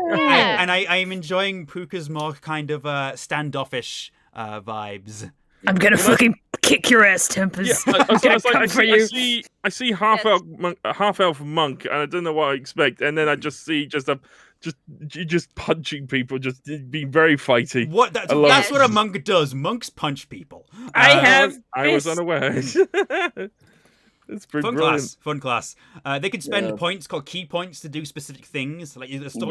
And I'm enjoying Puka's more kind of standoffish vibes. I'm gonna fucking kick your ass, Tempest. Yeah, I'm gonna come for you. I see half elf monk, and I don't know what I expect, and then I just see just a just punching people, just being very fighty. What? That's it. what a monk does. Monks punch people. I was unaware. It's pretty Fun brilliant. Fun class. They can spend points called key points to do specific things. Like you haven't done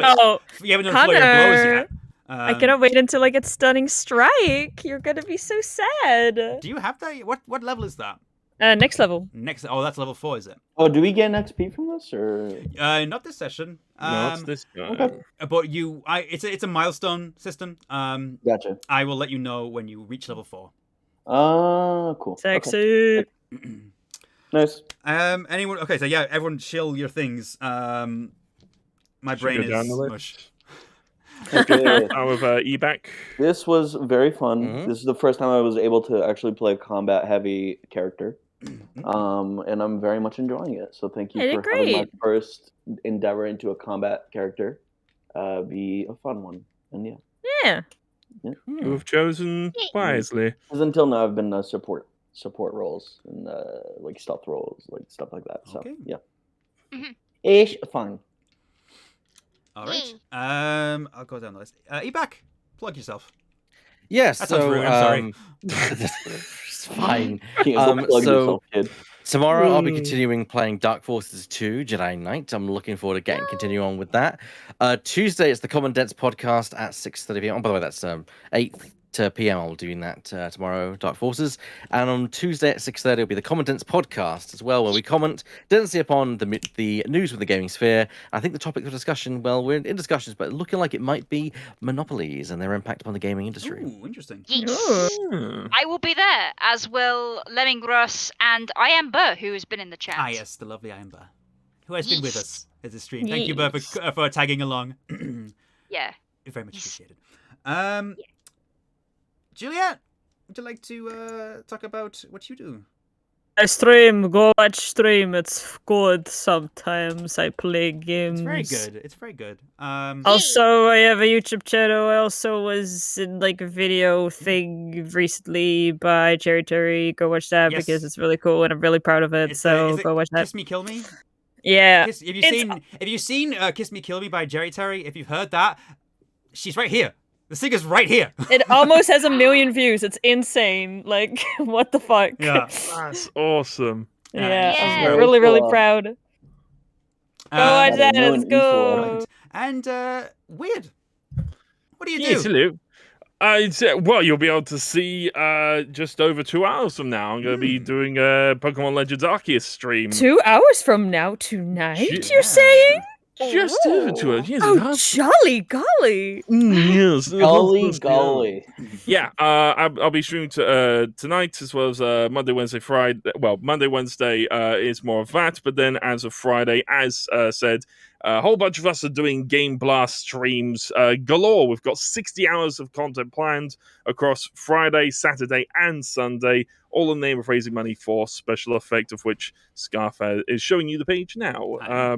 flurry of blows yet. I cannot wait until I get stunning strike. You're gonna be so sad. Do you have that? What level is that? Next level. Oh, that's level 4, is it? Oh, do we get an XP from this or? Not this session. No, it's this guy. Okay. But it's a milestone system. Gotcha. I will let you know when you reach level 4. Cool. Sexy. Okay. Nice. Anyone? Okay, so yeah, everyone chill your things. My brain is mush. Okay. Out of eBack. This was very fun. Mm-hmm. This is the first time I was able to actually play a combat-heavy character, and I'm very much enjoying it. So thank you for having my first endeavor into a combat character be a fun one. And Yeah. You have chosen wisely. Because until now, I've been support roles and like stealth roles, like stuff like that. So yeah, ish fun. All right. I'll go down the list. Eback, plug yourself. Yes. That sounds rude. I'm sorry. It's fine. Yourself, kid. Tomorrow I'll be continuing playing Dark Forces 2 Jedi Knight. I'm looking forward to continue on with that. Tuesday it's the Common Dense podcast at 6:30 p.m. Oh, by the way, that's 8 p.m. I'll be doing that tomorrow, Dark Forces. And on Tuesday at 6:30 will be the Common Dense podcast as well, where we comment densely upon the news with the gaming sphere. I think the topic of discussion, well, we're in discussions, but looking like it might be monopolies and their impact upon the gaming industry. Ooh, interesting. I will be there, as will Lemongrass and I am Burr, who has been in the chat. Ah, yes, the lovely I am Burr, who has been with us at the stream. Thank you, Burr, for tagging along. Yeah. Very much appreciated. Juliet, would you like to talk about what you do? I stream. Go watch stream. It's good. Sometimes I play games. It's very good. Also, I have a YouTube channel. I also was in like a video thing recently by Cherry Terry. Go watch that because it's really cool and I'm really proud of it. Go watch that. Kiss Me, Kill Me? Yeah. Have you seen Kiss Me, Kill Me by Jerry Terry? If you've heard that, she's right here. The singer's right here. It almost has 1 million views. It's insane. Like, what the fuck? Yeah. That's awesome. Yeah. I'm really, really proud. Go watch that. Let's go. And, Weird. What do you do? Yes, hello. Well, you'll be able to see just over 2 hours from now. I'm going to be doing a Pokemon Legends Arceus stream. 2 hours from now tonight, you're saying? Just over 2 hours. Yes, jolly golly. Yes. Golly. Yeah, I'll be streaming tonight as well as Monday, Wednesday, Friday. Well, Monday, Wednesday is more of that, but then as of Friday, as said, a whole bunch of us are doing Game Blast streams galore. We've got 60 hours of content planned across Friday, Saturday, and Sunday, all in the name of raising money for special effect, of which Scarf is showing you the page now.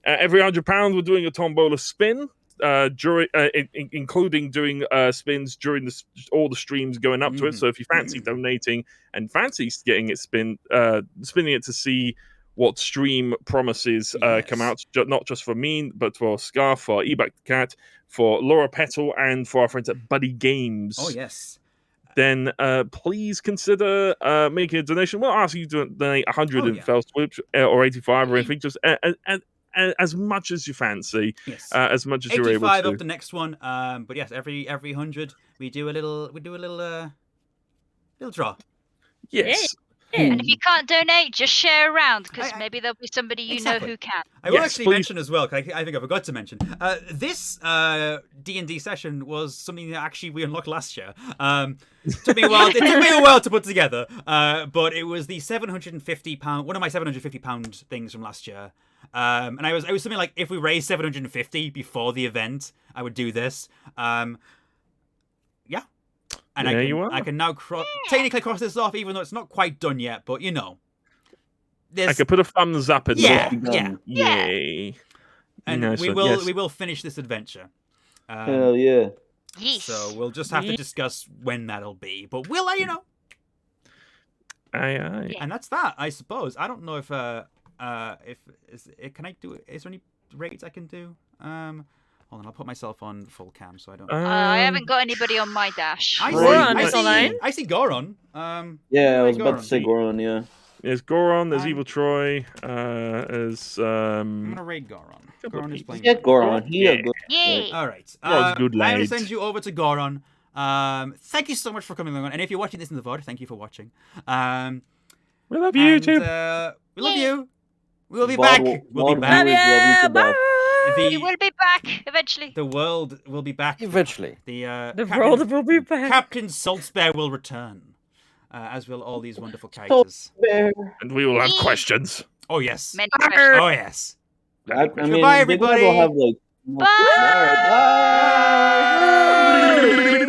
Every £100, we're doing a tombola spin, including doing spins during all the streams going up to it. So if you fancy donating and fancy getting it spinning it to see what stream promises come out, not just for me, but for Scarf, for Eback the Cat, for Laura Petal, and for our friends at Buddy Games. Oh, yes. Then please consider making a donation. We'll ask you to donate 100 in fell swoop or 85 or anything, just as much as you fancy, as much as you're able to. 85 up the next one, but yes, every 100 we do a little draw. Yes. And if you can't donate, just share around, because maybe there'll be somebody you know who can. I will actually mention as well, because I think I forgot to mention, this D&D session was something that actually we unlocked last year. It took me a while to put together, but it was the £750, one of my £750 things from last year. And it was something like, if we raised 750 before the event, I would do this. And I can now technically cross this off, even though it's not quite done yet. But I could put a thumbs up and yay. And we will finish this adventure. Hell yeah! Yes. So we'll just have to discuss when that'll be. But we'll let you know. Aye. And that's that, I suppose. I don't know if can I do it? Is there any raids I can do? Hold on, I'll put myself on full cam so I don't. I haven't got anybody on my dash. I see. Goron I is see. online. I see Goron. Yeah, I where's was about to say Goron? Goron. Yeah. There's Goron, there's I'm- Evil Troy, there's I'm gonna raid Goron. Goron is playing. Yeah, Goron. He a good. Yay! All right. Goron's good I'm gonna lad. send you over to Goron. Thank you so much for coming along, and if you're watching this in the VOD, thank you for watching. We love you, and, YouTube. We love you. We'll be VOD back. will- We'll be VOD back. viewers love you to death. We will be back eventually. The world will be back. Eventually. The The world will be back. Captain Saltsbare will return, as will all these wonderful characters. Bear. And we will have questions. Oh yes. Many questions. Oh yes. I mean, Goodbye, they might as well everybody. have like. Bye. All right, bye.